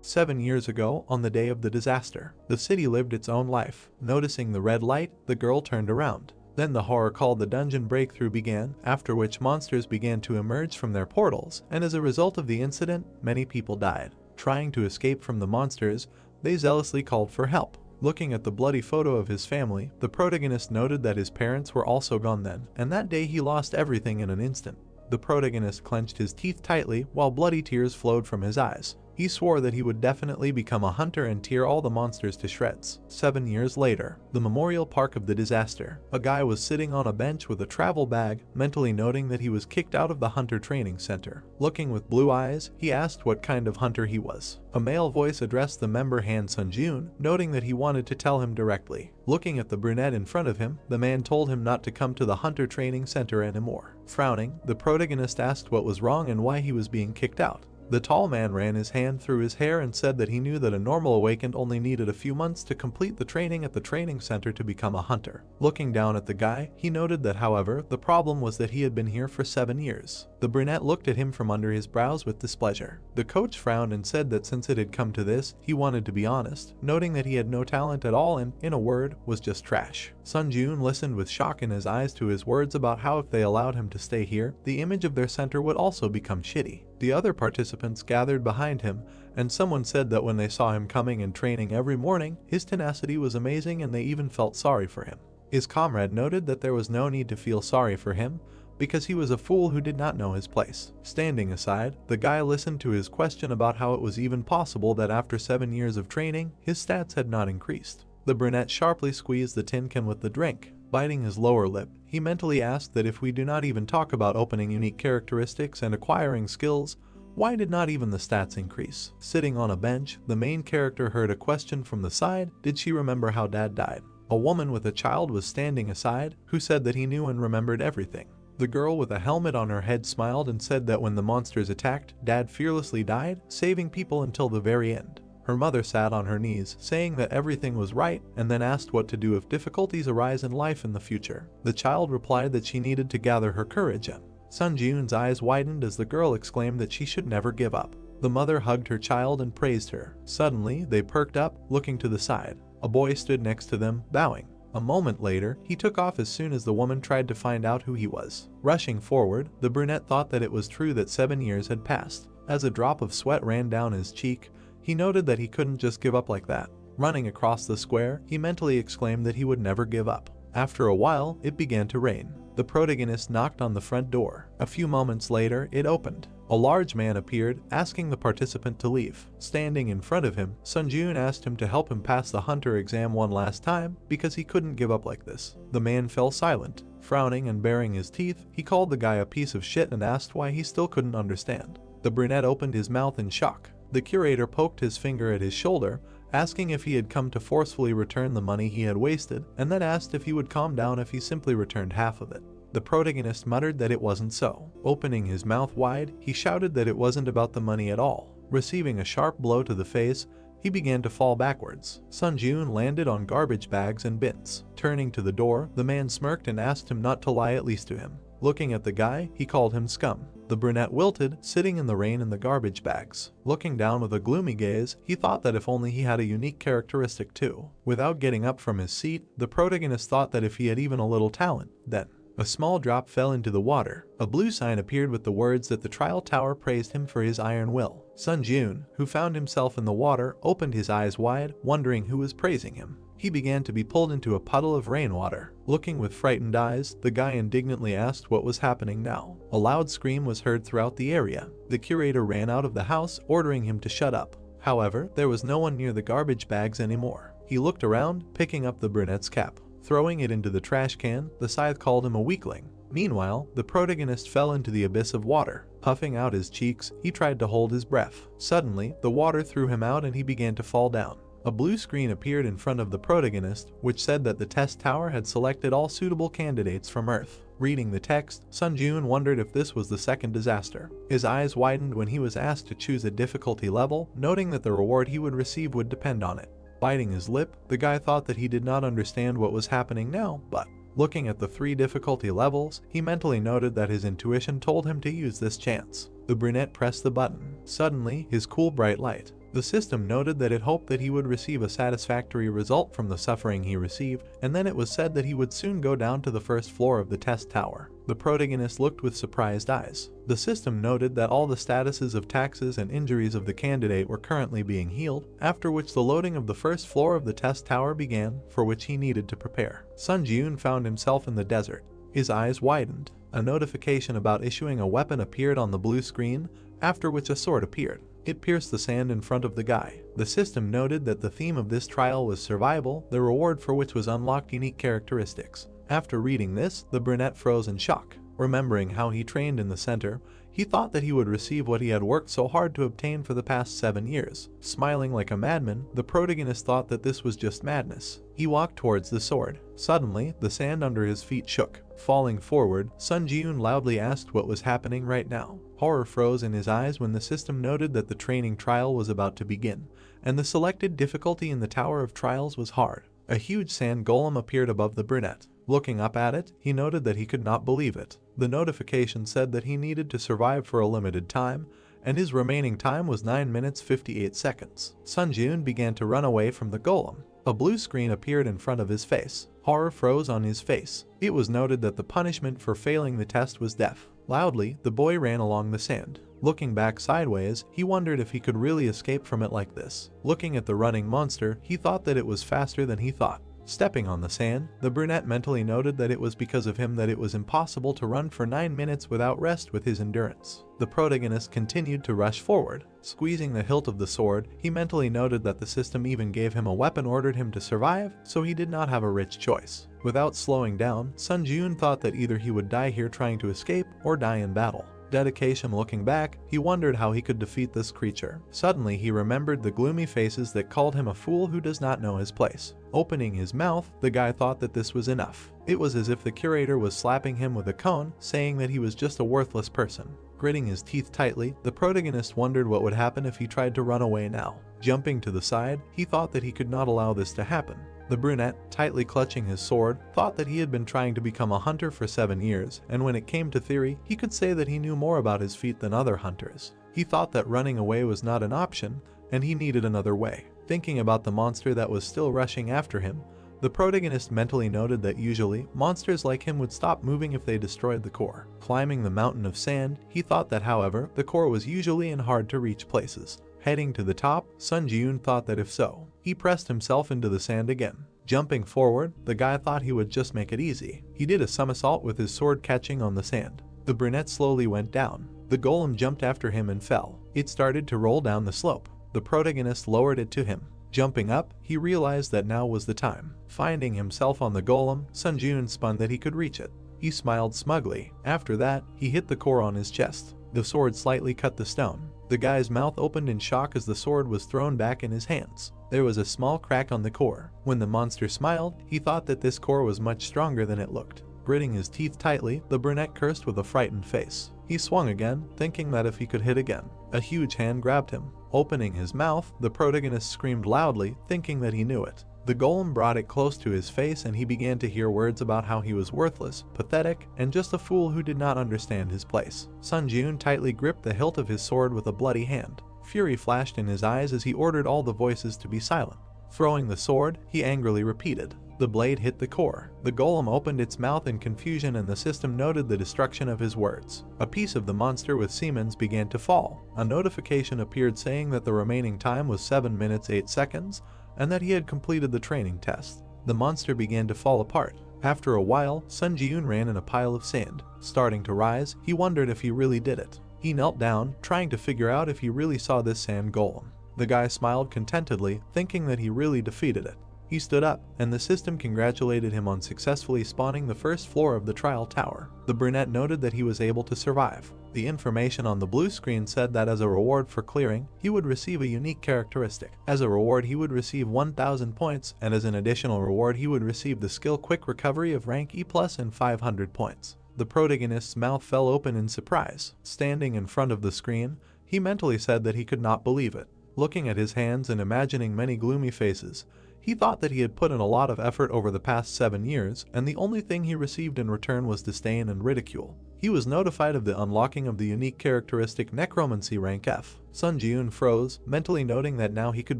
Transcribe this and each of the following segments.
7 years ago, on the day of the disaster, the city lived its own life. Noticing the red light, the girl turned around. Then the horror called the dungeon breakthrough began, after which monsters began to emerge from their portals, and as a result of the incident, many people died. Trying to escape from the monsters, they zealously called for help. Looking at the bloody photo of his family, the protagonist noted that his parents were also gone then, and that day he lost everything in an instant. The protagonist clenched his teeth tightly while bloody tears flowed from his eyes. He swore that he would definitely become a hunter and tear all the monsters to shreds. 7 years later, the memorial park of the disaster. A guy was sitting on a bench with a travel bag, mentally noting that he was kicked out of the hunter training center. Looking with blue eyes, he asked what kind of hunter he was. A male voice addressed the member Han Sunjun, noting that he wanted to tell him directly. Looking at the brunette in front of him, the man told him not to come to the hunter training center anymore. Frowning, the protagonist asked what was wrong and why he was being kicked out. The tall man ran his hand through his hair and said that he knew that a normal awakened only needed a few months to complete the training at the training center to become a hunter. Looking down at the guy, he noted that however, the problem was that he had been here for 7 years. The brunette looked at him from under his brows with displeasure. The coach frowned and said that since it had come to this, he wanted to be honest, noting that he had no talent at all and, in a word, was just trash. Sunjun listened with shock in his eyes to his words about how if they allowed him to stay here, the image of their center would also become shitty. The other participants gathered behind him, and someone said that when they saw him coming and training every morning, his tenacity was amazing and they even felt sorry for him. His comrade noted that there was no need to feel sorry for him, because he was a fool who did not know his place. Standing aside, the guy listened to his question about how it was even possible that after 7 years of training, his stats had not increased. The brunette sharply squeezed the tin can with the drink. Biting his lower lip, he mentally asked that if we do not even talk about opening unique characteristics and acquiring skills, why did not even the stats increase? Sitting on a bench, the main character heard a question from the side. Did she remember how Dad died? A woman with a child was standing aside, who said that he knew and remembered everything. The girl with a helmet on her head smiled and said that when the monsters attacked, Dad fearlessly died, saving people until the very end. Her mother sat on her knees, saying that everything was right, and then asked what to do if difficulties arise in life in the future. The child replied that she needed to gather her courage and Sunjun's eyes widened as the girl exclaimed that she should never give up. The mother hugged her child and praised her. Suddenly, they perked up, looking to the side. A boy stood next to them, bowing. A moment later, he took off as soon as the woman tried to find out who he was. Rushing forward, the brunette thought that it was true that 7 years had passed. As a drop of sweat ran down his cheek, he noted that he couldn't just give up like that. Running across the square, he mentally exclaimed that he would never give up. After a while, it began to rain. The protagonist knocked on the front door. A few moments later, it opened. A large man appeared, asking the participant to leave. Standing in front of him, Sunjun asked him to help him pass the hunter exam one last time because he couldn't give up like this. The man fell silent. Frowning and baring his teeth, he called the guy a piece of shit and asked why he still couldn't understand. The brunette opened his mouth in shock. The curator poked his finger at his shoulder, asking if he had come to forcefully return the money he had wasted, and then asked if he would calm down if he simply returned half of it. The protagonist muttered that it wasn't so. Opening his mouth wide, he shouted that it wasn't about the money at all. Receiving a sharp blow to the face, he began to fall backwards. Sunjun landed on garbage bags and bins. Turning to the door, the man smirked and asked him not to lie at least to him. Looking at the guy, he called him scum. The brunette wilted, sitting in the rain in the garbage bags. Looking down with a gloomy gaze, he thought that if only he had a unique characteristic too. Without getting up from his seat, the protagonist thought that if he had even a little talent, then a small drop fell into the water. A blue sign appeared with the words that the trial tower praised him for his iron will. Sunjun, who found himself in the water, opened his eyes wide, wondering who was praising him. He began to be pulled into a puddle of rainwater. Looking with frightened eyes, the guy indignantly asked what was happening now. A loud scream was heard throughout the area. The curator ran out of the house, ordering him to shut up. However, there was no one near the garbage bags anymore. He looked around, picking up the brunette's cap. Throwing it into the trash can, the scythe called him a weakling. Meanwhile, the protagonist fell into the abyss of water. Puffing out his cheeks, he tried to hold his breath. Suddenly, the water threw him out and he began to fall down. A blue screen appeared in front of the protagonist, which said that the test tower had selected all suitable candidates from Earth. Reading the text, Sunjun wondered if this was the second disaster. His eyes widened when he was asked to choose a difficulty level, noting that the reward he would receive would depend on it. Biting his lip, the guy thought that he did not understand what was happening now, but looking at the 3 difficulty levels, he mentally noted that his intuition told him to use this chance. The brunette pressed the button. Suddenly, his cool bright light. The system noted that it hoped that he would receive a satisfactory result from the suffering he received, and then it was said that he would soon go down to the first floor of the test tower. The protagonist looked with surprised eyes. The system noted that all the statuses of taxes and injuries of the candidate were currently being healed, after which the loading of the first floor of the test tower began, for which he needed to prepare. Sun Ji-yoon found himself in the desert. His eyes widened. A notification about issuing a weapon appeared on the blue screen, after which a sword appeared. It pierced the sand in front of the guy. The system noted that the theme of this trial was survival, the reward for which was unlocked unique characteristics. After reading this, the brunette froze in shock. Remembering how he trained in the center, he thought that he would receive what he had worked so hard to obtain for the past 7 years. Smiling like a madman, the protagonist thought that this was just madness. He walked towards the sword. Suddenly, the sand under his feet shook. Falling forward, Sun Ji-yoon loudly asked what was happening right now. Horror froze in his eyes when the system noted that the training trial was about to begin, and the selected difficulty in the Tower of Trials was hard. A huge sand golem appeared above the brunette. Looking up at it, he noted that he could not believe it. The notification said that he needed to survive for a limited time, and his remaining time was 9 minutes 58 seconds. Sun Ji-yoon began to run away from the golem. A blue screen appeared in front of his face. Horror froze on his face. It was noted that the punishment for failing the test was death. Loudly, the boy ran along the sand. Looking back sideways, he wondered if he could really escape from it like this. Looking at the running monster, he thought that it was faster than he thought. Stepping on the sand, the brunette mentally noted that it was because of him that it was impossible to run for 9 minutes without rest with his endurance. The protagonist continued to rush forward. Squeezing the hilt of the sword, he mentally noted that the system even gave him a weapon ordered him to survive, so he did not have a rich choice. Without slowing down, Sun Ji-yoon thought that either he would die here trying to escape or die in battle. Dedication. Looking back, he wondered how he could defeat this creature. Suddenly, he remembered the gloomy faces that called him a fool who does not know his place. Opening his mouth, the guy thought that this was enough. It was as if the curator was slapping him with a cone, saying that he was just a worthless person. Gritting his teeth tightly, the protagonist wondered what would happen if he tried to run away now. Jumping to the side, he thought that he could not allow this to happen. The brunette, tightly clutching his sword, thought that he had been trying to become a hunter for 7 years, and when it came to theory, he could say that he knew more about his feat than other hunters. He thought that running away was not an option, and he needed another way. Thinking about the monster that was still rushing after him, the protagonist mentally noted that usually, monsters like him would stop moving if they destroyed the core. Climbing the mountain of sand, he thought that however, the core was usually in hard to reach places. Heading to the top, Sun Ji-yoon thought that if so, he pressed himself into the sand again. Jumping forward, the guy thought he would just make it easy. He did a somersault with his sword catching on the sand. The brunette slowly went down. The golem jumped after him and fell. It started to roll down the slope. The protagonist lowered it to him. Jumping up, he realized that now was the time. Finding himself on the golem, Sun Ji-yoon spun that he could reach it. He smiled smugly. After that, he hit the core on his chest. The sword slightly cut the stone. The guy's mouth opened in shock as the sword was thrown back in his hands. There was a small crack on the core. When the monster smiled, he thought that this core was much stronger than it looked. Gritting his teeth tightly, the brunette cursed with a frightened face. He swung again, thinking that if he could hit again. A huge hand grabbed him. Opening his mouth, the protagonist screamed loudly, thinking that he knew it. The golem brought it close to his face and he began to hear words about how he was worthless, pathetic, and just a fool who did not understand his place. Sun Ji-yoon tightly gripped the hilt of his sword with a bloody hand. Fury flashed in his eyes as he ordered all the voices to be silent. Throwing the sword, he angrily repeated. The blade hit the core. The golem opened its mouth in confusion and the system noted the destruction of his words. A piece of the monster with Siemens began to fall. A notification appeared saying that the remaining time was 7 minutes 8 seconds and that he had completed the training test. The monster began to fall apart. After a while, Sun Ji-yoon ran in a pile of sand. Starting to rise, he wondered if he really did it. He knelt down, trying to figure out if he really saw this sand golem. The guy smiled contentedly, thinking that he really defeated it. He stood up, and the system congratulated him on successfully spawning the first floor of the trial tower. The brunette noted that he was able to survive. The information on the blue screen said that as a reward for clearing, he would receive a unique characteristic. As a reward, he would receive 1,000 points, and as an additional reward, he would receive the skill Quick Recovery of rank E+ and 500 points. The protagonist's mouth fell open in surprise. Standing in front of the screen, he mentally said that he could not believe it. Looking at his hands and imagining many gloomy faces, he thought that he had put in a lot of effort over the past 7 years, and the only thing he received in return was disdain and ridicule. he was notified of the unlocking of the unique characteristic necromancy rank F. Sun Ji-eun froze, mentally noting that now he could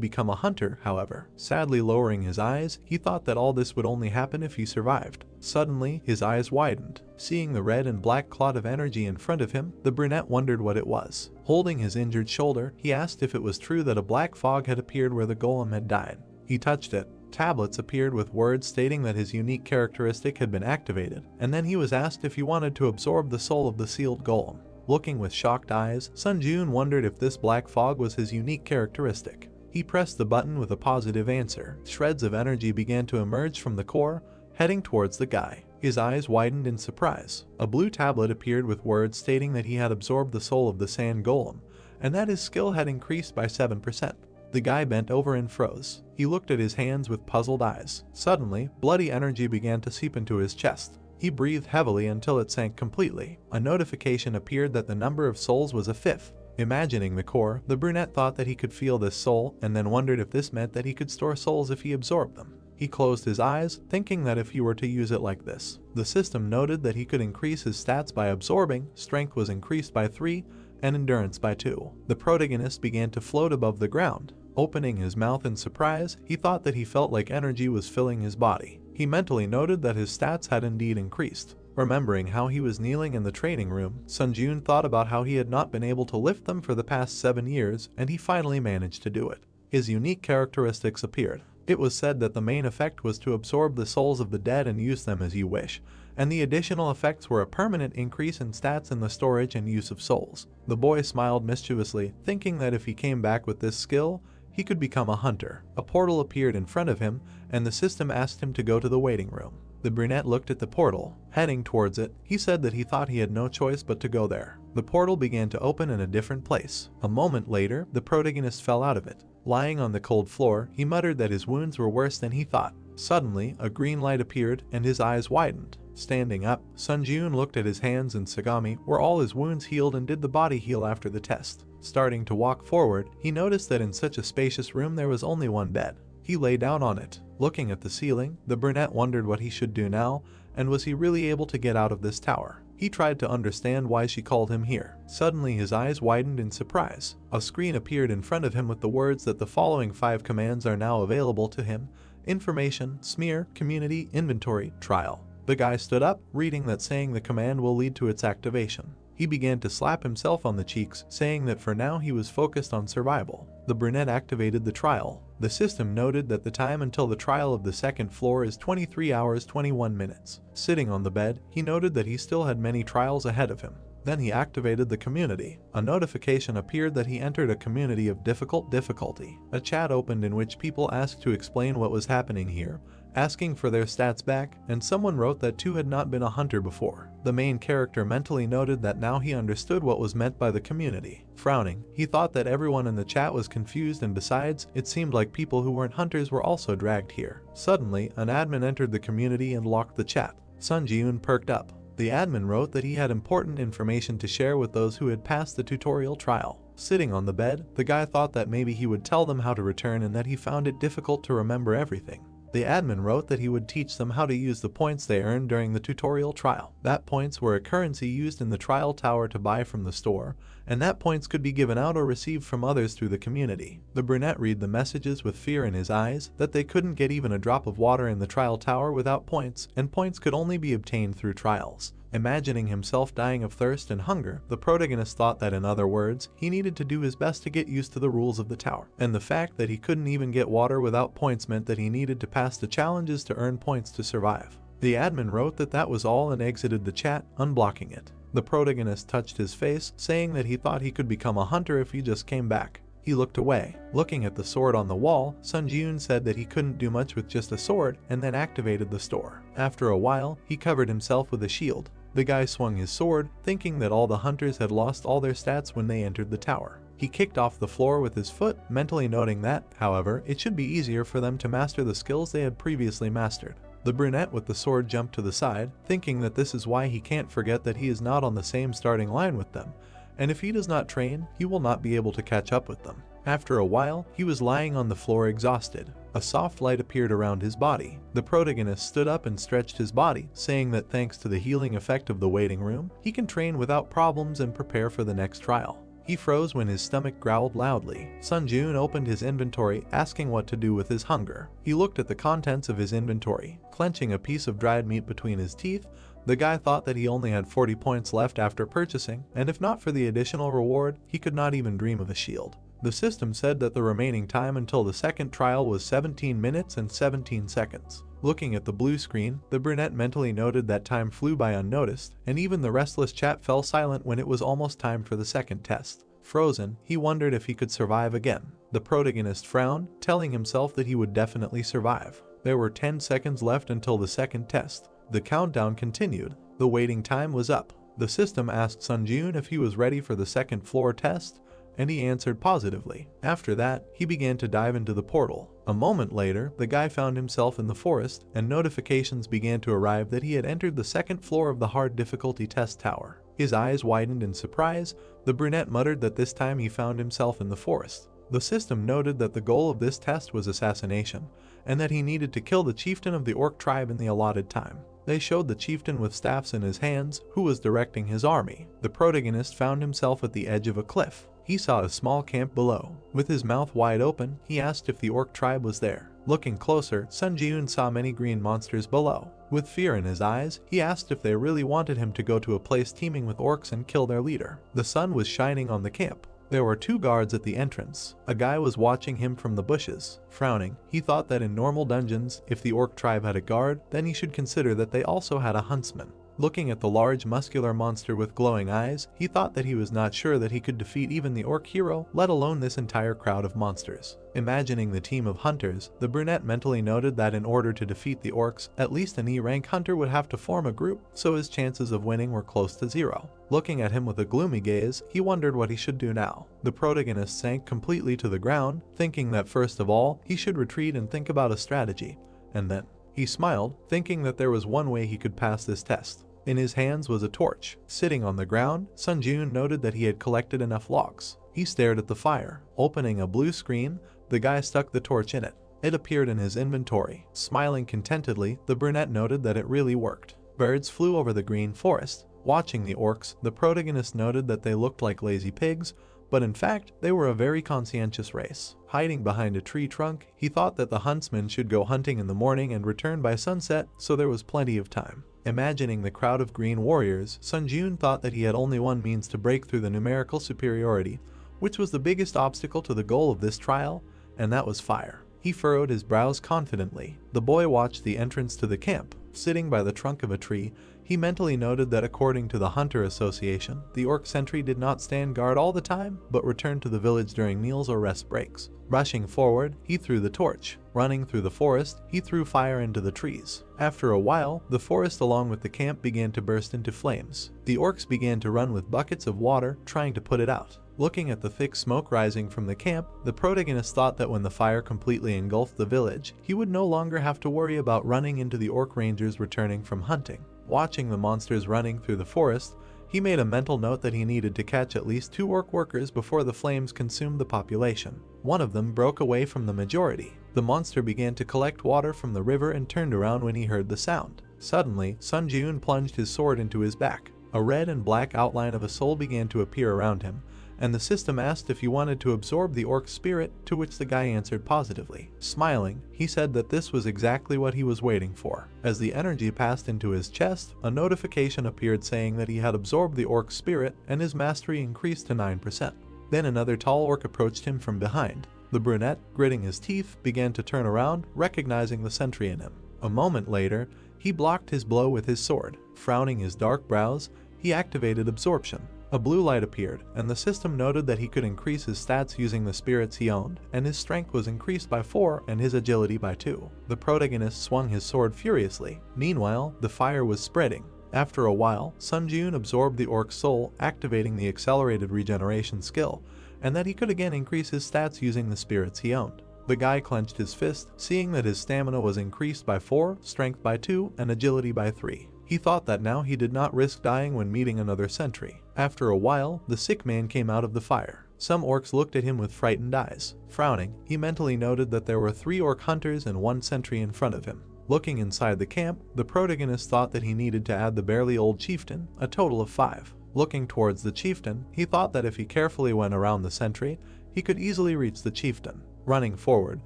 become a hunter. However, sadly lowering his eyes, he thought that all this would only happen if he survived. Suddenly, his eyes widened. Seeing the red and black clot of energy in front of him, the brunette wondered what it was. Holding his injured shoulder, he asked if it was true that a black fog had appeared where the golem had died. He touched it. Tablets appeared with words stating that his unique characteristic had been activated, and then he was asked if he wanted to absorb the soul of the sealed golem. Looking with shocked eyes, Sun Ji-eun wondered if this black fog was his unique characteristic. He pressed the button with a positive answer. Shreds of energy began to emerge from the core, heading towards the guy. His eyes widened in surprise. A blue tablet appeared with words stating that he had absorbed the soul of the sand golem, and that his skill had increased by 7%. The guy bent over and froze. He looked at his hands with puzzled eyes. Suddenly, bloody energy began to seep into his chest. He breathed heavily until it sank completely. A notification appeared that the number of souls was a 5th. Imagining the core, the brunette thought that he could feel this soul, and then wondered if this meant that he could store souls if he absorbed them. He closed his eyes, thinking that if he were to use it like this. The system noted that he could increase his stats by absorbing, strength was increased by 3, and endurance by 2. The protagonist began to float above the ground. Opening his mouth in surprise, he thought that he felt like energy was filling his body. He mentally noted that his stats had indeed increased. Remembering how he was kneeling in the training room, Sun Ji-eun thought about how he had not been able to lift them for the past 7 years, and he finally managed to do it. His unique characteristics appeared. It was said that the main effect was to absorb the souls of the dead and use them as you wish, and the additional effects were a permanent increase in stats and the storage and use of souls. The boy smiled mischievously, thinking that if he came back with this skill, he could become a hunter. A portal appeared in front of him, and the system asked him to go to the waiting room. The brunette looked at the portal. Heading towards it, he said that he thought he had no choice but to go there. The portal began to open in a different place. A moment later, the protagonist fell out of it. Lying on the cold floor, he muttered that his wounds were worse than he thought. Suddenly, a green light appeared, and his eyes widened. Standing up, Sun Ji-eun looked at his hands and Sagami, where all his wounds healed, and did the body heal after the test. Starting to walk forward, he noticed that in such a spacious room there was only one bed. He lay down on it. Looking at the ceiling, the brunette wondered what he should do now, and was he really able to get out of this tower? He tried to understand why she called him here. Suddenly his eyes widened in surprise. A screen appeared in front of him with the words that the following 5 commands are now available to him: information, smear, community, inventory, trial. The guy stood up, reading that, saying the command will lead to its activation. He began to slap himself on the cheeks, saying that for now he was focused on survival. The brunette activated the trial. The system noted that the time until the trial of the second floor is 23 hours 21 minutes. Sitting on the bed, he noted that he still had many trials ahead of him. Then he activated the community. A notification appeared that he entered a community of difficulty. A chat opened in which people asked to explain what was happening here, asking for their stats back, and someone wrote that 2 had not been a hunter before. The main character mentally noted that now he understood what was meant by the community. Frowning, he thought that everyone in the chat was confused, and besides, it seemed like people who weren't hunters were also dragged here. Suddenly, an admin entered the community and locked the chat. Sun Ji-eun perked up. The admin wrote that he had important information to share with those who had passed the tutorial trial. Sitting on the bed, the guy thought that maybe he would tell them how to return and that he found it difficult to remember everything. The admin wrote that he would teach them how to use the points they earned during the tutorial trial. That points were a currency used in the trial tower to buy from the store, and that points could be given out or received from others through the community. The brunette read the messages with fear in his eyes, that they couldn't get even a drop of water in the trial tower without points, and points could only be obtained through trials. Imagining himself dying of thirst and hunger, the protagonist thought that, in other words, he needed to do his best to get used to the rules of the tower. And the fact that he couldn't even get water without points meant that he needed to pass the challenges to earn points to survive. The admin wrote that that was all and exited the chat, unblocking it. The protagonist touched his face, saying that he thought he could become a hunter if he just came back. He looked away. Looking at the sword on the wall, Sun Ji-eun said that he couldn't do much with just a sword, and then activated the store. After a while, he covered himself with a shield. The guy swung his sword, thinking that all the hunters had lost all their stats when they entered the tower. He kicked off the floor with his foot, mentally noting that, however, it should be easier for them to master the skills they had previously mastered. The brunette with the sword jumped to the side, thinking that this is why he can't forget that he is not on the same starting line with them, and if he does not train, he will not be able to catch up with them. After a while, he was lying on the floor exhausted. A soft light appeared around his body. The protagonist stood up and stretched his body, saying that thanks to the healing effect of the waiting room, he can train without problems and prepare for the next trial. He froze when his stomach growled loudly. Sunjun opened his inventory, asking what to do with his hunger. He looked at the contents of his inventory. Clenching a piece of dried meat between his teeth, the guy thought that he only had 40 points left after purchasing, and if not for the additional reward, he could not even dream of a shield. The system said that the remaining time until the second trial was 17 minutes and 17 seconds. Looking at the blue screen, the brunette mentally noted that time flew by unnoticed, and even the restless chat fell silent when it was almost time for the second test. Frozen, he wondered if he could survive again. The protagonist frowned, telling himself that he would definitely survive. There were 10 seconds left until the second test. The countdown continued. The waiting time was up. The system asked Sunjun if he was ready for the second floor test, and he answered positively. After that, he began to dive into the portal. A moment later, the guy found himself in the forest, and notifications began to arrive that he had entered the second floor of the hard difficulty test tower. His eyes widened in surprise. The brunette muttered that this time he found himself in the forest. The system noted that the goal of this test was assassination, and that he needed to kill the chieftain of the orc tribe in the allotted time. They showed the chieftain with staffs in his hands, who was directing his army. The protagonist found himself at the edge of a cliff. He saw a small camp below. With his mouth wide open, he asked if the orc tribe was there. Looking closer, Sunjun saw many green monsters below. With fear in his eyes, he asked if they really wanted him to go to a place teeming with orcs and kill their leader. The sun was shining on the camp. There were 2 guards at the entrance. A guy was watching him from the bushes. Frowning, he thought that in normal dungeons, if the orc tribe had a guard, then he should consider that they also had a huntsman. Looking at the large muscular monster with glowing eyes, he thought that he was not sure that he could defeat even the orc hero, let alone this entire crowd of monsters. Imagining the team of hunters, the brunette mentally noted that in order to defeat the orcs, at least an E-rank hunter would have to form a group, so his chances of winning were close to 0. Looking at him with a gloomy gaze, he wondered what he should do now. The protagonist sank completely to the ground, thinking that first of all, he should retreat and think about a strategy, and then he smiled, thinking that there was one way he could pass this test. In his hands was a torch. Sitting on the ground, Sunjun noted that he had collected enough logs. He stared at the fire. Opening a blue screen, the guy stuck the torch in it. It appeared in his inventory. Smiling contentedly, the brunette noted that it really worked. Birds flew over the green forest. Watching the orcs, the protagonist noted that they looked like lazy pigs, but in fact, they were a very conscientious race. Hiding behind a tree trunk, he thought that the huntsman should go hunting in the morning and return by sunset, so there was plenty of time. Imagining the crowd of green warriors, Sunjun thought that he had only one means to break through the numerical superiority, which was the biggest obstacle to the goal of this trial, and that was fire. He furrowed his brows confidently. The boy watched the entrance to the camp. Sitting by the trunk of a tree, he mentally noted that according to the Hunter Association, the orc sentry did not stand guard all the time, but returned to the village during meals or rest breaks. Rushing forward, he threw the torch. Running through the forest, he threw fire into the trees. After a while, the forest along with the camp began to burst into flames. The orcs began to run with buckets of water, trying to put it out. Looking at the thick smoke rising from the camp, the protagonist thought that when the fire completely engulfed the village, he would no longer have to worry about running into the orc rangers returning from hunting. Watching the monsters running through the forest, he made a mental note that he needed to catch at least 2 orc workers before the flames consumed the population. One of them broke away from the majority. The monster began to collect water from the river and turned around when he heard the sound. Suddenly, Sunjun plunged his sword into his back. A red and black outline of a soul began to appear around him, and the system asked if he wanted to absorb the orc's spirit, to which the guy answered positively. Smiling, he said that this was exactly what he was waiting for. As the energy passed into his chest, a notification appeared saying that he had absorbed the orc's spirit and his mastery increased to 9%. Then another tall orc approached him from behind. The brunette, gritting his teeth, began to turn around, recognizing the sentry in him. A moment later, he blocked his blow with his sword. Frowning his dark brows, he activated absorption. A blue light appeared, and the system noted that he could increase his stats using the spirits he owned, and his strength was increased by 4 and his agility by 2. The protagonist swung his sword furiously. Meanwhile, the fire was spreading. After a while, Sunjun absorbed the orc's soul, activating the accelerated regeneration skill, and that he could again increase his stats using the spirits he owned. The guy clenched his fist, seeing that his stamina was increased by 4, strength by 2, and agility by 3. He thought that now he did not risk dying when meeting another sentry. After a while, the sick man came out of the fire. Some orcs looked at him with frightened eyes. Frowning, he mentally noted that there were 3 orc hunters and 1 sentry in front of him. Looking inside the camp, the protagonist thought that he needed to add the barely old chieftain, a total of 5. Looking towards the chieftain, he thought that if he carefully went around the sentry, he could easily reach the chieftain. Running forward,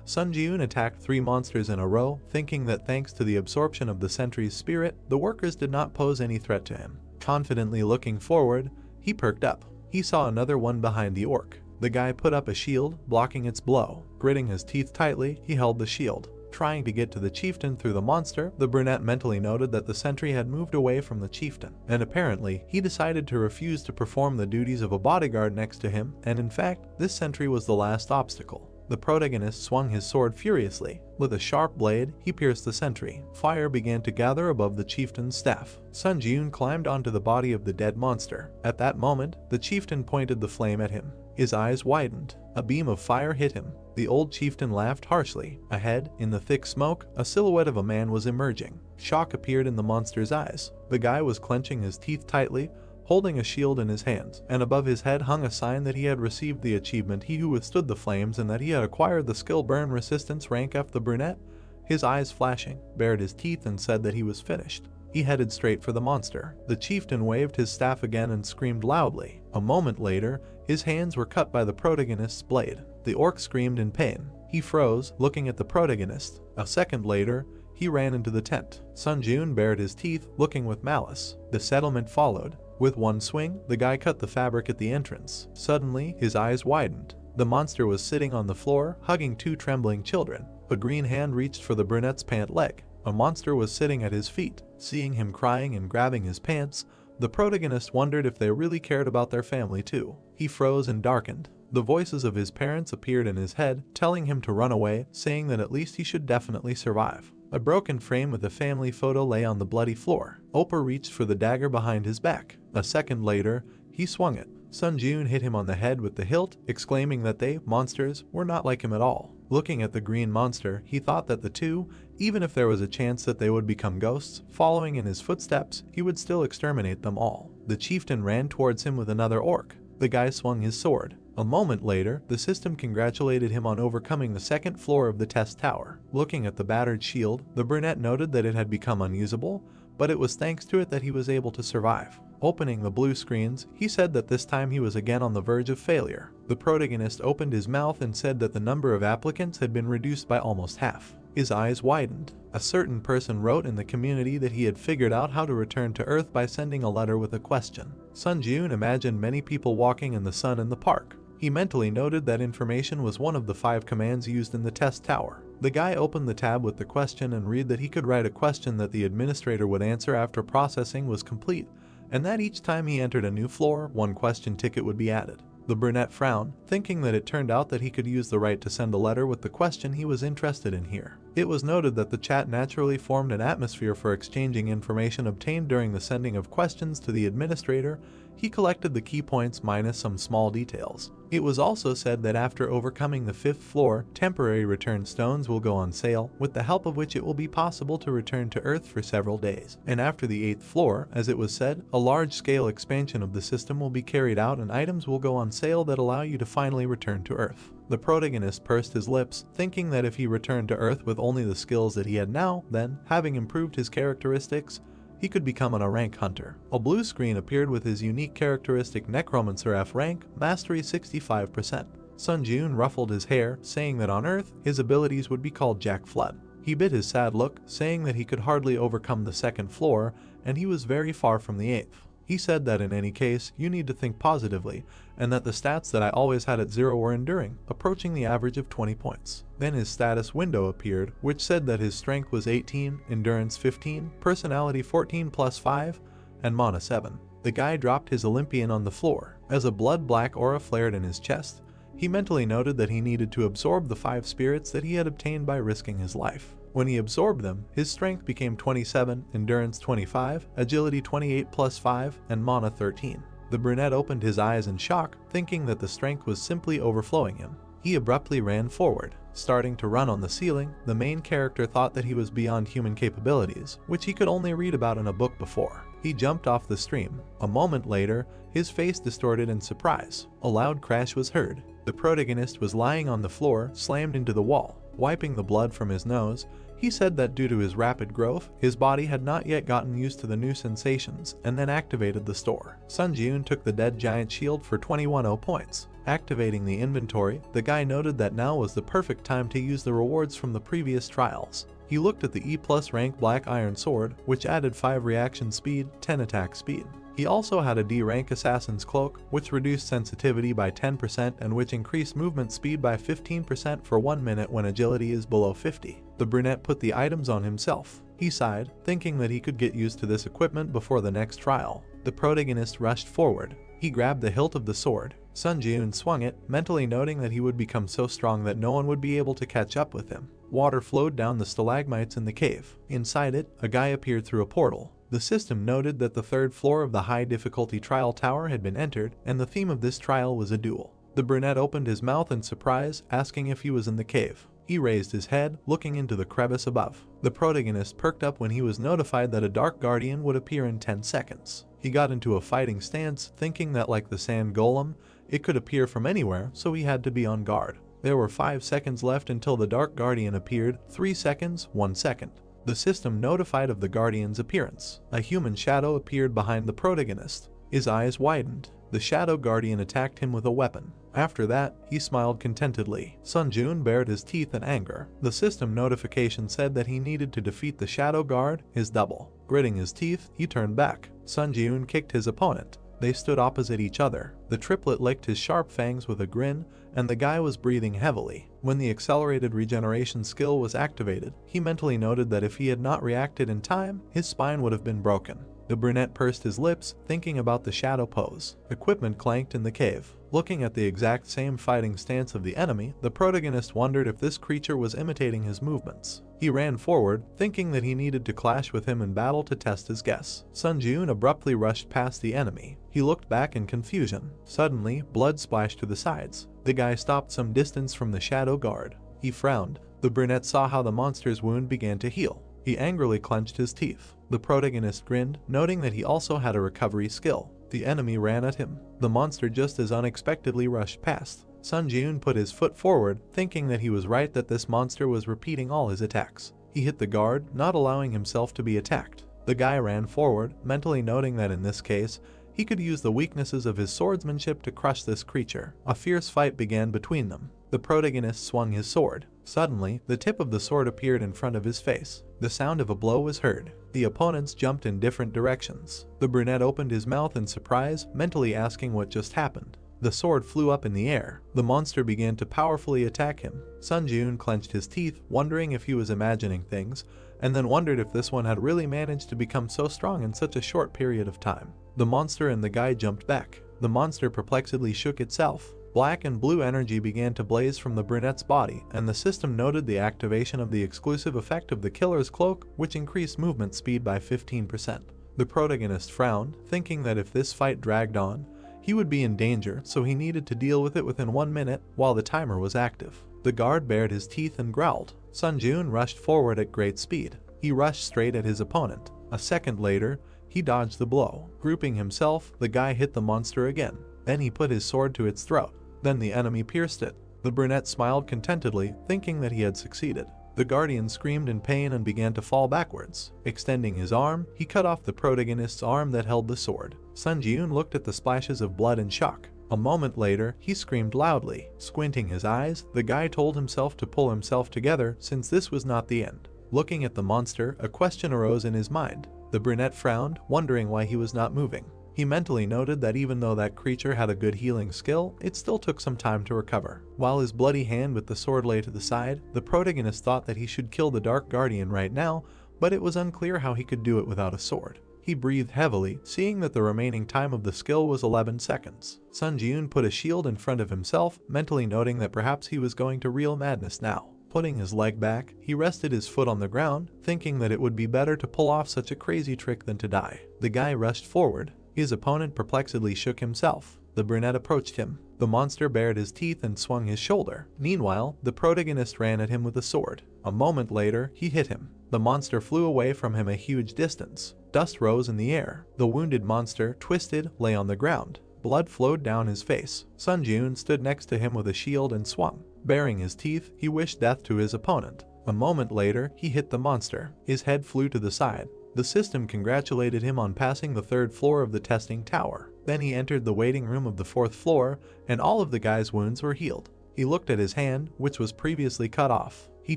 Sun Ji-yoon attacked 3 monsters in a row, thinking that thanks to the absorption of the sentry's spirit, the workers did not pose any threat to him. Confidently looking forward, he perked up. He saw another one behind the orc. The guy put up a shield, blocking its blow. Gritting his teeth tightly, he held the shield. Trying to get to the chieftain through the monster, the brunette mentally noted that the sentry had moved away from the chieftain, and apparently, he decided to refuse to perform the duties of a bodyguard next to him, and in fact, this sentry was the last obstacle. The protagonist swung his sword furiously. With a sharp blade, he pierced the sentry. Fire began to gather above the chieftain's staff. Sun Ji-yoon climbed onto the body of the dead monster. At that moment, the chieftain pointed the flame at him. His eyes widened. A beam of fire hit him. The old chieftain laughed harshly. Ahead, in the thick smoke, a silhouette of a man was emerging. Shock appeared in the monster's eyes. The guy was clenching his teeth tightly, holding a shield in his hands, and above his head hung a sign that he had received the achievement He Who Withstood the Flames and that he had acquired the skill Burn Resistance rank F. The brunette, his eyes flashing, bared his teeth and said that he was finished. He headed straight for the monster. The chieftain waved his staff again and screamed loudly. A moment later, his hands were cut by the protagonist's blade. The orc screamed in pain. He froze, looking at the protagonist. A second later, he ran into the tent. Sun Ji-yoon bared his teeth, looking with malice. The settlement followed. With one swing, the guy cut the fabric at the entrance. Suddenly, his eyes widened. The monster was sitting on the floor, hugging 2 trembling children. A green hand reached for the brunette's pant leg. A monster was sitting at his feet. Seeing him crying and grabbing his pants, the protagonist wondered if they really cared about their family too. He froze and darkened. The voices of his parents appeared in his head, telling him to run away, saying that at least he should definitely survive. A broken frame with a family photo lay on the bloody floor. Opa reached for the dagger behind his back. A second later, he swung it. Sun Ji-yoon hit him on the head with the hilt, exclaiming that they, monsters, were not like him at all. Looking at the green monster, he thought that the 2, even if there was a chance that they would become ghosts, following in his footsteps, he would still exterminate them all. The chieftain ran towards him with another orc. The guy swung his sword. A moment later, the system congratulated him on overcoming the 2nd floor of the test tower. Looking at the battered shield, the brunette noted that it had become unusable, but it was thanks to it that he was able to survive. Opening the blue screens, he said that this time he was again on the verge of failure. The protagonist opened his mouth and said that the number of applicants had been reduced by almost half. His eyes widened. A certain person wrote in the community that he had figured out how to return to Earth by sending a letter with a question. Sun Ji-yoon imagined many people walking in the sun in the park. He mentally noted that information was one of the 5 commands used in the test tower. The guy opened the tab with the question and read that he could write a question that the administrator would answer after processing was complete, and that each time he entered a new floor, 1 question ticket would be added. The brunette frowned, thinking that it turned out that he could use the right to send a letter with the question he was interested in here. It was noted that the chat naturally formed an atmosphere for exchanging information obtained during the sending of questions to the administrator. He collected the key points minus some small details. It was also said that after overcoming the 5th floor, temporary return stones will go on sale, with the help of which it will be possible to return to Earth for several days. And after the 8th floor, as it was said, a large-scale expansion of the system will be carried out and items will go on sale that allow you to finally return to Earth. The protagonist pursed his lips, thinking that if he returned to Earth with only the skills that he had now, then, having improved his characteristics, he could become a rank hunter. A blue screen appeared with his unique characteristic Necromancer F rank, mastery 65%. Sun Ji-yoon ruffled his hair, saying that on Earth, his abilities would be called Jack Flood. He bit his sad look, saying that he could hardly overcome the 2nd floor, and he was very far from the 8th. He said that in any case, you need to think positively, and that the stats that I always had at 0 were enduring, approaching the average of 20 points. Then his status window appeared, which said that his strength was 18, endurance 15, personality 14 plus 5, and mana 7. The guy dropped his Olympian on the floor. As a blood-black aura flared in his chest, he mentally noted that he needed to absorb the 5 spirits that he had obtained by risking his life. When he absorbed them, his strength became 27, endurance 25, agility 28 plus 5, and mana 13. The brunette opened his eyes in shock, thinking that the strength was simply overflowing him. He abruptly ran forward. Starting to run on the ceiling, the main character thought that he was beyond human capabilities, which he could only read about in a book before. He jumped off the stream. A moment later, his face distorted in surprise. A loud crash was heard. The protagonist was lying on the floor, slammed into the wall. Wiping the blood from his nose, he said that due to his rapid growth, his body had not yet gotten used to the new sensations and then activated the store. Sun Ji-eun took the dead giant shield for 21 points. Activating the inventory, the guy noted that now was the perfect time to use the rewards from the previous trials. He looked at the E+ rank Black Iron Sword, which added 5 reaction speed, 10 attack speed. He also had a D rank Assassin's Cloak, which reduced sensitivity by 10% and which increased movement speed by 15% for 1 minute when agility is below 50. The brunette put the items on himself. He sighed, thinking that he could get used to this equipment before the next trial. The protagonist rushed forward. He grabbed the hilt of the sword. Sun Ji-eun swung it, mentally noting that he would become so strong that no one would be able to catch up with him. Water flowed down the stalagmites in the cave. Inside it, a guy appeared through a portal. The system noted that the 3rd floor of the high difficulty trial tower had been entered, and the theme of this trial was a duel. The brunette opened his mouth in surprise, asking if he was in the cave. He raised his head, looking into the crevice above. The protagonist perked up when he was notified that a dark guardian would appear in 10 seconds. He got into a fighting stance, thinking that like the sand golem, it could appear from anywhere, so he had to be on guard. There were 5 seconds left until the dark guardian appeared, 3 seconds, 1 second. The system notified of the guardian's appearance. A human shadow appeared behind the protagonist. His eyes widened. The shadow guardian attacked him with a weapon. After that, he smiled contentedly. Sun Ji-eun bared his teeth in anger. The system notification said that he needed to defeat the shadow guard, his double. Gritting his teeth, he turned back. Sun Ji-eun kicked his opponent. They stood opposite each other. The triplet licked his sharp fangs with a grin, and the guy was breathing heavily. When the accelerated regeneration skill was activated, he mentally noted that if he had not reacted in time, his spine would have been broken. The brunette pursed his lips, thinking about the shadow pose. Equipment clanked in the cave. Looking at the exact same fighting stance of the enemy, the protagonist wondered if this creature was imitating his movements. He ran forward, thinking that he needed to clash with him in battle to test his guess. Sun Ji-eun abruptly rushed past the enemy. He looked back in confusion. Suddenly, blood splashed to the sides. The guy stopped some distance from the shadow guard. He frowned. The brunette saw how the monster's wound began to heal. He angrily clenched his teeth. The protagonist grinned, noting that he also had a recovery skill. The enemy ran at him. The monster just as unexpectedly rushed past. Sun Ji-eun put his foot forward, thinking that he was right that this monster was repeating all his attacks. He hit the guard, not allowing himself to be attacked. The guy ran forward, mentally noting that in this case, he could use the weaknesses of his swordsmanship to crush this creature. A fierce fight began between them. The protagonist swung his sword. Suddenly, the tip of the sword appeared in front of his face. The sound of a blow was heard. The opponents jumped in different directions. The brunette opened his mouth in surprise, mentally asking what just happened. The sword flew up in the air. The monster began to powerfully attack him. Sun Ji-eun clenched his teeth, wondering if he was imagining things, and then wondered if this one had really managed to become so strong in such a short period of time. The monster and the guy jumped back. The monster perplexedly shook itself. Black and blue energy began to blaze from the brunette's body, and the system noted the activation of the exclusive effect of the killer's cloak, which increased movement speed by 15%. The protagonist frowned, thinking that if this fight dragged on, he would be in danger, so he needed to deal with it within 1 minute while the timer was active. The guard bared his teeth and growled. Sun Ji-eun rushed forward at great speed. He rushed straight at his opponent. A second later, he dodged the blow. Grouping himself, the guy hit the monster again. Then he put his sword to its throat. Then the enemy pierced it. The brunette smiled contentedly, thinking that he had succeeded. The guardian screamed in pain and began to fall backwards. Extending his arm, he cut off the protagonist's arm that held the sword. Sun Ji-eun looked at the splashes of blood in shock. A moment later, he screamed loudly. Squinting his eyes, the guy told himself to pull himself together since this was not the end. Looking at the monster, a question arose in his mind. The brunette frowned, wondering why he was not moving. He mentally noted that even though that creature had a good healing skill, it still took some time to recover. While his bloody hand with the sword lay to the side, the protagonist thought that he should kill the Dark Guardian right now, but it was unclear how he could do it without a sword. He breathed heavily, seeing that the remaining time of the skill was 11 seconds. Sun Ji-eun put a shield in front of himself, mentally noting that perhaps he was going to real madness now. Putting his leg back, he rested his foot on the ground, thinking that it would be better to pull off such a crazy trick than to die. The guy rushed forward. His opponent perplexedly shook himself. The brunette approached him. The monster bared his teeth and swung his shoulder. Meanwhile, the protagonist ran at him with a sword. A moment later, he hit him. The monster flew away from him a huge distance. Dust rose in the air. The wounded monster, twisted, lay on the ground. Blood flowed down his face. Sun Jun stood next to him with a shield and swung. Baring his teeth, he wished death to his opponent. A moment later, he hit the monster. His head flew to the side. The system congratulated him on passing the 3rd floor of the testing tower. Then he entered the waiting room of the 4th floor, and all of the guy's wounds were healed. He looked at his hand, which was previously cut off. He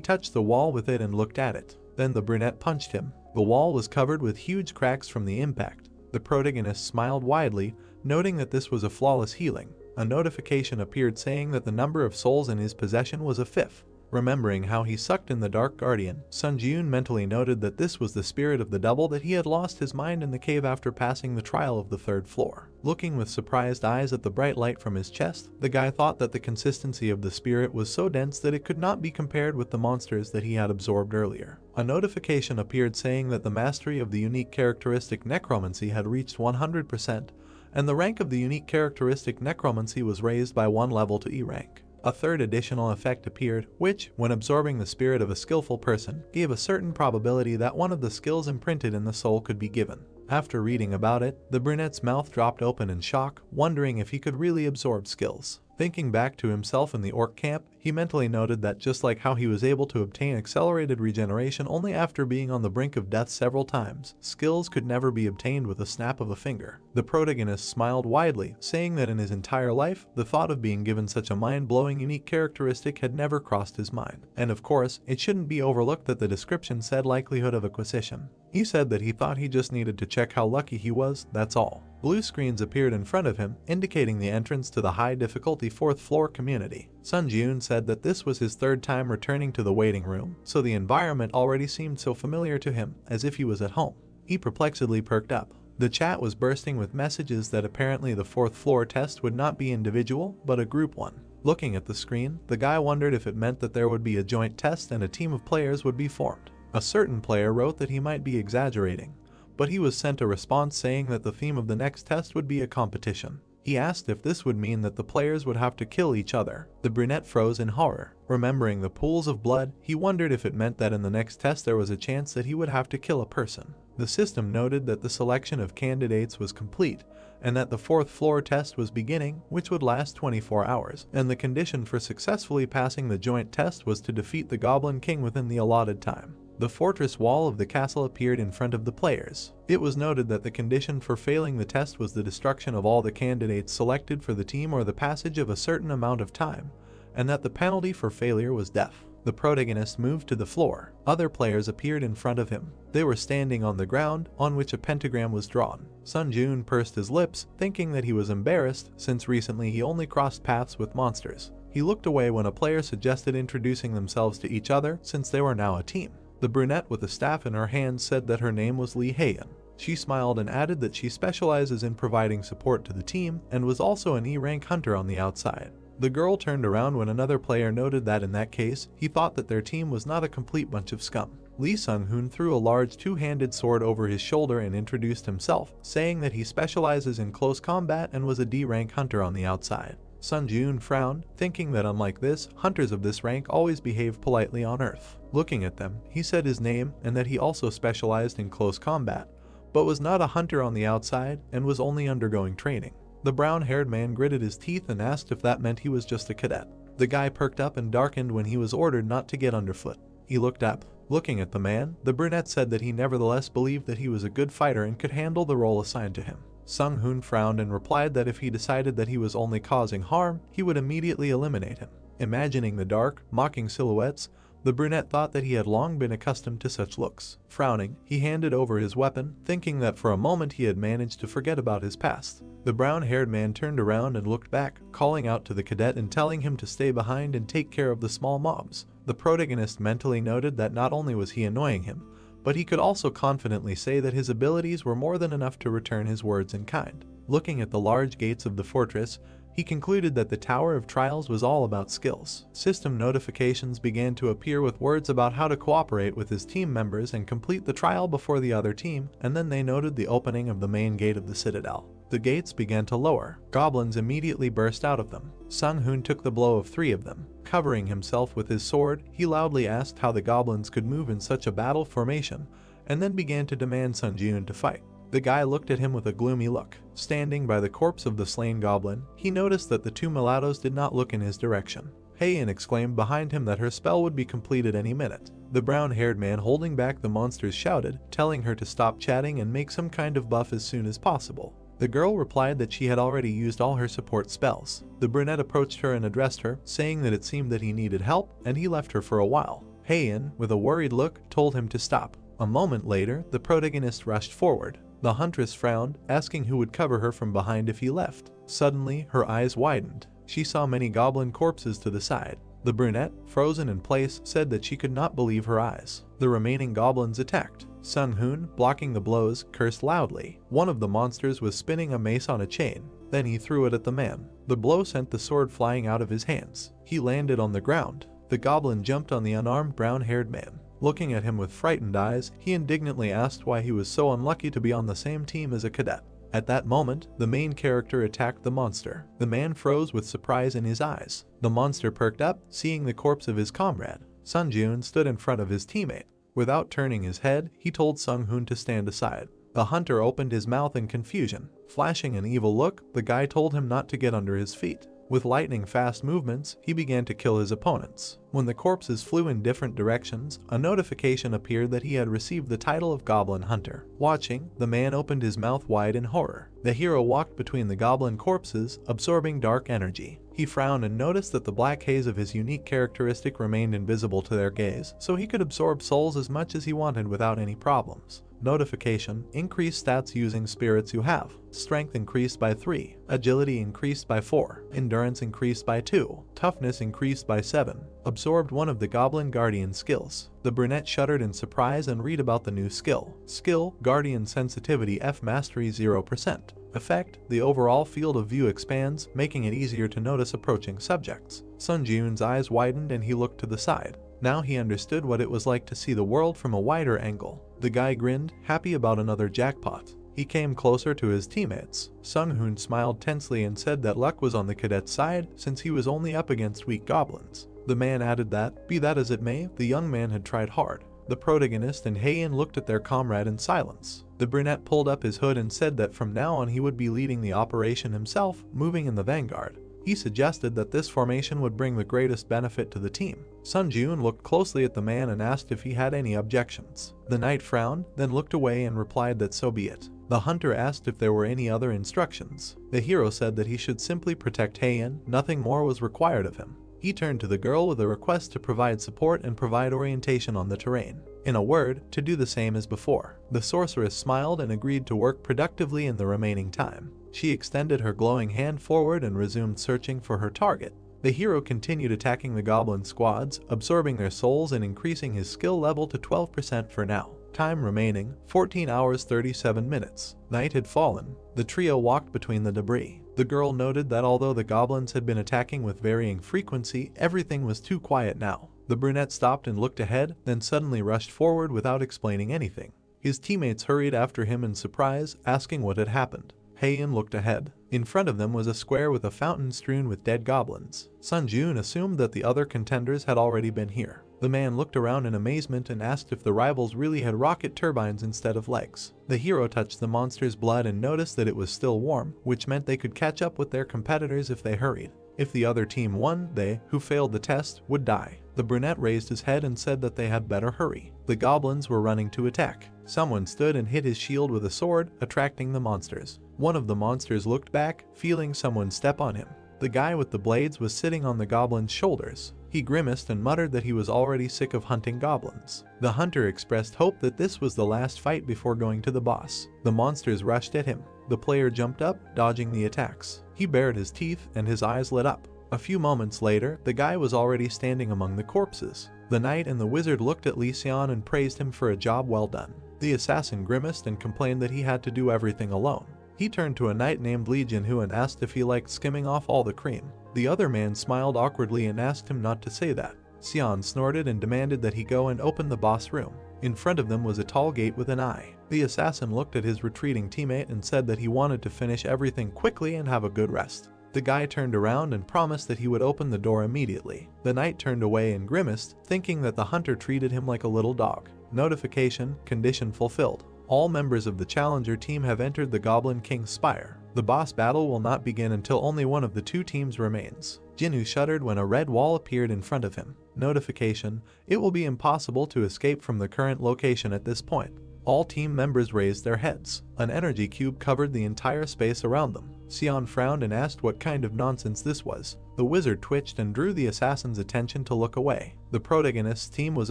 touched the wall with it and looked at it. Then the brunette punched him. The wall was covered with huge cracks from the impact. The protagonist smiled widely, noting that this was a flawless healing. A notification appeared saying that the number of souls in his possession was a 5th. Remembering how he sucked in the Dark Guardian, Sun Jun mentally noted that this was the spirit of the double that he had lost his mind in the cave after passing the trial of the 3rd floor. Looking with surprised eyes at the bright light from his chest, the guy thought that the consistency of the spirit was so dense that it could not be compared with the monsters that he had absorbed earlier. A notification appeared saying that the mastery of the unique characteristic necromancy had reached 100%, and the rank of the unique characteristic necromancy was raised by 1 level to E rank. A 3rd additional effect appeared, which, when absorbing the spirit of a skillful person, gave a certain probability that one of the skills imprinted in the soul could be given. After reading about it, the brunette's mouth dropped open in shock, wondering if he could really absorb skills. Thinking back to himself in the orc camp, he mentally noted that just like how he was able to obtain accelerated regeneration only after being on the brink of death several times, skills could never be obtained with a snap of a finger. The protagonist smiled widely, saying that in his entire life, the thought of being given such a mind-blowing unique characteristic had never crossed his mind. And of course, it shouldn't be overlooked that the description said likelihood of acquisition. He said that he thought he just needed to check how lucky he was, that's all. Blue screens appeared in front of him, indicating the entrance to the high-difficulty 4th floor community. Sun Jun said that this was his 3rd time returning to the waiting room, so the environment already seemed so familiar to him, as if he was at home. He perplexedly perked up. The chat was bursting with messages that apparently the 4th floor test would not be individual, but a group one. Looking at the screen, the guy wondered if it meant that there would be a joint test and a team of players would be formed. A certain player wrote that he might be exaggerating, but he was sent a response saying that the theme of the next test would be a competition. He asked if this would mean that the players would have to kill each other. The brunette froze in horror. Remembering the pools of blood, he wondered if it meant that in the next test there was a chance that he would have to kill a person. The system noted that the selection of candidates was complete, and that the 4th floor test was beginning, which would last 24 hours, and the condition for successfully passing the joint test was to defeat the Goblin King within the allotted time. The fortress wall of the castle appeared in front of the players. It was noted that the condition for failing the test was the destruction of all the candidates selected for the team or the passage of a certain amount of time, and that the penalty for failure was death. The protagonist moved to the floor. Other players appeared in front of him. They were standing on the ground, on which a pentagram was drawn. Sun Jun pursed his lips, thinking that he was embarrassed, since recently he only crossed paths with monsters. He looked away when a player suggested introducing themselves to each other, since they were now a team. The brunette with a staff in her hand said that her name was Lee Heian. She smiled and added that she specializes in providing support to the team and was also an E-rank hunter on the outside. The girl turned around when another player noted that in that case, he thought that their team was not a complete bunch of scum. Lee Sung-hoon threw a large two-handed sword over his shoulder and introduced himself, saying that he specializes in close combat and was a D-rank hunter on the outside. Sun Jun frowned, thinking that unlike this, hunters of this rank always behave politely on Earth. Looking at them, he said his name and that he also specialized in close combat, but was not a hunter on the outside and was only undergoing training. The brown-haired man gritted his teeth and asked if that meant he was just a cadet. The guy perked up and darkened when he was ordered not to get underfoot. He looked up. Looking at the man, the brunette said that he nevertheless believed that he was a good fighter and could handle the role assigned to him. Sung-hoon frowned and replied that if he decided that he was only causing harm, he would immediately eliminate him. Imagining the dark, mocking silhouettes, the brunette thought that he had long been accustomed to such looks. Frowning, he handed over his weapon, thinking that for a moment he had managed to forget about his past. The brown-haired man turned around and looked back, calling out to the cadet and telling him to stay behind and take care of the small mobs. The protagonist mentally noted that not only was he annoying him, but he could also confidently say that his abilities were more than enough to return his words in kind. Looking at the large gates of the fortress, he concluded that the Tower of Trials was all about skills. System notifications began to appear with words about how to cooperate with his team members and complete the trial before the other team, and then they noted the opening of the main gate of the Citadel. The gates began to lower. Goblins immediately burst out of them. Sung-hoon took the blow of 3 of them. Covering himself with his sword, he loudly asked how the goblins could move in such a battle formation, and then began to demand Sun-joon to fight. The guy looked at him with a gloomy look. Standing by the corpse of the slain goblin, he noticed that the 2 mulattoes did not look in his direction. Heian exclaimed behind him that her spell would be completed any minute. The brown-haired man holding back the monsters shouted, telling her to stop chatting and make some kind of buff as soon as possible. The girl replied that she had already used all her support spells. The brunette approached her and addressed her, saying that it seemed that he needed help, and he left her for a while. Heian, with a worried look, told him to stop. A moment later, the protagonist rushed forward. The huntress frowned, asking who would cover her from behind if he left. Suddenly, her eyes widened. She saw many goblin corpses to the side. The brunette, frozen in place, said that she could not believe her eyes. The remaining goblins attacked. Sung-hoon, blocking the blows, cursed loudly. One of the monsters was spinning a mace on a chain. Then he threw it at the man. The blow sent the sword flying out of his hands. He landed on the ground. The goblin jumped on the unarmed brown-haired man. Looking at him with frightened eyes, he indignantly asked why he was so unlucky to be on the same team as a cadet. At that moment, the main character attacked the monster. The man froze with surprise in his eyes. The monster perked up, seeing the corpse of his comrade. Sun-joon stood in front of his teammate. Without turning his head, he told Sung-hoon to stand aside. The hunter opened his mouth in confusion. Flashing an evil look, the guy told him not to get under his feet. With lightning-fast movements, he began to kill his opponents. When the corpses flew in different directions, a notification appeared that he had received the title of Goblin Hunter. Watching, the man opened his mouth wide in horror. The hero walked between the goblin corpses, absorbing dark energy. He frowned and noticed that the black haze of his unique characteristic remained invisible to their gaze, so he could absorb souls as much as he wanted without any problems. Notification: increased stats using spirits you have. Strength increased by 3, agility increased by 4, endurance increased by 2, toughness increased by 7. Absorbed one of the Goblin Guardian skills. The brunette shuddered in surprise and read about the new skill. Skill: Guardian Sensitivity F Mastery 0%. Effect: the overall field of view expands, making it easier to notice approaching subjects. Sun-joon's eyes widened and he looked to the side. Now he understood what it was like to see the world from a wider angle. The guy grinned, happy about another jackpot. He came closer to his teammates. Sung-hoon smiled tensely and said that luck was on the cadet's side since he was only up against weak goblins. The man added that, be that as it may, the young man had tried hard. The protagonist and Heian looked at their comrade in silence. The brunette pulled up his hood and said that from now on he would be leading the operation himself, moving in the vanguard. He suggested that this formation would bring the greatest benefit to the team. Sun-joon looked closely at the man and asked if he had any objections. The knight frowned, then looked away and replied that so be it. The hunter asked if there were any other instructions. The hero said that he should simply protect Heian, nothing more was required of him. He turned to the girl with a request to provide support and provide orientation on the terrain. In a word, to do the same as before. The sorceress smiled and agreed to work productively in the remaining time. She extended her glowing hand forward and resumed searching for her target. The hero continued attacking the goblin squads, absorbing their souls and increasing his skill level to 12% for now. Time remaining, 14 hours 37 minutes. Night had fallen. The trio walked between the debris. The girl noted that although the goblins had been attacking with varying frequency, everything was too quiet now. The brunette stopped and looked ahead, then suddenly rushed forward without explaining anything. His teammates hurried after him in surprise, asking what had happened. Heian looked ahead. In front of them was a square with a fountain strewn with dead goblins. Sun-joon assumed that the other contenders had already been here. The man looked around in amazement and asked if the rivals really had rocket turbines instead of legs. The hero touched the monster's blood and noticed that it was still warm, which meant they could catch up with their competitors if they hurried. If the other team won, they, who failed the test, would die. The brunette raised his head and said that they had better hurry. The goblins were running to attack. Someone stood and hit his shield with a sword, attracting the monsters. One of the monsters looked back, feeling someone step on him. The guy with the blades was sitting on the goblin's shoulders. He grimaced and muttered that he was already sick of hunting goblins. The hunter expressed hope that this was the last fight before going to the boss. The monsters rushed at him. The player jumped up, dodging the attacks. He bared his teeth and his eyes lit up. A few moments later, the guy was already standing among the corpses. The knight and the wizard looked at Lee Seon and praised him for a job well done. The assassin grimaced and complained that he had to do everything alone. He turned to a knight named Lee Jin-hoo and asked if he liked skimming off all the cream. The other man smiled awkwardly and asked him not to say that. Seon snorted and demanded that he go and open the boss room. In front of them was a tall gate with an eye. The assassin looked at his retreating teammate and said that he wanted to finish everything quickly and have a good rest. The guy turned around and promised that he would open the door immediately. The knight turned away and grimaced, thinking that the hunter treated him like a little dog. Notification: condition fulfilled. All members of the challenger team have entered the Goblin King's Spire. The boss battle will not begin until only one of the two teams remains. Jinwoo shuddered when a red wall appeared in front of him. Notification: it will be impossible to escape from the current location at this point. All team members raised their heads. An energy cube covered the entire space around them. Sion frowned and asked what kind of nonsense this was. The wizard twitched and drew the assassin's attention to look away. The protagonist's team was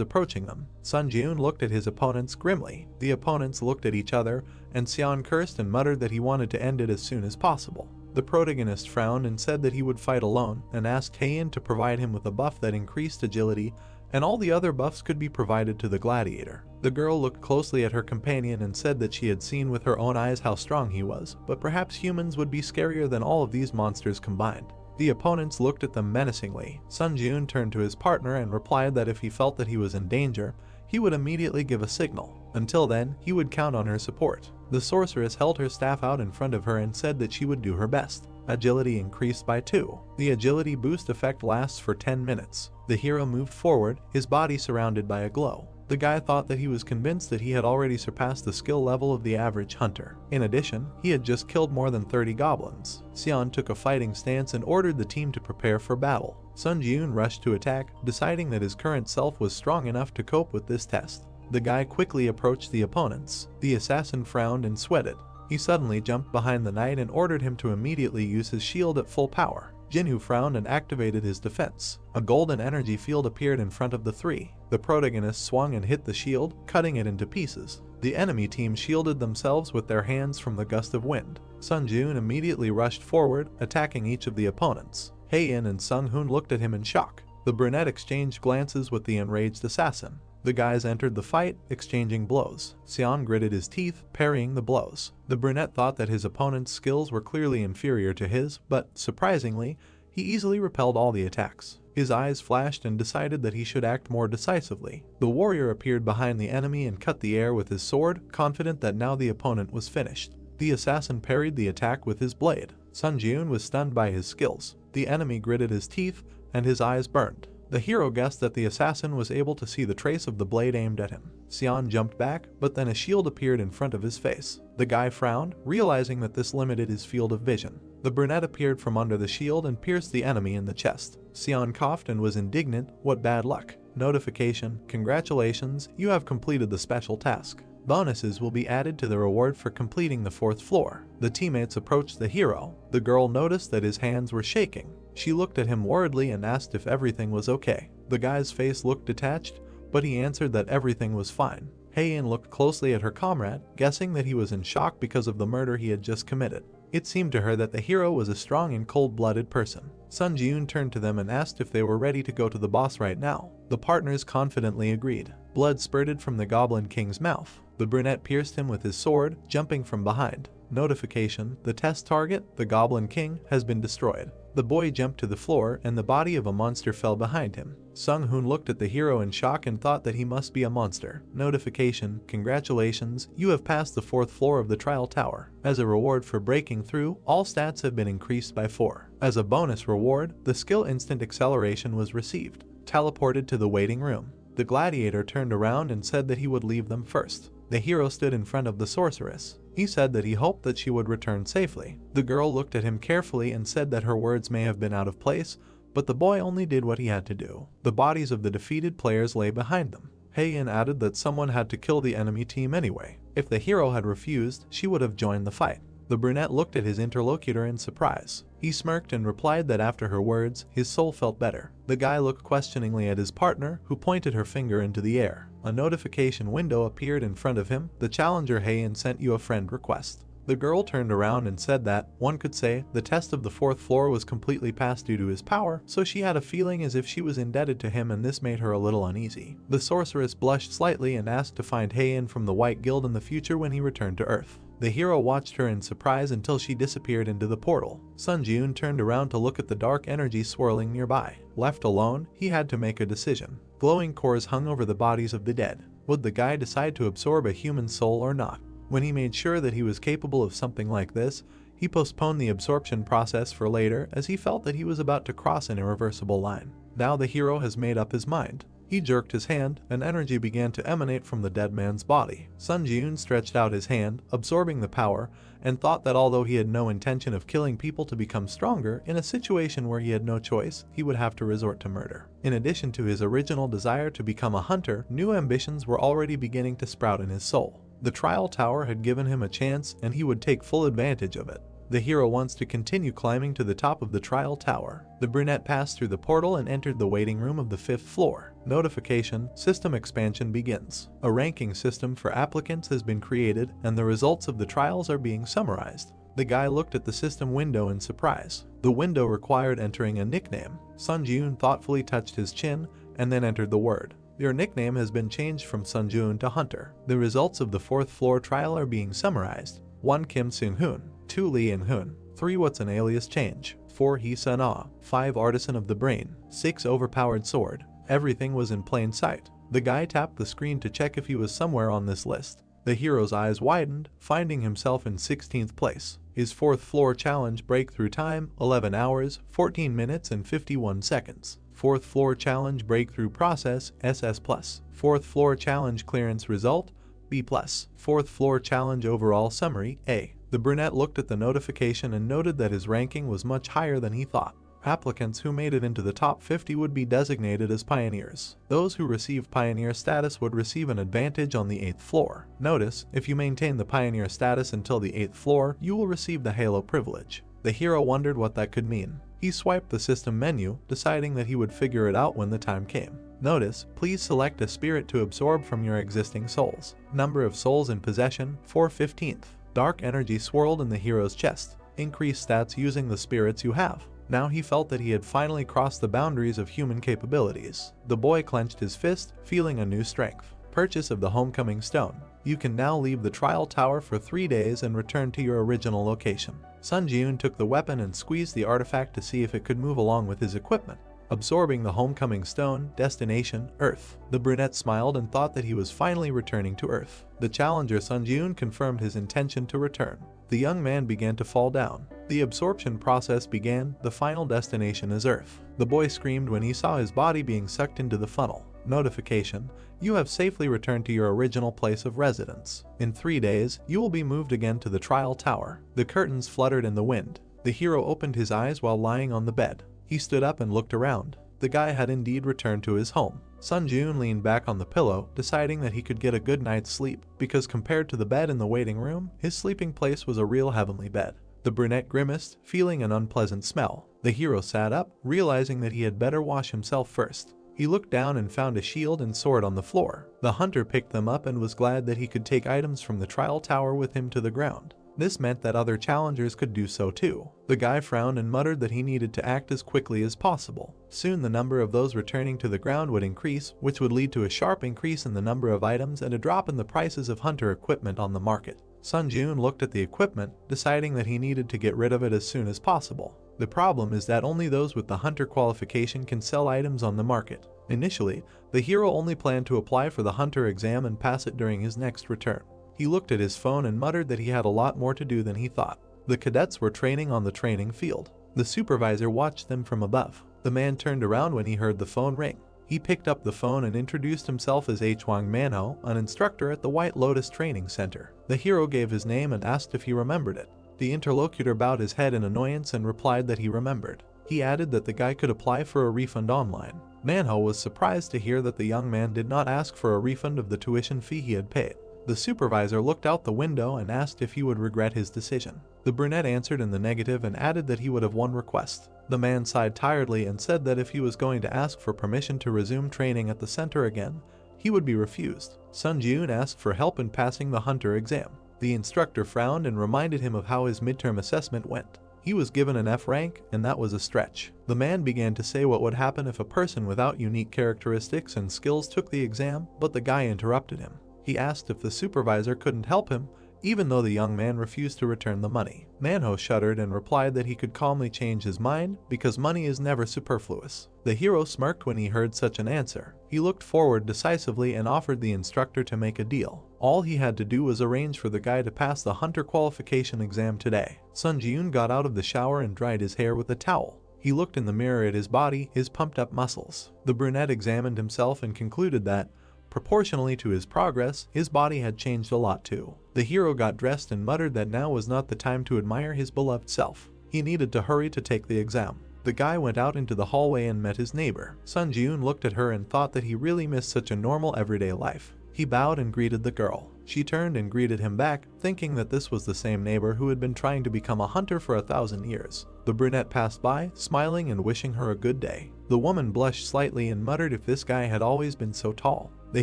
approaching them. Sun Jiun looked at his opponents grimly. The opponents looked at each other, and Sion cursed and muttered that he wanted to end it as soon as possible. The protagonist frowned and said that he would fight alone, and asked Heian to provide him with a buff that increased agility, and all the other buffs could be provided to the gladiator. The girl looked closely at her companion and said that she had seen with her own eyes how strong he was, but perhaps humans would be scarier than all of these monsters combined. The opponents looked at them menacingly. Sun Jiun turned to his partner and replied that if he felt that he was in danger, he would immediately give a signal. Until then, he would count on her support. The sorceress held her staff out in front of her and said that she would do her best. Agility increased by 2. The agility boost effect lasts for 10 minutes. The hero moved forward, his body surrounded by a glow. The guy thought that he was convinced that he had already surpassed the skill level of the average hunter. In addition, he had just killed more than 30 goblins. Sion took a fighting stance and ordered the team to prepare for battle. Sun Jiun rushed to attack, deciding that his current self was strong enough to cope with this test. The guy quickly approached the opponents. The assassin frowned and sweated. He suddenly jumped behind the knight and ordered him to immediately use his shield at full power. Jinwoo frowned and activated his defense. A golden energy field appeared in front of the three. The protagonist swung and hit the shield, cutting it into pieces. The enemy team shielded themselves with their hands from the gust of wind. Sun Jiun immediately rushed forward, attacking each of the opponents. Heian and Sung Hoon looked at him in shock. The brunette exchanged glances with the enraged assassin. The guys entered the fight, exchanging blows. Sion gritted his teeth, parrying the blows. The brunette thought that his opponent's skills were clearly inferior to his, but, surprisingly, he easily repelled all the attacks. His eyes flashed and decided that he should act more decisively. The warrior appeared behind the enemy and cut the air with his sword, confident that now the opponent was finished. The assassin parried the attack with his blade. Sun Jiun was stunned by his skills. The enemy gritted his teeth, and his eyes burned. The hero guessed that the assassin was able to see the trace of the blade aimed at him. Sion jumped back, but then a shield appeared in front of his face. The guy frowned, realizing that this limited his field of vision. The brunette appeared from under the shield and pierced the enemy in the chest. Sion coughed and was indignant. What bad luck. Notification: congratulations, you have completed the special task. Bonuses will be added to the reward for completing the 4th floor. The teammates approached the hero. The girl noticed that his hands were shaking. She looked at him worriedly and asked if everything was okay. The guy's face looked detached, but he answered that everything was fine. Heian looked closely at her comrade, guessing that he was in shock because of the murder he had just committed. It seemed to her that the hero was a strong and cold-blooded person. Sun Jiun turned to them and asked if they were ready to go to the boss right now. The partners confidently agreed. Blood spurted from the Goblin King's mouth. The brunette pierced him with his sword, jumping from behind. Notification: the test target, the Goblin King, has been destroyed. The boy jumped to the floor and the body of a monster fell behind him. Sung Hoon looked at the hero in shock and thought that he must be a monster. Notification: congratulations, you have passed the 4th floor of the trial tower. As a reward for breaking through, all stats have been increased by 4. As a bonus reward, the skill instant acceleration was received. Teleported to the waiting room. The gladiator turned around and said that he would leave them first. The hero stood in front of the sorceress. He said that he hoped that she would return safely. The girl looked at him carefully and said that her words may have been out of place, but the boy only did what he had to do. The bodies of the defeated players lay behind them. Heian added that someone had to kill the enemy team anyway. If the hero had refused, she would have joined the fight. The brunette looked at his interlocutor in surprise. He smirked and replied that after her words, his soul felt better. The guy looked questioningly at his partner, who pointed her finger into the air. A notification window appeared in front of him. The challenger Heian sent you a friend request. The girl turned around and said that, one could say, the test of the 4th floor was completely passed due to his power, so she had a feeling as if she was indebted to him and this made her a little uneasy. The sorceress blushed slightly and asked to find Heian from the White Guild in the future when he returned to Earth. The hero watched her in surprise until she disappeared into the portal. Sun Jiun turned around to look at the dark energy swirling nearby. Left alone, he had to make a decision. Glowing cores hung over the bodies of the dead. Would the guy decide to absorb a human soul or not? When he made sure that he was capable of something like this, he postponed the absorption process for later as he felt that he was about to cross an irreversible line. Now the hero has made up his mind. He jerked his hand, and energy began to emanate from the dead man's body. Sun Ji-eun stretched out his hand, absorbing the power, and thought that although he had no intention of killing people to become stronger, in a situation where he had no choice, he would have to resort to murder. In addition to his original desire to become a hunter, new ambitions were already beginning to sprout in his soul. The trial tower had given him a chance, and he would take full advantage of it. The hero wants to continue climbing to the top of the trial tower. The brunette passed through the portal and entered the waiting room of the 5th floor. Notification: system expansion begins. A ranking system for applicants has been created, and the results of the trials are being summarized. The guy looked at the system window in surprise. The window required entering a nickname. Sun Ji-eun thoughtfully touched his chin and then entered the word. Your nickname has been changed from Sun Ji-eun to Hunter. The results of the 4th floor trial are being summarized. 1 Kim Seung-hoon, 2 Lee In-hoon, 3 What's an alias change, 4 Hee Sun-ah, 5 Artisan of the Brain, 6 Overpowered Sword. Everything was in plain sight. The guy tapped the screen to check if he was somewhere on this list. The hero's eyes widened, finding himself in 16th place. His 4th floor challenge breakthrough time: 11 hours, 14 minutes and 51 seconds. 4th floor challenge breakthrough process: SS+. 4th floor challenge clearance result: B+. 4th floor challenge overall summary: A. The brunette looked at the notification and noted that his ranking was much higher than he thought. Applicants who made it into the top 50 would be designated as pioneers. Those who received pioneer status would receive an advantage on the 8th floor. Notice, if you maintain the pioneer status until the 8th floor, you will receive the Yahello privilege. The hero wondered what that could mean. He swiped the system menu, deciding that he would figure it out when the time came. Notice, please select a spirit to absorb from your existing souls. Number of souls in possession: 4/15. Dark energy swirled in the hero's chest. Increase stats using the spirits you have. Now he felt that he had finally crossed the boundaries of human capabilities. The boy clenched his fist, feeling a new strength. Purchase of the Homecoming Stone. You can now leave the trial tower for 3 days and return to your original location. Sun Ji-eun took the weapon and squeezed the artifact to see if it could move along with his equipment. Absorbing the Homecoming Stone, destination: Earth. The brunette smiled and thought that he was finally returning to Earth. The challenger Sun Ji-eun confirmed his intention to return. The young man began to fall down. The absorption process began. The final destination is Earth. The boy screamed when he saw his body being sucked into the funnel. Notification: you have safely returned to your original place of residence. In 3 days, you will be moved again to the trial tower. The curtains fluttered in the wind. The hero opened his eyes while lying on the bed. He stood up and looked around. The guy had indeed returned to his home. Sun Ji-eun leaned back on the pillow, deciding that he could get a good night's sleep, because compared to the bed in the waiting room, his sleeping place was a real heavenly bed. The brunette grimaced, feeling an unpleasant smell. The hero sat up, realizing that he had better wash himself first. He looked down and found a shield and sword on the floor. The hunter picked them up and was glad that he could take items from the trial tower with him to the ground. This meant that other challengers could do so too. The guy frowned and muttered that he needed to act as quickly as possible. Soon the number of those returning to the ground would increase, which would lead to a sharp increase in the number of items and a drop in the prices of hunter equipment on the market. Sun Ji-eun looked at the equipment, deciding that he needed to get rid of it as soon as possible. The problem is that only those with the hunter qualification can sell items on the market. Initially, the hero only planned to apply for the hunter exam and pass it during his next return. He looked at his phone and muttered that he had a lot more to do than he thought. The cadets were training on the training field. The supervisor watched them from above. The man turned around when he heard the phone ring. He picked up the phone and introduced himself as Hwang Manhwa, an instructor at the White Lotus Training Center. The hero gave his name and asked if he remembered it. The interlocutor bowed his head in annoyance and replied that he remembered. He added that the guy could apply for a refund online. Manhwa was surprised to hear that the young man did not ask for a refund of the tuition fee he had paid. The supervisor looked out the window and asked if he would regret his decision. The brunette answered in the negative and added that he would have one request. The man sighed tiredly and said that if he was going to ask for permission to resume training at the center again, he would be refused. Sun Ji-eun asked for help in passing the hunter exam. The instructor frowned and reminded him of how his midterm assessment went. He was given an F rank, and that was a stretch. The man began to say what would happen if a person without unique characteristics and skills took the exam, but the guy interrupted him. He asked if the supervisor couldn't help him, even though the young man refused to return the money. Manhwa shuddered and replied that he could calmly change his mind because money is never superfluous. The hero smirked when he heard such an answer. He looked forward decisively and offered the instructor to make a deal. All he had to do was arrange for the guy to pass the hunter qualification exam today. Sun Ji-yoon got out of the shower and dried his hair with a towel. He looked in the mirror at his body, his pumped up muscles. The brunette examined himself and concluded that, proportionally to his progress, his body had changed a lot too. The hero got dressed and muttered that now was not the time to admire his beloved self. He needed to hurry to take the exam. The guy went out into the hallway and met his neighbor. Sun Ji-yoon looked at her and thought that he really missed such a normal everyday life. He bowed and greeted the girl. She turned and greeted him back, thinking that this was the same neighbor who had been trying to become a hunter for 1,000 years. The brunette passed by, smiling and wishing her a good day. The woman blushed slightly and muttered if this guy had always been so tall. The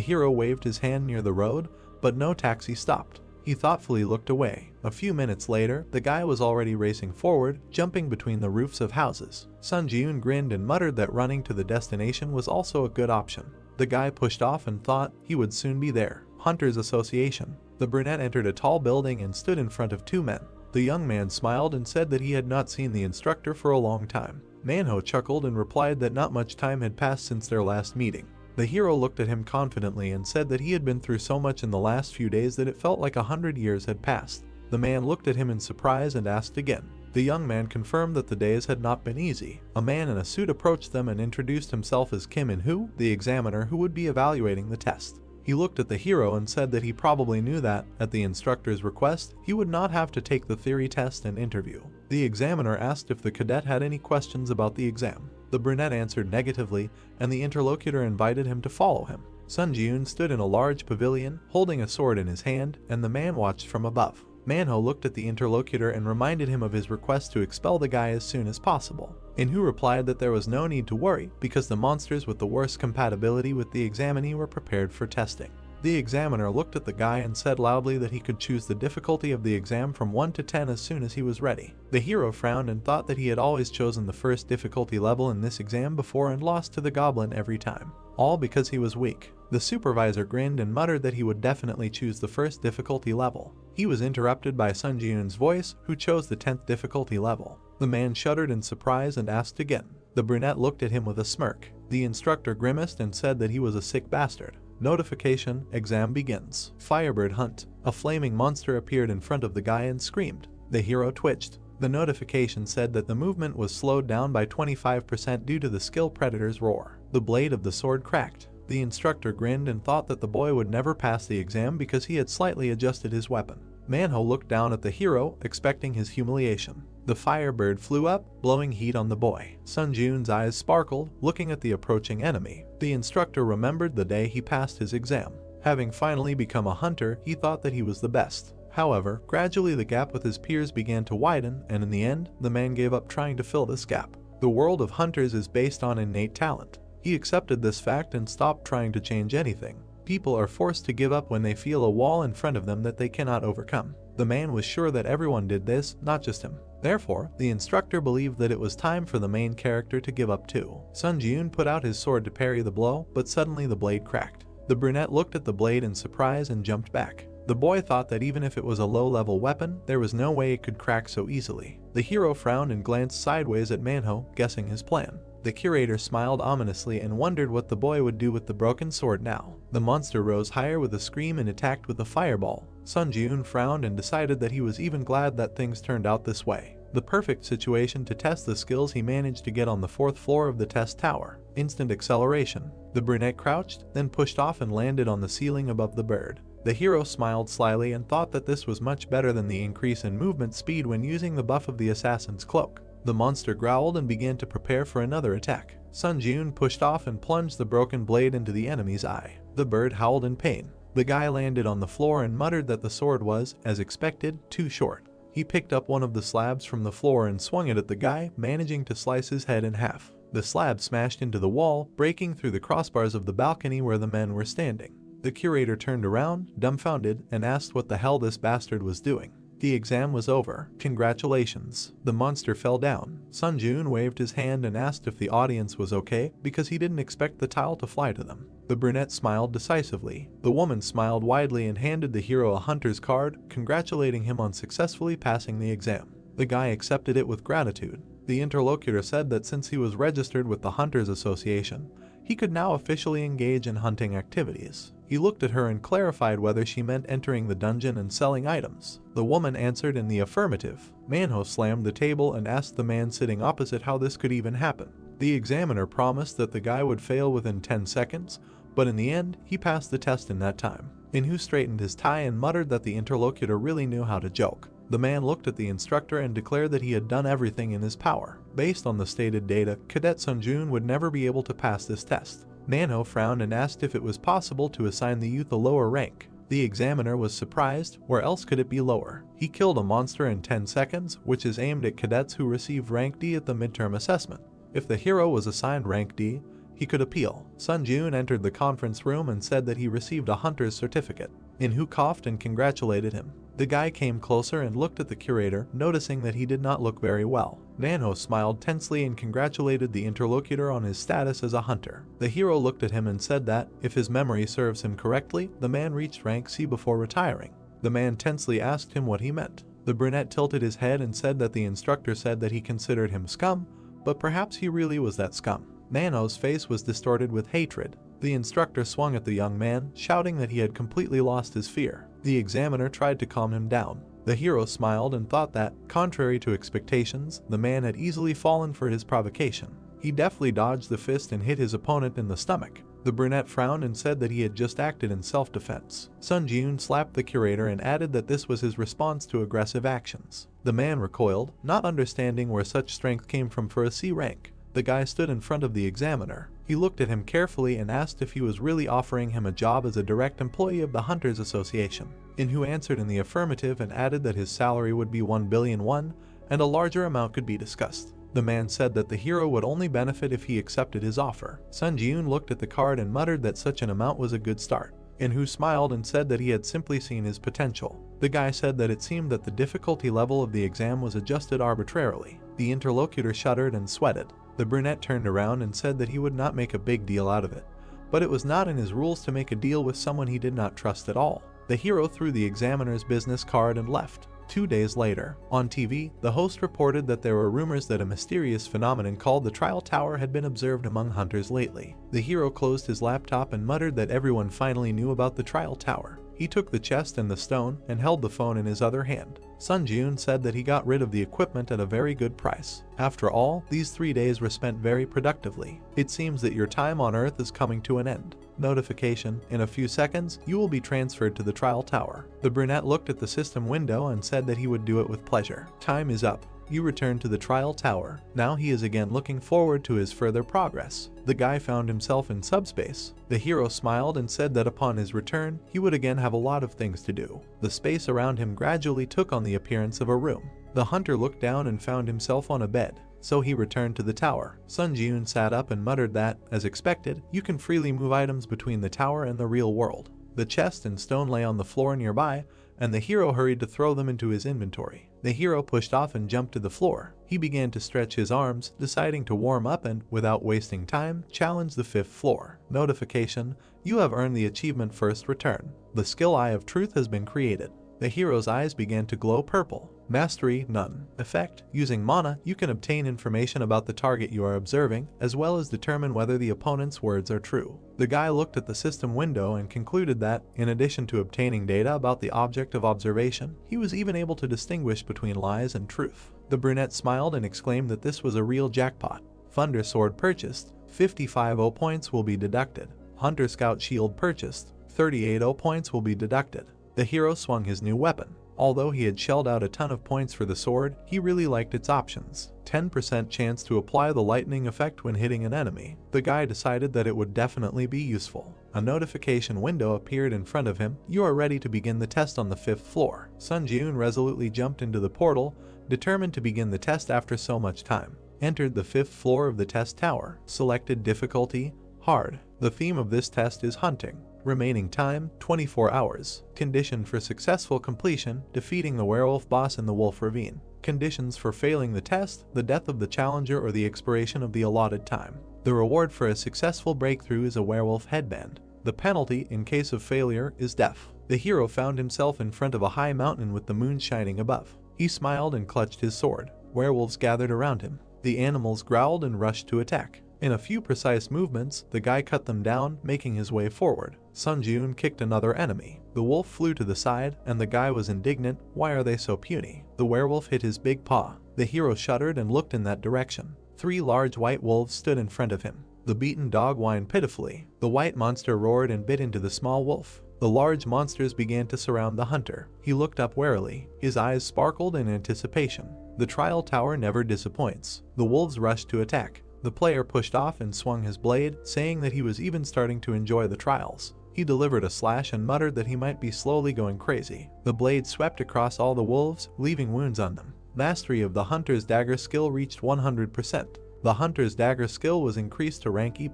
hero waved his hand near the road, but no taxi stopped. He thoughtfully looked away. A few minutes later, the guy was already racing forward, jumping between the roofs of houses. Sun Ji-yoon grinned and muttered that running to the destination was also a good option. The guy pushed off and thought he would soon be there. Hunters Association. The brunette entered a tall building and stood in front of two men. The young man smiled and said that he had not seen the instructor for a long time. Manhwa chuckled and replied that not much time had passed since their last meeting. The hero looked at him confidently and said that he had been through so much in the last few days that it felt like 100 years had passed. The man looked at him in surprise and asked again. The young man confirmed that the days had not been easy. A man in a suit approached them and introduced himself as Kim In-hoo, the examiner who would be evaluating the test. He looked at the hero and said that he probably knew that, at the instructor's request, he would not have to take the theory test and interview. The examiner asked if the cadet had any questions about the exam. The brunette answered negatively, and the interlocutor invited him to follow him. Sun Ji-yoon stood in a large pavilion, holding a sword in his hand, and the man watched from above. Manhwa looked at the interlocutor and reminded him of his request to expel the guy as soon as possible. In-hoo replied that there was no need to worry because the monsters with the worst compatibility with the examinee were prepared for testing. The examiner looked at the guy and said loudly that he could choose the difficulty of the exam from 1 to 10 as soon as he was ready. The hero frowned and thought that he had always chosen the first difficulty level in this exam before and lost to the goblin every time. All because he was weak. The supervisor grinned and muttered that he would definitely choose the first difficulty level. He was interrupted by Sun Ji-yoon's voice, who chose the 10th difficulty level. The man shuddered in surprise and asked again. The brunette looked at him with a smirk. The instructor grimaced and said that he was a sick bastard. Notification, exam begins. Firebird hunt. A flaming monster appeared in front of the guy and screamed. The hero twitched. The notification said that the movement was slowed down by 25% due to the skill predator's roar. The blade of the sword cracked. The instructor grinned and thought that the boy would never pass the exam because he had slightly adjusted his weapon. Manhwa looked down at the hero, expecting his humiliation. The firebird flew up, blowing heat on the boy. Sun Ji-yoon's eyes sparkled, looking at the approaching enemy. The instructor remembered the day he passed his exam. Having finally become a hunter, he thought that he was the best. However, gradually the gap with his peers began to widen, and in the end, the man gave up trying to fill this gap. The world of hunters is based on innate talent. He accepted this fact and stopped trying to change anything. People are forced to give up when they feel a wall in front of them that they cannot overcome. The man was sure that everyone did this, not just him. Therefore, the instructor believed that it was time for the main character to give up too. Sun Ji-yoon put out his sword to parry the blow, but suddenly the blade cracked. The brunette looked at the blade in surprise and jumped back. The boy thought that even if it was a low-level weapon, there was no way it could crack so easily. The hero frowned and glanced sideways at Manhwa, guessing his plan. The curator smiled ominously and wondered what the boy would do with the broken sword now. The monster rose higher with a scream and attacked with a fireball. Sun Ji-yoon frowned and decided that he was even glad that things turned out this way. The perfect situation to test the skills he managed to get on the 4th floor of the test tower. Instant acceleration. The brunette crouched, then pushed off and landed on the ceiling above the bird. The hero smiled slyly and thought that this was much better than the increase in movement speed when using the buff of the assassin's cloak. The monster growled and began to prepare for another attack. Sun Ji-yoon pushed off and plunged the broken blade into the enemy's eye. The bird howled in pain. The guy landed on the floor and muttered that the sword was, as expected, too short. He picked up one of the slabs from the floor and swung it at the guy, managing to slice his head in half. The slab smashed into the wall, breaking through the crossbars of the balcony where the men were standing. The curator turned around, dumbfounded, and asked what the hell this bastard was doing. The exam was over. Congratulations. The monster fell down. Sunjun waved his hand and asked if the audience was okay because he didn't expect the tile to fly to them. The brunette smiled decisively. The woman smiled widely and handed the hero a hunter's card, congratulating him on successfully passing the exam. The guy accepted it with gratitude. The interlocutor said that since he was registered with the Hunters Association, he could now officially engage in hunting activities. He looked at her and clarified whether she meant entering the dungeon and selling items. The woman answered in the affirmative. Manhwa slammed the table and asked the man sitting opposite how this could even happen. The examiner promised that the guy would fail within 10 seconds, but in the end, he passed the test in that time. Manhwa straightened his tie and muttered that the interlocutor really knew how to joke. The man looked at the instructor and declared that he had done everything in his power. Based on the stated data, Cadet Sunjun would never be able to pass this test. Manhwa frowned and asked if it was possible to assign the youth a lower rank. The examiner was surprised. Where else could it be lower? He killed a monster in 10 seconds, which is aimed at cadets who received rank D at the midterm assessment. If the hero was assigned rank D, he could appeal. Sunjun entered the conference room and said that he received a hunter's certificate. Manhwa coughed and congratulated him. The guy came closer and looked at the curator, noticing that he did not look very well. Manhwa smiled tensely and congratulated the interlocutor on his status as a hunter. The hero looked at him and said that, if his memory serves him correctly, the man reached rank C before retiring. The man tensely asked him what he meant. The brunette tilted his head and said that the instructor said that he considered him scum, but perhaps he really was that scum. Manhwa's face was distorted with hatred. The instructor swung at the young man, shouting that he had completely lost his fear. The examiner tried to calm him down. The hero smiled and thought that, contrary to expectations, the man had easily fallen for his provocation. He deftly dodged the fist and hit his opponent in the stomach. The brunette frowned and said that he had just acted in self-defense. Sunjun slapped the curator and added that this was his response to aggressive actions. The man recoiled, not understanding where such strength came from for a C rank. The guy stood in front of the examiner. He looked at him carefully and asked if he was really offering him a job as a direct employee of the Hunters Association. Manhwa answered in the affirmative and added that his salary would be 1 billion won, and a larger amount could be discussed. The man said that the hero would only benefit if he accepted his offer. Sunjun looked at the card and muttered that such an amount was a good start. Manhwa smiled and said that he had simply seen his potential. The guy said that it seemed that the difficulty level of the exam was adjusted arbitrarily. The interlocutor shuddered and sweated. The brunette turned around and said that he would not make a big deal out of it, but it was not in his rules to make a deal with someone he did not trust at all. The hero threw the examiner's business card and left. 2 days later, on TV, the host reported that there were rumors that a mysterious phenomenon called the Trial Tower had been observed among hunters lately. The hero closed his laptop and muttered that everyone finally knew about the Trial Tower. He took the chest and the stone and held the phone in his other hand. Sunjun said that he got rid of the equipment at a very good price. After all, these 3 days were spent very productively. It seems that your time on Earth is coming to an end. Notification: in a few seconds, you will be transferred to the Trial Tower. The brunette looked at the system window and said that he would do it with pleasure. Time is up. You return to the Trial Tower. Now he is again looking forward to his further progress. The guy found himself in subspace. The hero smiled and said that upon his return, he would again have a lot of things to do. The space around him gradually took on the appearance of a room. The hunter looked down and found himself on a bed, so he returned to the tower. Sunjun sat up and muttered that, as expected, you can freely move items between the tower and the real world. The chest and stone lay on the floor nearby, and the hero hurried to throw them into his inventory. The hero pushed off and jumped to the floor. He began to stretch his arms, deciding to warm up and, without wasting time, challenge the 5th floor. Notification: you have earned the achievement First Return. The skill Eye of Truth has been created. The hero's eyes began to glow purple. Mastery: none. Effect: using mana, you can obtain information about the target you are observing, as well as determine whether the opponent's words are true. The guy looked at the system window and concluded that, in addition to obtaining data about the object of observation, he was even able to distinguish between lies and truth. The brunette smiled and exclaimed that this was a real jackpot. Thunder Sword purchased, 55 0 points will be deducted. Hunter Scout Shield purchased, 38 0 points will be deducted. The hero swung his new weapon. Although he had shelled out a ton of points for the sword, he really liked its options. 10% chance to apply the lightning effect when hitting an enemy. The guy decided that it would definitely be useful. A notification window appeared in front of him. You are ready to begin the test on the 5th floor. Sunjun resolutely jumped into the portal, determined to begin the test after so much time. Entered the 5th floor of the test tower. Selected difficulty: hard. The theme of this test is hunting. Remaining time, 24 hours. Condition for successful completion, defeating the werewolf boss in the wolf ravine. Conditions for failing the test, the death of the challenger or the expiration of the allotted time. The reward for a successful breakthrough is a werewolf headband. The penalty, in case of failure, is death. The hero found himself in front of a high mountain with the moon shining above. He smiled and clutched his sword. Werewolves gathered around him. The animals growled and rushed to attack. In a few precise movements, the guy cut them down, making his way forward. Sun Jun kicked another enemy. The wolf flew to the side, and the guy was indignant. Why are they so puny? The werewolf hit his big paw. The hero shuddered and looked in that direction. 3 large white wolves stood in front of him. The beaten dog whined pitifully. The white monster roared and bit into the small wolf. The large monsters began to surround the hunter. He looked up warily. His eyes sparkled in anticipation. The trial tower never disappoints. The wolves rushed to attack. The player pushed off and swung his blade, saying that he was even starting to enjoy the trials. He delivered a slash and muttered that he might be slowly going crazy. The blade swept across all the wolves, leaving wounds on them. Mastery of the hunter's dagger skill reached 100%. The hunter's dagger skill was increased to rank E+.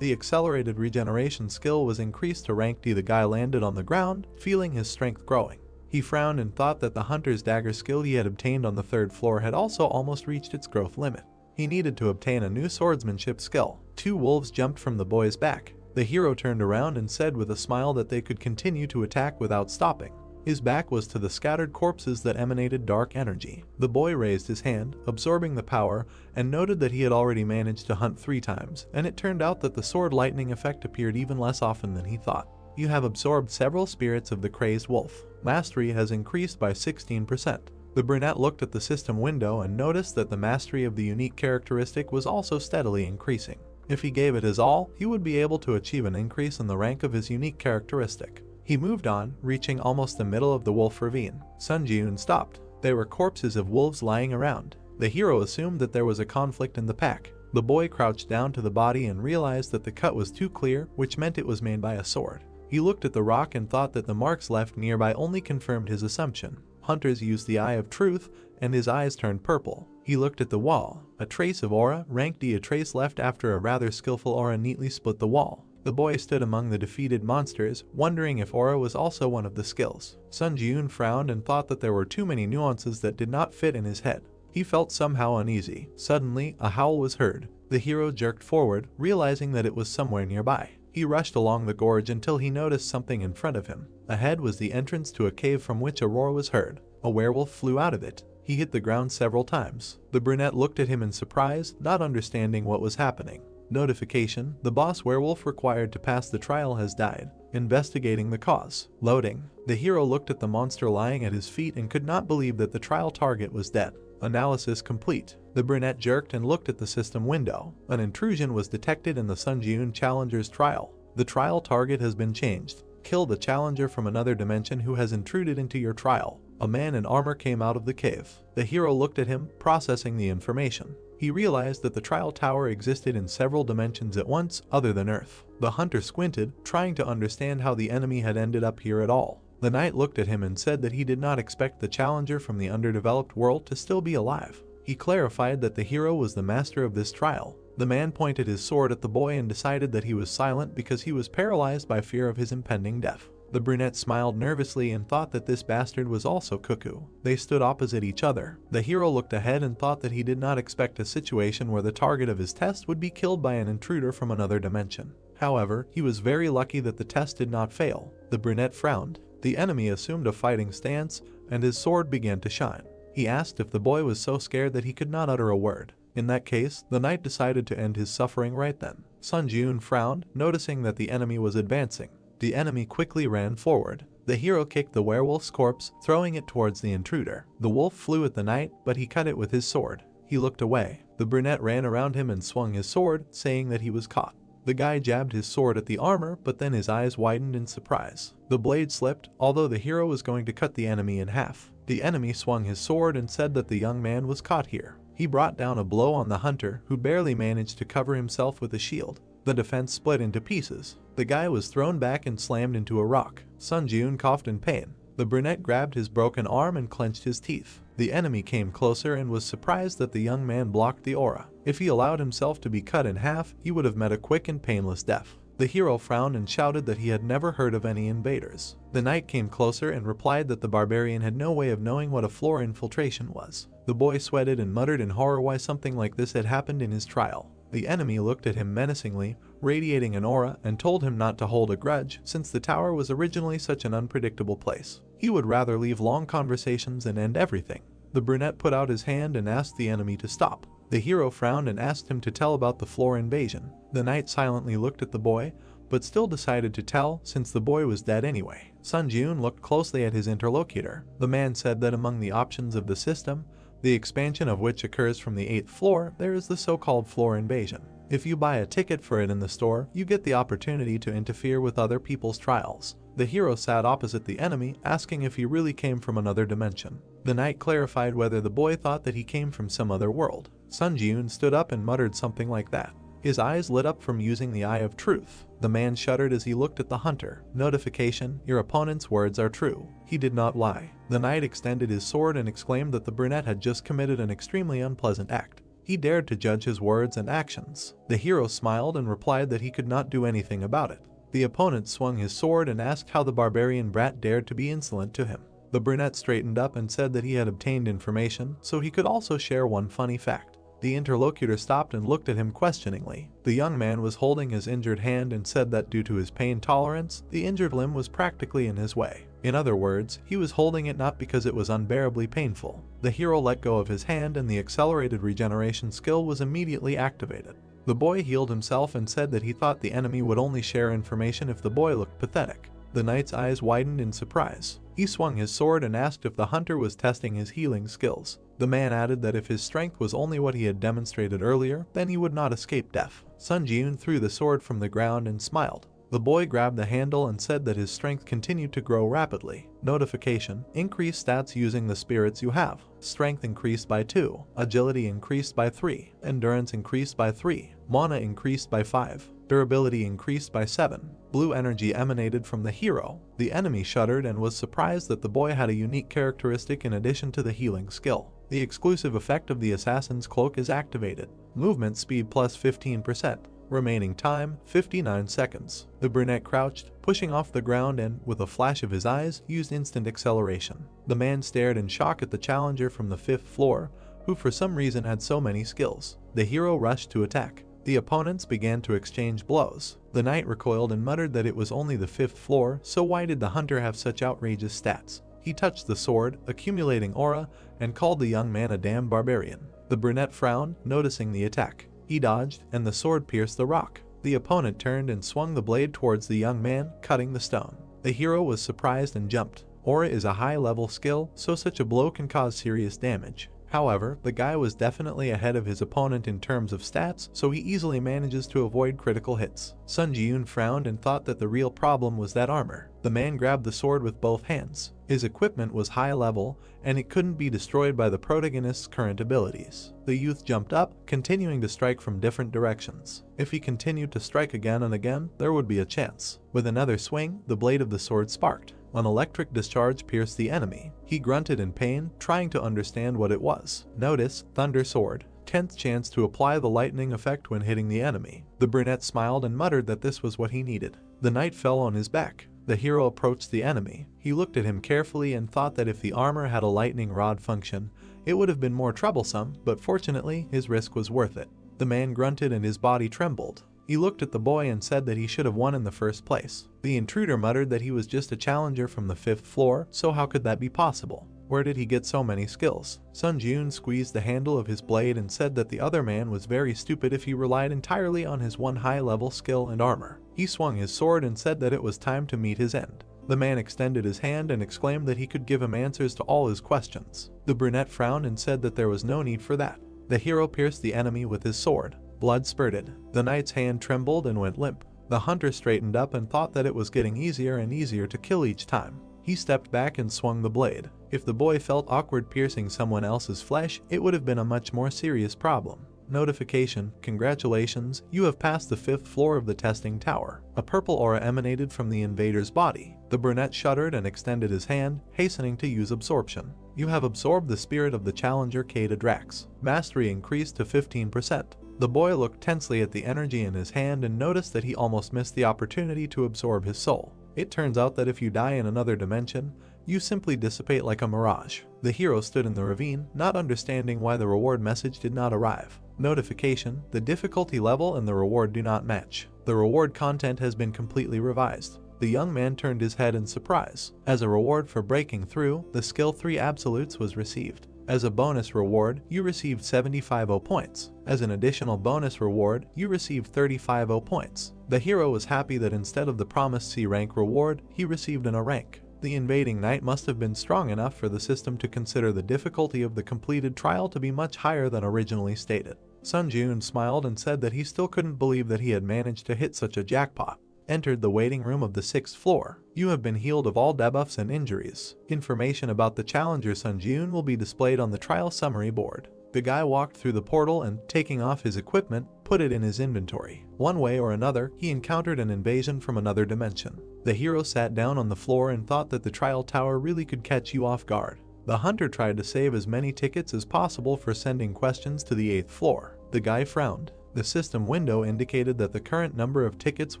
The accelerated regeneration skill was increased to rank D. The guy landed on the ground, feeling his strength growing. He frowned and thought that the hunter's dagger skill he had obtained on the 3rd floor had also almost reached its growth limit. He needed to obtain a new swordsmanship skill. 2 wolves jumped from the boy's back. The hero turned around and said with a smile that they could continue to attack without stopping. His back was to the scattered corpses that emanated dark energy. The boy raised his hand, absorbing the power, and noted that he had already managed to hunt 3 times, and it turned out that the sword lightning effect appeared even less often than he thought. You have absorbed several spirits of the crazed wolf. Mastery has increased by 16%. The brunette looked at the system window and noticed that the mastery of the unique characteristic was also steadily increasing. If he gave it his all, he would be able to achieve an increase in the rank of his unique characteristic. He moved on, reaching almost the middle of the wolf ravine. Sun Jun stopped. There were corpses of wolves lying around. The hero assumed that there was a conflict in the pack. The boy crouched down to the body and realized that the cut was too clear, which meant it was made by a sword. He looked at the rock and thought that the marks left nearby only confirmed his assumption. Hunters used the eye of truth, and his eyes turned purple. He looked at the wall. A trace of aura, rank D. A trace left after a rather skillful aura neatly split the wall. The boy stood among the defeated monsters, wondering if aura was also one of the skills. Sun Jun frowned and thought that there were too many nuances that did not fit in his head. He felt somehow uneasy. Suddenly, a howl was heard. The hero jerked forward, realizing that it was somewhere nearby. He rushed along the gorge until he noticed something in front of him. Ahead was the entrance to a cave from which a roar was heard. A werewolf flew out of it. He hit the ground several times. The brunette looked at him in surprise, not understanding what was happening. Notification: the boss werewolf required to pass the trial has died. Investigating the cause. Loading. The hero looked at the monster lying at his feet and could not believe that the trial target was dead. Analysis complete. The brunette jerked and looked at the system window. An intrusion was detected in the Sun Jun challenger's trial. The trial target has been changed. Kill the challenger from another dimension who has intruded into your trial. A man in armor came out of the cave. The hero looked at him, processing the information. He realized that the trial tower existed in several dimensions at once, other than Earth. The hunter squinted, trying to understand how the enemy had ended up here at all. The knight looked at him and said that he did not expect the challenger from the underdeveloped world to still be alive. He clarified that the hero was the master of this trial. The man pointed his sword at the boy and decided that he was silent because he was paralyzed by fear of his impending death. The brunette smiled nervously and thought that this bastard was also cuckoo. They stood opposite each other. The hero looked ahead and thought that he did not expect a situation where the target of his test would be killed by an intruder from another dimension. However, he was very lucky that the test did not fail. The brunette frowned. The enemy assumed a fighting stance, and his sword began to shine. He asked if the boy was so scared that he could not utter a word. In that case, the knight decided to end his suffering right then. Sun Jun frowned, noticing that the enemy was advancing. The enemy quickly ran forward. The hero kicked the werewolf's corpse, throwing it towards the intruder. The wolf flew at the knight, but he cut it with his sword. He looked away. The brunette ran around him and swung his sword, saying that he was caught. The guy jabbed his sword at the armor, but then his eyes widened in surprise. The blade slipped, although the hero was going to cut the enemy in half. The enemy swung his sword and said that the young man was caught here. He brought down a blow on the hunter, who barely managed to cover himself with a shield. The defense split into pieces. The guy was thrown back and slammed into a rock. Sun Jun coughed in pain. The brunette grabbed his broken arm and clenched his teeth. The enemy came closer and was surprised that the young man blocked the aura. If he allowed himself to be cut in half, he would have met a quick and painless death. The hero frowned and shouted that he had never heard of any invaders. The knight came closer and replied that the barbarian had no way of knowing what a floor infiltration was. The boy sweated and muttered in horror why something like this had happened in his trial. The enemy looked at him menacingly, radiating an aura, and told him not to hold a grudge since the tower was originally such an unpredictable place. He would rather leave long conversations and end everything. The brunette put out his hand and asked the enemy to stop. The hero frowned and asked him to tell about the floor invasion. The knight silently looked at the boy, but still decided to tell since the boy was dead anyway. Sun Jun looked closely at his interlocutor. The man said that among the options of the system, the expansion of which occurs from the 8th floor, there is the so-called floor invasion. If you buy a ticket for it in the store, you get the opportunity to interfere with other people's trials. The hero sat opposite the enemy, asking if he really came from another dimension. The knight clarified whether the boy thought that he came from some other world. Sun Jun stood up and muttered something like that. His eyes lit up from using the Eye of Truth. The man shuddered as he looked at the hunter. Notification: your opponent's words are true. He did not lie. The knight extended his sword and exclaimed that the brunette had just committed an extremely unpleasant act. He dared to judge his words and actions. The hero smiled and replied that he could not do anything about it. The opponent swung his sword and asked how the barbarian brat dared to be insolent to him. The brunette straightened up and said that he had obtained information, so he could also share one funny fact. The interlocutor stopped and looked at him questioningly. The young man was holding his injured hand and said that due to his pain tolerance, the injured limb was practically in his way. In other words, he was holding it not because it was unbearably painful. The hero let go of his hand and the accelerated regeneration skill was immediately activated. The boy healed himself and said that he thought the enemy would only share information if the boy looked pathetic. The knight's eyes widened in surprise. He swung his sword and asked if the hunter was testing his healing skills. The man added that if his strength was only what he had demonstrated earlier, then he would not escape death. Sun Jun threw the sword from the ground and smiled. The boy grabbed the handle and said that his strength continued to grow rapidly. Notification: increase stats using the spirits you have. Strength increased by 2, agility increased by 3, endurance increased by 3, mana increased by 5, durability increased by 7. Blue energy emanated from the hero. The enemy shuddered and was surprised that the boy had a unique characteristic in addition to the healing skill. The exclusive effect of the assassin's cloak is activated. Movement speed plus 15%. Remaining time, 59 seconds. The brunette crouched, pushing off the ground and, with a flash of his eyes, used instant acceleration. The man stared in shock at the challenger from the 5th floor, who for some reason had so many skills. The hero rushed to attack. The opponents began to exchange blows. The knight recoiled and muttered that it was only the 5th floor, so why did the hunter have such outrageous stats? He touched the sword, accumulating aura, and called the young man a damn barbarian. The brunette frowned, noticing the attack. He dodged, and the sword pierced the rock. The opponent turned and swung the blade towards the young man, cutting the stone. The hero was surprised and jumped. Aura is a high-level skill, so such a blow can cause serious damage. However, the guy was definitely ahead of his opponent in terms of stats, so he easily manages to avoid critical hits. Sun Jun frowned and thought that the real problem was that armor. The man grabbed the sword with both hands. His equipment was high level, and it couldn't be destroyed by the protagonist's current abilities. The youth jumped up, continuing to strike from different directions. If he continued to strike again and again, there would be a chance. With another swing, the blade of the sword sparked. An electric discharge pierced the enemy. He grunted in pain, trying to understand what it was. Notice: Thunder Sword. 10th chance to apply the lightning effect when hitting the enemy. The brunette smiled and muttered that this was what he needed. The knight fell on his back. The hero approached the enemy. He looked at him carefully and thought that if the armor had a lightning rod function, it would have been more troublesome, but fortunately, his risk was worth it. The man grunted and his body trembled. He looked at the boy and said that he should have won in the first place. The intruder muttered that he was just a challenger from the 5th floor, so how could that be possible? Where did he get so many skills? Sun Jun squeezed the handle of his blade and said that the other man was very stupid if he relied entirely on his one high-level skill and armor. He swung his sword and said that it was time to meet his end. The man extended his hand and exclaimed that he could give him answers to all his questions. The brunette frowned and said that there was no need for that. The hero pierced the enemy with his sword. Blood spurted. The knight's hand trembled and went limp. The hunter straightened up and thought that it was getting easier and easier to kill each time. He stepped back and swung the blade. If the boy felt awkward piercing someone else's flesh, it would have been a much more serious problem. Notification: congratulations, you have passed the 5th floor of the testing tower. A purple aura emanated from the invader's body. The brunette shuddered and extended his hand, hastening to use absorption. You have absorbed the spirit of the challenger Kata Drax. Mastery increased to 15%. The boy looked tensely at the energy in his hand and noticed that he almost missed the opportunity to absorb his soul. It turns out that if you die in another dimension, you simply dissipate like a mirage. The hero stood in the ravine, not understanding why the reward message did not arrive. Notification: the difficulty level and the reward do not match. The reward content has been completely revised. The young man turned his head in surprise. As a reward for breaking through, the skill 3 absolutes was received. As a bonus reward, you received 75 points. As an additional bonus reward, you received 35 points. The hero was happy that instead of the promised C rank reward, he received an A rank. The invading knight must have been strong enough for the system to consider the difficulty of the completed trial to be much higher than originally stated. Sun Jun smiled and said that he still couldn't believe that he had managed to hit such a jackpot. Entered the waiting room of the 6th floor. You have been healed of all debuffs and injuries. Information about the challenger Sun Jun will be displayed on the trial summary board. The guy walked through the portal and, taking off his equipment, put it in his inventory. One way or another, he encountered an invasion from another dimension. The hero sat down on the floor and thought that the trial tower really could catch you off guard. The hunter tried to save as many tickets as possible for sending questions to the 8th floor. The guy frowned. The system window indicated that the current number of tickets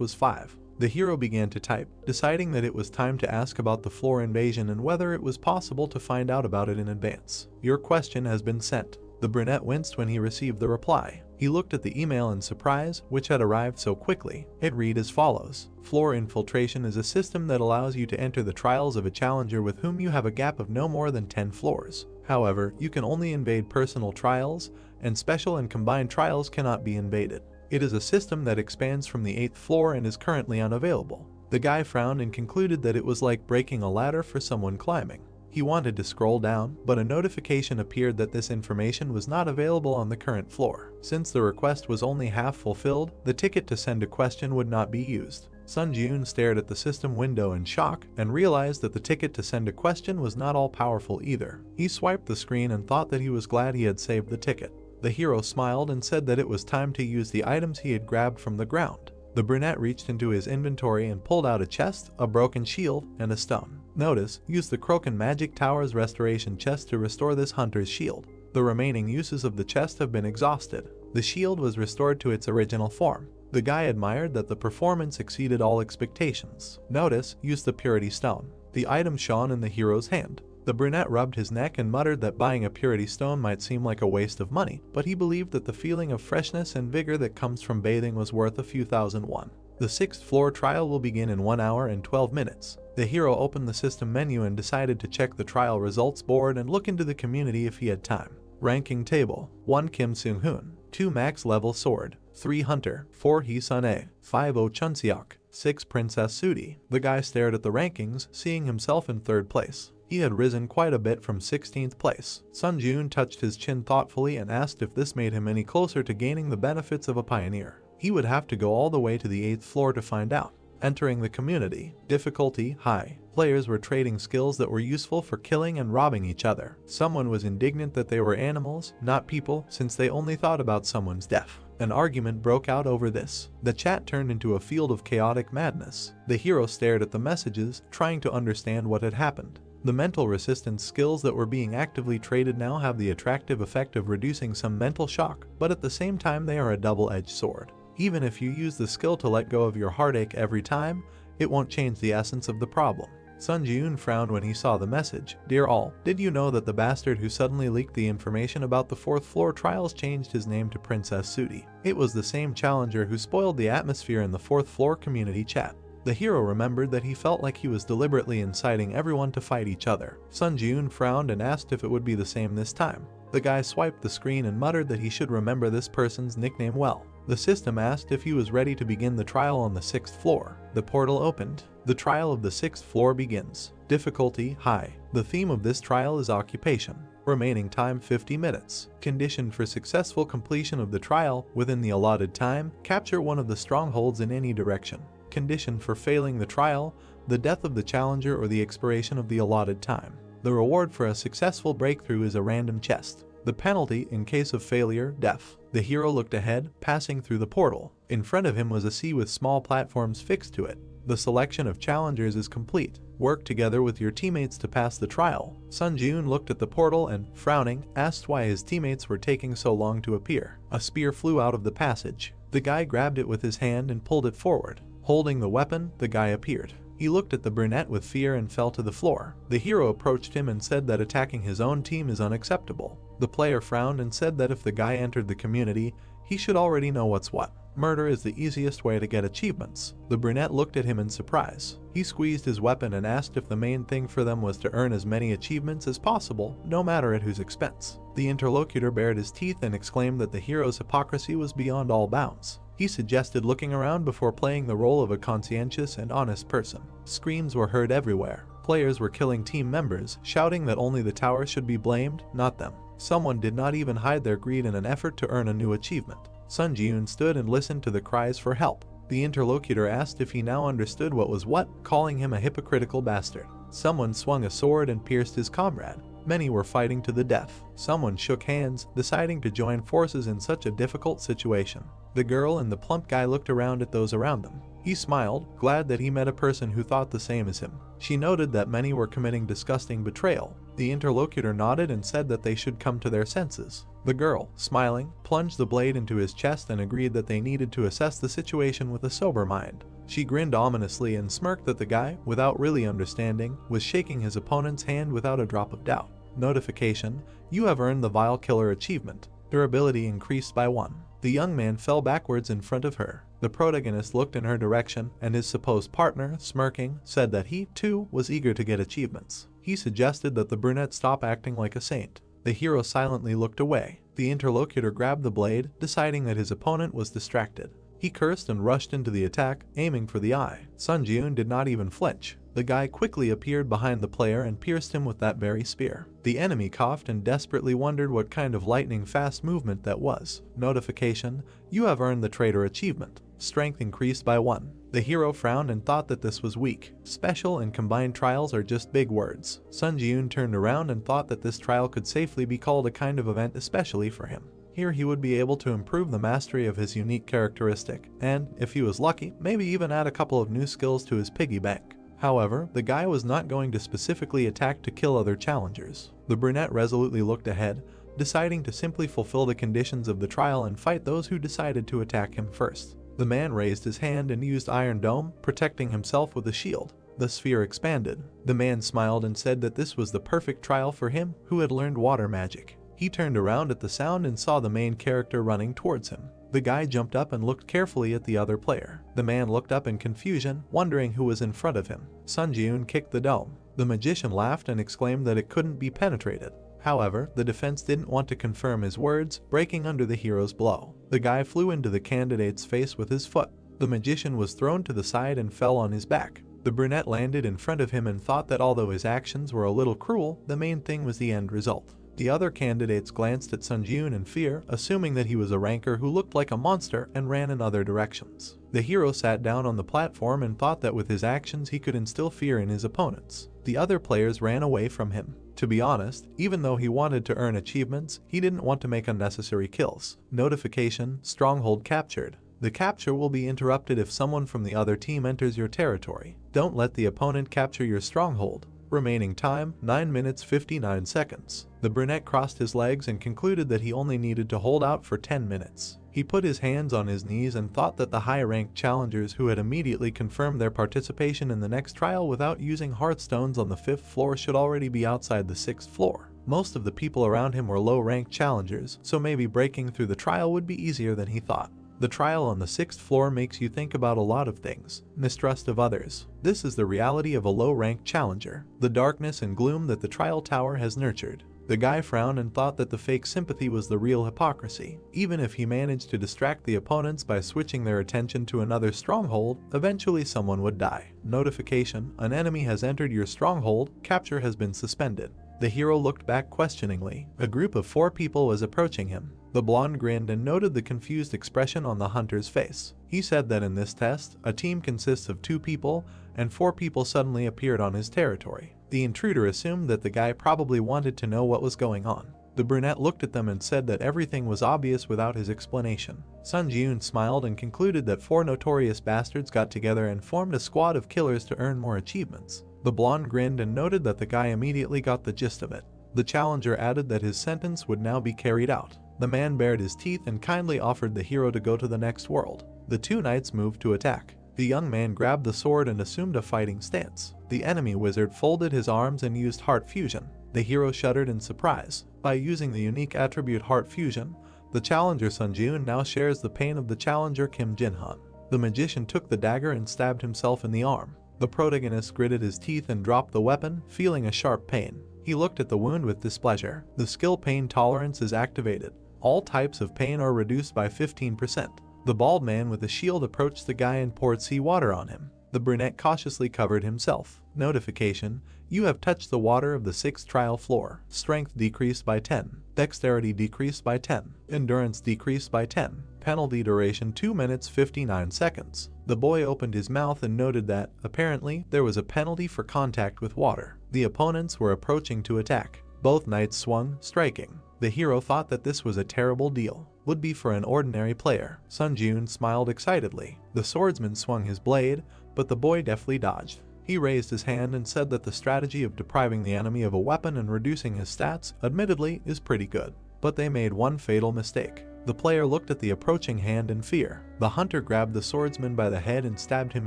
was 5. The hero began to type, deciding that it was time to ask about the floor invasion and whether it was possible to find out about it in advance. Your question has been sent. The brunette winced when he received the reply. He looked at the email in surprise, which had arrived so quickly. It read as follows: Floor infiltration is a system that allows you to enter the trials of a challenger with whom you have a gap of no more than 10 floors. However, you can only invade personal trials, and special and combined trials cannot be invaded. It is a system that expands from the 8th floor and is currently unavailable. The guy frowned and concluded that it was like breaking a ladder for someone climbing. He wanted to scroll down, but a notification appeared that this information was not available on the current floor. Since the request was only half fulfilled, the ticket to send a question would not be used. Sun Jun stared at the system window in shock and realized that the ticket to send a question was not all powerful either. He swiped the screen and thought that he was glad he had saved the ticket. The hero smiled and said that it was time to use the items he had grabbed from the ground. The brunette reached into his inventory and pulled out a chest, a broken shield, and a stone. Notice: use the Kroken Magic Tower's restoration chest to restore this hunter's shield. The remaining uses of the chest have been exhausted. The shield was restored to its original form. The guy admired that the performance exceeded all expectations. Notice: use the Purity Stone. The item shone in the hero's hand. The brunette rubbed his neck and muttered that buying a Purity Stone might seem like a waste of money, but he believed that the feeling of freshness and vigor that comes from bathing was worth a few thousand won. The 6th floor trial will begin in 1 hour and 12 minutes. The hero opened the system menu and decided to check the trial results board and look into the community if he had time. Ranking table: 1 Kim Seung-hoon, 2 max level sword, 3 hunter, 4 Hee Sun-ae, 5 Oh Chun-seok, 6 Princess Sudi. The guy stared at the rankings, seeing himself in 3rd place. He had risen quite a bit from 16th place. Sun Jun touched his chin thoughtfully and asked if this made him any closer to gaining the benefits of a pioneer. He would have to go all the way to the 8th floor to find out. Entering the community. Difficulty: high. Players were trading skills that were useful for killing and robbing each other. Someone was indignant that they were animals, not people, since they only thought about someone's death. An argument broke out over this. The chat turned into a field of chaotic madness. The hero stared at the messages, trying to understand what had happened. The mental resistance skills that were being actively traded now have the attractive effect of reducing some mental shock, but at the same time they are a double-edged sword. Even if you use the skill to let go of your heartache every time, it won't change the essence of the problem. Sun Jun frowned when he saw the message. Dear all, did you know that the bastard who suddenly leaked the information about the 4th floor trials changed his name to Princess Sudi? It was the same challenger who spoiled the atmosphere in the 4th floor community chat. The hero remembered that he felt like he was deliberately inciting everyone to fight each other. Sun Jun frowned and asked if it would be the same this time. The guy swiped the screen and muttered that he should remember this person's nickname well. The system asked if he was ready to begin the trial on the 6th floor. The portal opened. The trial of the 6th floor begins. Difficulty: high. The theme of this trial is occupation. Remaining time: 50 minutes. Condition for successful completion of the trial: within the allotted time, capture one of the strongholds in any direction. Condition for failing the trial: the death of the challenger or the expiration of the allotted time. The reward for a successful breakthrough is a random chest. The penalty in case of failure: death. The hero looked ahead, passing through the portal. In front of him was a sea with small platforms fixed to it. The selection of challengers is complete. Work together with your teammates to pass the trial. Sun Ji-eun looked at the portal and, frowning, asked why his teammates were taking so long to appear. A spear flew out of the passage. The guy grabbed it with his hand and pulled it forward. Holding the weapon, the guy appeared. He looked at the brunette with fear and fell to the floor. The hero approached him and said that attacking his own team is unacceptable. The player frowned and said that if the guy entered the community, he should already know what's what. Murder is the easiest way to get achievements. The brunette looked at him in surprise. He squeezed his weapon and asked if the main thing for them was to earn as many achievements as possible, no matter at whose expense. The interlocutor bared his teeth and exclaimed that the hero's hypocrisy was beyond all bounds. He suggested looking around before playing the role of a conscientious and honest person. Screams were heard everywhere. Players were killing team members, shouting that only the tower should be blamed, not them. Someone did not even hide their greed in an effort to earn a new achievement. Sun Ji-eun stood and listened to the cries for help. The interlocutor asked if he now understood what was what, calling him a hypocritical bastard. Someone swung a sword and pierced his comrade. Many were fighting to the death. Someone shook hands, deciding to join forces in such a difficult situation. The girl and the plump guy looked around at those around them. He smiled, glad that he met a person who thought the same as him. She noted that many were committing disgusting betrayal. The interlocutor nodded and said that they should come to their senses. The girl, smiling, plunged the blade into his chest and agreed that they needed to assess the situation with a sober mind. She grinned ominously and smirked that the guy, without really understanding, was shaking his opponent's hand without a drop of doubt. Notification: you have earned the Vile Killer achievement. Durability increased by 1. The young man fell backwards in front of her. The protagonist looked in her direction, and his supposed partner, smirking, said that he, too, was eager to get achievements. He suggested that the brunette stop acting like a saint. The hero silently looked away. The interlocutor grabbed the blade, deciding that his opponent was distracted. He cursed and rushed into the attack, aiming for the eye. Sun Ji-eun did not even flinch. The guy quickly appeared behind the player and pierced him with that very spear. The enemy coughed and desperately wondered what kind of lightning-fast movement that was. Notification: you have earned the traitor achievement. Strength increased by 1. The hero frowned and thought that this was weak. Special and combined trials are just big words. Sun Ji-eun turned around and thought that this trial could safely be called a kind of event especially for him. Here he would be able to improve the mastery of his unique characteristic, and, if he was lucky, maybe even add a couple of new skills to his piggy bank. However, the guy was not going to specifically attack to kill other challengers. The brunette resolutely looked ahead, deciding to simply fulfill the conditions of the trial and fight those who decided to attack him first. The man raised his hand and used Iron Dome, protecting himself with a shield. The sphere expanded. The man smiled and said that this was the perfect trial for him, who had learned water magic. He turned around at the sound and saw the main character running towards him. The guy jumped up and looked carefully at the other player. The man looked up in confusion, wondering who was in front of him. Sun Ji-eun kicked the dome. The magician laughed and exclaimed that it couldn't be penetrated. However, the defense didn't want to confirm his words, breaking under the hero's blow. The guy flew into the candidate's face with his foot. The magician was thrown to the side and fell on his back. The brunette landed in front of him and thought that although his actions were a little cruel, the main thing was the end result. The other candidates glanced at Sun Ji-eun in fear, assuming that he was a ranker who looked like a monster and ran in other directions. The hero sat down on the platform and thought that with his actions he could instill fear in his opponents. The other players ran away from him. To be honest, even though he wanted to earn achievements, he didn't want to make unnecessary kills. Notification: stronghold captured. The capture will be interrupted if someone from the other team enters your territory. Don't let the opponent capture your stronghold. Remaining time: 9 minutes 59 seconds. The brunette crossed his legs and concluded that he only needed to hold out for 10 minutes. He put his hands on his knees and thought that the high-ranked challengers who had immediately confirmed their participation in the next trial without using hearthstones on the 5th floor should already be outside the 6th floor. Most of the people around him were low-ranked challengers, so maybe breaking through the trial would be easier than he thought. The trial on the 6th floor makes you think about a lot of things. Mistrust of others. This is the reality of a low-ranked challenger. The darkness and gloom that the trial tower has nurtured. The guy frowned and thought that the fake sympathy was the real hypocrisy. Even if he managed to distract the opponents by switching their attention to another stronghold, eventually someone would die. Notification: an enemy has entered your stronghold, capture has been suspended. The hero looked back questioningly. A group of 4 people was approaching him. The blonde grinned and noted the confused expression on the hunter's face. He said that in this test, a team consists of 2 people, and 4 people suddenly appeared on his territory. The intruder assumed that the guy probably wanted to know what was going on. The brunette looked at them and said that everything was obvious without his explanation. Sun Ji-yoon smiled and concluded that 4 notorious bastards got together and formed a squad of killers to earn more achievements. The blonde grinned and noted that the guy immediately got the gist of it. The challenger added that his sentence would now be carried out. The man bared his teeth and kindly offered the hero to go to the next world. The 2 knights moved to attack. The young man grabbed the sword and assumed a fighting stance. The enemy wizard folded his arms and used heart fusion. The hero shuddered in surprise. By using the unique attribute heart fusion, the challenger Sun Ji-yoon now shares the pain of the challenger Kim Jin-han. The magician took the dagger and stabbed himself in the arm. The protagonist gritted his teeth and dropped the weapon, feeling a sharp pain. He looked at the wound with displeasure. The skill pain tolerance is activated. All types of pain are reduced by 15%. The bald man with a shield approached the guy and poured seawater on him. The brunette cautiously covered himself. Notification: you have touched the water of the 6th trial floor. Strength decreased by 10. Dexterity decreased by 10. Endurance decreased by 10. Penalty duration 2 minutes 59 seconds. The boy opened his mouth and noted that, apparently, there was a penalty for contact with water. The opponents were approaching to attack. Both knights swung, striking. The hero thought that this was a terrible deal. Would be for an ordinary player. Sun Ji-yoon smiled excitedly. The swordsman swung his blade, but the boy deftly dodged. He raised his hand and said that the strategy of depriving the enemy of a weapon and reducing his stats, admittedly, is pretty good. But they made one fatal mistake. The player looked at the approaching hand in fear. The hunter grabbed the swordsman by the head and stabbed him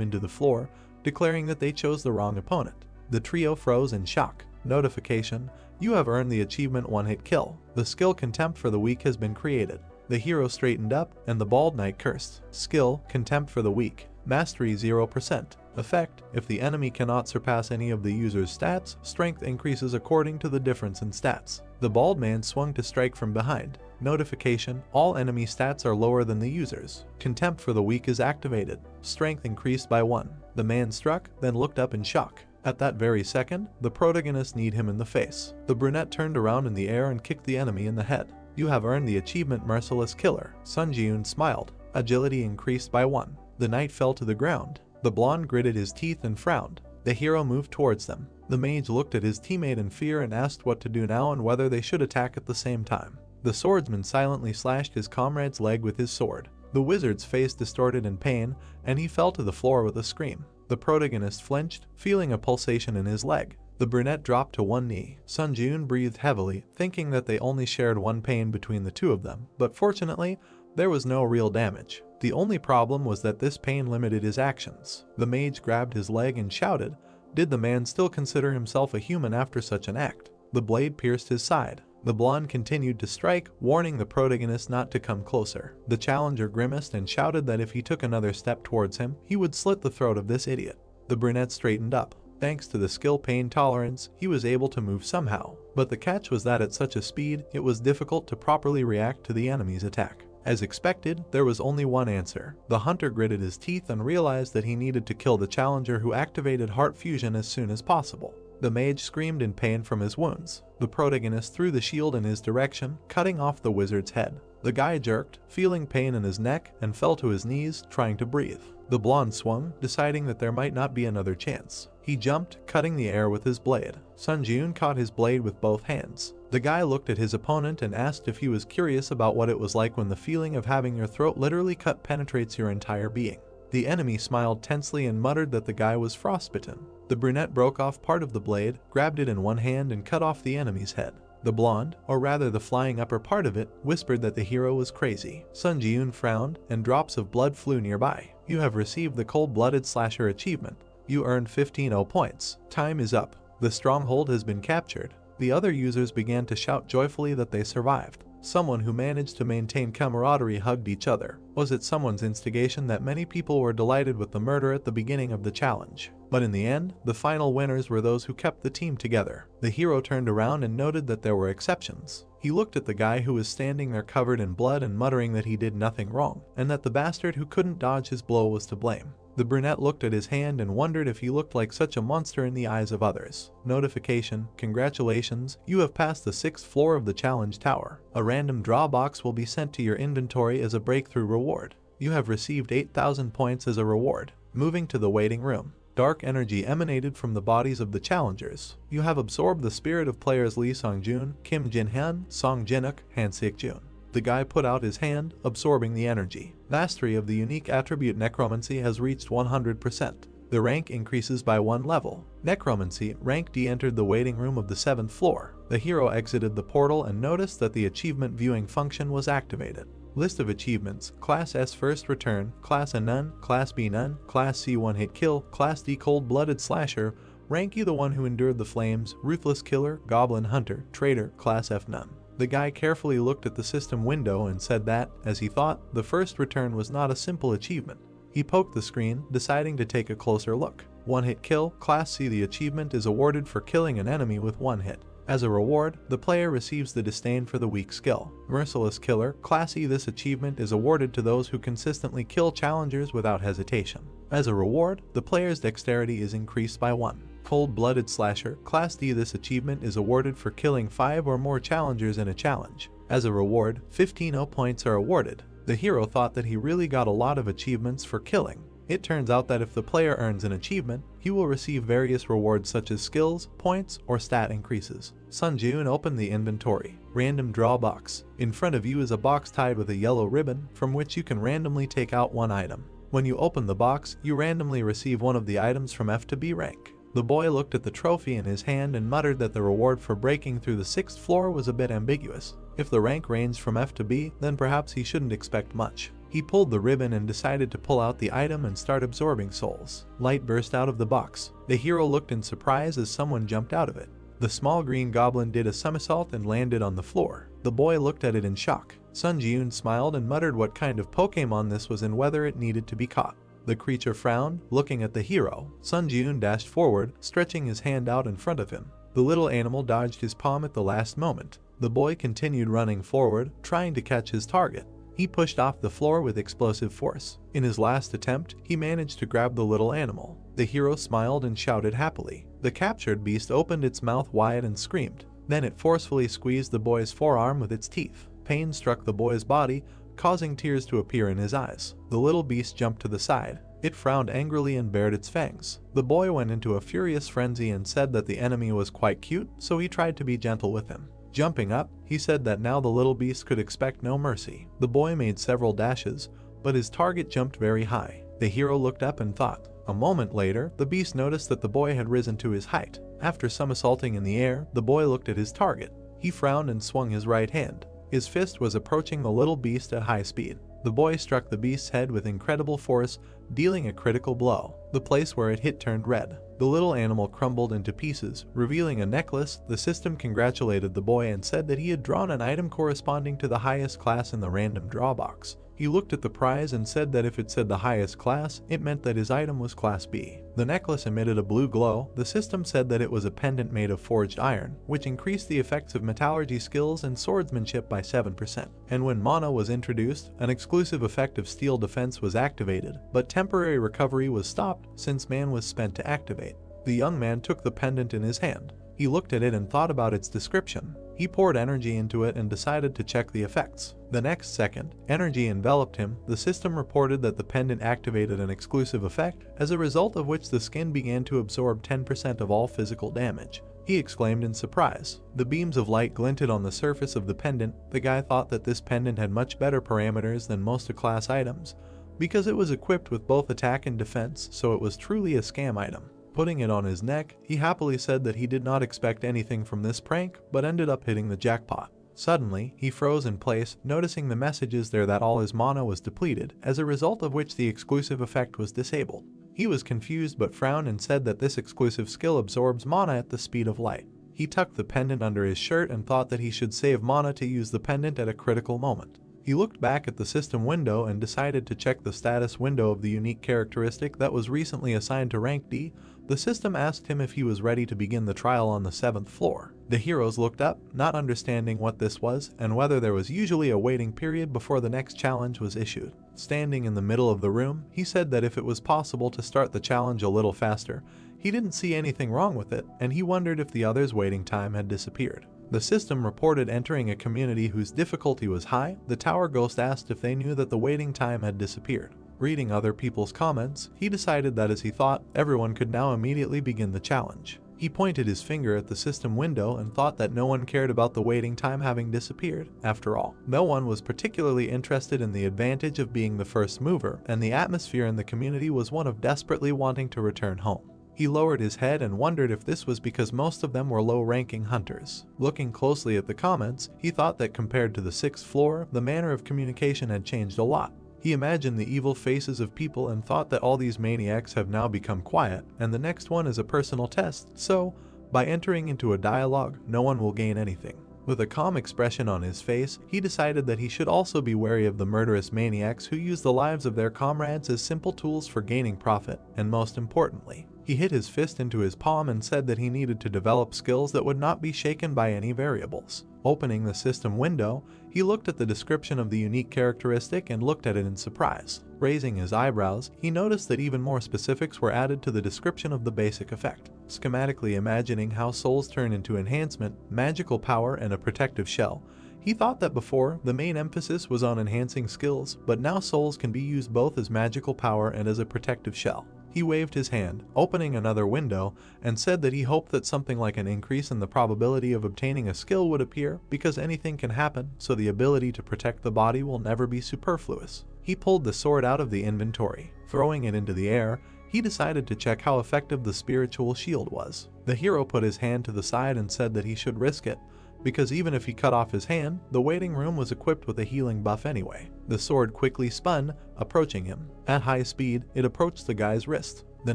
into the floor, declaring that they chose the wrong opponent. The trio froze in shock. Notification: you have earned the achievement One-Hit Kill. The skill Contempt for the Weak has been created. The hero straightened up, and the bald knight cursed. Skill: Contempt for the Weak. Mastery 0%. Effect: if the enemy cannot surpass any of the user's stats, strength increases according to the difference in stats. The bald man swung to strike from behind. Notification: all enemy stats are lower than the user's. Contempt for the Weak is activated. Strength increased by 1. The man struck, then looked up in shock. At that very second, the protagonist kneed him in the face. The brunette turned around in the air and kicked the enemy in the head. You have earned the achievement Merciless Killer. Sun Ji-yoon smiled. Agility increased by 1. The knight fell to the ground. The blonde gritted his teeth and frowned. The hero moved towards them. The mage looked at his teammate in fear and asked what to do now and whether they should attack at the same time. The swordsman silently slashed his comrade's leg with his sword. The wizard's face distorted in pain, and he fell to the floor with a scream. The protagonist flinched, feeling a pulsation in his leg. The brunette dropped to one knee. Sun Ji-yoon breathed heavily, thinking that they only shared one pain between the two of them, but fortunately, there was no real damage. The only problem was that this pain limited his actions. The mage grabbed his leg and shouted, did the man still consider himself a human after such an act? The blade pierced his side. The blonde continued to strike, warning the protagonist not to come closer. The challenger grimaced and shouted that if he took another step towards him, he would slit the throat of this idiot. The brunette straightened up. Thanks to the skill pain tolerance, he was able to move somehow. But the catch was that at such a speed, it was difficult to properly react to the enemy's attack. As expected, there was only one answer. The hunter gritted his teeth and realized that he needed to kill the challenger, who activated heart fusion as soon as possible. The mage screamed in pain from his wounds. The protagonist threw the shield in his direction, cutting off the wizard's head. The guy jerked, feeling pain in his neck, and fell to his knees, trying to breathe. The blonde swung, deciding that there might not be another chance. He jumped, cutting the air with his blade. Sun Ji-yoon caught his blade with both hands. The guy looked at his opponent and asked if he was curious about what it was like when the feeling of having your throat literally cut penetrates your entire being. The enemy smiled tensely and muttered that the guy was frostbitten. The brunette broke off part of the blade, grabbed it in one hand and cut off the enemy's head. The blonde, or rather the flying upper part of it, whispered that the hero was crazy. Sun Ji-yoon frowned, and drops of blood flew nearby. You have received the Cold-Blooded Slasher achievement. You earned 15 points. Time is up. The stronghold has been captured. The other users began to shout joyfully that they survived. Someone who managed to maintain camaraderie hugged each other. Was it someone's instigation that many people were delighted with the murder at the beginning of the challenge? But in the end, the final winners were those who kept the team together. The hero turned around and noted that there were exceptions. He looked at the guy who was standing there covered in blood and muttering that he did nothing wrong, and that the bastard who couldn't dodge his blow was to blame. The brunette looked at his hand and wondered if he looked like such a monster in the eyes of others. Notification: congratulations, you have passed the 6th floor of the challenge tower. A random draw box will be sent to your inventory as a breakthrough reward. You have received 8,000 points as a reward. Moving to the waiting room. Dark energy emanated from the bodies of the challengers. You have absorbed the spirit of players Lee Sung-joon, Kim Jin-han, Song Jin-ok, Han Sik-joon. The guy put out his hand, absorbing the energy. Mastery of the unique attribute necromancy has reached 100%. The rank increases by 1 level. Necromancy, rank D, entered the waiting room of the 7th floor. The hero exited the portal and noticed that the achievement viewing function was activated. List of achievements: Class S First Return, Class A None, Class B None, Class C One Hit Kill, Class D Cold-Blooded Slasher, Rank E the One Who Endured the Flames, Ruthless Killer, Goblin Hunter, Traitor, Class F None. The guy carefully looked at the system window and said that, as he thought, the first return was not a simple achievement. He poked the screen, deciding to take a closer look. One Hit Kill, Class C. The achievement is awarded for killing an enemy with 1 hit. As a reward, the player receives the disdain for the weak skill. Merciless Killer, Class E. This achievement is awarded to those who consistently kill challengers without hesitation. As a reward, the player's dexterity is increased by 1. Cold-Blooded Slasher, Class D. This achievement is awarded for killing 5 or more challengers in a challenge. As a reward, 15 O points are awarded. The hero thought that he really got a lot of achievements for killing. It turns out that if the player earns an achievement, he will receive various rewards such as skills, points, or stat increases. Sun-joon opened the inventory. Random draw box. In front of you is a box tied with a yellow ribbon, from which you can randomly take out 1 item. When you open the box, you randomly receive one of the items from F to B rank. The boy looked at the trophy in his hand and muttered that the reward for breaking through the 6th floor was a bit ambiguous. If the rank ranged from F to B, then perhaps he shouldn't expect much. He pulled the ribbon and decided to pull out the item and start absorbing souls. Light burst out of the box. The hero looked in surprise as someone jumped out of it. The small green goblin did a somersault and landed on the floor. The boy looked at it in shock. Sun-joon smiled and muttered what kind of Pokemon this was and whether it needed to be caught. The creature frowned, looking at the hero. Sun-joon dashed forward, stretching his hand out in front of him. The little animal dodged his palm at the last moment. The boy continued running forward, trying to catch his target. He pushed off the floor with explosive force. In his last attempt, he managed to grab the little animal. The hero smiled and shouted happily. The captured beast opened its mouth wide and screamed. Then it forcefully squeezed the boy's forearm with its teeth. Pain struck the boy's body, causing tears to appear in his eyes. The little beast jumped to the side. It frowned angrily and bared its fangs. The boy went into a furious frenzy and said that the enemy was quite cute, so he tried to be gentle with him. Jumping up, he said that now the little beast could expect no mercy. The boy made several dashes, but his target jumped very high. The hero looked up and thought. A moment later, the beast noticed that the boy had risen to his height. After somersaulting in the air, the boy looked at his target. He frowned and swung his right hand. His fist was approaching the little beast at high speed. The boy struck the beast's head with incredible force, dealing a critical blow. The place where it hit turned red. The little animal crumbled into pieces, revealing a necklace. The system congratulated the boy and said that he had drawn an item corresponding to the highest class in the random draw box. He looked at the prize and said that if it said the highest class, it meant that his item was Class B. The necklace emitted a blue glow. The system said that it was a pendant made of forged iron, which increased the effects of metallurgy skills and swordsmanship by 7%. And when Mana was introduced, an exclusive effect of steel defense was activated, but temporary recovery was stopped since man was spent to activate. The young man took the pendant in his hand. He looked at it and thought about its description. He poured energy into it and decided to check the effects. The next second, energy enveloped him. The system reported that the pendant activated an exclusive effect, as a result of which the skin began to absorb 10% of all physical damage. He exclaimed in surprise. The beams of light glinted on the surface of the pendant. The guy thought that this pendant had much better parameters than most class items, because it was equipped with both attack and defense, so it was truly a scam item. Putting it on his neck, he happily said that he did not expect anything from this prank, but ended up hitting the jackpot. Suddenly, he froze in place, noticing the messages there that all his mana was depleted, as a result of which the exclusive effect was disabled. He was confused but frowned and said that this exclusive skill absorbs mana at the speed of light. He tucked the pendant under his shirt and thought that he should save mana to use the pendant at a critical moment. He looked back at the system window and decided to check the status window of the unique characteristic that was recently assigned to rank D. The system asked him if he was ready to begin the trial on the 7th floor. The heroes looked up, not understanding what this was and whether there was usually a waiting period before the next challenge was issued. Standing in the middle of the room, he said that if it was possible to start the challenge a little faster, he didn't see anything wrong with it, and he wondered if the others' waiting time had disappeared. The system reported entering a community whose difficulty was high. The tower ghost asked if they knew that the waiting time had disappeared. Reading other people's comments, he decided that as he thought, everyone could now immediately begin the challenge. He pointed his finger at the system window and thought that no one cared about the waiting time having disappeared. After all, no one was particularly interested in the advantage of being the first mover, and the atmosphere in the community was one of desperately wanting to return home. He lowered his head and wondered if this was because most of them were low-ranking hunters. Looking closely at the comments, he thought that compared to the 6th floor, the manner of communication had changed a lot. He imagined the evil faces of people and thought that all these maniacs have now become quiet, and the next one is a personal test, so, by entering into a dialogue, no one will gain anything. With a calm expression on his face, he decided that he should also be wary of the murderous maniacs who use the lives of their comrades as simple tools for gaining profit, and most importantly, he hit his fist into his palm and said that he needed to develop skills that would not be shaken by any variables. Opening the system window, he looked at the description of the unique characteristic and looked at it in surprise. Raising his eyebrows, he noticed that even more specifics were added to the description of the basic effect. Schematically imagining how souls turn into enhancement, magical power, and a protective shell, he thought that before, the main emphasis was on enhancing skills, but now souls can be used both as magical power and as a protective shell. He waved his hand, opening another window, and said that he hoped that something like an increase in the probability of obtaining a skill would appear, because anything can happen, so the ability to protect the body will never be superfluous. He pulled the sword out of the inventory. Throwing it into the air, he decided to check how effective the spiritual shield was. The hero put his hand to the side and said that he should risk it, because even if he cut off his hand, the waiting room was equipped with a healing buff anyway. The sword quickly spun, approaching him. At high speed, it approached the guy's wrist. The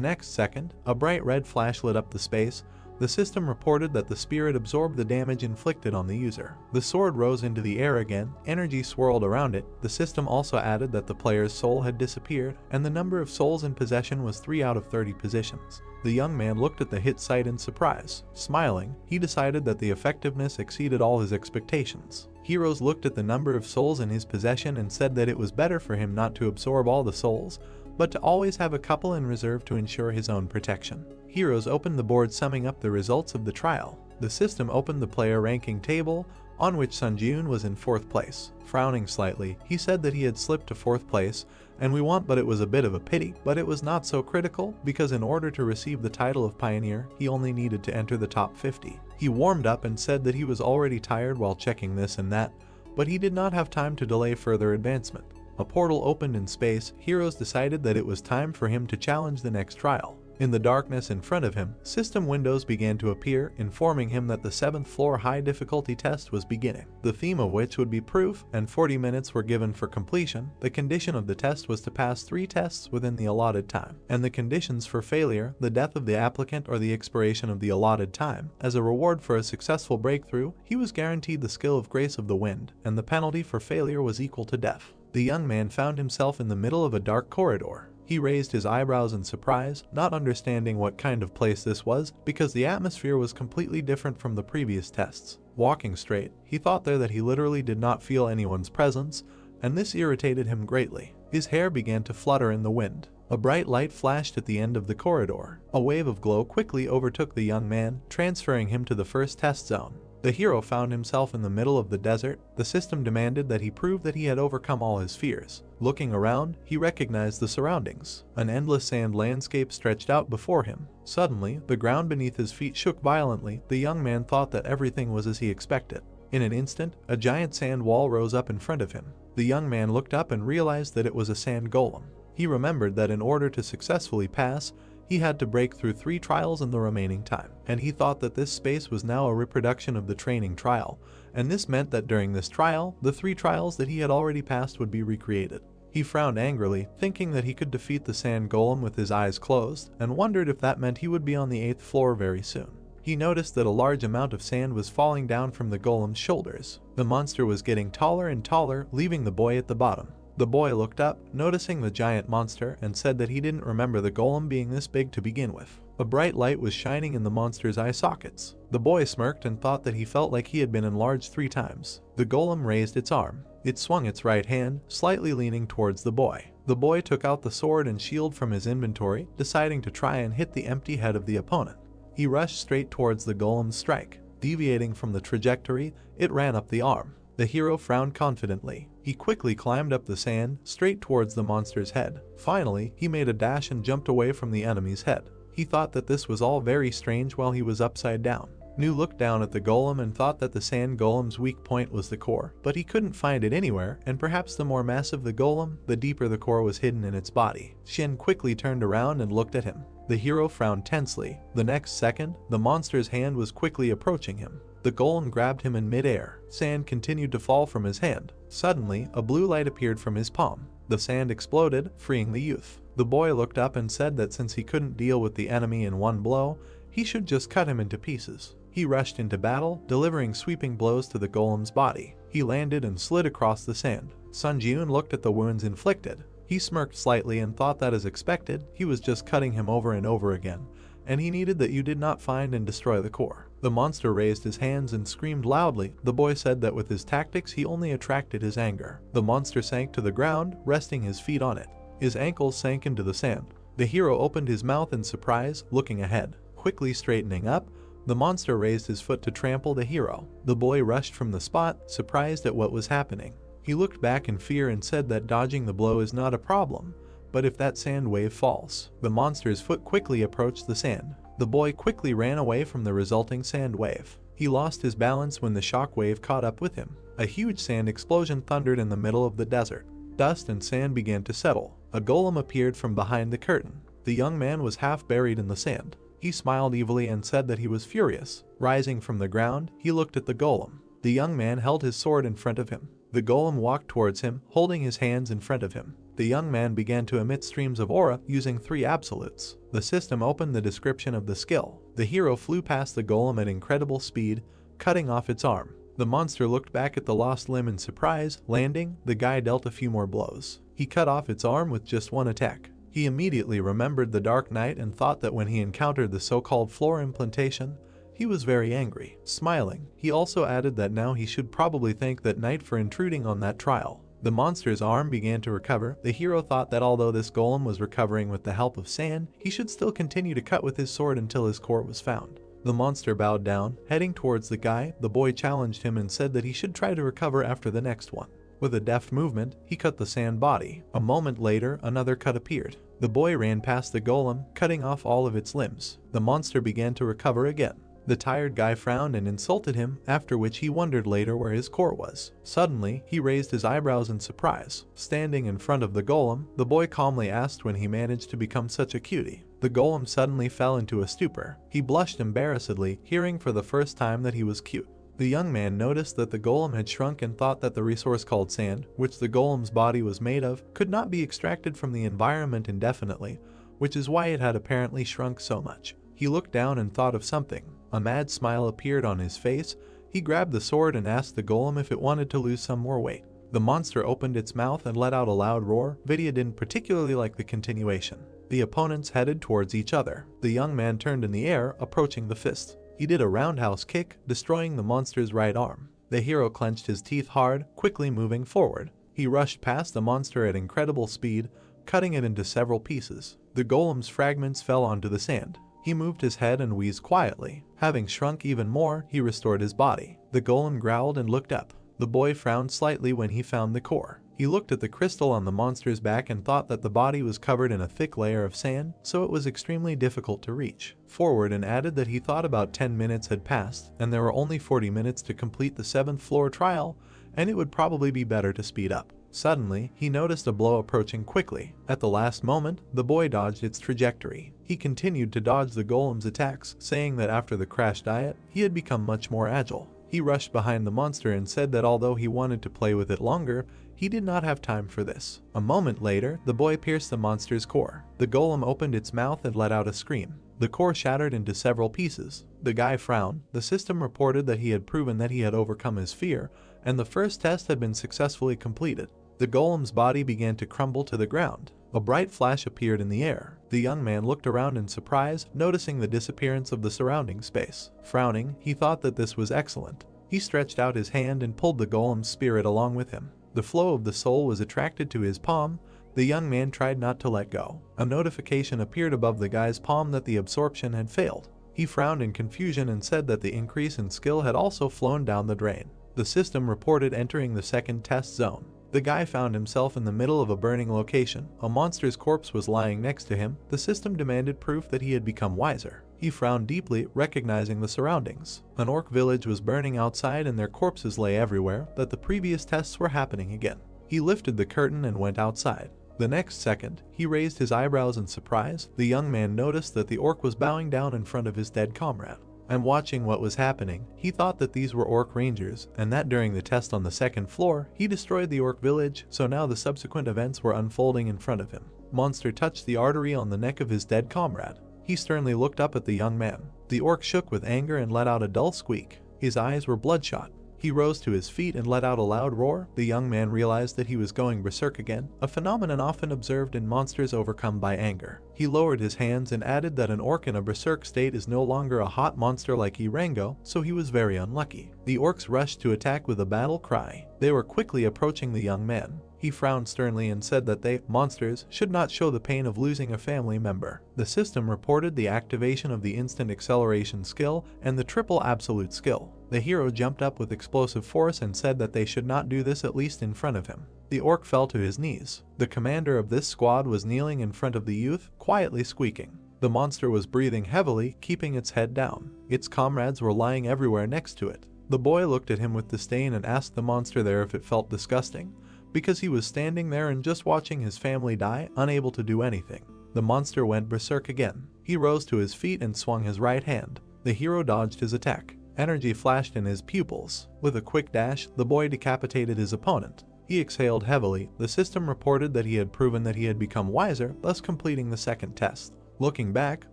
next second, a bright red flash lit up the space. The system reported that the spirit absorbed the damage inflicted on the user. The sword rose into the air again, energy swirled around it. The system also added that the player's soul had disappeared, and the number of souls in possession was 3 out of 30 positions. The young man looked at the hit site in surprise. Smiling, he decided that the effectiveness exceeded all his expectations. Heroes looked at the number of souls in his possession and said that it was better for him not to absorb all the souls, but to always have a couple in reserve to ensure his own protection. Heroes opened the board summing up the results of the trial. The system opened the player ranking table, on which Sunjun was in 4th place. Frowning slightly, he said that he had slipped to 4th place, and but it was a bit of a pity, but it was not so critical, because in order to receive the title of Pioneer, he only needed to enter the top 50. He warmed up and said that he was already tired while checking this and that, but he did not have time to delay further advancement. A portal opened in space. Heroes decided that it was time for him to challenge the next trial. In the darkness in front of him, system windows began to appear, informing him that the 7th floor high difficulty test was beginning, the theme of which would be proof, and 40 minutes were given for completion. The condition of the test was to pass 3 tests within the allotted time, and the conditions for failure, the death of the applicant or the expiration of the allotted time. As a reward for a successful breakthrough, he was guaranteed the skill of Grace of the Wind, and the penalty for failure was equal to death. The young man found himself in the middle of a dark corridor. He raised his eyebrows in surprise, not understanding what kind of place this was, because the atmosphere was completely different from the previous tests. Walking straight, he thought there that he literally did not feel anyone's presence, and this irritated him greatly. His hair began to flutter in the wind. A bright light flashed at the end of the corridor. A wave of glow quickly overtook the young man, transferring him to the first test zone. The hero found himself in the middle of the desert. The system demanded that he prove that he had overcome all his fears. Looking around, he recognized the surroundings. An endless sand landscape stretched out before him. Suddenly, the ground beneath his feet shook violently. The young man thought that everything was as he expected. In an instant, a giant sand wall rose up in front of him. The young man looked up and realized that it was a sand golem. He remembered that in order to successfully pass, he had to break through 3 trials in the remaining time, and he thought that this space was now a reproduction of the training trial, and this meant that during this trial, the 3 trials that he had already passed would be recreated. He frowned angrily, thinking that he could defeat the sand golem with his eyes closed, and wondered if that meant he would be on the 8th floor very soon. He noticed that a large amount of sand was falling down from the golem's shoulders. The monster was getting taller and taller, leaving the boy at the bottom. The boy looked up, noticing the giant monster, and said that he didn't remember the golem being this big to begin with. A bright light was shining in the monster's eye sockets. The boy smirked and thought that he felt like he had been enlarged 3 times. The golem raised its arm. It swung its right hand, slightly leaning towards the boy. The boy took out the sword and shield from his inventory, deciding to try and hit the empty head of the opponent. He rushed straight towards the golem's strike. Deviating from the trajectory, it ran up the arm. The hero frowned confidently. He quickly climbed up the sand, straight towards the monster's head. Finally, he made a dash and jumped away from the enemy's head. He thought that this was all very strange while he was upside down. Nu looked down at the golem and thought that the sand golem's weak point was the core, but he couldn't find it anywhere, and perhaps the more massive the golem, the deeper the core was hidden in its body. Shin quickly turned around and looked at him. The hero frowned tensely. The next second, the monster's hand was quickly approaching him. The golem grabbed him in mid-air. Sand continued to fall from his hand. Suddenly, a blue light appeared from his palm. The sand exploded, freeing the youth. The boy looked up and said that since he couldn't deal with the enemy in one blow, he should just cut him into pieces. He rushed into battle, delivering sweeping blows to the golem's body. He landed and slid across the sand. Sun Jiun looked at the wounds inflicted. He smirked slightly and thought that as expected, he was just cutting him over and over again, and he needed that you did not find and destroy the core. The monster raised his hands and screamed loudly. The boy said that with his tactics he only attracted his anger. The monster sank to the ground, resting his feet on it. His ankles sank into the sand. The hero opened his mouth in surprise, looking ahead. Quickly straightening up, the monster raised his foot to trample the hero. The boy rushed from the spot, surprised at what was happening. He looked back in fear and said that dodging the blow is not a problem, but if that sand wave falls. The monster's foot quickly approached the sand. The boy quickly ran away from the resulting sand wave. He lost his balance when the shock wave caught up with him. A huge sand explosion thundered in the middle of the desert. Dust and sand began to settle. A golem appeared from behind the curtain. The young man was half buried in the sand. He smiled evilly and said that he was furious. Rising from the ground, he looked at the golem. The young man held his sword in front of him. The golem walked towards him, holding his hands in front of him. The young man began to emit streams of aura using 3 absolutes. The system opened the description of the skill. The hero flew past the golem at incredible speed, cutting off its arm. The monster looked back at the lost limb in surprise. Landing, the guy dealt a few more blows. He cut off its arm with just one attack. He immediately remembered the Dark Knight and thought that when he encountered the so-called floor implantation, he was very angry. Smiling, he also added that now he should probably thank that knight for intruding on that trial. The monster's arm began to recover. The hero thought that although this golem was recovering with the help of sand, he should still continue to cut with his sword until his core was found. The monster bowed down. Heading towards the guy, the boy challenged him and said that he should try to recover after the next one. With a deft movement, he cut the sand body. A moment later, another cut appeared. The boy ran past the golem, cutting off all of its limbs. The monster began to recover again. The tired guy frowned and insulted him, after which he wondered later where his core was. Suddenly, he raised his eyebrows in surprise. Standing in front of the golem, the boy calmly asked when he managed to become such a cutie. The golem suddenly fell into a stupor. He blushed embarrassedly, hearing for the first time that he was cute. The young man noticed that the golem had shrunk and thought that the resource called sand, which the golem's body was made of, could not be extracted from the environment indefinitely, which is why it had apparently shrunk so much. He looked down and thought of something. A mad smile appeared on his face. He grabbed the sword and asked the golem if it wanted to lose some more weight. The monster opened its mouth and let out a loud roar. Vidya didn't particularly like the continuation. The opponents headed towards each other. The young man turned in the air, approaching the fist. He did a roundhouse kick, destroying the monster's right arm. The hero clenched his teeth hard, quickly moving forward. He rushed past the monster at incredible speed, cutting it into several pieces. The golem's fragments fell onto the sand. He moved his head and wheezed quietly. Having shrunk even more, he restored his body. The golem growled and looked up. The boy frowned slightly when he found the core. He looked at the crystal on the monster's back and thought that the body was covered in a thick layer of sand, so it was extremely difficult to reach forward, and added that he thought about 10 minutes had passed, and there were only 40 minutes to complete the 7th floor trial, and it would probably be better to speed up. Suddenly, he noticed a blow approaching quickly. At the last moment, the boy dodged its trajectory. He continued to dodge the golem's attacks, saying that after the crash diet, he had become much more agile. He rushed behind the monster and said that although he wanted to play with it longer, he did not have time for this. A moment later, the boy pierced the monster's core. The golem opened its mouth and let out a scream. The core shattered into several pieces. The guy frowned. The system reported that he had proven that he had overcome his fear, and the first test had been successfully completed. The golem's body began to crumble to the ground. A bright flash appeared in the air. The young man looked around in surprise, noticing the disappearance of the surrounding space. Frowning, he thought that this was excellent. He stretched out his hand and pulled the golem's spirit along with him. The flow of the soul was attracted to his palm. The young man tried not to let go. A notification appeared above the guy's palm that the absorption had failed. He frowned in confusion and said that the increase in skill had also flown down the drain. The system reported entering the second test zone. The guy found himself in the middle of a burning location. A monster's corpse was lying next to him. The system demanded proof that he had become wiser. He frowned deeply, recognizing the surroundings. An orc village was burning outside and their corpses lay everywhere, that the previous tests were happening again. He lifted the curtain and went outside. The next second, he raised his eyebrows in surprise. The young man noticed that the orc was bowing down in front of his dead comrade. And watching what was happening, he thought that these were orc rangers, and that during the test on the second floor, he destroyed the orc village, so now the subsequent events were unfolding in front of him. Monster touched the artery on the neck of his dead comrade. He sternly looked up at the young man. The orc shook with anger and let out a dull squeak. His eyes were bloodshot. He rose to his feet and let out a loud roar. The young man realized that he was going berserk again, a phenomenon often observed in monsters overcome by anger. He lowered his hands and added that an orc in a berserk state is no longer a hot monster like Irango, so he was very unlucky. The orcs rushed to attack with a battle cry. They were quickly approaching the young man. He frowned sternly and said that they, monsters, should not show the pain of losing a family member. The system reported the activation of the instant acceleration skill and the triple absolute skill. The hero jumped up with explosive force and said that they should not do this, at least in front of him. The orc fell to his knees. The commander of this squad was kneeling in front of the youth, quietly squeaking. The monster was breathing heavily, keeping its head down. Its comrades were lying everywhere next to it. The boy looked at him with disdain and asked the monster there if it felt disgusting, because he was standing there and just watching his family die, unable to do anything. The monster went berserk again. He rose to his feet and swung his right hand. The hero dodged his attack. Energy flashed in his pupils. With a quick dash, the boy decapitated his opponent. He exhaled heavily. The system reported that he had proven that he had become wiser, thus completing the second test. Looking back,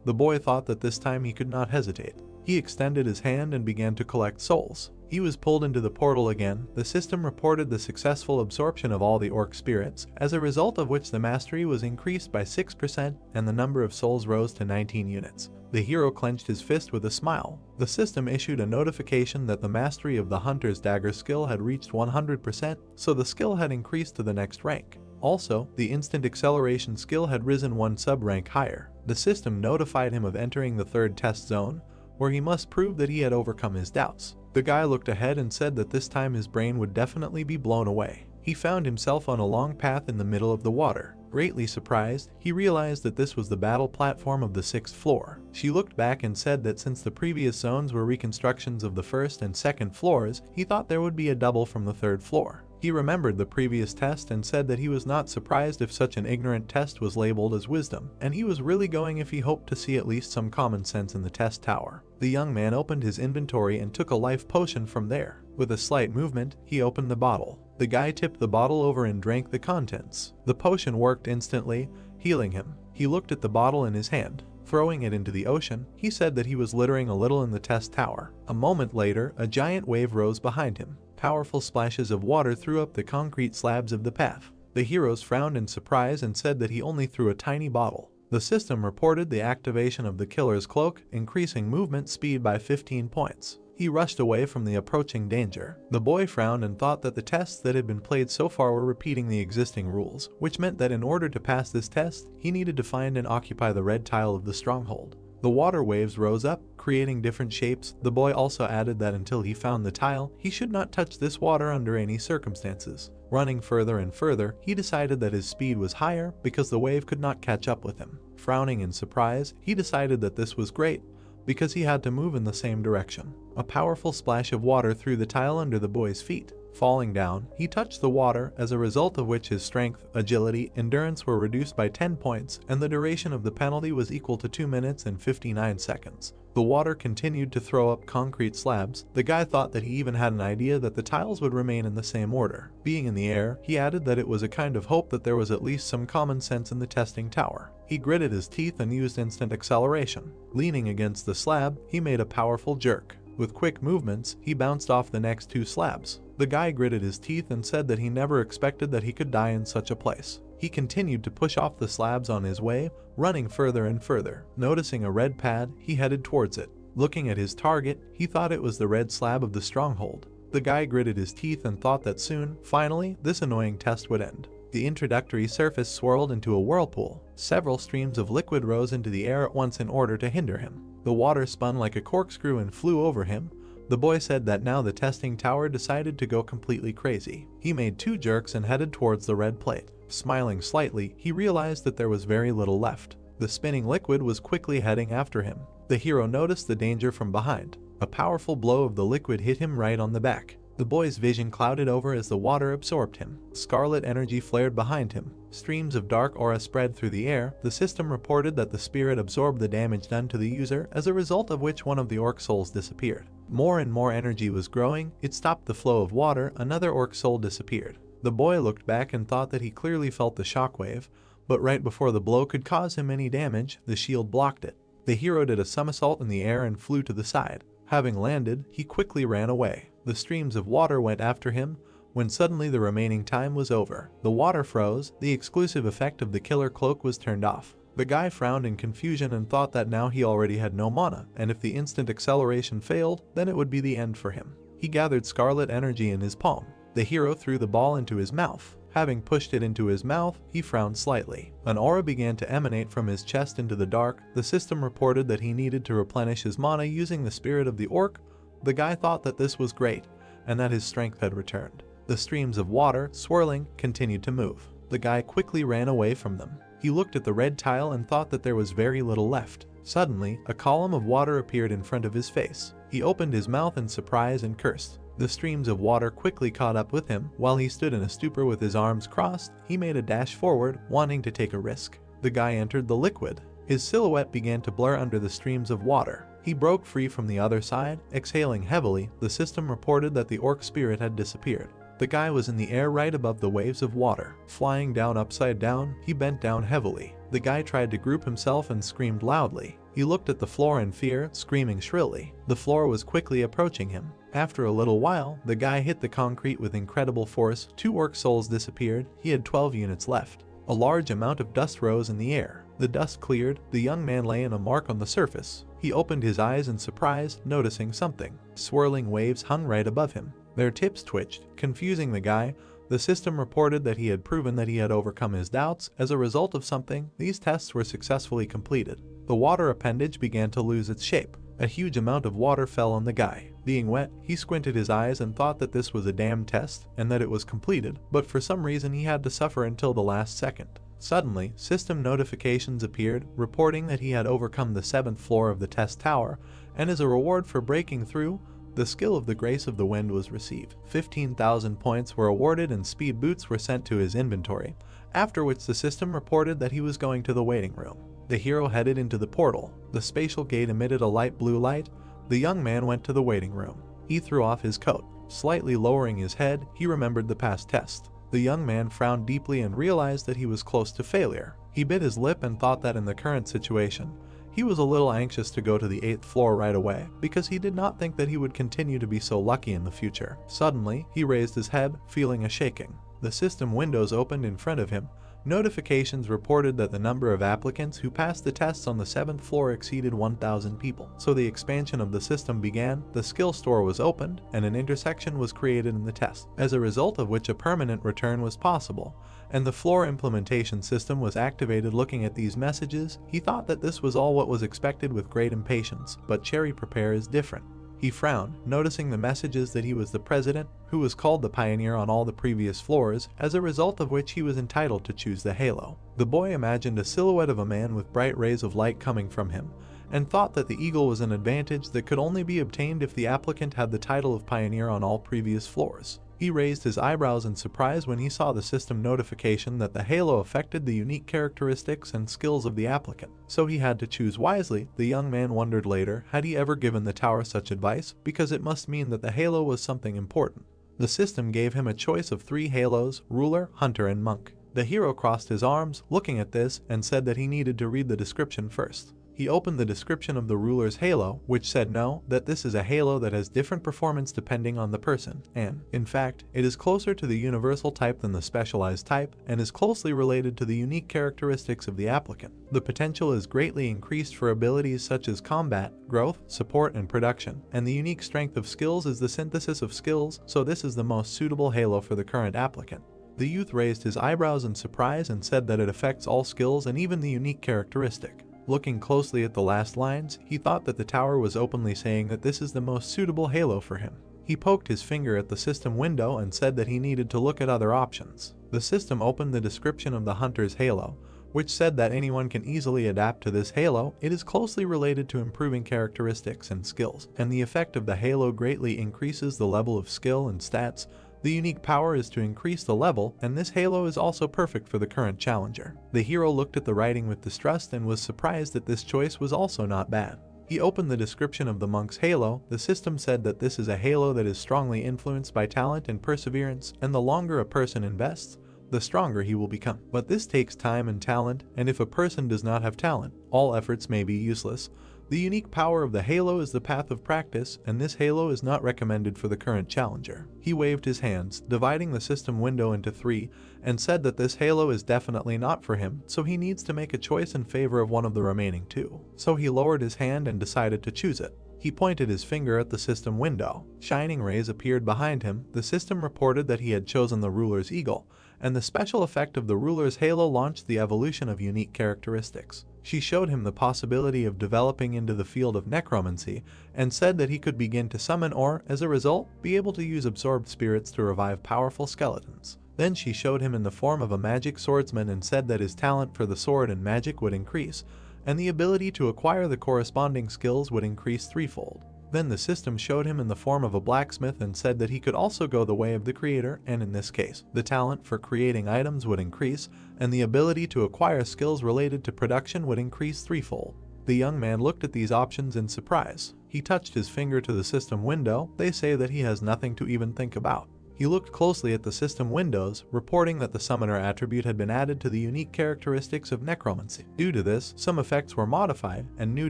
the boy thought that this time he could not hesitate. He extended his hand and began to collect souls. He was pulled into the portal again. The system reported the successful absorption of all the orc spirits, as a result of which the mastery was increased by 6% and the number of souls rose to 19 units. The hero clenched his fist with a smile. The system issued a notification that the mastery of the hunter's dagger skill had reached 100%, so the skill had increased to the next rank. Also, the instant acceleration skill had risen one sub-rank higher. The system notified him of entering the third test zone, where he must prove that he had overcome his doubts. The guy looked ahead and said that this time his brain would definitely be blown away. He found himself on a long path in the middle of the water. Greatly surprised, he realized that this was the battle platform of the 6th floor. She looked back and said that since the previous zones were reconstructions of the 1st and 2nd floors, he thought there would be a double from the 3rd floor. He remembered the previous test and said that he was not surprised if such an ignorant test was labeled as wisdom, and he was really going if he hoped to see at least some common sense in the test tower. The young man opened his inventory and took a life potion from there. With a slight movement, he opened the bottle. The guy tipped the bottle over and drank the contents. The potion worked instantly, healing him. He looked at the bottle in his hand. Throwing it into the ocean, he said that he was littering a little in the test tower. A moment later, a giant wave rose behind him. Powerful splashes of water threw up the concrete slabs of the path. The heroes frowned in surprise and said that he only threw a tiny bottle. The system reported the activation of the killer's cloak, increasing movement speed by 15 points. He rushed away from the approaching danger. The boy frowned and thought that the tests that had been played so far were repeating the existing rules, which meant that in order to pass this test, he needed to find and occupy the red tile of the stronghold. The water waves rose up, creating different shapes. The boy also added that until he found the tile, he should not touch this water under any circumstances. Running further and further, he decided that his speed was higher because the wave could not catch up with him. Frowning in surprise, he decided that this was great, because he had to move in the same direction. A powerful splash of water threw the tile under the boy's feet. Falling down, he touched the water, as a result of which his strength, agility, endurance were reduced by 10 points, and the duration of the penalty was equal to 2 minutes and 59 seconds. The water continued to throw up concrete slabs. The guy thought that he even had an idea that the tiles would remain in the same order. Being in the air, he added that it was a kind of hope that there was at least some common sense in the testing tower. He gritted his teeth and used instant acceleration. Leaning against the slab, he made a powerful jerk. With quick movements, he bounced off the next 2 slabs. The guy gritted his teeth and said that he never expected that he could die in such a place. He continued to push off the slabs on his way, running further and further. Noticing a red pad, he headed towards it. Looking at his target, he thought it was the red slab of the stronghold. The guy gritted his teeth and thought that soon, finally, this annoying test would end. The introductory surface swirled into a whirlpool. Several streams of liquid rose into the air at once in order to hinder him. The water spun like a corkscrew and flew over him, The boy said that now the testing tower decided to go completely crazy. He made 2 jerks and headed towards the red plate. Smiling slightly, he realized that there was very little left. The spinning liquid was quickly heading after him. The hero noticed the danger from behind. A powerful blow of the liquid hit him right on the back. The boy's vision clouded over as the water absorbed him. Scarlet energy flared behind him. Streams of dark aura spread through the air. The system reported that the spirit absorbed the damage done to the user, as a result of which one of the orc souls disappeared. More and more energy was growing. It stopped the flow of water. Another orc soul disappeared. The boy looked back and thought that he clearly felt the shockwave, but right before the blow could cause him any damage, the shield blocked it. The hero did a somersault in the air and flew to the side. Having landed, he quickly ran away. The streams of water went after him, when suddenly the remaining time was over. The water froze. The exclusive effect of the killer cloak was turned off. The guy frowned in confusion and thought that now he already had no mana, and if the instant acceleration failed, then it would be the end for him. He gathered scarlet energy in his palm. The hero threw the ball into his mouth. Having pushed it into his mouth, he frowned slightly. An aura began to emanate from his chest into the dark. The system reported that he needed to replenish his mana using the spirit of the orc. The guy thought that this was great, and that his strength had returned. The streams of water, swirling, continued to move. The guy quickly ran away from them. He looked at the red tile and thought that there was very little left. Suddenly, a column of water appeared in front of his face. He opened his mouth in surprise and cursed. The streams of water quickly caught up with him. While he stood in a stupor with his arms crossed, he made a dash forward, wanting to take a risk. The guy entered the liquid. His silhouette began to blur under the streams of water. He broke free from the other side, exhaling heavily. The system reported that the orc spirit had disappeared. The guy was in the air right above the waves of water. Flying down upside down, he bent down heavily. The guy tried to group himself and screamed loudly. He looked at the floor in fear, screaming shrilly. The floor was quickly approaching him. After a little while, the guy hit the concrete with incredible force. 2 orc souls disappeared. He had 12 units left. A large amount of dust rose in the air. The dust cleared. The young man lay in a mark on the surface. He opened his eyes in surprise, noticing something. Swirling waves hung right above him. Their tips twitched, confusing the guy. The system reported that he had proven that he had overcome his doubts. As a result of something, these tests were successfully completed. The water appendage began to lose its shape. A huge amount of water fell on the guy. Being wet, he squinted his eyes and thought that this was a damn test and that it was completed, but for some reason he had to suffer until the last second. Suddenly, system notifications appeared, reporting that he had overcome the 7th floor of the test tower, and as a reward for breaking through, the skill of the Grace of the Wind was received. 15,000 points were awarded and speed boots were sent to his inventory, after which the system reported that he was going to the waiting room. The hero headed into the portal. The spatial gate emitted a light blue light. The young man went to the waiting room. He threw off his coat. Slightly lowering his head, he remembered the past test. The young man frowned deeply and realized that he was close to failure. He bit his lip and thought that in the current situation, he was a little anxious to go to the 8th floor right away, because he did not think that he would continue to be so lucky in the future. Suddenly, he raised his head, feeling a shaking. The system windows opened in front of him. Notifications reported that the number of applicants who passed the tests on the 7th floor exceeded 1,000 people. So the expansion of the system began, the skill store was opened, and an intersection was created in the test, as a result of which a permanent return was possible, and the floor implementation system was activated. Looking at these messages, he thought that this was all what was expected with great impatience, but Cherry Prepare is different. He frowned, noticing the messages that he was the president, who was called the pioneer on all the previous floors, as a result of which he was entitled to choose the halo. The boy imagined a silhouette of a man with bright rays of light coming from him, and thought that the eagle was an advantage that could only be obtained if the applicant had the title of pioneer on all previous floors. He raised his eyebrows in surprise when he saw the system notification that the halo affected the unique characteristics and skills of the applicant, so he had to choose wisely. The young man wondered later, had he ever given the tower such advice, because it must mean that the halo was something important. The system gave him a choice of 3 halos: ruler, hunter, and monk. The hero crossed his arms, looking at this, and said that he needed to read the description first. He opened the description of the ruler's halo, which said no, that this is a halo that has different performance depending on the person, and, in fact, it is closer to the universal type than the specialized type, and is closely related to the unique characteristics of the applicant. The potential is greatly increased for abilities such as combat, growth, support, and production, and the unique strength of skills is the synthesis of skills, so this is the most suitable halo for the current applicant. The youth raised his eyebrows in surprise and said that it affects all skills and even the unique characteristic. Looking closely at the last lines, he thought that the tower was openly saying that this is the most suitable halo for him. He poked his finger at the system window and said that he needed to look at other options. The system opened the description of the hunter's halo, which said that anyone can easily adapt to this halo. It is closely related to improving characteristics and skills, and the effect of the halo greatly increases the level of skill and stats. The unique power is to increase the level, and this halo is also perfect for the current challenger. The hero looked at the writing with distrust and was surprised that this choice was also not bad. He opened the description of the monk's halo. The system said that this is a halo that is strongly influenced by talent and perseverance, and the longer a person invests, the stronger he will become. But this takes time and talent, and if a person does not have talent, all efforts may be useless. The unique power of the halo is the path of practice, and this halo is not recommended for the current challenger. He waved his hands, dividing the system window into 3, and said that this halo is definitely not for him, so he needs to make a choice in favor of one of the remaining 2. So he lowered his hand and decided to choose it. He pointed his finger at the system window. Shining rays appeared behind him. The system reported that he had chosen the ruler's eagle, and the special effect of the ruler's halo launched the evolution of unique characteristics. She showed him the possibility of developing into the field of necromancy, and said that he could begin to summon or, as a result, be able to use absorbed spirits to revive powerful skeletons. Then she showed him in the form of a magic swordsman and said that his talent for the sword and magic would increase, and the ability to acquire the corresponding skills would increase 3-fold. Then the system showed him in the form of a blacksmith and said that he could also go the way of the creator, and in this case, the talent for creating items would increase, and the ability to acquire skills related to production would increase 3-fold. The young man looked at these options in surprise. He touched his finger to the system window. They say that he has nothing to even think about. He looked closely at the system windows, reporting that the summoner attribute had been added to the unique characteristics of necromancy. Due to this, some effects were modified, and new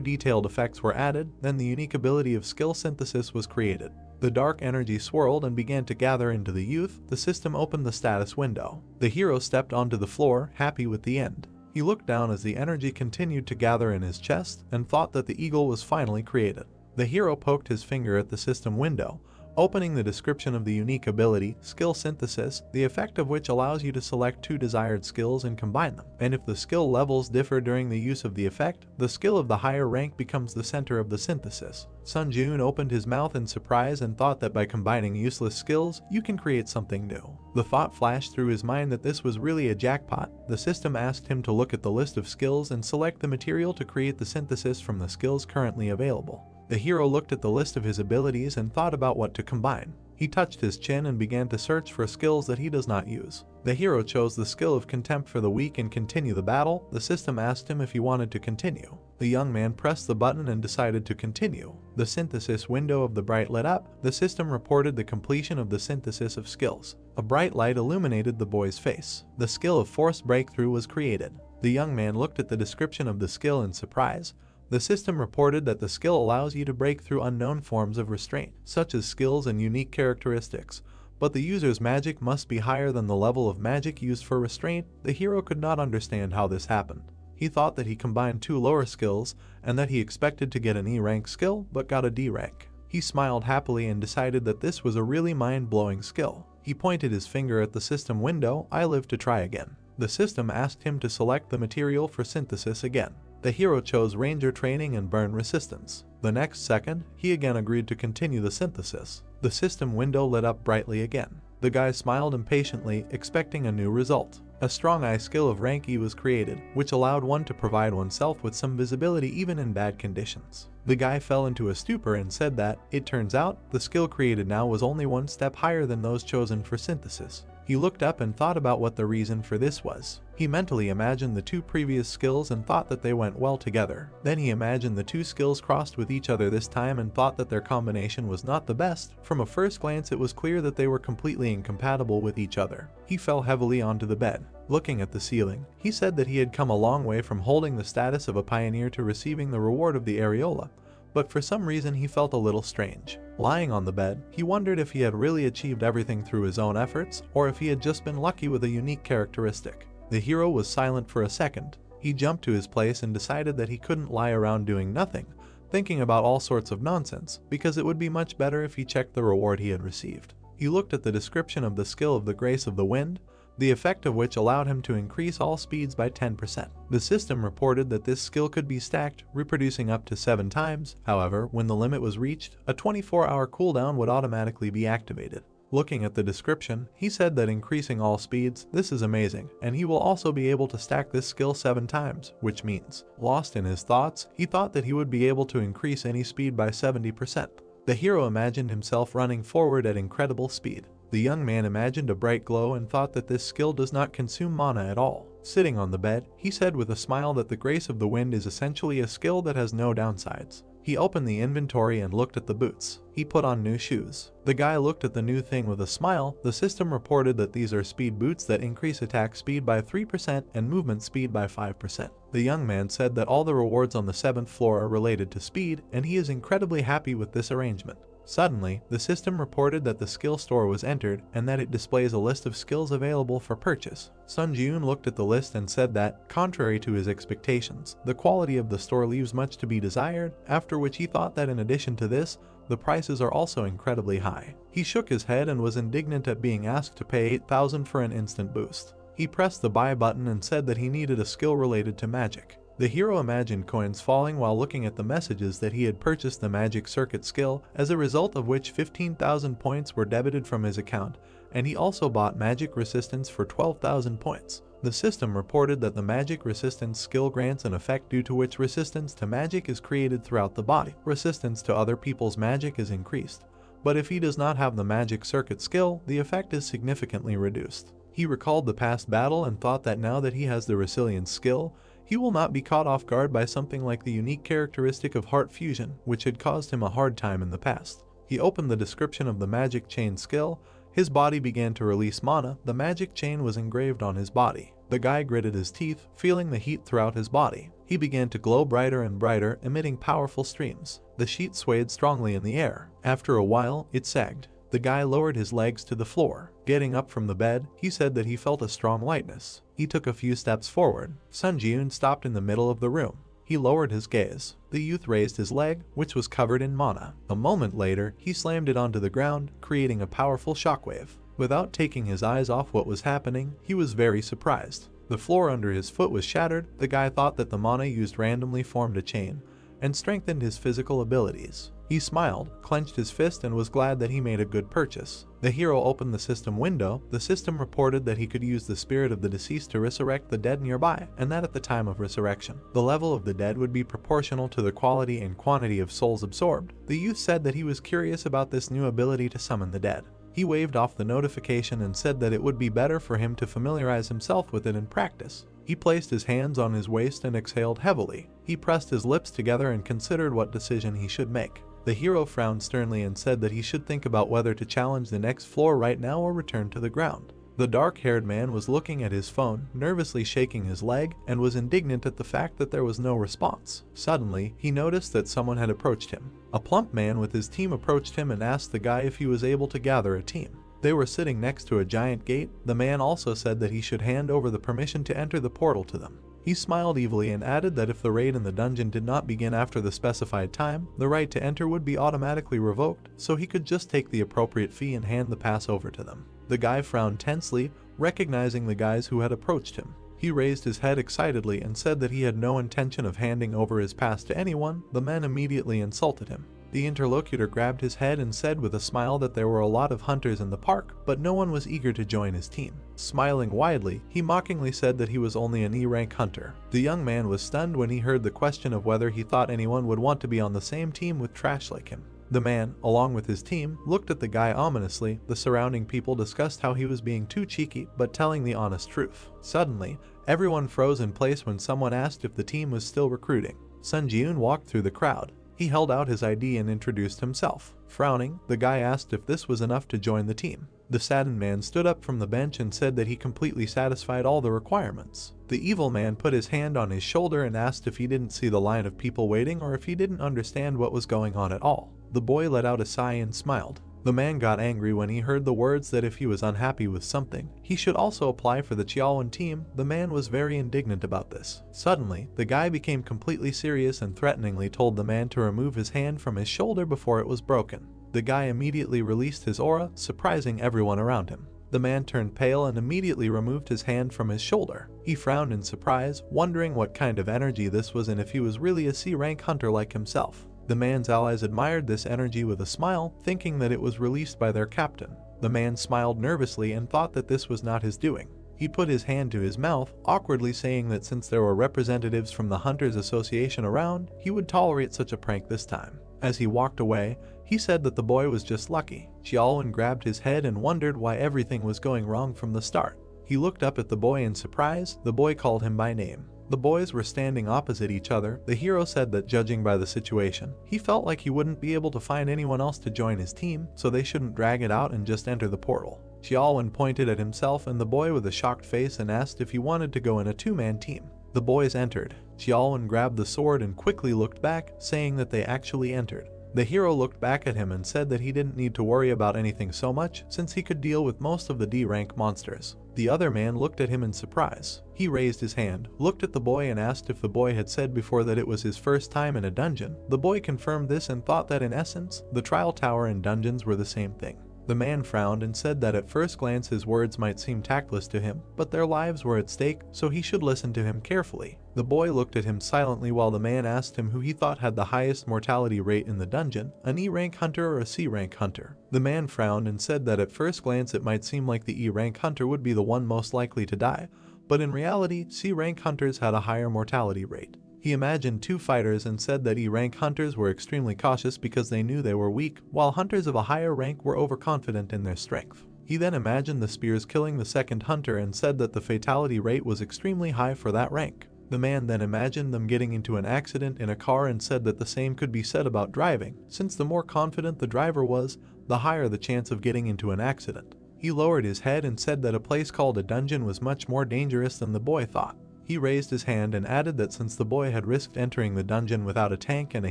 detailed effects were added. Then the unique ability of skill synthesis was created. The dark energy swirled and began to gather into the youth. The system opened the status window. The hero stepped onto the floor, happy with the end. He looked down as the energy continued to gather in his chest, and thought that the eagle was finally created. The hero poked his finger at the system window, opening the description of the unique ability, skill synthesis, the effect of which allows you to select 2 desired skills and combine them. And if the skill levels differ during the use of the effect, the skill of the higher rank becomes the center of the synthesis. Sun Jun opened his mouth in surprise and thought that by combining useless skills, you can create something new. The thought flashed through his mind that this was really a jackpot. The system asked him to look at the list of skills and select the material to create the synthesis from the skills currently available. The hero looked at the list of his abilities and thought about what to combine. He touched his chin and began to search for skills that he does not use. The hero chose the skill of contempt for the weak and continue the battle. The system asked him if he wanted to continue. The young man pressed the button and decided to continue. The synthesis window of the bright lit up. The system reported the completion of the synthesis of skills. A bright light illuminated the boy's face. The skill of forced breakthrough was created. The young man looked at the description of the skill in surprise. The system reported that the skill allows you to break through unknown forms of restraint, such as skills and unique characteristics, but the user's magic must be higher than the level of magic used for restraint. The hero could not understand how this happened. He thought that he combined 2 lower skills, and that he expected to get an E rank skill, but got a D rank. He smiled happily and decided that this was a really mind-blowing skill. He pointed his finger at the system window. I live to try again. The system asked him to select the material for synthesis again. The hero chose Ranger Training and Burn Resistance. The next second, he again agreed to continue the synthesis. The system window lit up brightly again. The guy smiled impatiently, expecting a new result. A strong eye skill of rank E was created, which allowed one to provide oneself with some visibility even in bad conditions. The guy fell into a stupor and said that, it turns out, the skill created now was only 1 step higher than those chosen for synthesis. He looked up and thought about what the reason for this was. He mentally imagined the 2 previous skills and thought that they went well together. Then he imagined the 2 skills crossed with each other this time and thought that their combination was not the best. From a first glance it was clear that they were completely incompatible with each other. He fell heavily onto the bed. Looking at the ceiling, he said that he had come a long way from holding the status of a pioneer to receiving the reward of the areola, but for some reason he felt a little strange. Lying on the bed, he wondered if he had really achieved everything through his own efforts, or if he had just been lucky with a unique characteristic. The hero was silent for a second. He jumped to his place and decided that he couldn't lie around doing nothing, thinking about all sorts of nonsense, because it would be much better if he checked the reward he had received. He looked at the description of the skill of the Grace of the Wind. the effect of which allowed him to increase all speeds by 10%. The system reported that this skill could be stacked, reproducing up to 7 times. However, when the limit was reached, a 24-hour cooldown would automatically be activated. Looking at the description, he said that increasing all speeds, this is amazing, and he will also be able to stack this skill 7 times, which means, lost in his thoughts, he thought that he would be able to increase any speed by 70%. The hero imagined himself running forward at incredible speed. The young man imagined a bright glow and thought that this skill does not consume mana at all. Sitting on the bed, he said with a smile that the grace of the wind is essentially a skill that has no downsides. He opened the inventory and looked at the boots. He put on new shoes. The guy looked at the new thing with a smile. The system reported that these are speed boots that increase attack speed by 3% and movement speed by 5%. The young man said that all the rewards on the 7th floor are related to speed, and he is incredibly happy with this arrangement. Suddenly, the system reported that the skill store was entered and that it displays a list of skills available for purchase. Sun Ji-yoon looked at the list and said that, contrary to his expectations, the quality of the store leaves much to be desired, after which he thought that in addition to this, the prices are also incredibly high. He shook his head and was indignant at being asked to pay 8,000 for an instant boost. He pressed the buy button and said that he needed a skill related to magic. The hero imagined coins falling while looking at the messages that he had purchased the magic circuit skill, as a result of which 15,000 points were debited from his account, and he also bought magic resistance for 12,000 points. The system reported that the magic resistance skill grants an effect due to which resistance to magic is created throughout the body. Resistance to other people's magic is increased, but if he does not have the magic circuit skill, the effect is significantly reduced. He recalled the past battle and thought that now that he has the resilience skill, he will not be caught off guard by something like the unique characteristic of heart fusion, which had caused him a hard time in the past. He opened the description of the magic chain skill. His body began to release mana. The magic chain was engraved on his body. The guy gritted his teeth, feeling the heat throughout his body. He began to glow brighter and brighter, emitting powerful streams. The sheet swayed strongly in the air. After a while, it sagged. The guy lowered his legs to the floor. Getting up from the bed, he said that he felt a strong lightness. He took a few steps forward. Sun Ji-yoon stopped in the middle of the room. He lowered his gaze. The youth raised his leg, which was covered in mana. A moment later, he slammed it onto the ground, creating a powerful shockwave. Without taking his eyes off what was happening, he was very surprised. The floor under his foot was shattered. The guy thought that the mana used randomly formed a chain and strengthened his physical abilities. He smiled, clenched his fist, and was glad that he made a good purchase. The hero opened the system window. The system reported that he could use the spirit of the deceased to resurrect the dead nearby, and that at the time of resurrection, the level of the dead would be proportional to the quality and quantity of souls absorbed. The youth said that he was curious about this new ability to summon the dead. He waved off the notification and said that it would be better for him to familiarize himself with it in practice. He placed his hands on his waist and exhaled heavily. He pressed his lips together and considered what decision he should make. The hero frowned sternly and said that he should think about whether to challenge the next floor right now or return to the ground. The dark-haired man was looking at his phone, nervously shaking his leg, and was indignant at the fact that there was no response. Suddenly, he noticed that someone had approached him. A plump man with his team approached him and asked the guy if he was able to gather a team. They were sitting next to a giant gate. The man also said that he should hand over the permission to enter the portal to them. He smiled evilly and added that if the raid in the dungeon did not begin after the specified time, the right to enter would be automatically revoked, so he could just take the appropriate fee and hand the pass over to them. The guy frowned tensely, recognizing the guys who had approached him. He raised his head excitedly and said that he had no intention of handing over his pass to anyone. The men immediately insulted him. The interlocutor grabbed his head and said with a smile that there were a lot of hunters in the park, but no one was eager to join his team. Smiling widely, he mockingly said that he was only an E-rank hunter. The young man was stunned when he heard the question of whether he thought anyone would want to be on the same team with trash like him. The man, along with his team, looked at the guy ominously. The surrounding people discussed how he was being too cheeky, but telling the honest truth. Suddenly, everyone froze in place when someone asked if the team was still recruiting. Sun Ji-yoon walked through the crowd. He held out his ID and introduced himself. Frowning, the guy asked if this was enough to join the team. The saddened man stood up from the bench and said that he completely satisfied all the requirements. The evil man put his hand on his shoulder and asked if he didn't see the line of people waiting or if he didn't understand what was going on at all. The boy let out a sigh and smiled. The man got angry when he heard the words that if he was unhappy with something, he should also apply for the Chiaowan team. The man was very indignant about this. Suddenly, the guy became completely serious and threateningly told the man to remove his hand from his shoulder before it was broken. The guy immediately released his aura, surprising everyone around him. The man turned pale and immediately removed his hand from his shoulder. He frowned in surprise, wondering what kind of energy this was and if he was really a C-rank hunter like himself. The man's allies admired this energy with a smile, thinking that it was released by their captain. The man smiled nervously and thought that this was not his doing. He put his hand to his mouth, awkwardly saying that since there were representatives from the Hunters Association around, he would tolerate such a prank this time. As he walked away, he said that the boy was just lucky. Xiaolin grabbed his head and wondered why everything was going wrong from the start. He looked up at the boy in surprise. The boy called him by name. The boys were standing opposite each other. The hero said that judging by the situation, he felt like he wouldn't be able to find anyone else to join his team, so they shouldn't drag it out and just enter the portal. Xiaolin pointed at himself and the boy with a shocked face and asked if he wanted to go in a two-man team. The boys entered. Xiaolin grabbed the sword and quickly looked back, saying that they actually entered. The hero looked back at him and said that he didn't need to worry about anything so much, since he could deal with most of the D-rank monsters. The other man looked at him in surprise. He raised his hand, looked at the boy and asked if the boy had said before that it was his first time in a dungeon. The boy confirmed this and thought that in essence, the trial tower and dungeons were the same thing. The man frowned and said that at first glance his words might seem tactless to him, but their lives were at stake, so he should listen to him carefully. The boy looked at him silently while the man asked him who he thought had the highest mortality rate in the dungeon, an E-rank hunter or a C-rank hunter. The man frowned and said that at first glance it might seem like the E-rank hunter would be the one most likely to die, but in reality, C-rank hunters had a higher mortality rate. He imagined two fighters and said that E-rank hunters were extremely cautious because they knew they were weak, while hunters of a higher rank were overconfident in their strength. He then imagined the spears killing the second hunter and said that the fatality rate was extremely high for that rank. The man then imagined them getting into an accident in a car and said that the same could be said about driving, since the more confident the driver was, the higher the chance of getting into an accident. He lowered his head and said that a place called a dungeon was much more dangerous than the boy thought. He raised his hand and added that since the boy had risked entering the dungeon without a tank and a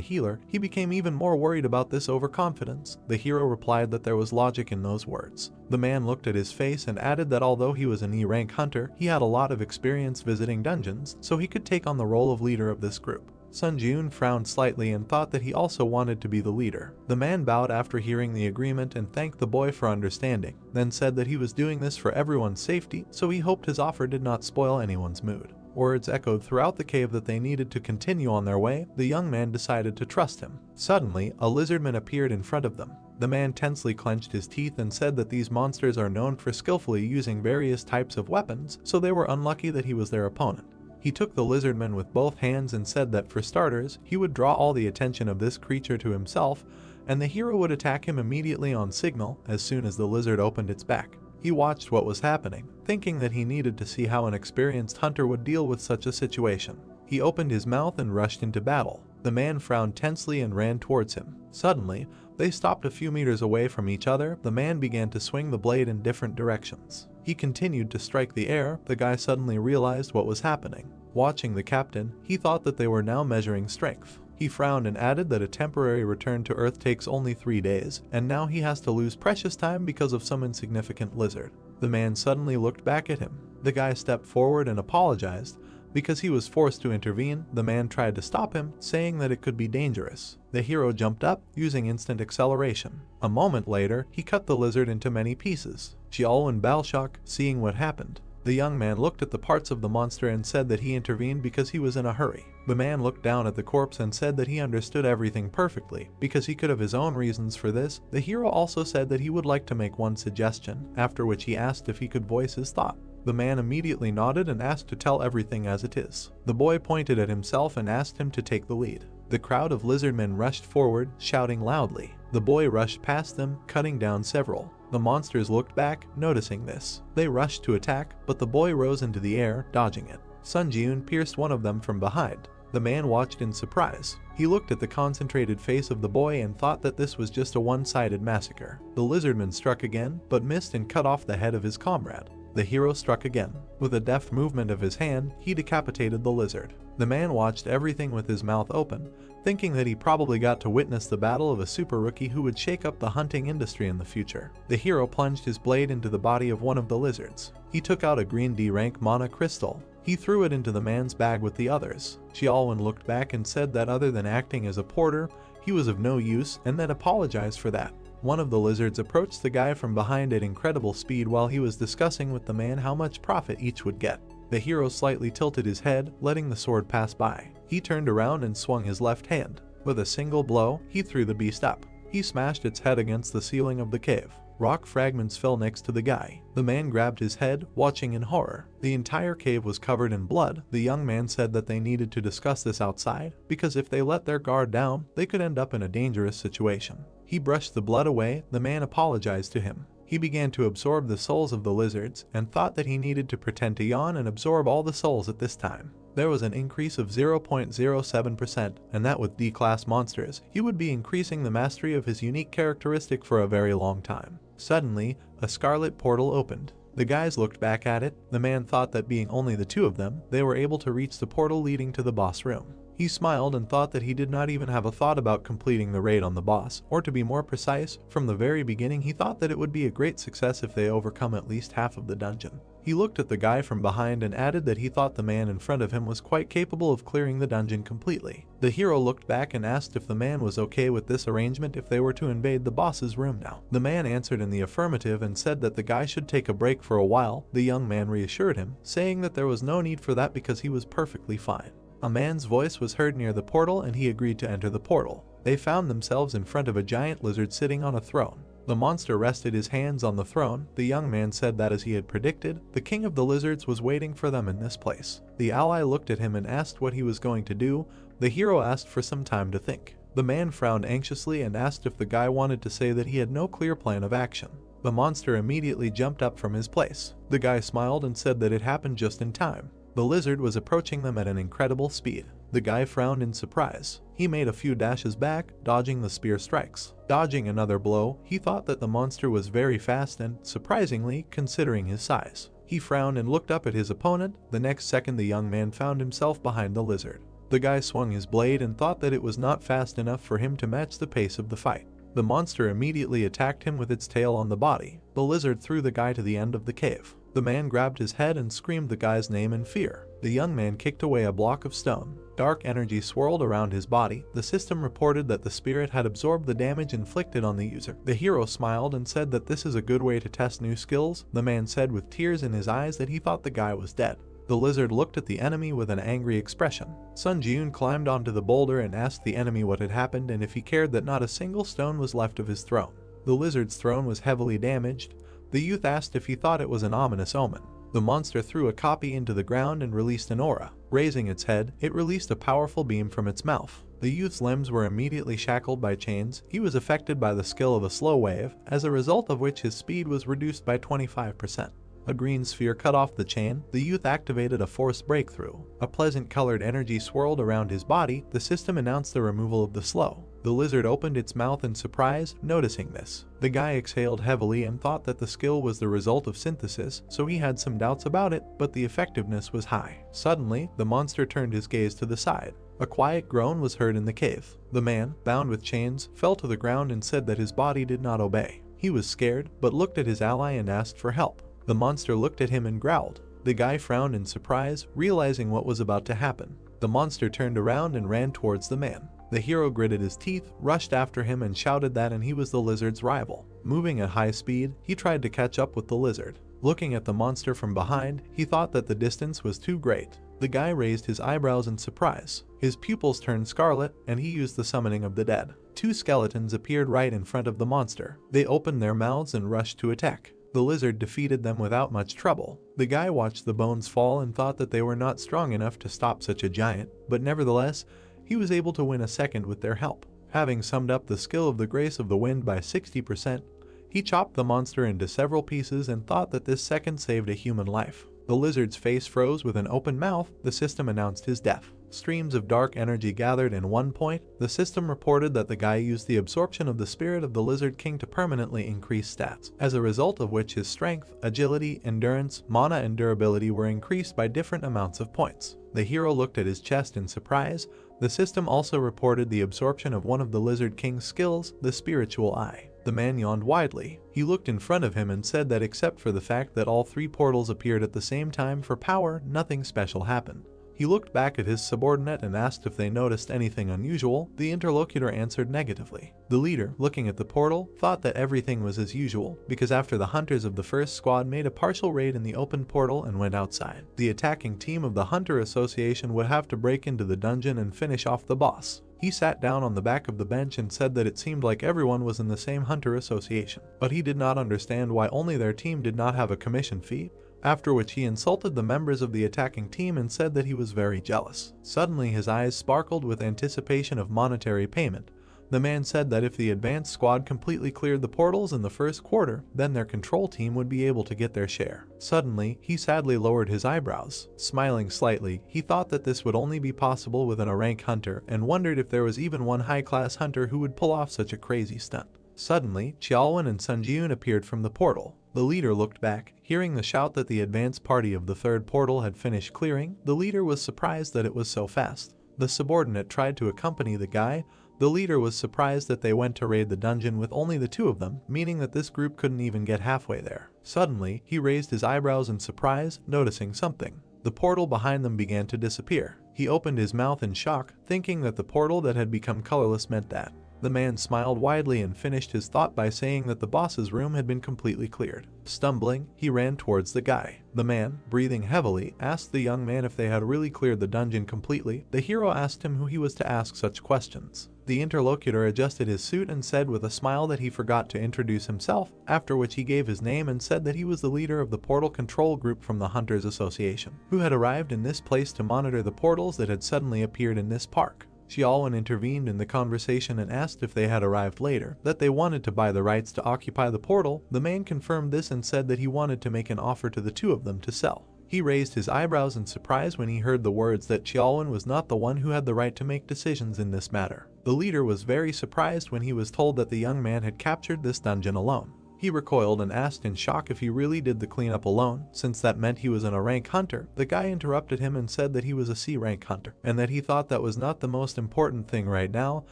healer, he became even more worried about this overconfidence. The hero replied that there was logic in those words. The man looked at his face and added that although he was an E-rank hunter, he had a lot of experience visiting dungeons, so he could take on the role of leader of this group. Sun Jun frowned slightly and thought that he also wanted to be the leader. The man bowed after hearing the agreement and thanked the boy for understanding, then said that he was doing this for everyone's safety, so he hoped his offer did not spoil anyone's mood. Words echoed throughout the cave that they needed to continue on their way. The young man decided to trust him. Suddenly, a lizardman appeared in front of them. The man tensely clenched his teeth and said that these monsters are known for skillfully using various types of weapons, so they were unlucky that he was their opponent. He took the lizardman with both hands and said that for starters, he would draw all the attention of this creature to himself, and the hero would attack him immediately on signal as soon as the lizard opened its back. He watched what was happening, thinking that he needed to see how an experienced hunter would deal with such a situation. He opened his mouth and rushed into battle. The man frowned tensely and ran towards him. Suddenly, they stopped a few meters away from each other. The man began to swing the blade in different directions. He continued to strike the air. The guy suddenly realized what was happening. Watching the captain, he thought that they were now measuring strength. He frowned and added that a temporary return to Earth takes only 3 days, and now he has to lose precious time because of some insignificant lizard. The man suddenly looked back at him. The guy stepped forward and apologized. Because he was forced to intervene, the man tried to stop him, saying that it could be dangerous. The hero jumped up, using instant acceleration. A moment later, he cut the lizard into many pieces. Xiao and Balshok, seeing what happened. The young man looked at the parts of the monster and said that he intervened because he was in a hurry. The man looked down at the corpse and said that he understood everything perfectly, because he could have his own reasons for this. The hero also said that he would like to make one suggestion, after which he asked if he could voice his thought. The man immediately nodded and asked to tell everything as it is. The boy pointed at himself and asked him to take the lead. The crowd of lizardmen rushed forward, shouting loudly. The boy rushed past them, cutting down several. The monsters looked back, noticing this. They rushed to attack, but the boy rose into the air, dodging it. Sun Jiun pierced one of them from behind. The man watched in surprise. He looked at the concentrated face of the boy and thought that this was just a one-sided massacre. The lizardman struck again, but missed and cut off the head of his comrade. The hero struck again. With a deft movement of his hand, he decapitated the lizard. The man watched everything with his mouth open, thinking that he probably got to witness the battle of a super rookie who would shake up the hunting industry in the future. The hero plunged his blade into the body of one of the lizards. He took out a green D-rank mana crystal. He threw it into the man's bag with the others. Xiaolin looked back and said that other than acting as a porter, he was of no use and then apologized for that. One of the lizards approached the guy from behind at incredible speed while he was discussing with the man how much profit each would get. The hero slightly tilted his head, letting the sword pass by. He turned around and swung his left hand. With a single blow, he threw the beast up. He smashed its head against the ceiling of the cave. Rock fragments fell next to the guy. The man grabbed his head, watching in horror. The entire cave was covered in blood. The young man said that they needed to discuss this outside, because if they let their guard down, they could end up in a dangerous situation. He brushed the blood away. The man apologized to him. He began to absorb the souls of the lizards, and thought that he needed to pretend to yawn and absorb all the souls at this time. There was an increase of 0.07%, and that with D-class monsters, he would be increasing the mastery of his unique characteristic for a very long time. Suddenly, a scarlet portal opened. The guys looked back at it. The man thought that being only the two of them, they were able to reach the portal leading to the boss room. He smiled and thought that he did not even have a thought about completing the raid on the boss, or to be more precise, from the very beginning he thought that it would be a great success if they overcome at least half of the dungeon. He looked at the guy from behind and added that he thought the man in front of him was quite capable of clearing the dungeon completely. The hero looked back and asked if the man was okay with this arrangement if they were to invade the boss's room now. The man answered in the affirmative and said that the guy should take a break for a while. The young man reassured him, saying that there was no need for that because he was perfectly fine. A man's voice was heard near the portal and he agreed to enter the portal. They found themselves in front of a giant lizard sitting on a throne. The monster rested his hands on the throne. The young man said that as he had predicted, the king of the lizards was waiting for them in this place. The ally looked at him and asked what he was going to do. The hero asked for some time to think. The man frowned anxiously and asked if the guy wanted to say that he had no clear plan of action. The monster immediately jumped up from his place. The guy smiled and said that it happened just in time. The lizard was approaching them at an incredible speed. The guy frowned in surprise. He made a few dashes back, dodging the spear strikes. Dodging another blow, he thought that the monster was very fast and, surprisingly, considering his size. He frowned and looked up at his opponent. The next second the young man found himself behind the lizard. The guy swung his blade and thought that it was not fast enough for him to match the pace of the fight. The monster immediately attacked him with its tail on the body. The lizard threw the guy to the end of the cave. The man grabbed his head and screamed the guy's name in fear. The young man kicked away a block of stone. Dark energy swirled around his body. The system reported that the spirit had absorbed the damage inflicted on the user. The hero smiled and said that this is a good way to test new skills. The man said with tears in his eyes that he thought the guy was dead. The lizard looked at the enemy with an angry expression. Sun Ji-un climbed onto the boulder and asked the enemy what had happened and if he cared that not a single stone was left of his throne. The lizard's throne was heavily damaged. The youth asked if he thought it was an ominous omen. The monster threw a copy into the ground and released an aura. Raising its head, it released a powerful beam from its mouth. The youth's limbs were immediately shackled by chains. He was affected by the skill of a slow wave, as a result of which his speed was reduced by 25%. A green sphere cut off the chain. The youth activated a force breakthrough. A pleasant colored energy swirled around his body. The system announced the removal of the slow. The lizard opened its mouth in surprise, noticing this. The guy exhaled heavily and thought that the skill was the result of synthesis, so he had some doubts about it, but the effectiveness was high. Suddenly, the monster turned his gaze to the side. A quiet groan was heard in the cave. The man, bound with chains, fell to the ground and said that his body did not obey. He was scared, but looked at his ally and asked for help. The monster looked at him and growled. The guy frowned in surprise, realizing what was about to happen. The monster turned around and ran towards the man. The hero gritted his teeth, rushed after him and shouted that he was the lizard's rival. Moving at high speed, he tried to catch up with the lizard. Looking at the monster from behind, he thought that the distance was too great. The guy raised his eyebrows in surprise. His pupils turned scarlet, and he used the summoning of the dead. Two skeletons appeared right in front of the monster. They opened their mouths and rushed to attack. The lizard defeated them without much trouble. The guy watched the bones fall and thought that they were not strong enough to stop such a giant, but nevertheless, he was able to win a second with their help. Having summed up the skill of the Grace of the Wind by 60%, he chopped the monster into several pieces and thought that this second saved a human life. The lizard's face froze with an open mouth. The system announced his death. Streams of dark energy gathered in one point. The system reported that the guy used the absorption of the spirit of the Lizard King to permanently increase stats, as a result of which his strength, agility, endurance, mana and durability were increased by different amounts of points. The hero looked at his chest in surprise. The system also reported the absorption of one of the Lizard King's skills, the Spiritual Eye. The man yawned widely. He looked in front of him and said that except for the fact that all three portals appeared at the same time for power, nothing special happened. He looked back at his subordinate and asked if they noticed anything unusual. The interlocutor answered negatively. The leader, looking at the portal, thought that everything was as usual, because after the hunters of the first squad made a partial raid in the open portal and went outside, the attacking team of the Hunter Association would have to break into the dungeon and finish off the boss. He sat down on the back of the bench and said that it seemed like everyone was in the same Hunter Association, but he did not understand why only their team did not have a commission fee, after which he insulted the members of the attacking team and said that he was very jealous. Suddenly his eyes sparkled with anticipation of monetary payment. The man said that if the advanced squad completely cleared the portals in the first quarter, then their control team would be able to get their share. Suddenly, he sadly lowered his eyebrows. Smiling slightly, he thought that this would only be possible within a rank hunter and wondered if there was even one high-class hunter who would pull off such a crazy stunt. Suddenly, Xiaolwen and Sunjun appeared from the portal. The leader looked back. Hearing the shout that the advance party of the third portal had finished clearing, the leader was surprised that it was so fast. The subordinate tried to accompany the guy. The leader was surprised that they went to raid the dungeon with only the two of them, meaning that this group couldn't even get halfway there. Suddenly, he raised his eyebrows in surprise, noticing something. The portal behind them began to disappear. He opened his mouth in shock, thinking that the portal that had become colorless meant that. The man smiled widely and finished his thought by saying that the boss's room had been completely cleared. Stumbling, he ran towards the guy. The man, breathing heavily, asked the young man if they had really cleared the dungeon completely. The hero asked him who he was to ask such questions. The interlocutor adjusted his suit and said with a smile that he forgot to introduce himself, after which he gave his name and said that he was the leader of the portal control group from the Hunters Association, who had arrived in this place to monitor the portals that had suddenly appeared in this park. Xiaolwen intervened in the conversation and asked if they had arrived later, that they wanted to buy the rights to occupy the portal. The man confirmed this and said that he wanted to make an offer to the two of them to sell. He raised his eyebrows in surprise when he heard the words that Xiaolwen was not the one who had the right to make decisions in this matter. The leader was very surprised when he was told that the young man had captured this dungeon alone. He recoiled and asked in shock if he really did the cleanup alone, since that meant he was a rank hunter. The guy interrupted him and said that he was a C rank hunter, and that he thought that was not the most important thing right now,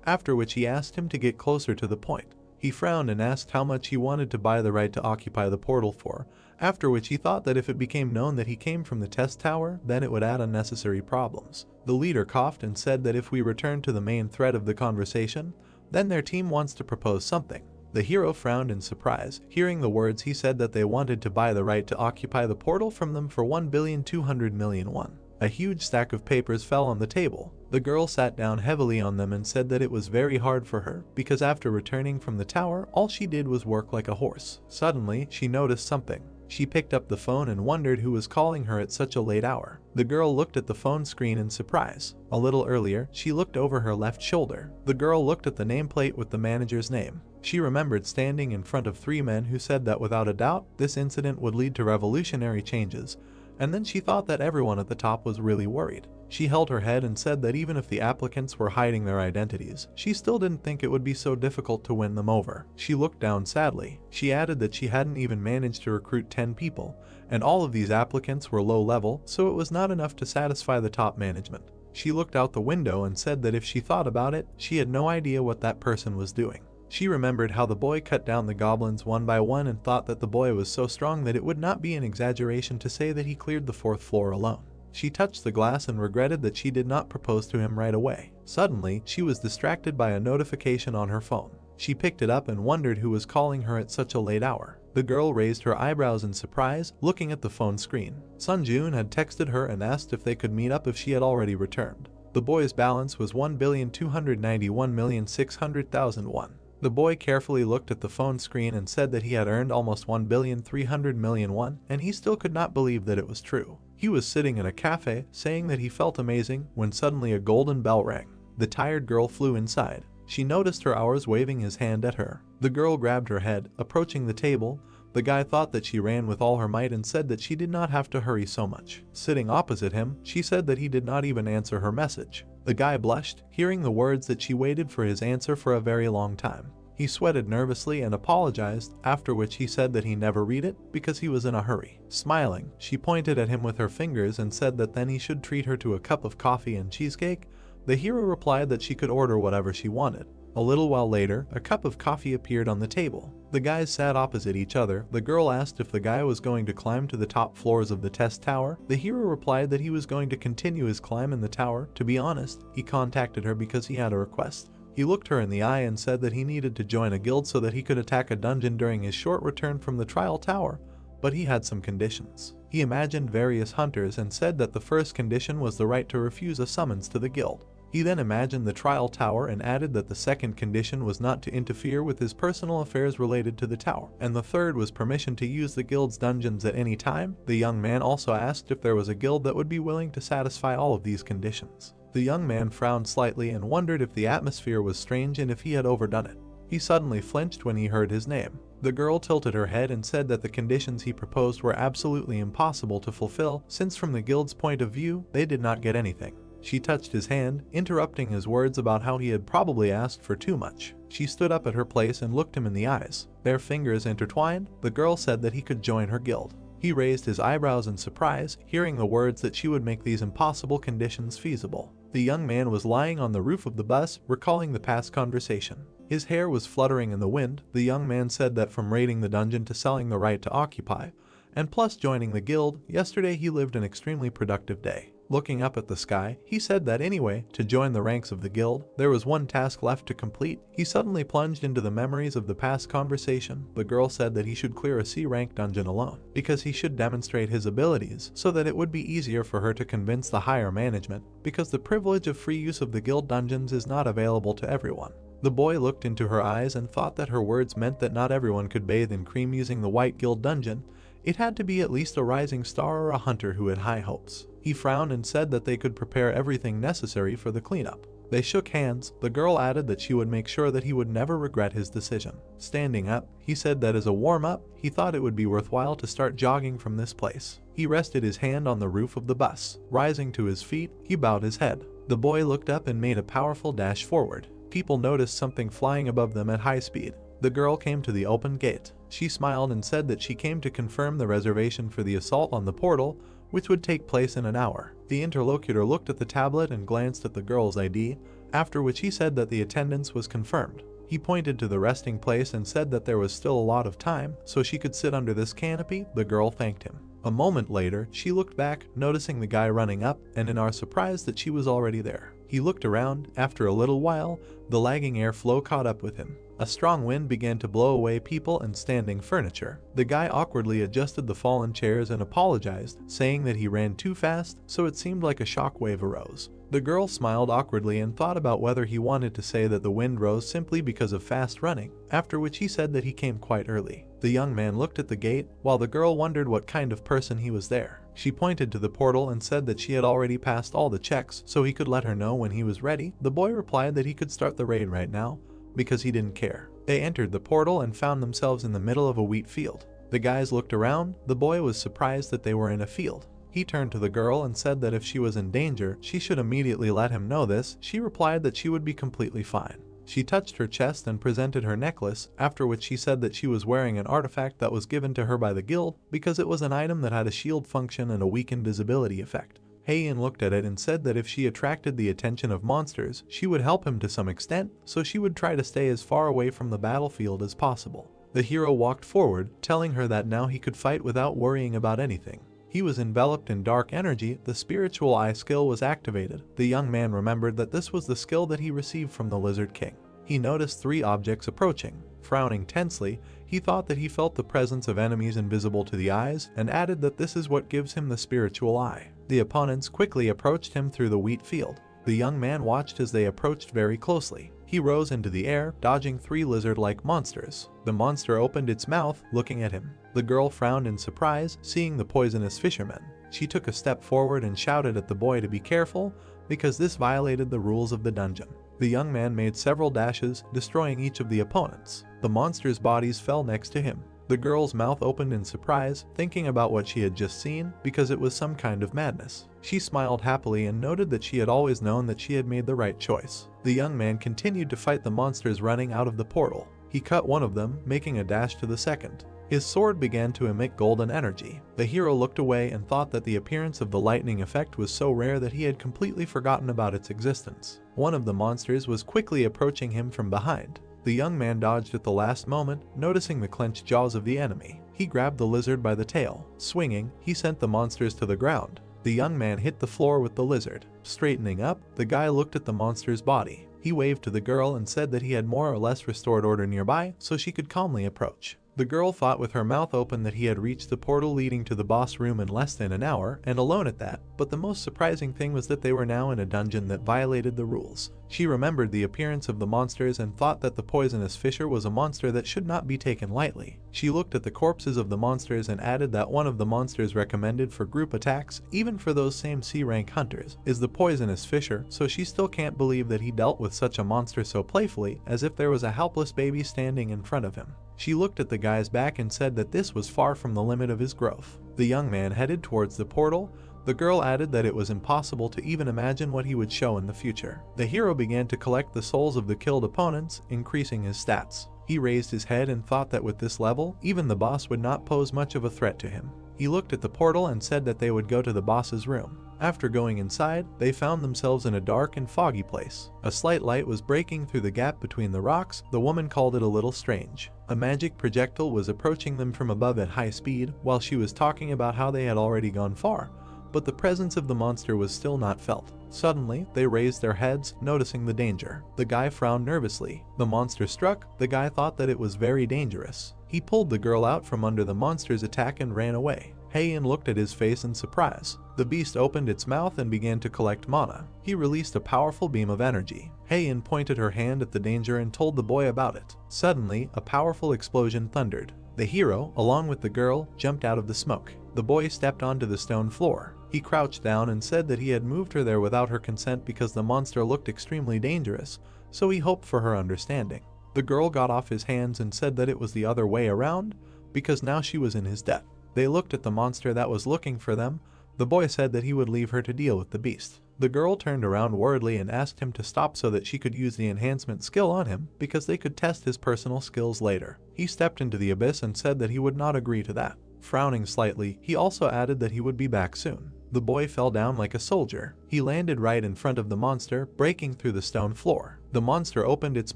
after which he asked him to get closer to the point. He frowned and asked how much he wanted to buy the right to occupy the portal for, after which he thought that if it became known that he came from the test tower, then it would add unnecessary problems. The leader coughed and said that if we return to the main thread of the conversation, then their team wants to propose something. The hero frowned in surprise. Hearing the words, he said that they wanted to buy the right to occupy the portal from them for 1,200,000,000 won. A huge stack of papers fell on the table. The girl sat down heavily on them and said that it was very hard for her, because after returning from the tower, all she did was work like a horse. Suddenly, she noticed something. She picked up the phone and wondered who was calling her at such a late hour. The girl looked at the phone screen in surprise. A little earlier, she looked over her left shoulder. The girl looked at the nameplate with the manager's name. She remembered standing in front of three men who said that without a doubt, this incident would lead to revolutionary changes, and then she thought that everyone at the top was really worried. She held her head and said that even if the applicants were hiding their identities, she still didn't think it would be so difficult to win them over. She looked down sadly. She added that she hadn't even managed to recruit 10 people, and all of these applicants were low level, so it was not enough to satisfy the top management. She looked out the window and said that if she thought about it, she had no idea what that person was doing. She remembered how the boy cut down the goblins one by one and thought that the boy was so strong that it would not be an exaggeration to say that he cleared the 4th floor alone. She touched the glass and regretted that she did not propose to him right away. Suddenly, she was distracted by a notification on her phone. She picked it up and wondered who was calling her at such a late hour. The girl raised her eyebrows in surprise, looking at the phone screen. Sunjun had texted her and asked if they could meet up if she had already returned. The boy's balance was 1,291,600,000 won. The boy carefully looked at the phone screen and said that he had earned almost 1,300,000,000 won, and he still could not believe that it was true. He was sitting in a cafe, saying that he felt amazing, when suddenly a golden bell rang. The tired girl flew inside. She noticed her hours waving his hand at her. The girl grabbed her head, approaching the table. The guy thought that she ran with all her might and said that she did not have to hurry so much. Sitting opposite him, she said that he did not even answer her message. The guy blushed, hearing the words that she waited for his answer for a very long time. He sweated nervously and apologized, after which he said that he never read it because he was in a hurry. Smiling, she pointed at him with her fingers and said that then he should treat her to a cup of coffee and cheesecake. The hero replied that she could order whatever she wanted. A little while later, a cup of coffee appeared on the table. The guys sat opposite each other. The girl asked if the guy was going to climb to the top floors of the test tower. The hero replied that he was going to continue his climb in the tower. To be honest, he contacted her because he had a request. He looked her in the eye and said that he needed to join a guild so that he could attack a dungeon during his short return from the trial tower, but he had some conditions. He imagined various hunters and said that the first condition was the right to refuse a summons to the guild. He then imagined the trial tower and added that the second condition was not to interfere with his personal affairs related to the tower, and the third was permission to use the guild's dungeons at any time. The young man also asked if there was a guild that would be willing to satisfy all of these conditions. The young man frowned slightly and wondered if the atmosphere was strange and if he had overdone it. He suddenly flinched when he heard his name. The girl tilted her head and said that the conditions he proposed were absolutely impossible to fulfill, since from the guild's point of view, they did not get anything. She touched his hand, interrupting his words about how he had probably asked for too much. She stood up at her place and looked him in the eyes. Their fingers intertwined. The girl said that he could join her guild. He raised his eyebrows in surprise, hearing the words that she would make these impossible conditions feasible. The young man was lying on the roof of the bus, recalling the past conversation. His hair was fluttering in the wind. The young man said that from raiding the dungeon to selling the right to occupy, and plus joining the guild, yesterday he lived an extremely productive day. Looking up at the sky, he said that anyway, to join the ranks of the guild, there was one task left to complete. He suddenly plunged into the memories of the past conversation. The girl said that he should clear a C-rank dungeon alone, because he should demonstrate his abilities, so that it would be easier for her to convince the higher management, because the privilege of free use of the guild dungeons is not available to everyone. The boy looked into her eyes and thought that her words meant that not everyone could bathe in cream using the White Guild dungeon. It had to be at least a rising star or a hunter who had high hopes. He frowned and said that they could prepare everything necessary for the cleanup. They shook hands. The girl added that she would make sure that he would never regret his decision. Standing up, he said that as a warm-up, he thought it would be worthwhile to start jogging from this place. He rested his hand on the roof of the bus. Rising to his feet, he bowed his head. The boy looked up and made a powerful dash forward. People noticed something flying above them at high speed. The girl came to the open gate. She smiled and said that she came to confirm the reservation for the assault on the portal, which would take place in an hour. The interlocutor looked at the tablet and glanced at the girl's ID, after which he said that the attendance was confirmed. He pointed to the resting place and said that there was still a lot of time, so she could sit under this canopy. The girl thanked him. A moment later, she looked back, noticing the guy running up, and in our surprise that she was already there. He looked around. After a little while, the lagging airflow caught up with him. A strong wind began to blow away people and standing furniture. The guy awkwardly adjusted the fallen chairs and apologized, saying that he ran too fast, so it seemed like a shockwave arose. The girl smiled awkwardly and thought about whether he wanted to say that the wind rose simply because of fast running, after which he said that he came quite early. The young man looked at the gate, while the girl wondered what kind of person he was there. She pointed to the portal and said that she had already passed all the checks, so he could let her know when he was ready. The boy replied that he could start the raid right now, because he didn't care. They entered the portal and found themselves in the middle of a wheat field. The guys looked around. The boy was surprised that they were in a field. He turned to the girl and said that if she was in danger, she should immediately let him know this. She replied that she would be completely fine. She touched her chest and presented her necklace, after which she said that she was wearing an artifact that was given to her by the guild because it was an item that had a shield function and a weak invisibility effect. Heian looked at it and said that if she attracted the attention of monsters, she would help him to some extent, so she would try to stay as far away from the battlefield as possible. The hero walked forward, telling her that now he could fight without worrying about anything. He was enveloped in dark energy. The spiritual eye skill was activated. The young man remembered that this was the skill that he received from the Lizard King. He noticed 3 objects approaching. Frowning tensely, he thought that he felt the presence of enemies invisible to the eyes, and added that this is what gives him the spiritual eye. The opponents quickly approached him through the wheat field. The young man watched as they approached very closely. He rose into the air, dodging 3 lizard-like monsters. The monster opened its mouth, looking at him. The girl frowned in surprise, seeing the poisonous fisherman. She took a step forward and shouted at the boy to be careful, because this violated the rules of the dungeon. The young man made several dashes, destroying each of the opponents. The monsters' bodies fell next to him. The girl's mouth opened in surprise, thinking about what she had just seen, because it was some kind of madness. She smiled happily and noted that she had always known that she had made the right choice. The young man continued to fight the monsters running out of the portal. He cut one of them, making a dash to the second. His sword began to emit golden energy. The hero looked away and thought that the appearance of the lightning effect was so rare that he had completely forgotten about its existence. One of the monsters was quickly approaching him from behind. The young man dodged at the last moment, noticing the clenched jaws of the enemy. He grabbed the lizard by the tail. Swinging, he sent the monsters to the ground. The young man hit the floor with the lizard. Straightening up, the guy looked at the monster's body. He waved to the girl and said that he had more or less restored order nearby, so she could calmly approach. The girl thought with her mouth open that he had reached the portal leading to the boss room in less than an hour, and alone at that, but the most surprising thing was that they were now in a dungeon that violated the rules. She remembered the appearance of the monsters and thought that the poisonous fisher was a monster that should not be taken lightly. She looked at the corpses of the monsters and added that one of the monsters recommended for group attacks, even for those same C-rank hunters, is the poisonous fisher, so she still can't believe that he dealt with such a monster so playfully, as if there was a helpless baby standing in front of him. She looked at the guy's back and said that this was far from the limit of his growth. The young man headed towards the portal. The girl added that it was impossible to even imagine what he would show in the future. The hero began to collect the souls of the killed opponents, increasing his stats. He raised his head and thought that with this level, even the boss would not pose much of a threat to him. He looked at the portal and said that they would go to the boss's room. After going inside, they found themselves in a dark and foggy place. A slight light was breaking through the gap between the rocks. The woman called it a little strange. A magic projectile was approaching them from above at high speed, while she was talking about how they had already gone far, but the presence of the monster was still not felt. Suddenly, they raised their heads, noticing the danger. The guy frowned nervously. The monster struck. The guy thought that it was very dangerous. He pulled the girl out from under the monster's attack and ran away. Heian looked at his face in surprise. The beast opened its mouth and began to collect mana. He released a powerful beam of energy. Heian pointed her hand at the danger and told the boy about it. Suddenly, a powerful explosion thundered. The hero, along with the girl, jumped out of the smoke. The boy stepped onto the stone floor. He crouched down and said that he had moved her there without her consent because the monster looked extremely dangerous, so he hoped for her understanding. The girl got off his hands and said that it was the other way around, because now she was in his debt. They looked at the monster that was looking for them. The boy said that he would leave her to deal with the beast. The girl turned around worriedly and asked him to stop so that she could use the enhancement skill on him because they could test his personal skills later. He stepped into the abyss and said that he would not agree to that. Frowning slightly, he also added that he would be back soon. The boy fell down like a soldier. He landed right in front of the monster, breaking through the stone floor. The monster opened its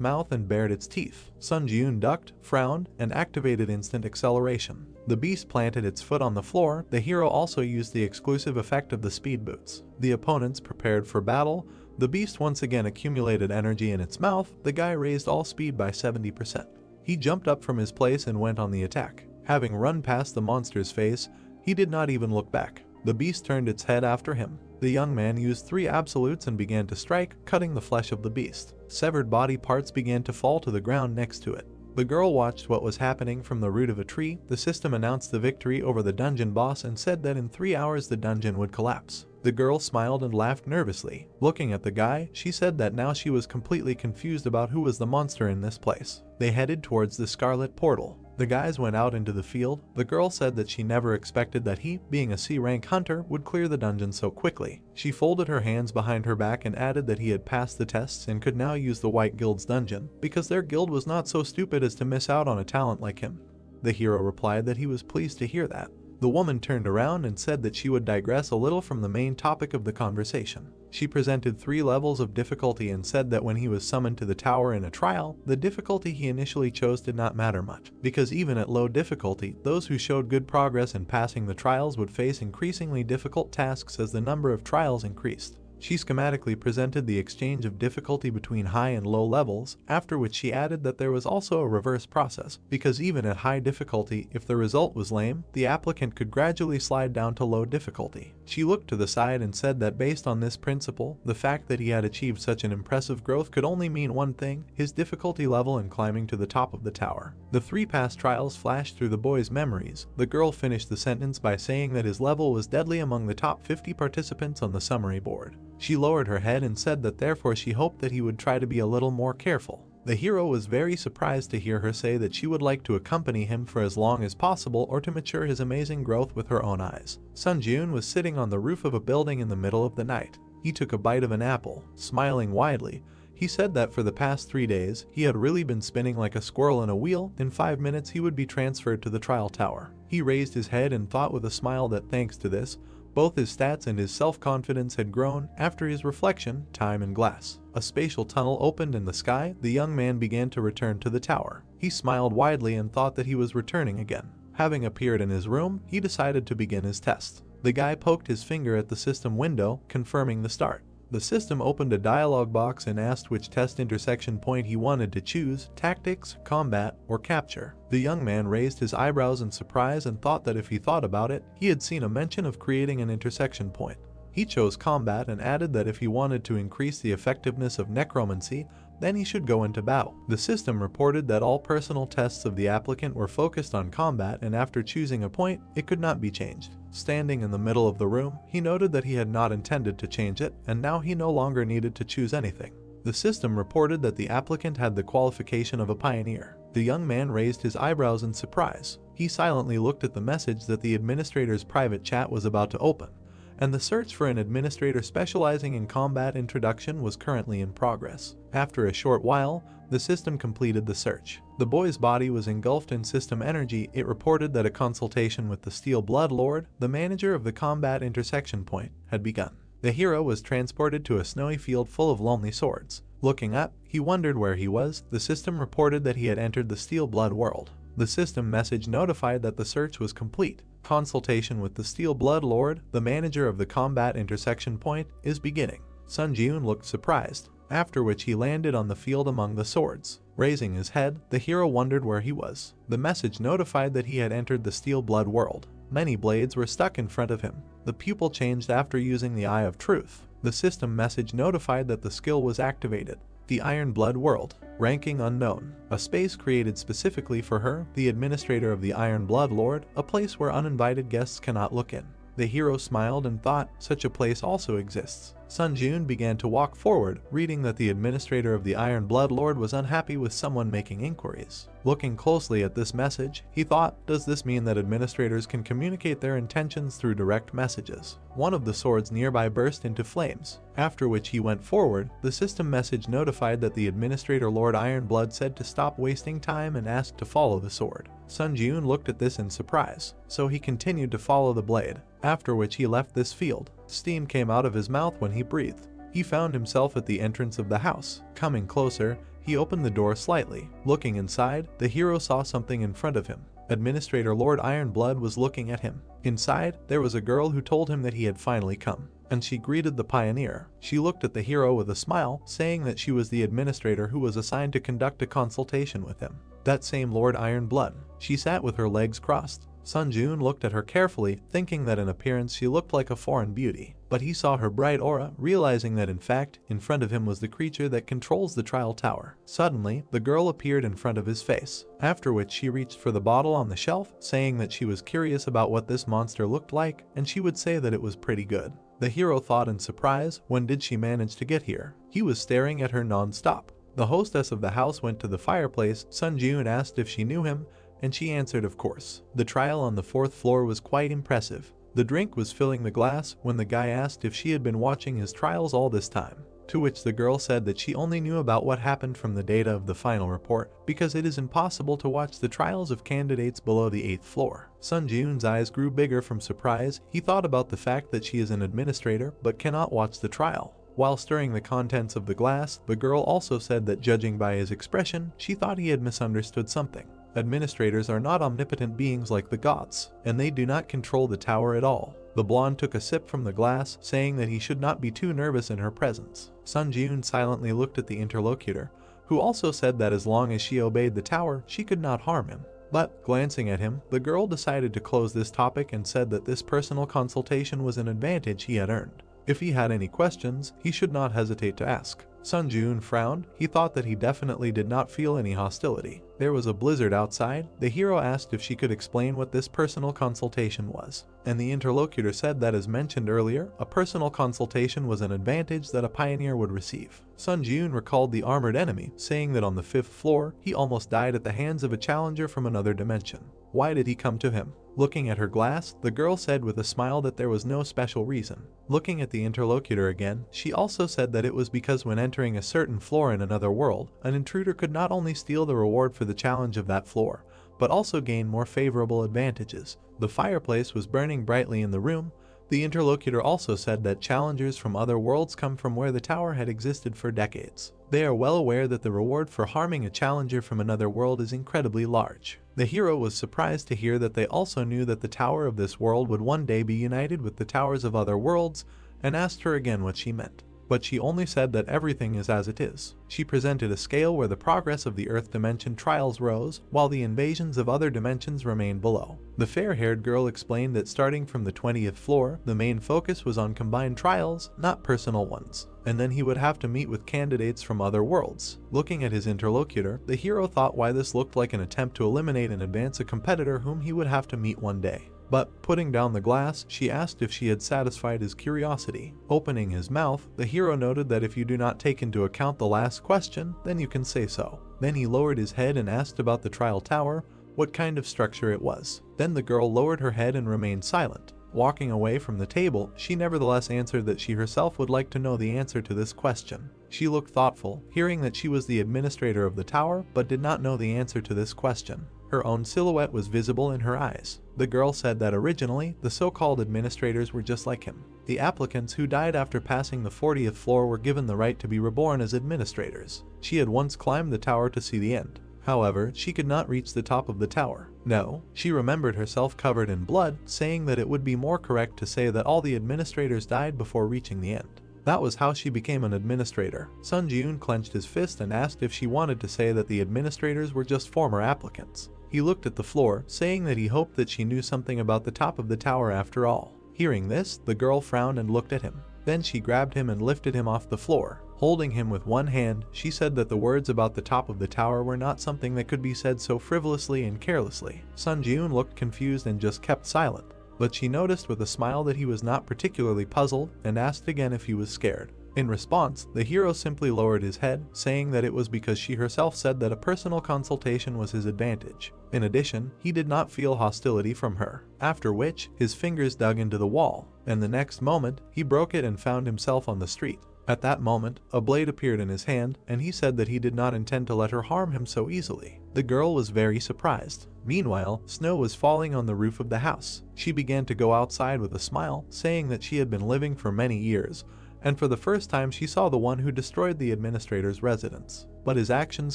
mouth and bared its teeth. Sun Jiun ducked, frowned, and activated instant acceleration. The beast planted its foot on the floor. The hero also used the exclusive effect of the speed boots. The opponents prepared for battle. The beast once again accumulated energy in its mouth. The guy raised all speed by 70%. He jumped up from his place and went on the attack. Having run past the monster's face, he did not even look back. The beast turned its head after him. The young man used 3 absolutes and began to strike, cutting the flesh of the beast. Severed body parts began to fall to the ground next to it. The girl watched what was happening from the root of a tree. The system announced the victory over the dungeon boss and said that in 3 hours the dungeon would collapse. The girl smiled and laughed nervously. Looking at the guy, she said that now she was completely confused about who was the monster in this place. They headed towards the Scarlet Portal. The guys went out into the field. The girl said that she never expected that he, being a C-rank hunter, would clear the dungeon so quickly. She folded her hands behind her back and added that he had passed the tests and could now use the White Guild's dungeon, because their guild was not so stupid as to miss out on a talent like him. The hero replied that he was pleased to hear that. The woman turned around and said that she would digress a little from the main topic of the conversation. She presented 3 levels of difficulty and said that when he was summoned to the tower in a trial, the difficulty he initially chose did not matter much, because even at low difficulty, those who showed good progress in passing the trials would face increasingly difficult tasks as the number of trials increased. She schematically presented the exchange of difficulty between high and low levels, after which she added that there was also a reverse process, because even at high difficulty, if the result was lame, the applicant could gradually slide down to low difficulty. She looked to the side and said that based on this principle, the fact that he had achieved such an impressive growth could only mean one thing: his difficulty level in climbing to the top of the tower. The 3 past trials flashed through the boy's memories. The girl finished the sentence by saying that his level was deadly among the top 50 participants on the summary board. She lowered her head and said that therefore she hoped that he would try to be a little more careful. The hero was very surprised to hear her say that she would like to accompany him for as long as possible or to mature his amazing growth with her own eyes. Sun Jiun was sitting on the roof of a building in the middle of the night. He took a bite of an apple. Smiling widely, He said that for the past 3 days, he had really been spinning like a squirrel in a wheel. In 5 minutes he would be transferred to the trial tower. He raised his head and thought with a smile that thanks to this, both his stats and his self-confidence had grown. After his reflection, time and glass, a spatial tunnel opened in the sky. The young man began to return to the tower. He smiled widely and thought that he was returning again. Having appeared in his room, he decided to begin his test. The guy poked his finger at the system window, confirming the start. The system opened a dialog box and asked which test intersection point he wanted to choose: tactics, combat, or capture. The young man raised his eyebrows in surprise and thought that if he thought about it, he had seen a mention of creating an intersection point. He chose combat and added that if he wanted to increase the effectiveness of necromancy, then he should go into battle. The system reported that all personal tests of the applicant were focused on combat, and after choosing a point, it could not be changed. Standing in the middle of the room, he noted that he had not intended to change it, and now he no longer needed to choose anything. The system reported that the applicant had the qualification of a pioneer. The young man raised his eyebrows in surprise. He silently looked at the message that the administrator's private chat was about to open, and the search for an administrator specializing in combat introduction was currently in progress. After a short while, the system completed the search. The boy's body was engulfed in system energy. It reported that a consultation with the Steel Blood Lord, the manager of the combat intersection point, had begun. The hero was transported to a snowy field full of lonely swords. Looking up, he wondered where he was. The system reported that he had entered the Steel Blood world. The system message notified that the search was complete. Consultation with the Steel Blood Lord, the manager of the combat intersection point, is beginning. Sun Jiun looked surprised, after which he landed on the field among the swords. Raising his head, the hero wondered where he was. The message notified that he had entered the Steel Blood world. Many blades were stuck in front of him. The pupil changed after using the Eye of Truth. The system message notified that the skill was activated. The Iron Blood world. Ranking unknown. A space created specifically for her, the administrator of the Iron Blood Lord, a place where uninvited guests cannot look in. The hero smiled and thought, such a place also exists. Sun Jiun began to walk forward, reading that the administrator of the Iron Blood Lord was unhappy with someone making inquiries. Looking closely at this message, he thought, does this mean that administrators can communicate their intentions through direct messages? One of the swords nearby burst into flames, after which he went forward. The system message notified that the administrator Lord Ironblood said to stop wasting time and asked to follow the sword. Sun Jiun looked at this in surprise, so he continued to follow the blade, after which he left this field. Steam came out of his mouth when he breathed. He found himself at the entrance of the house. Coming closer, he opened the door slightly. Looking inside, the hero saw something in front of him. Administrator Lord Ironblood was looking at him. Inside, there was a girl who told him that he had finally come, and she greeted the pioneer. She looked at the hero with a smile, saying that she was the administrator who was assigned to conduct a consultation with him. That same Lord Ironblood. She sat with her legs crossed. Sun Jiun looked at her carefully, thinking that in appearance she looked like a foreign beauty. But he saw her bright aura, realizing that in fact, in front of him was the creature that controls the trial tower. Suddenly, the girl appeared in front of his face, after which she reached for the bottle on the shelf, saying that she was curious about what this monster looked like, and she would say that it was pretty good. The hero thought in surprise, when did she manage to get here? He was staring at her non-stop. The hostess of the house went to the fireplace. Sun Jiun asked if she knew him, and she answered of course. The trial on the 4th floor was quite impressive. The drink was filling the glass when the guy asked if she had been watching his trials all this time, to which the girl said that she only knew about what happened from the data of the final report, because it is impossible to watch the trials of candidates below the 8th floor. Sun Jiun's eyes grew bigger from surprise. He thought about the fact that she is an administrator but cannot watch the trial. While stirring the contents of the glass, the girl also said that judging by his expression, she thought he had misunderstood something. Administrators are not omnipotent beings like the gods, and they do not control the tower at all. The blonde took a sip from the glass, saying that he should not be too nervous in her presence. Sun Jiun silently looked at the interlocutor, who also said that as long as she obeyed the tower, she could not harm him. But, glancing at him, the girl decided to close this topic and said that this personal consultation was an advantage he had earned. If he had any questions, he should not hesitate to ask. Sun Jiun frowned. He thought that he definitely did not feel any hostility. There was a blizzard outside. The hero asked if she could explain what this personal consultation was, and the interlocutor said that, as mentioned earlier, a personal consultation was an advantage that a pioneer would receive. Sun Jiun recalled the armored enemy, saying that on the 5th floor, he almost died at the hands of a challenger from another dimension. Why did he come to him? Looking at her glass, the girl said with a smile that there was no special reason. Looking at the interlocutor again, she also said that it was because when entering a certain floor in another world, an intruder could not only steal the reward for the challenge of that floor, but also gain more favorable advantages. The fireplace was burning brightly in the room. The interlocutor also said that challengers from other worlds come from where the tower had existed for decades. They are well aware that the reward for harming a challenger from another world is incredibly large. The hero was surprised to hear that they also knew that the tower of this world would one day be united with the towers of other worlds, and asked her again what she meant. But she only said that everything is as it is. She presented a scale where the progress of the Earth dimension trials rose, while the invasions of other dimensions remained below. The fair-haired girl explained that starting from the 20th floor, the main focus was on combined trials, not personal ones, and then he would have to meet with candidates from other worlds. Looking at his interlocutor, the hero thought why this looked like an attempt to eliminate and advance a competitor whom he would have to meet one day. But, putting down the glass, she asked if she had satisfied his curiosity. Opening his mouth, the hero noted that if you do not take into account the last question, then you can say so. Then he lowered his head and asked about the trial tower, what kind of structure it was. Then the girl lowered her head and remained silent. Walking away from the table, she nevertheless answered that she herself would like to know the answer to this question. She looked thoughtful, hearing that she was the administrator of the tower, but did not know the answer to this question. Her own silhouette was visible in her eyes. The girl said that originally, the so-called administrators were just like him. The applicants who died after passing the 40th floor were given the right to be reborn as administrators. She had once climbed the tower to see the end. However, she could not reach the top of the tower. No, she remembered herself covered in blood, saying that it would be more correct to say that all the administrators died before reaching the end. That was how she became an administrator. Sun Ji-eun clenched his fist and asked if she wanted to say that the administrators were just former applicants. He looked at the floor, saying that he hoped that she knew something about the top of the tower after all. Hearing this, the girl frowned and looked at him. Then she grabbed him and lifted him off the floor. Holding him with one hand, she said that the words about the top of the tower were not something that could be said so frivolously and carelessly. Sun Ji-eun looked confused and just kept silent. But she noticed with a smile that he was not particularly puzzled and asked again if he was scared. In response, the hero simply lowered his head, saying that it was because she herself said that a personal consultation was his advantage. In addition, he did not feel hostility from her. After which, his fingers dug into the wall, and the next moment, he broke it and found himself on the street. At that moment, a blade appeared in his hand, and he said that he did not intend to let her harm him so easily. The girl was very surprised. Meanwhile, snow was falling on the roof of the house. She began to go outside with a smile, saying that she had been living for many years, and for the first time she saw the one who destroyed the administrator's residence. But his actions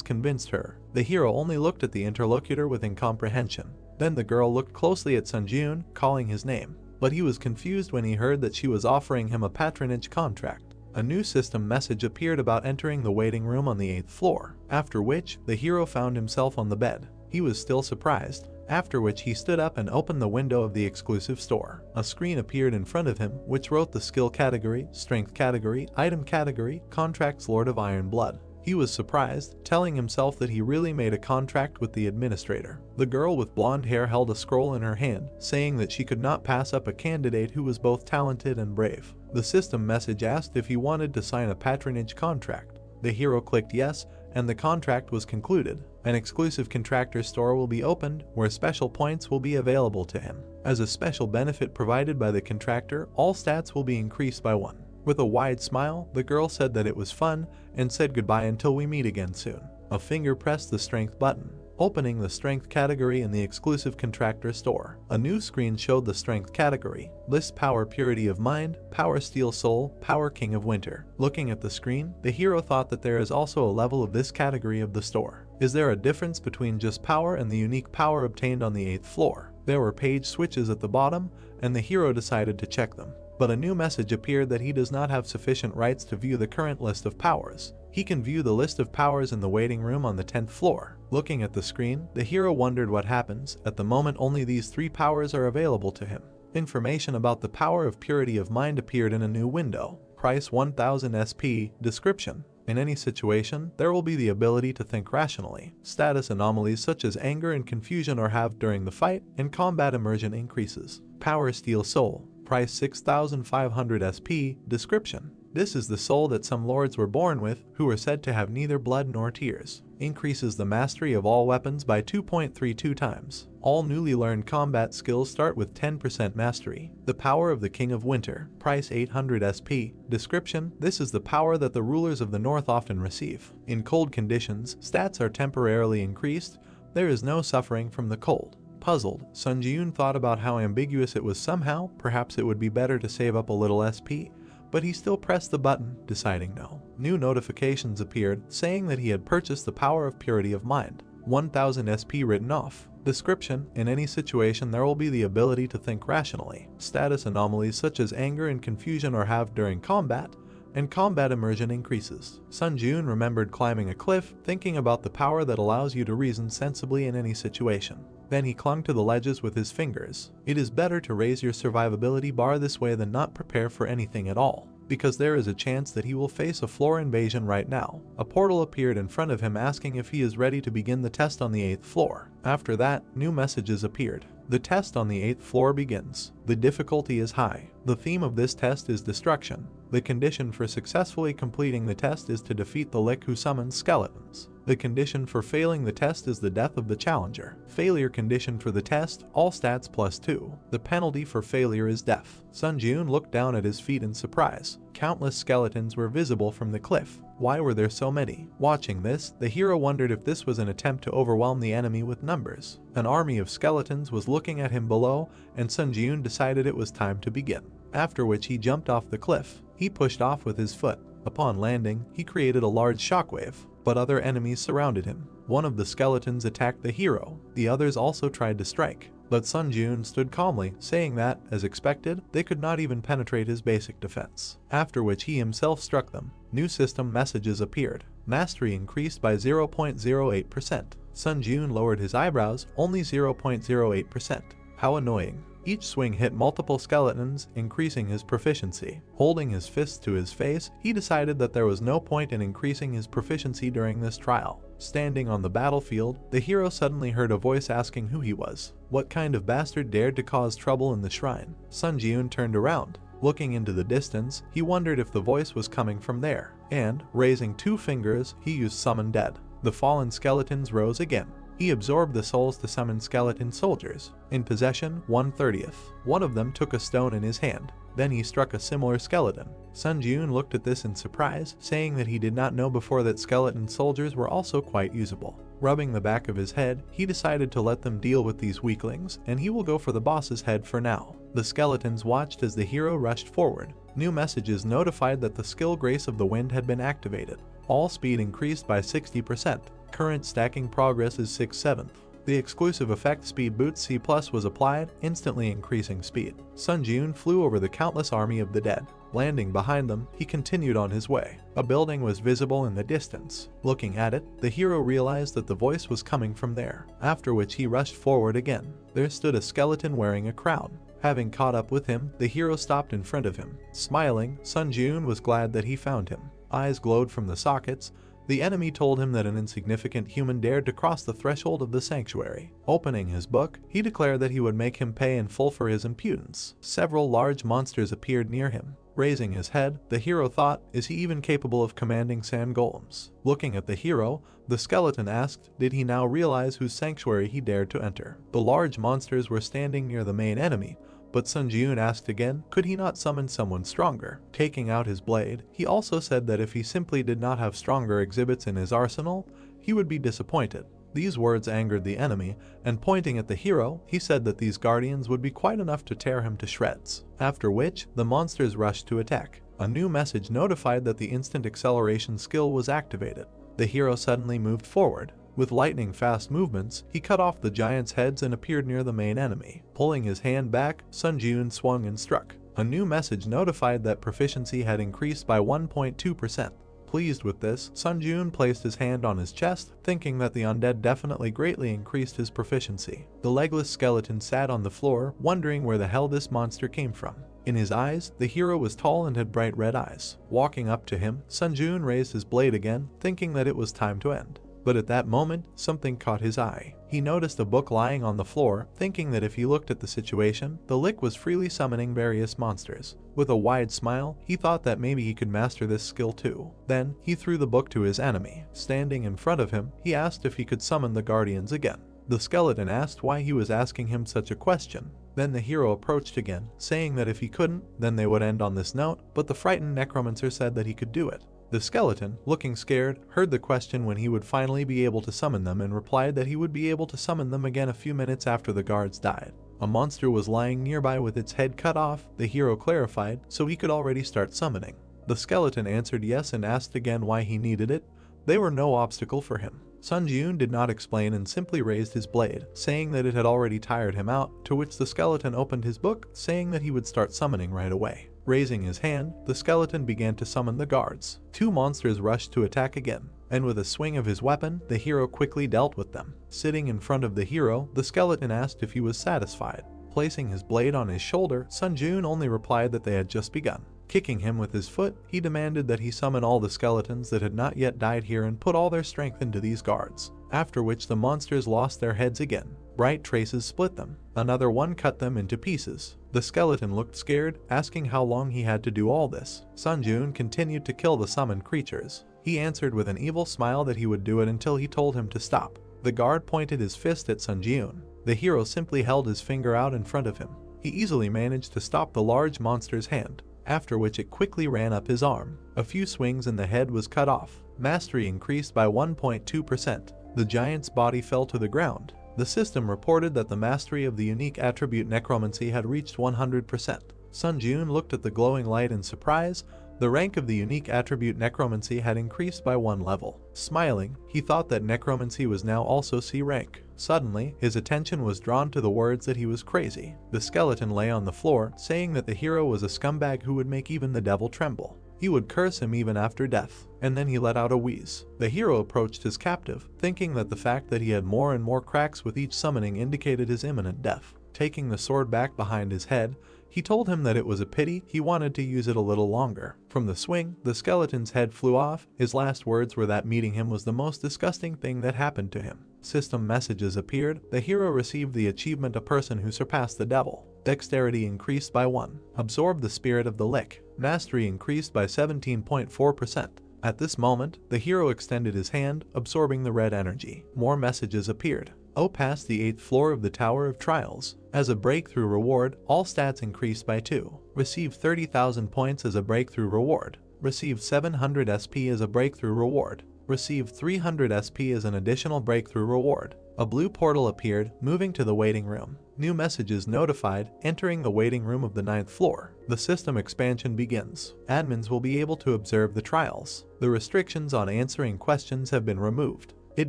convinced her. The hero only looked at the interlocutor with incomprehension. Then the girl looked closely at Sun Ji-eun, calling his name. But he was confused when he heard that she was offering him a patronage contract. A new system message appeared about entering the waiting room on the 8th floor, after which the hero found himself on the bed. He was still surprised, after which he stood up and opened the window of the exclusive store. A screen appeared in front of him, which wrote the skill category, strength category, item category, contracts Lord of Iron Blood. He was surprised, telling himself that he really made a contract with the administrator. The girl with blonde hair held a scroll in her hand, saying that she could not pass up a candidate who was both talented and brave. The system message asked if he wanted to sign a patronage contract. The hero clicked yes, and the contract was concluded. An exclusive contractor store will be opened, where special points will be available to him. As a special benefit provided by the contractor, all stats will be increased by 1. With a wide smile, the girl said that it was fun, and said goodbye until we meet again soon. A finger pressed the strength button, opening the strength category in the exclusive contractor store. A new screen showed the strength category. List power purity of mind, power steel soul, power king of winter. Looking at the screen, the hero thought that there is also a level of this category of the store. Is there a difference between just power and the unique power obtained on the 8th floor? There were page switches at the bottom, and the hero decided to check them. But a new message appeared that he does not have sufficient rights to view the current list of powers. He can view the list of powers in the waiting room on the 10th floor. Looking at the screen, the hero wondered what happens. At the moment, only these 3 powers are available to him. Information about the power of purity of mind appeared in a new window. Price 1000 SP. Description: in any situation, there will be the ability to think rationally. Status anomalies such as anger and confusion are halved during the fight, and combat immersion increases. Power Steel Soul. Price 6500 SP. Description: This is the soul that some lords were born with, who are said to have neither blood nor tears. Increases the mastery of all weapons by 2.32 times. All newly learned combat skills start with 10% mastery. The power of the King of Winter. Price 800 SP. Description: this is the power that the rulers of the North often receive. In cold conditions, stats are temporarily increased. There is no suffering from the cold. Puzzled, Sun Ji-yoon thought about how ambiguous it was. Somehow, perhaps it would be better to save up a little SP. But he still pressed the button, deciding no. New notifications appeared, saying that he had purchased the power of purity of mind. 1000 SP written off. Description: in any situation there will be the ability to think rationally. Status anomalies such as anger and confusion are halved during combat, and combat immersion increases. Sun Ji-yoon remembered climbing a cliff, thinking about the power that allows you to reason sensibly in any situation. Then he clung to the ledges with his fingers. It is better to raise your survivability bar this way than not prepare for anything at all, because there is a chance that he will face a floor invasion right now. A portal appeared in front of him asking if he is ready to begin the test on the 8th floor. After that, new messages appeared. The test on the 8th floor begins. The difficulty is high. The theme of this test is destruction. The condition for successfully completing the test is to defeat the Lick who summons skeletons. The condition for failing the test is the death of the challenger. Failure condition for the test, all stats +2. The penalty for failure is death. Sun Ji-yoon looked down at his feet in surprise. Countless skeletons were visible from the cliff. Why were there so many? Watching this, the hero wondered if this was an attempt to overwhelm the enemy with numbers. An army of skeletons was looking at him below, and Sun Ji-yoon decided it was time to begin. After which he jumped off the cliff. He pushed off with his foot. Upon landing, he created a large shockwave, but other enemies surrounded him. One of the skeletons attacked the hero. The others also tried to strike, but Sun Ji-yoon stood calmly, saying that, as expected, they could not even penetrate his basic defense. After which he struck them. New system messages appeared. Mastery increased by 0.08%. Sun Ji-yoon lowered his eyebrows, only 0.08%. How annoying. Each swing hit multiple skeletons, increasing his proficiency. Holding his fists to his face, he decided that there was no point in increasing his proficiency during this trial. Standing on the battlefield, the hero suddenly heard a voice asking who he was. What kind of bastard dared to cause trouble in the shrine? Sun Ji-yoon turned around. Looking into the distance, he wondered if the voice was coming from there, and, raising 2 fingers, he used Summon Dead. The fallen skeletons rose again. He absorbed the souls to summon skeleton soldiers. In possession, 1/30. One of them took a stone in his hand. Then he struck a similar skeleton. Sun Ji-yoon looked at this in surprise, saying that he did not know before that skeleton soldiers were also quite usable. Rubbing the back of his head, he decided to let them deal with these weaklings, and he will go for the boss's head for now. The skeletons watched as the hero rushed forward. New messages notified that the skill Grace of the Wind had been activated. All speed increased by 60%. Current stacking progress is 6/7. The exclusive effect Speed Boost C+ was applied, instantly increasing speed. Sun Ji-yoon flew over the countless army of the dead. Landing behind them, he continued on his way. A building was visible in the distance. Looking at it, the hero realized that the voice was coming from there, after which he rushed forward again. There stood a skeleton wearing a crown. Having caught up with him, the hero stopped in front of him. Smiling, Sun Ji-yoon was glad that he found him. Eyes glowed from the sockets. The enemy told him that an insignificant human dared to cross the threshold of the sanctuary. Opening his book, he declared that he would make him pay in full for his impudence. Several large monsters appeared near him. Raising his head, the hero thought, is he even capable of commanding sand golems? Looking at the hero, the skeleton asked, did he now realize whose sanctuary he dared to enter? The large monsters were standing near the main enemy, but Sun Ji-yoon asked again, could he not summon someone stronger? Taking out his blade, he also said that if he simply did not have stronger exhibits in his arsenal, he would be disappointed. These words angered the enemy, and pointing at the hero, he said that these guardians would be quite enough to tear him to shreds. After which, the monsters rushed to attack. A new message notified that the instant acceleration skill was activated. The hero suddenly moved forward. With lightning-fast movements, he cut off the giants' heads and appeared near the main enemy. Pulling his hand back, Sun Ji-yoon swung and struck. A new message notified that proficiency had increased by 1.2%. Pleased with this, Sun Ji-yoon placed his hand on his chest, thinking that the undead definitely greatly increased his proficiency. The legless skeleton sat on the floor, wondering where the hell this monster came from. In his eyes, the hero was tall and had bright red eyes. Walking up to him, Sun Ji-yoon raised his blade again, thinking that it was time to end. But at that moment, something caught his eye. He noticed a book lying on the floor, thinking that if he looked at the situation, the lick was freely summoning various monsters. With a wide smile, he thought that maybe he could master this skill too. Then, he threw the book to his enemy. Standing in front of him, he asked if he could summon the guardians again. The skeleton asked why he was asking him such a question. Then the hero approached again, saying that if he couldn't, then they would end on this note, but the frightened necromancer said that he could do it. The skeleton, looking scared, heard the question when he would finally be able to summon them and replied that he would be able to summon them again a few minutes after the guards died. A monster was lying nearby with its head cut off, the hero clarified, so he could already start summoning. The skeleton answered yes and asked again why he needed it. They were no obstacle for him. Sun Jiun did not explain and simply raised his blade, saying that it had already tired him out, to which the skeleton opened his book, saying that he would start summoning right away. Raising his hand, the skeleton began to summon the guards. Two monsters rushed to attack again, and with a swing of his weapon, the hero quickly dealt with them. Sitting in front of the hero, the skeleton asked if he was satisfied. Placing his blade on his shoulder, Sun Jiun only replied that they had just begun. Kicking him with his foot, he demanded that he summon all the skeletons that had not yet died here and put all their strength into these guards. After which the monsters lost their heads again. Bright traces split them. Another one cut them into pieces. The skeleton looked scared, asking how long he had to do all this. Sun Jiun continued to kill the summoned creatures. He answered with an evil smile that he would do it until he told him to stop. The guard pointed his fist at Sun Jiun. The hero simply held his finger out in front of him. He easily managed to stop the large monster's hand, after which it quickly ran up his arm. A few swings and the head was cut off. Mastery increased by 1.2%. The giant's body fell to the ground. The system reported that the mastery of the unique attribute necromancy had reached 100%. Sun Jiun looked at the glowing light in surprise. The rank of the unique attribute necromancy had increased by 1 level. Smiling, he thought that necromancy was now also C rank. Suddenly, his attention was drawn to the words that he was crazy. The skeleton lay on the floor, saying that the hero was a scumbag who would make even the devil tremble. He would curse him even after death, and then he let out a wheeze. The hero approached his captive, thinking that the fact that he had more and more cracks with each summoning indicated his imminent death. Taking the sword back behind his head, he told him that it was a pity he wanted to use it a little longer. From the swing, the skeleton's head flew off. His last words were that meeting him was the most disgusting thing that happened to him. System messages appeared. The hero received the achievement A Person Who Surpassed the Devil. Dexterity increased by 1. Absorbed the Spirit of the Lick. Mastery increased by 17.4%. At this moment, the hero extended his hand, absorbing the red energy. More messages appeared. O passed the 8th floor of the Tower of Trials. As a breakthrough reward, all stats increased by 2. Receive 30,000 points as a breakthrough reward. Receive 700 SP as a breakthrough reward. Receive 300 SP as an additional breakthrough reward. A blue portal appeared, moving to the waiting room. New messages notified, entering the waiting room of the 9th floor. The system expansion begins. Admins will be able to observe the trials. The restrictions on answering questions have been removed. It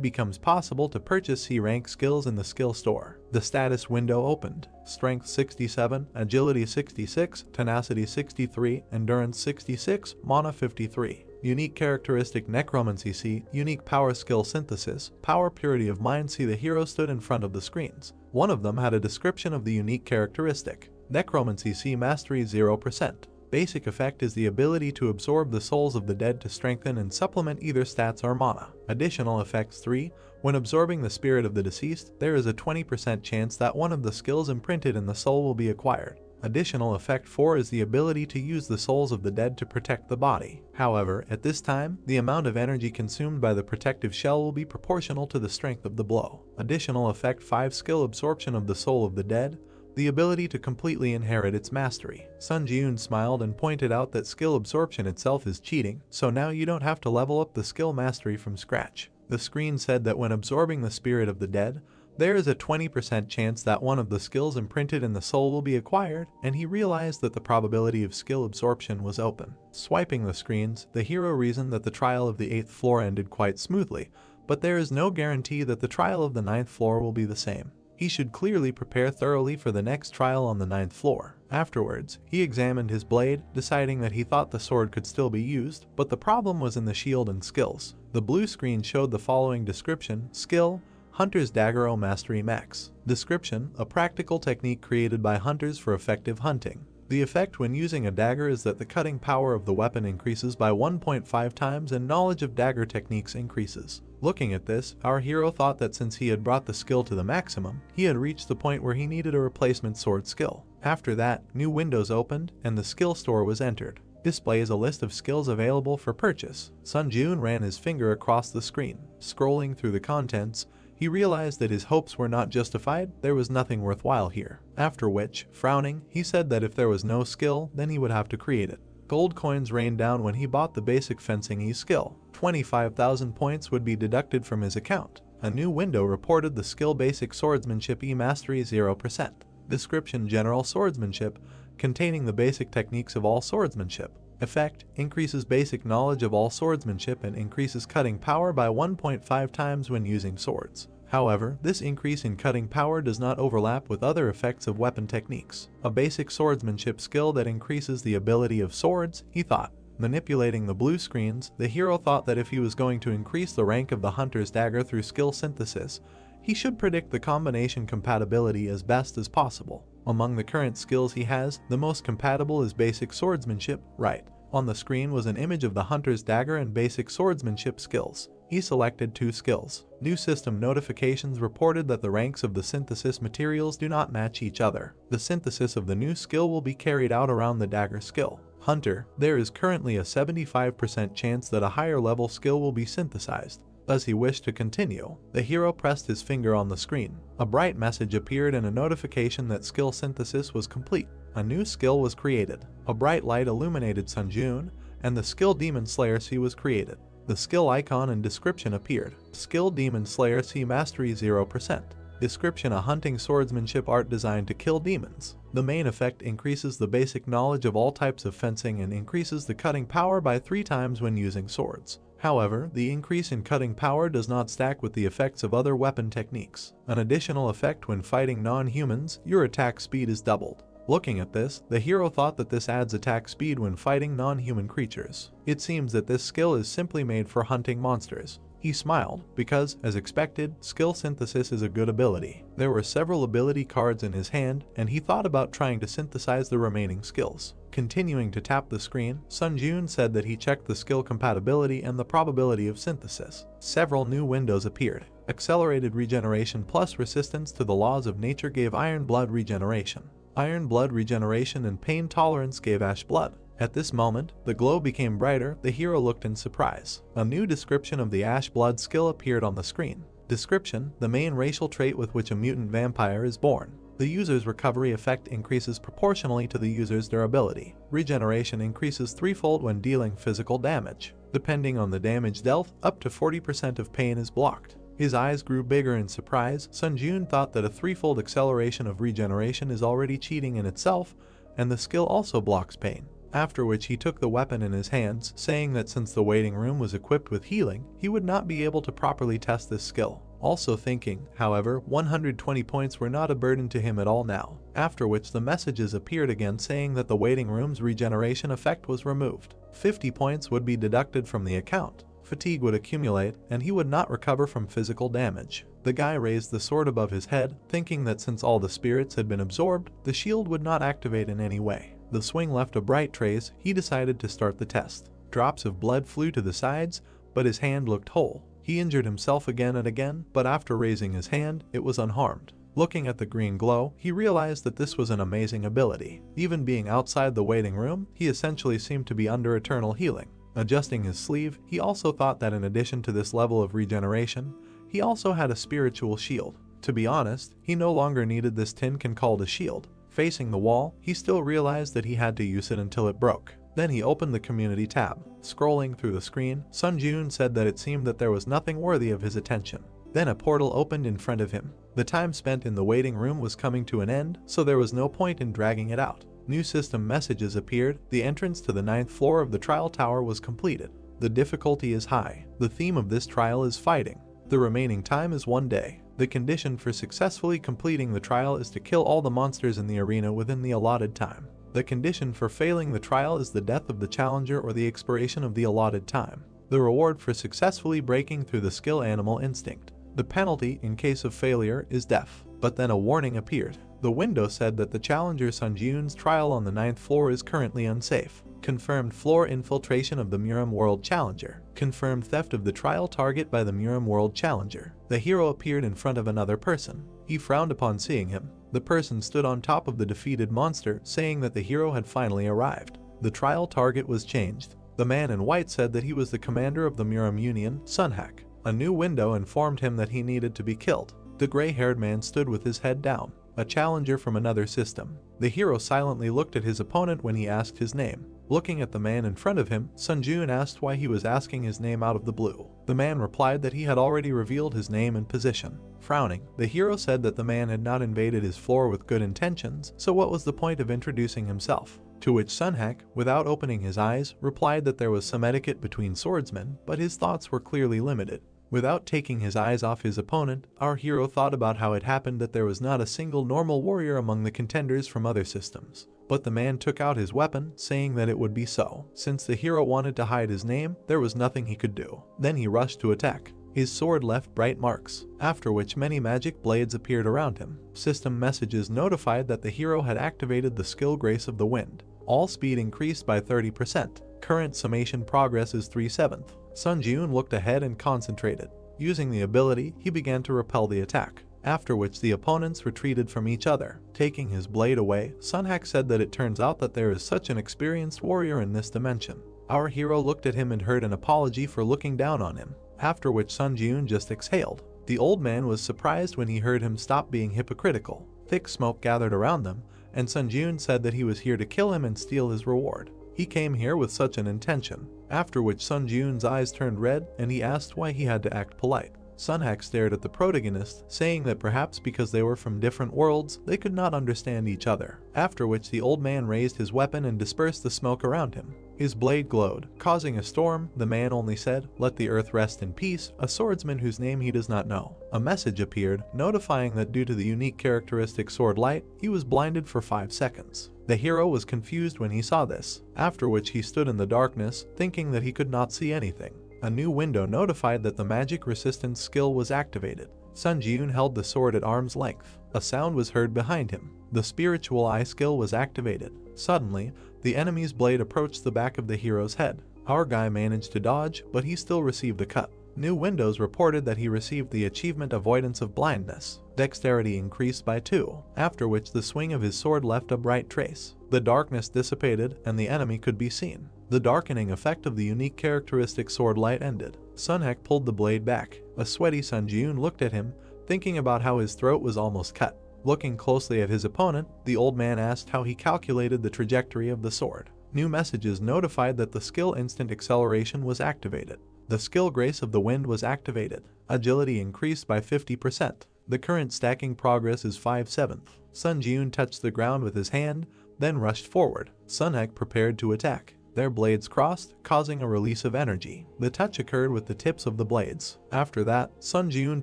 becomes possible to purchase C-rank skills in the skill store. The status window opened. Strength 67, Agility 66, Tenacity 63, Endurance 66, Mana 53. Unique characteristic Necromancy C, Unique Power Skill Synthesis, Power Purity of Mind C. The hero stood in front of the screens. One of them had a description of the unique characteristic. Necromancy C Mastery 0%. Basic effect is the ability to absorb the souls of the dead to strengthen and supplement either stats or mana. Additional effects 3. When absorbing the spirit of the deceased, there is a 20% chance that one of the skills imprinted in the soul will be acquired. Additional effect 4 is the ability to use the souls of the dead to protect the body. However, at this time, the amount of energy consumed by the protective shell will be proportional to the strength of the blow. Additional effect 5 Skill absorption of the soul of the dead. The ability to completely inherit its mastery. Sun Jiun smiled and pointed out that skill absorption itself is cheating, so now you don't have to level up the skill mastery from scratch. The screen said that when absorbing the spirit of the dead, there is a 20% chance that one of the skills imprinted in the soul will be acquired, and he realized that the probability of skill absorption was open. Swiping the screens, the hero reasoned that the trial of the 8th floor ended quite smoothly, but there is no guarantee that the trial of the 9th floor will be the same. He should clearly prepare thoroughly for the next trial on the 9th floor. Afterwards, he examined his blade, deciding that he thought the sword could still be used, but the problem was in the shield and skills. The blue screen showed the following description: Skill, Hunter's Dagger O Mastery Max. Description: a practical technique created by hunters for effective hunting. The effect when using a dagger is that the cutting power of the weapon increases by 1.5 times and knowledge of dagger techniques increases. Looking at this, our hero thought that since he had brought the skill to the maximum, he had reached the point where he needed a replacement sword skill. After that, new windows opened and the skill store was entered. Displays a list of skills available for purchase. Sun Jun ran his finger across the screen. Scrolling through the contents, he realized that his hopes were not justified, there was nothing worthwhile here. After which, frowning, he said that if there was no skill, then he would have to create it. Gold coins rained down when he bought the basic fencing e-skill. 25,000 points would be deducted from his account. A new window reported the skill basic swordsmanship e-mastery 0%. Description general swordsmanship, containing the basic techniques of all swordsmanship. Effect, increases basic knowledge of all swordsmanship and increases cutting power by 1.5 times when using swords. However, this increase in cutting power does not overlap with other effects of weapon techniques. A basic swordsmanship skill that increases the ability of swords, he thought. Manipulating the blue screens, the hero thought that if he was going to increase the rank of the hunter's dagger through skill synthesis, he should predict the combination compatibility as best as possible. Among the current skills he has, the most compatible is basic swordsmanship, right. On the screen was an image of the hunter's dagger and basic swordsmanship skills. He selected two skills. New system notifications reported that the ranks of the synthesis materials do not match each other. The synthesis of the new skill will be carried out around the dagger skill. Hunter, there is currently a 75% chance that a higher level skill will be synthesized. As he wished to continue, the hero pressed his finger on the screen. A bright message appeared and a notification that skill synthesis was complete. A new skill was created. A bright light illuminated Sun Jun, and the skill Demon Slayer C was created. The skill icon and description appeared. Skill Demon Slayer C Mastery 0%. Description: a hunting swordsmanship art designed to kill demons. The main effect increases the basic knowledge of all types of fencing and increases the cutting power by 3 times when using swords. However, the increase in cutting power does not stack with the effects of other weapon techniques. An additional effect: when fighting non-humans, your attack speed is doubled. Looking at this, the hero thought that this adds attack speed when fighting non-human creatures. It seems that this skill is simply made for hunting monsters. He smiled, because, as expected, skill synthesis is a good ability. There were several ability cards in his hand, and he thought about trying to synthesize the remaining skills. Continuing to tap the screen, Sun Jun said that he checked the skill compatibility and the probability of synthesis. Several new windows appeared. Accelerated regeneration plus resistance to the laws of nature gave iron blood regeneration. Iron blood regeneration and pain tolerance gave ash blood. At this moment, the glow became brighter. The hero looked in surprise. A new description of the ash blood skill appeared on the screen. Description: the main racial trait with which a mutant vampire is born. The user's recovery effect increases proportionally to the user's durability. Regeneration increases threefold when dealing physical damage. Depending on the damage dealt, up to 40% of pain is blocked. His eyes grew bigger in surprise. Sun Jun thought that a threefold acceleration of regeneration is already cheating in itself, and the skill also blocks pain. After which he took the weapon in his hands, saying that since the waiting room was equipped with healing, he would not be able to properly test this skill. Also thinking, however, 120 points were not a burden to him at all now. After which the messages appeared again saying that the waiting room's regeneration effect was removed. 50 points would be deducted from the account. Fatigue would accumulate, and he would not recover from physical damage. The guy raised the sword above his head, thinking that since all the spirits had been absorbed, the shield would not activate in any way. The swing left a bright trace. He decided to start the test. Drops of blood flew to the sides, but his hand looked whole. He injured himself again and again, but after raising his hand, it was unharmed. Looking at the green glow, he realized that this was an amazing ability. Even being outside the waiting room, he essentially seemed to be under eternal healing. Adjusting his sleeve, he also thought that in addition to this level of regeneration, he also had a spiritual shield. To be honest, he no longer needed this tin can called a shield. Facing the wall, he still realized that he had to use it until it broke. Then he opened the community tab. Scrolling through the screen, Sun Jun said that it seemed that there was nothing worthy of his attention. Then a portal opened in front of him. The time spent in the waiting room was coming to an end, so there was no point in dragging it out. New system messages appeared. The entrance to the 9th floor of the trial tower was completed. The difficulty is high. The theme of this trial is fighting. The remaining time is 1 day. The condition for successfully completing the trial is to kill all the monsters in the arena within the allotted time. The condition for failing the trial is the death of the challenger or the expiration of the allotted time. The reward for successfully breaking through the skill animal instinct. The penalty in case of failure is death. But then a warning appeared. The window said that the challenger Sunjun's trial on the 9th floor is currently unsafe. Confirmed floor infiltration of the Muram World Challenger. Confirmed theft of the trial target by the Muram World Challenger. The hero appeared in front of another person. He frowned upon seeing him. The person stood on top of the defeated monster, saying that the hero had finally arrived. The trial target was changed. The man in white said that he was the commander of the Muram Union, Sunhak. A new window informed him that he needed to be killed. The gray-haired man stood with his head down. A challenger from another system. The hero silently looked at his opponent when he asked his name. Looking at the man in front of him, Sunjun asked why he was asking his name out of the blue. The man replied that he had already revealed his name and position. Frowning, the hero said that the man had not invaded his floor with good intentions, so what was the point of introducing himself? To which Sunhak, without opening his eyes, replied that there was some etiquette between swordsmen, but his thoughts were clearly limited. Without taking his eyes off his opponent, our hero thought about how it happened that there was not a single normal warrior among the contenders from other systems. But the man took out his weapon, saying that it would be so. Since the hero wanted to hide his name, there was nothing he could do. Then he rushed to attack. His sword left bright marks, after which many magic blades appeared around him. System messages notified that the hero had activated the skill Grace of the Wind. All speed increased by 30%. Current summation progress is 3/7. Sunjun looked ahead and concentrated. Using the ability, he began to repel the attack, after which the opponents retreated from each other. Taking his blade away, Sunhak said that it turns out that there is such an experienced warrior in this dimension. Our hero looked at him and heard an apology for looking down on him, after which Sunjun just exhaled. The old man was surprised when he heard him stop being hypocritical. Thick smoke gathered around them, and Sunjun said that he was here to kill him and steal his reward. He came here with such an intention, after which Sunjun's eyes turned red and he asked why he had to act polite. Sunhak stared at the protagonist, saying that perhaps because they were from different worlds, they could not understand each other, after which the old man raised his weapon and dispersed the smoke around him. His blade glowed, causing a storm. The man only said, "Let the earth rest in peace," a swordsman whose name he does not know. A message appeared, notifying that due to the unique characteristic sword light, he was blinded for 5 seconds. The hero was confused when he saw this, after which he stood in the darkness, thinking that he could not see anything. A new window notified that the magic resistance skill was activated. Sunjun held the sword at arm's length. A sound was heard behind him. The spiritual eye skill was activated. Suddenly, the enemy's blade approached the back of the hero's head. Our guy managed to dodge, but he still received a cut. New windows reported that he received the achievement Avoidance of Blindness. Dexterity increased by 2, after which the swing of his sword left a bright trace. The darkness dissipated and the enemy could be seen. The darkening effect of the unique characteristic sword light ended. Sunhak pulled the blade back. A sweaty Sunjun looked at him, thinking about how his throat was almost cut. Looking closely at his opponent, the old man asked how he calculated the trajectory of the sword. New messages notified that the skill Instant Acceleration was activated. The skill Grace of the Wind was activated. Agility increased by 50%. The current stacking progress is 5/7. Sunjun touched the ground with his hand, then rushed forward. Sunhak prepared to attack. Their blades crossed, causing a release of energy. The touch occurred with the tips of the blades. After that, Sunjun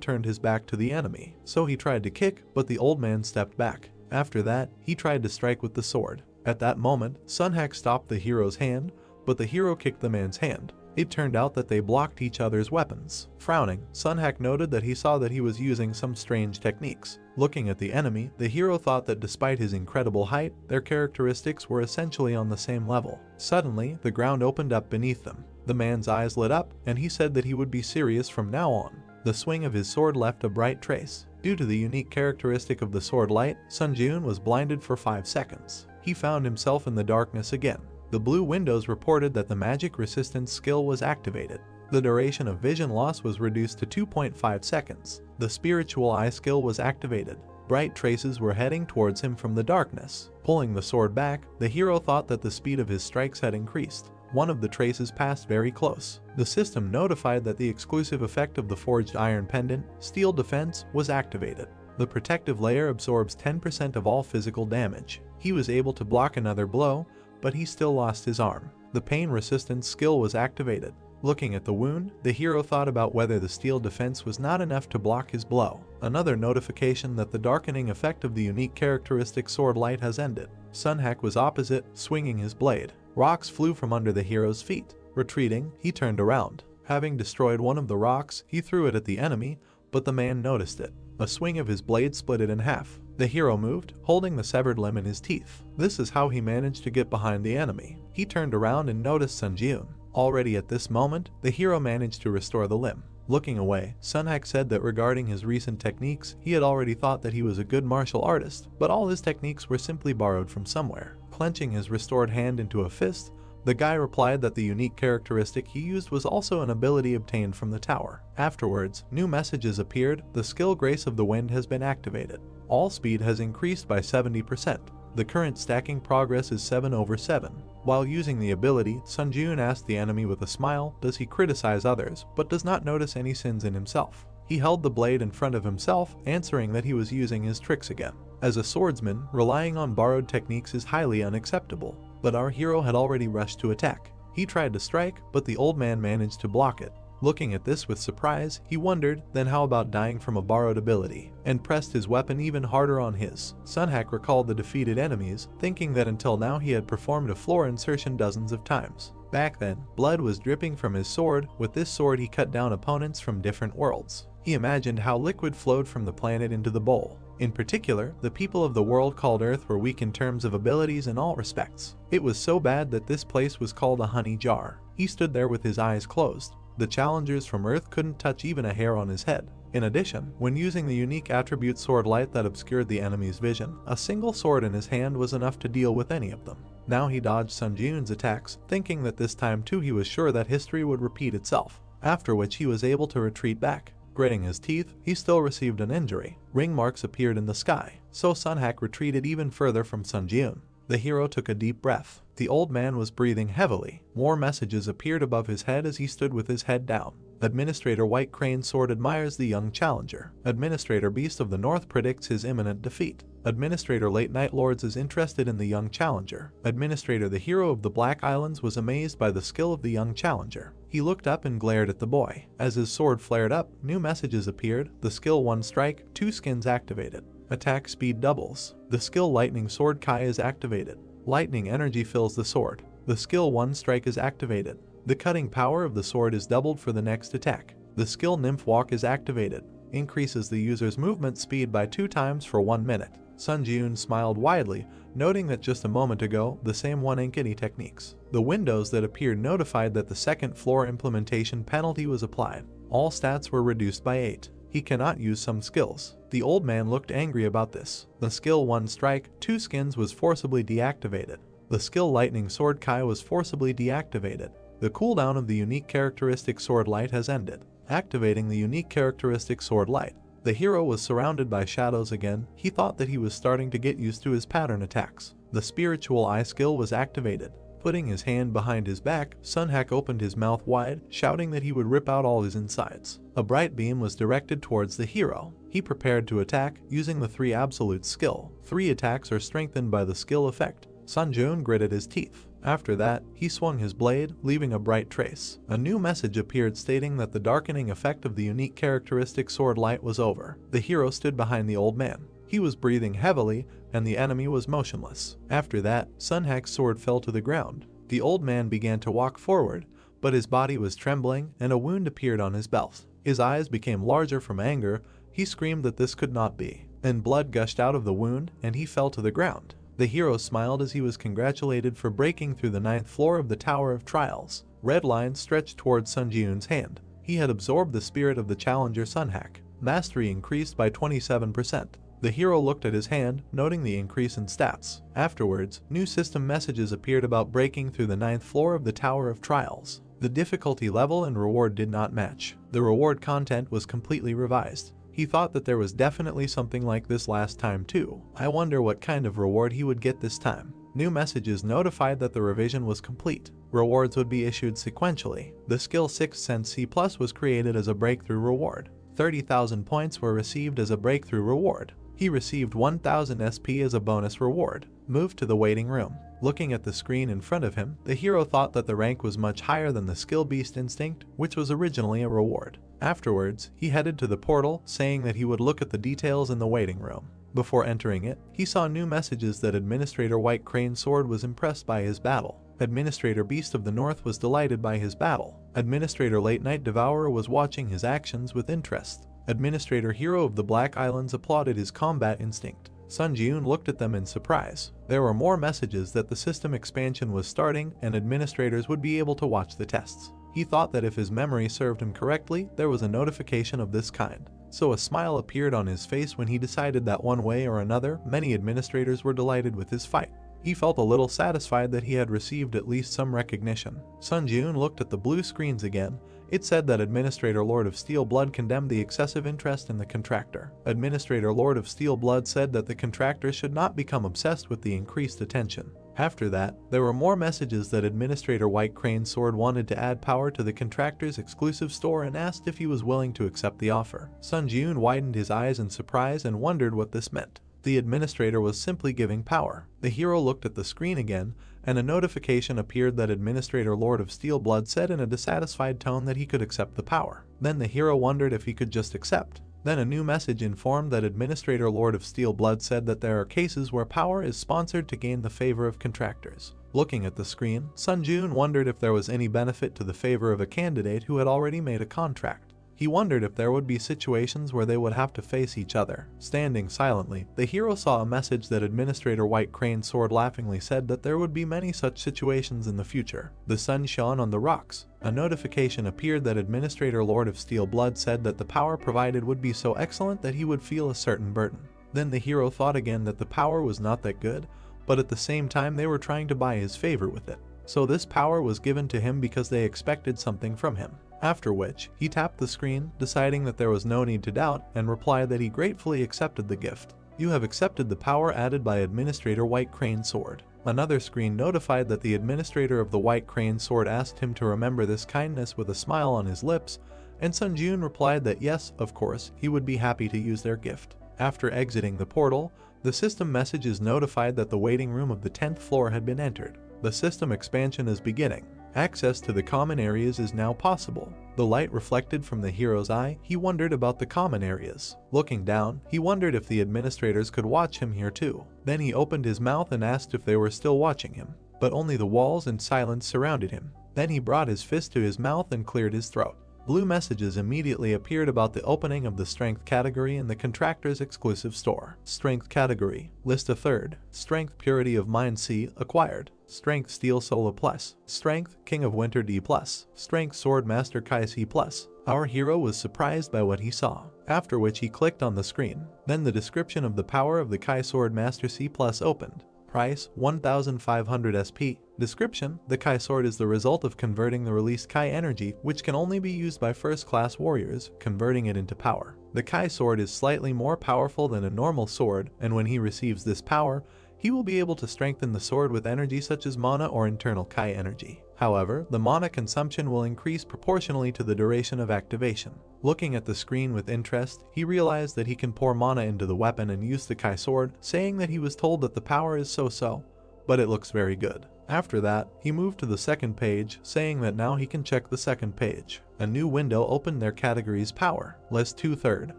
turned his back to the enemy, so he tried to kick, but the old man stepped back. After that, he tried to strike with the sword. At that moment, Sunhak stopped the hero's hand, but the hero kicked the man's hand. It turned out that they blocked each other's weapons. Frowning, Sunhak noted that he saw that he was using some strange techniques. Looking at the enemy, the hero thought that despite his incredible height, their characteristics were essentially on the same level. Suddenly, the ground opened up beneath them. The man's eyes lit up, and he said that he would be serious from now on. The swing of his sword left a bright trace. Due to the unique characteristic of the sword light, Sunjun was blinded for 5 seconds. He found himself in the darkness again. The blue windows reported that the magic resistance skill was activated. The duration of vision loss was reduced to 2.5 seconds. The spiritual eye skill was activated. Bright traces were heading towards him from the darkness. Pulling the sword back, the hero thought that the speed of his strikes had increased. One of the traces passed very close. The system notified that the exclusive effect of the forged iron pendant, Steel Defense, was activated. The protective layer absorbs 10% of all physical damage. He was able to block another blow, but he still lost his arm. The pain resistance skill was activated. Looking at the wound, the hero thought about whether the steel defense was not enough to block his blow. Another notification that the darkening effect of the unique characteristic sword light has ended. Sunhak was opposite, swinging his blade. Rocks flew from under the hero's feet. Retreating, he turned around. Having destroyed one of the rocks, he threw it at the enemy, but the man noticed it. A swing of his blade split it in half. The hero moved, holding the severed limb in his teeth. This is how he managed to get behind the enemy. He turned around and noticed Sun Jiun. Already at this moment, the hero managed to restore the limb. Looking away, Sunhak said that regarding his recent techniques, he had already thought that he was a good martial artist, but all his techniques were simply borrowed from somewhere. Clenching his restored hand into a fist, the guy replied that the unique characteristic he used was also an ability obtained from the tower. Afterwards, new messages appeared. The skill Grace of the Wind has been activated. All speed has increased by 70%. The current stacking progress is 7/7. While using the ability, Sun Jiun asked the enemy with a smile, does he criticize others, but does not notice any sins in himself. He held the blade in front of himself, answering that he was using his tricks again. As a swordsman, relying on borrowed techniques is highly unacceptable, but our hero had already rushed to attack. He tried to strike, but the old man managed to block it. Looking at this with surprise, he wondered, then how about dying from a borrowed ability, and pressed his weapon even harder on his. Sunhak recalled the defeated enemies, thinking that until now he had performed a floor insertion dozens of times. Back then, blood was dripping from his sword. With this sword he cut down opponents from different worlds. He imagined how liquid flowed from the planet into the bowl. In particular, the people of the world called Earth were weak in terms of abilities in all respects. It was so bad that this place was called a honey jar. He stood there with his eyes closed. The challengers from Earth couldn't touch even a hair on his head. In addition, when using the unique attribute sword light that obscured the enemy's vision, a single sword in his hand was enough to deal with any of them. Now he dodged Sun Jiun's attacks, thinking that this time too he was sure that history would repeat itself, after which he was able to retreat back. Gritting his teeth, he still received an injury. Ring marks appeared in the sky, so Sunhak retreated even further from Sun Jiun. The hero took a deep breath. The old man was breathing heavily. More messages appeared above his head as he stood with his head down. Administrator White Crane Sword admires the young challenger. Administrator Beast of the North predicts his imminent defeat. Administrator Late Night Lords is interested in the young challenger. Administrator the Hero of the Black Islands was amazed by the skill of the young challenger. He looked up and glared at the boy. As his sword flared up, new messages appeared. The skill 1 strike, 2 skins activated. Attack speed doubles. The skill Lightning Sword Kai is activated. Lightning energy fills the sword. The skill 1 strike is activated. The cutting power of the sword is doubled for the next attack. The skill Nymph Walk is activated. Increases the user's movement speed by 2 times for 1 minute. Sun Jiun smiled widely, noting that just a moment ago, the same one Ankini techniques. The windows that appeared notified that the second floor implementation penalty was applied. All stats were reduced by 8. He cannot use some skills. The old man looked angry about this. The skill 1 strike, 2 skins was forcibly deactivated. The skill Lightning Sword Kai was forcibly deactivated. The cooldown of the unique characteristic Sword Light has ended. Activating the unique characteristic Sword Light. The hero was surrounded by shadows again. He thought that he was starting to get used to his pattern attacks. The spiritual eye skill was activated. Putting his hand behind his back, Sunhak opened his mouth wide, shouting that he would rip out all his insides. A bright beam was directed towards the hero. He prepared to attack, using the 3 absolute skill. 3 attacks are strengthened by the skill effect. Sun Jiun gritted his teeth. After that, he swung his blade, leaving a bright trace. A new message appeared stating that the darkening effect of the unique characteristic sword light was over. The hero stood behind the old man. He was breathing heavily, and the enemy was motionless. After that, Sunhak's sword fell to the ground. The old man began to walk forward, but his body was trembling, and a wound appeared on his belt. His eyes became larger from anger. He screamed that this could not be. And blood gushed out of the wound, and he fell to the ground. The hero smiled as he was congratulated for breaking through the 9th floor of the Tower of Trials. Red lines stretched towards Sun Jiun's hand. He had absorbed the spirit of the challenger Sunhak. Mastery increased by 27%. The hero looked at his hand, noting the increase in stats. Afterwards, new system messages appeared about breaking through the 9th floor of the Tower of Trials. The difficulty level and reward did not match. The reward content was completely revised. He thought that there was definitely something like this last time too. I wonder what kind of reward he would get this time. New messages notified that the revision was complete. Rewards would be issued sequentially. The skill 6th Sense C+ was created as a breakthrough reward. 30,000 points were received as a breakthrough reward. He received 1,000 SP as a bonus reward. Moved to the waiting room. Looking at the screen in front of him, the hero thought that the rank was much higher than the skill Beast Instinct, which was originally a reward. Afterwards, he headed to the portal, saying that he would look at the details in the waiting room. Before entering it, he saw new messages that Administrator White Crane Sword was impressed by his battle. Administrator Beast of the North was delighted by his battle. Administrator Late Night Devourer was watching his actions with interest. Administrator Hero of the Black Islands applauded his combat instinct. Sun Jiun looked at them in surprise. There were more messages that the system expansion was starting and administrators would be able to watch the tests. He thought that if his memory served him correctly, there was a notification of this kind. So a smile appeared on his face when he decided that one way or another, many administrators were delighted with his fight. He felt a little satisfied that he had received at least some recognition. Sun Jiun looked at the blue screens again. It said that Administrator Lord of Steel Blood condemned the excessive interest in the contractor. Administrator Lord of Steel Blood said that the contractor should not become obsessed with the increased attention. After that, there were more messages that Administrator White Crane's Sword wanted to add power to the contractor's exclusive store and asked if he was willing to accept the offer. Sun Jiun widened his eyes in surprise and wondered what this meant. The administrator was simply giving power. The hero looked at the screen again, and a notification appeared that Administrator Lord of Steel Blood said in a dissatisfied tone that he could accept the power. Then the hero wondered if he could just accept. Then a new message informed that Administrator Lord of Steel Blood said that there are cases where power is sponsored to gain the favor of contractors. Looking at the screen, Sun Jiun wondered if there was any benefit to the favor of a candidate who had already made a contract. He wondered if there would be situations where they would have to face each other. Standing silently, the hero saw a message that Administrator White Crane's Sword laughingly said that there would be many such situations in the future. The sun shone on the rocks. A notification appeared that Administrator Lord of Steel Blood said that the power provided would be so excellent that he would feel a certain burden. Then the hero thought again that the power was not that good, but at the same time they were trying to buy his favor with it. So this power was given to him because they expected something from him. After which, he tapped the screen, deciding that there was no need to doubt, and replied that he gratefully accepted the gift. You have accepted the power added by Administrator White Crane's Sword. Another screen notified that the administrator of the White Crane's Sword asked him to remember this kindness with a smile on his lips, and Sun Jiun replied that yes, of course, he would be happy to use their gift. After exiting the portal, the system messages notified that the waiting room of the 10th floor had been entered. The system expansion is beginning. Access to the common areas is now possible. The light reflected from the hero's eye, he wondered about the common areas. Looking down, he wondered if the administrators could watch him here too. Then he opened his mouth and asked if they were still watching him, but only the walls and silence surrounded him. Then he brought his fist to his mouth and cleared his throat. Blue messages immediately appeared about the opening of the Strength category in the contractor's exclusive store. Strength category. List a third. Strength Purity of Mind C acquired. Strength Steel Sola Plus. Strength King of Winter D Plus. Strength Sword Master Kai C Plus. Our hero was surprised by what he saw, after which he clicked on the screen. Then the description of the power of the Kai Sword Master C Plus opened. Price 1500 SP. Description: the Kai Sword is the result of converting the released Kai energy, which can only be used by first-class warriors, converting it into power. The Kai Sword is slightly more powerful than a normal sword, and when he receives this power, he will be able to strengthen the sword with energy such as mana or internal Kai energy. However, the mana consumption will increase proportionally to the duration of activation. Looking at the screen with interest, he realized that he can pour mana into the weapon and use the Kai Sword, saying that he was told that the power is so-so, but it looks very good. After that, he moved to the second page, saying that now he can check the second page. A new window opened their categories Power. List 2/3.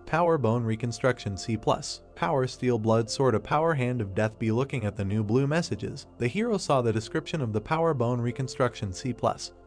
Power Bone Reconstruction C+. Power Steel Blood Sword. A Power Hand of Death B. Looking at the new blue messages, the hero saw the description of the Power Bone Reconstruction C+.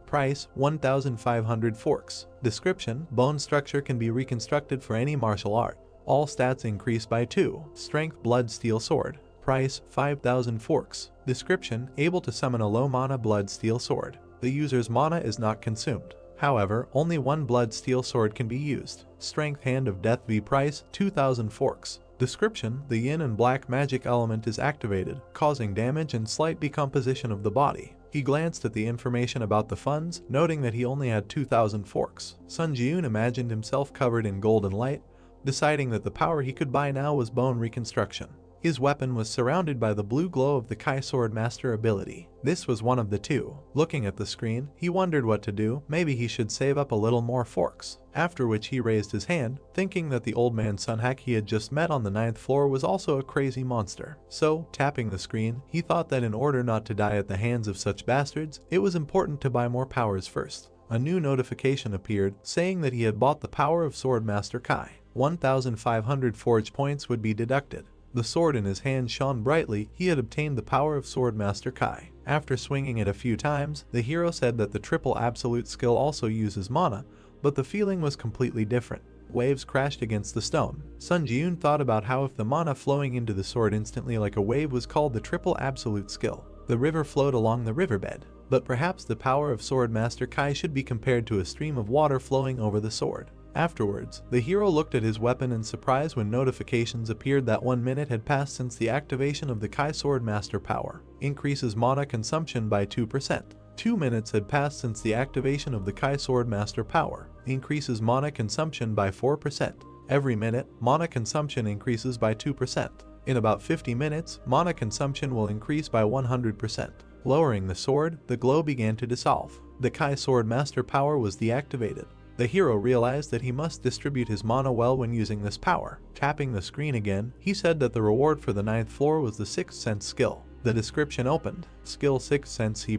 Price 1500 forks. Description: bone structure can be reconstructed for any martial art. All stats increase by 2. Strength Blood Steel Sword. Price 5000 forks. Description: able to summon a low mana blood steel sword. The user's mana is not consumed. However, only one blood steel sword can be used. Strength Hand of Death V. Price 2000 forks. Description: the yin and black magic element is activated, causing damage and slight decomposition of the body. He glanced at the information about the funds, noting that he only had 2000 forks. Sun Jiun imagined himself covered in golden light, deciding that the power he could buy now was bone reconstruction. His weapon was surrounded by the blue glow of the Kai Sword Master ability. This was one of the two. Looking at the screen, he wondered what to do. Maybe he should save up a little more forks. After which he raised his hand, thinking that the old man Sunhack he had just met on the 9th floor was also a crazy monster. So, tapping the screen, he thought that in order not to die at the hands of such bastards, it was important to buy more powers first. A new notification appeared, saying that he had bought the power of Sword Master Kai. 1500 forge points would be deducted. The sword in his hand shone brightly. He had obtained the power of Sword Master Kai. After swinging it a few times, the hero said that the triple absolute skill also uses mana, but the feeling was completely different. Waves crashed against the stone. Sun Ji-yoon thought about how if the mana flowing into the sword instantly like a wave was called the triple absolute skill. The river flowed along the riverbed. But perhaps the power of Sword Master Kai should be compared to a stream of water flowing over the sword. Afterwards, the hero looked at his weapon in surprise when notifications appeared that 1 minute had passed since the activation of the Kai Sword Master power. Increases mana consumption by 2%. 2 minutes had passed since the activation of the Kai Sword Master power. Increases mana consumption by 4%. Every minute, mana consumption increases by 2%. In about 50 minutes, mana consumption will increase by 100%. Lowering the sword, the glow began to dissolve. The Kai Sword Master power was deactivated. The hero realized that he must distribute his mana well when using this power. Tapping the screen again, he said that the reward for the 9th floor was the 6th sense skill. The description opened. Skill 6th sense C+.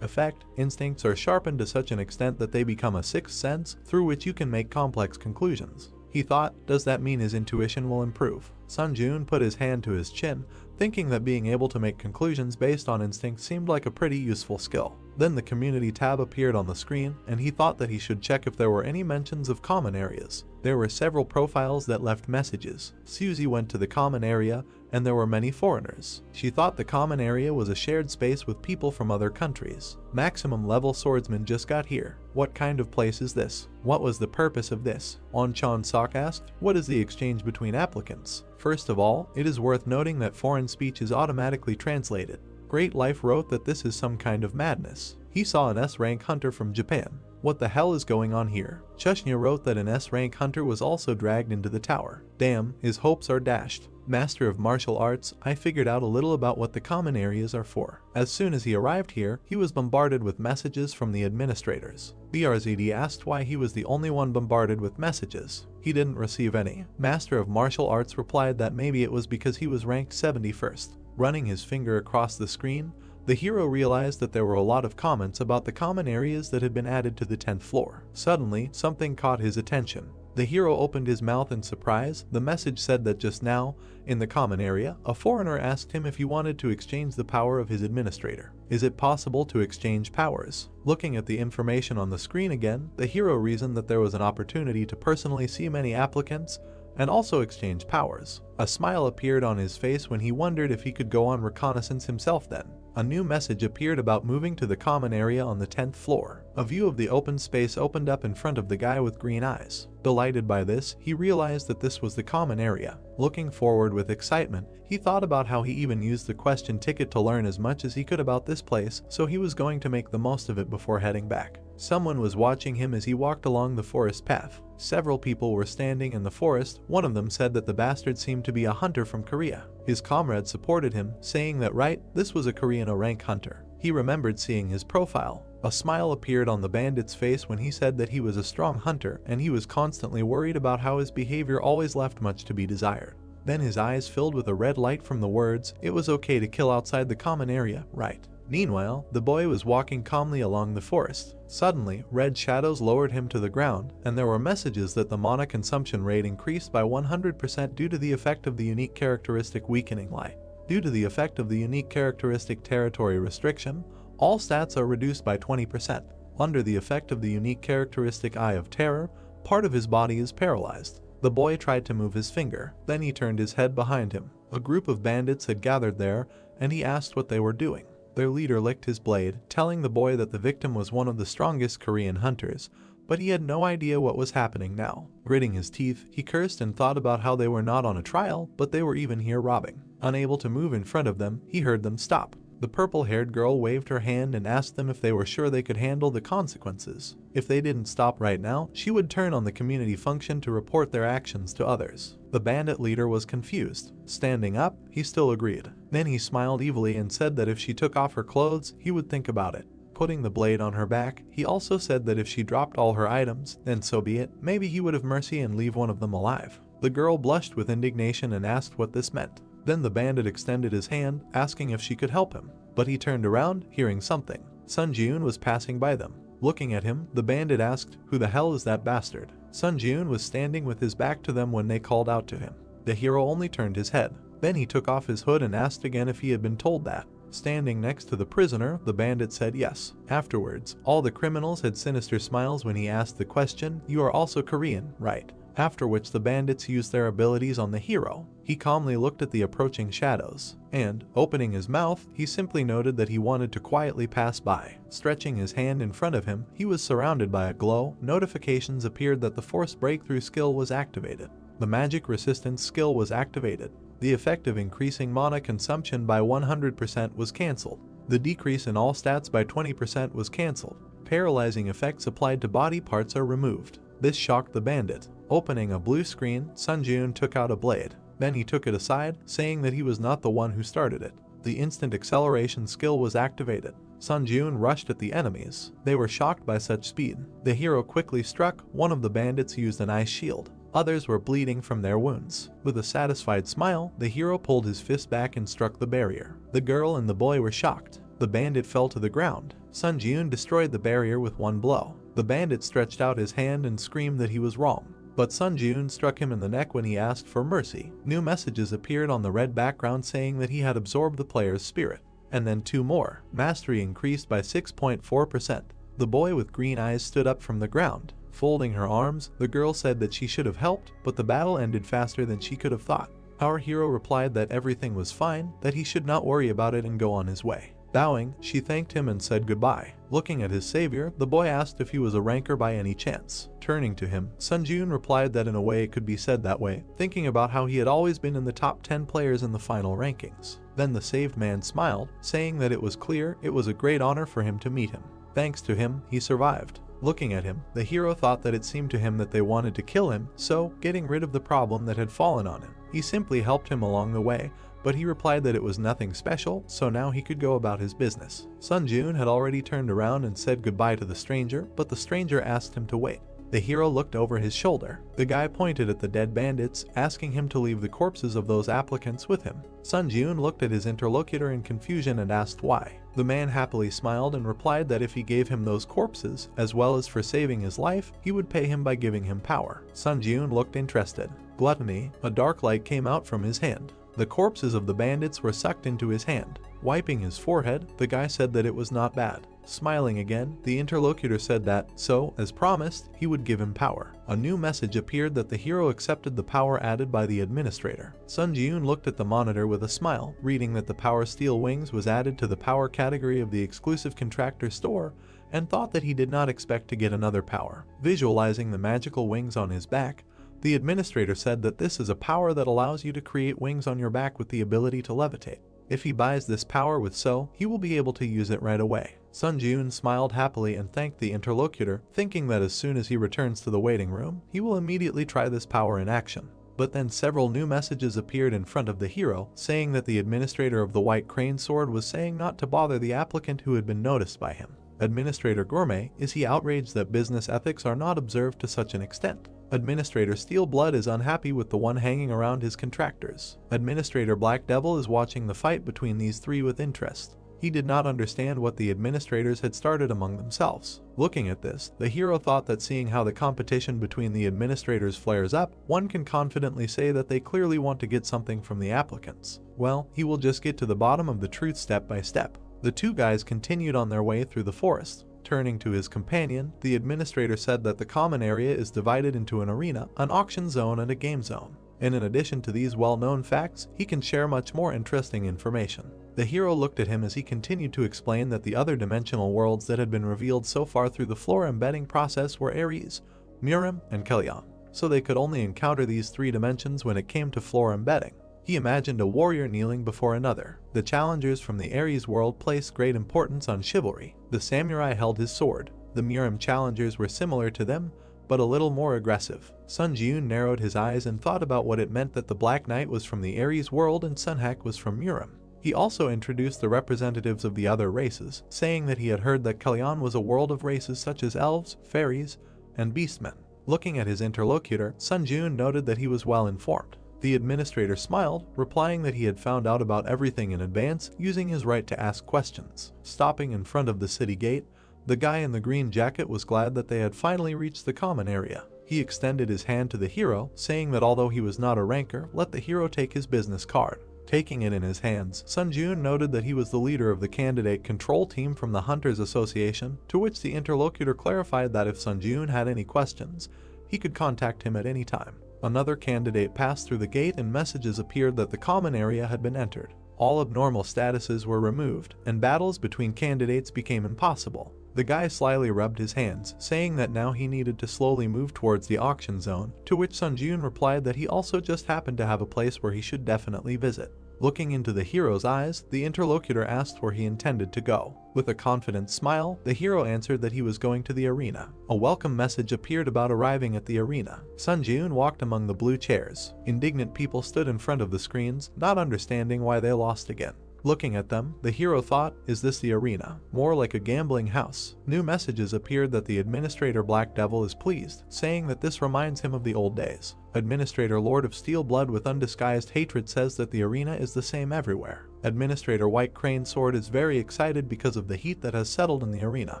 Effect, instincts are sharpened to such an extent that they become a 6th sense through which you can make complex conclusions. He thought, does that mean his intuition will improve? Sun Ji-yoon put his hand to his chin, thinking that being able to make conclusions based on instinct seemed like a pretty useful skill. Then the community tab appeared on the screen, and he thought that he should check if there were any mentions of common areas. There were several profiles that left messages. Suzy went to the common area, and there were many foreigners. She thought the common area was a shared space with people from other countries. Maximum level swordsman just got here. What kind of place is this? What was the purpose of this? On Chan Sok asked, what is the exchange between applicants? First of all, it is worth noting that foreign speech is automatically translated. Great Life wrote that this is some kind of madness. He saw an S-rank hunter from Japan. What the hell is going on here? Chushnya wrote that an S-rank hunter was also dragged into the tower. Damn, his hopes are dashed. Master of martial arts, I figured out a little about what the common areas are for. As soon as he arrived here, he was bombarded with messages from the administrators. BRZD asked why he was the only one bombarded with messages. He didn't receive any. Master of martial arts replied that maybe it was because he was ranked 71st. Running his finger across the screen, the hero realized that there were a lot of comments about the common areas that had been added to the 10th floor. Suddenly, something caught his attention. The hero opened his mouth in surprise. The message said that just now, in the common area, a foreigner asked him if he wanted to exchange the power of his administrator. Is it possible to exchange powers? Looking at the information on the screen again, the hero reasoned that there was an opportunity to personally see many applicants and also exchange powers. A smile appeared on his face when he wondered if he could go on reconnaissance himself then. A new message appeared about moving to the common area on the 10th floor. A view of the open space opened up in front of the guy with green eyes. Delighted by this, he realized that this was the common area. Looking forward with excitement, he thought about how he even used the question ticket to learn as much as he could about this place, so he was going to make the most of it before heading back. Someone was watching him as he walked along the forest path. Several people were standing in the forest. One of them said that the bastard seemed to be a hunter from Korea. His comrade supported him, saying that right, this was a Korean rank hunter. He remembered seeing his profile. A smile appeared on the bandit's face when he said that he was a strong hunter and he was constantly worried about how his behavior always left much to be desired. Then his eyes filled with a red light from the words, "It was okay to kill outside the common area, right?" Meanwhile, the boy was walking calmly along the forest. Suddenly, red shadows lowered him to the ground, and there were messages that the mana consumption rate increased by 100% due to the effect of the unique characteristic weakening light. Due to the effect of the unique characteristic territory restriction, all stats are reduced by 20%. Under the effect of the unique characteristic Eye of Terror, part of his body is paralyzed. The boy tried to move his finger, then he turned his head behind him. A group of bandits had gathered there, and he asked what they were doing. Their leader licked his blade, telling the boy that the victim was one of the strongest Korean hunters, but he had no idea what was happening now. Gritting his teeth, he cursed and thought about how they were not on a trial, but they were even here robbing. Unable to move in front of them, he heard them stop. The purple-haired girl waved her hand and asked them if they were sure they could handle the consequences. If they didn't stop right now, she would turn on the community function to report their actions to others. The bandit leader was confused. Standing up, he still agreed. Then he smiled evilly and said that if she took off her clothes, he would think about it. Putting the blade on her back, he also said that if she dropped all her items, then so be it, maybe he would have mercy and leave one of them alive. The girl blushed with indignation and asked what this meant. Then the bandit extended his hand, asking if she could help him. But he turned around, hearing something. Sun Ji-yoon was passing by them. Looking at him, the bandit asked, "Who the hell is that bastard?" Sun Ji-yoon was standing with his back to them when they called out to him. The hero only turned his head. Then he took off his hood and asked again if he had been told that. Standing next to the prisoner, the bandit said yes. Afterwards, all the criminals had sinister smiles when he asked the question, "You are also Korean, right?" after which the bandits used their abilities on the hero. He calmly looked at the approaching shadows, and, opening his mouth, he simply noted that he wanted to quietly pass by. Stretching his hand in front of him, he was surrounded by a glow. Notifications appeared that the Force Breakthrough skill was activated. The Magic Resistance skill was activated. The effect of increasing mana consumption by 100% was cancelled. The decrease in all stats by 20% was cancelled. Paralyzing effects applied to body parts are removed. This shocked the bandit. Opening a blue screen, Sunjun took out a blade. Then he took it aside, saying that he was not the one who started it. The instant acceleration skill was activated. Sunjun rushed at the enemies. They were shocked by such speed. The hero quickly struck. One of the bandits used an ice shield. Others were bleeding from their wounds. With a satisfied smile, the hero pulled his fist back and struck the barrier. The girl and the boy were shocked. The bandit fell to the ground. Sunjun destroyed the barrier with one blow. The bandit stretched out his hand and screamed that he was wrong. But Sunjun struck him in the neck when he asked for mercy. New messages appeared on the red background saying that he had absorbed the player's spirit. And then two more. Mastery increased by 6.4%. The boy with green eyes stood up from the ground. Folding her arms, the girl said that she should have helped, but the battle ended faster than she could have thought. Our hero replied that everything was fine, that he should not worry about it and go on his way. Bowing, she thanked him and said goodbye. Looking at his savior, the boy asked if he was a ranker by any chance. Turning to him, Sunjun replied that in a way it could be said that way, thinking about how he had always been in the top 10 players in the final rankings. Then the saved man smiled, saying that it was clear it was a great honor for him to meet him. Thanks to him, he survived. Looking at him, the hero thought that it seemed to him that they wanted to kill him, so, getting rid of the problem that had fallen on him, he simply helped him along the way, but he replied that it was nothing special, so now he could go about his business. Sunjun had already turned around and said goodbye to the stranger, but the stranger asked him to wait. The hero looked over his shoulder. The guy pointed at the dead bandits, asking him to leave the corpses of those applicants with him. Sunjun looked at his interlocutor in confusion and asked why. The man happily smiled and replied that if he gave him those corpses, as well as for saving his life, he would pay him by giving him power. Sunjun looked interested. Gluttony, a dark light came out from his hand. The corpses of the bandits were sucked into his hand. Wiping his forehead, the guy said that it was not bad. Smiling again, the interlocutor said that, so, as promised, he would give him power. A new message appeared that the hero accepted the power added by the administrator. Sunjun looked at the monitor with a smile, reading that the Power Steel Wings was added to the power category of the exclusive contractor store, and thought that he did not expect to get another power. Visualizing the magical wings on his back, the administrator said that this is a power that allows you to create wings on your back with the ability to levitate. If he buys this power with So, he will be able to use it right away. Sunjun smiled happily and thanked the interlocutor, thinking that as soon as he returns to the waiting room, he will immediately try this power in action. But then several new messages appeared in front of the hero, saying that the administrator of the White Crane Sword was saying not to bother the applicant who had been noticed by him. Administrator Gourmet, is he outraged that business ethics are not observed to such an extent? Administrator Steelblood is unhappy with the one hanging around his contractors. Administrator Black Devil is watching the fight between these three with interest. He did not understand what the administrators had started among themselves. Looking at this, the hero thought that seeing how the competition between the administrators flares up, one can confidently say that they clearly want to get something from the applicants. Well, he will just get to the bottom of the truth step by step. The two guys continued on their way through the forest. Turning to his companion, the administrator said that the common area is divided into an arena, an auction zone, and a game zone. And in addition to these well-known facts, he can share much more interesting information. The hero looked at him as he continued to explain that the other dimensional worlds that had been revealed so far through the floor embedding process were Ares, Murim, and Kalyan, so they could only encounter these three dimensions when it came to floor embedding. He imagined a warrior kneeling before another. The challengers from the Ares world placed great importance on chivalry. The samurai held his sword. The Murim challengers were similar to them, but a little more aggressive. Sunjun narrowed his eyes and thought about what it meant that the Black Knight was from the Ares world and Sunhak was from Murim. He also introduced the representatives of the other races, saying that he had heard that Kalyan was a world of races such as elves, fairies, and beastmen. Looking at his interlocutor, Sunjun noted that he was well informed. The administrator smiled, replying that he had found out about everything in advance, using his right to ask questions. Stopping in front of the city gate, the guy in the green jacket was glad that they had finally reached the common area. He extended his hand to the hero, saying that although he was not a ranker, let the hero take his business card. Taking it in his hands, Sunjun noted that he was the leader of the candidate control team from the Hunters Association, to which the interlocutor clarified that if Sunjun had any questions, he could contact him at any time. Another candidate passed through the gate and messages appeared that the common area had been entered. All abnormal statuses were removed, and battles between candidates became impossible. The guy slyly rubbed his hands, saying that now he needed to slowly move towards the auction zone, to which Sunjun replied that he also just happened to have a place where he should definitely visit. Looking into the hero's eyes, the interlocutor asked where he intended to go. With a confident smile, the hero answered that he was going to the arena. A welcome message appeared about arriving at the arena. Sunjun walked among the blue chairs. Indignant people stood in front of the screens, not understanding why they lost again. Looking at them, the hero thought, is this the arena? More like a gambling house. New messages appeared that the Administrator Black Devil is pleased, saying that this reminds him of the old days. Administrator Lord of Steel Blood with undisguised hatred says that the arena is the same everywhere. Administrator White Crane Sword is very excited because of the heat that has settled in the arena.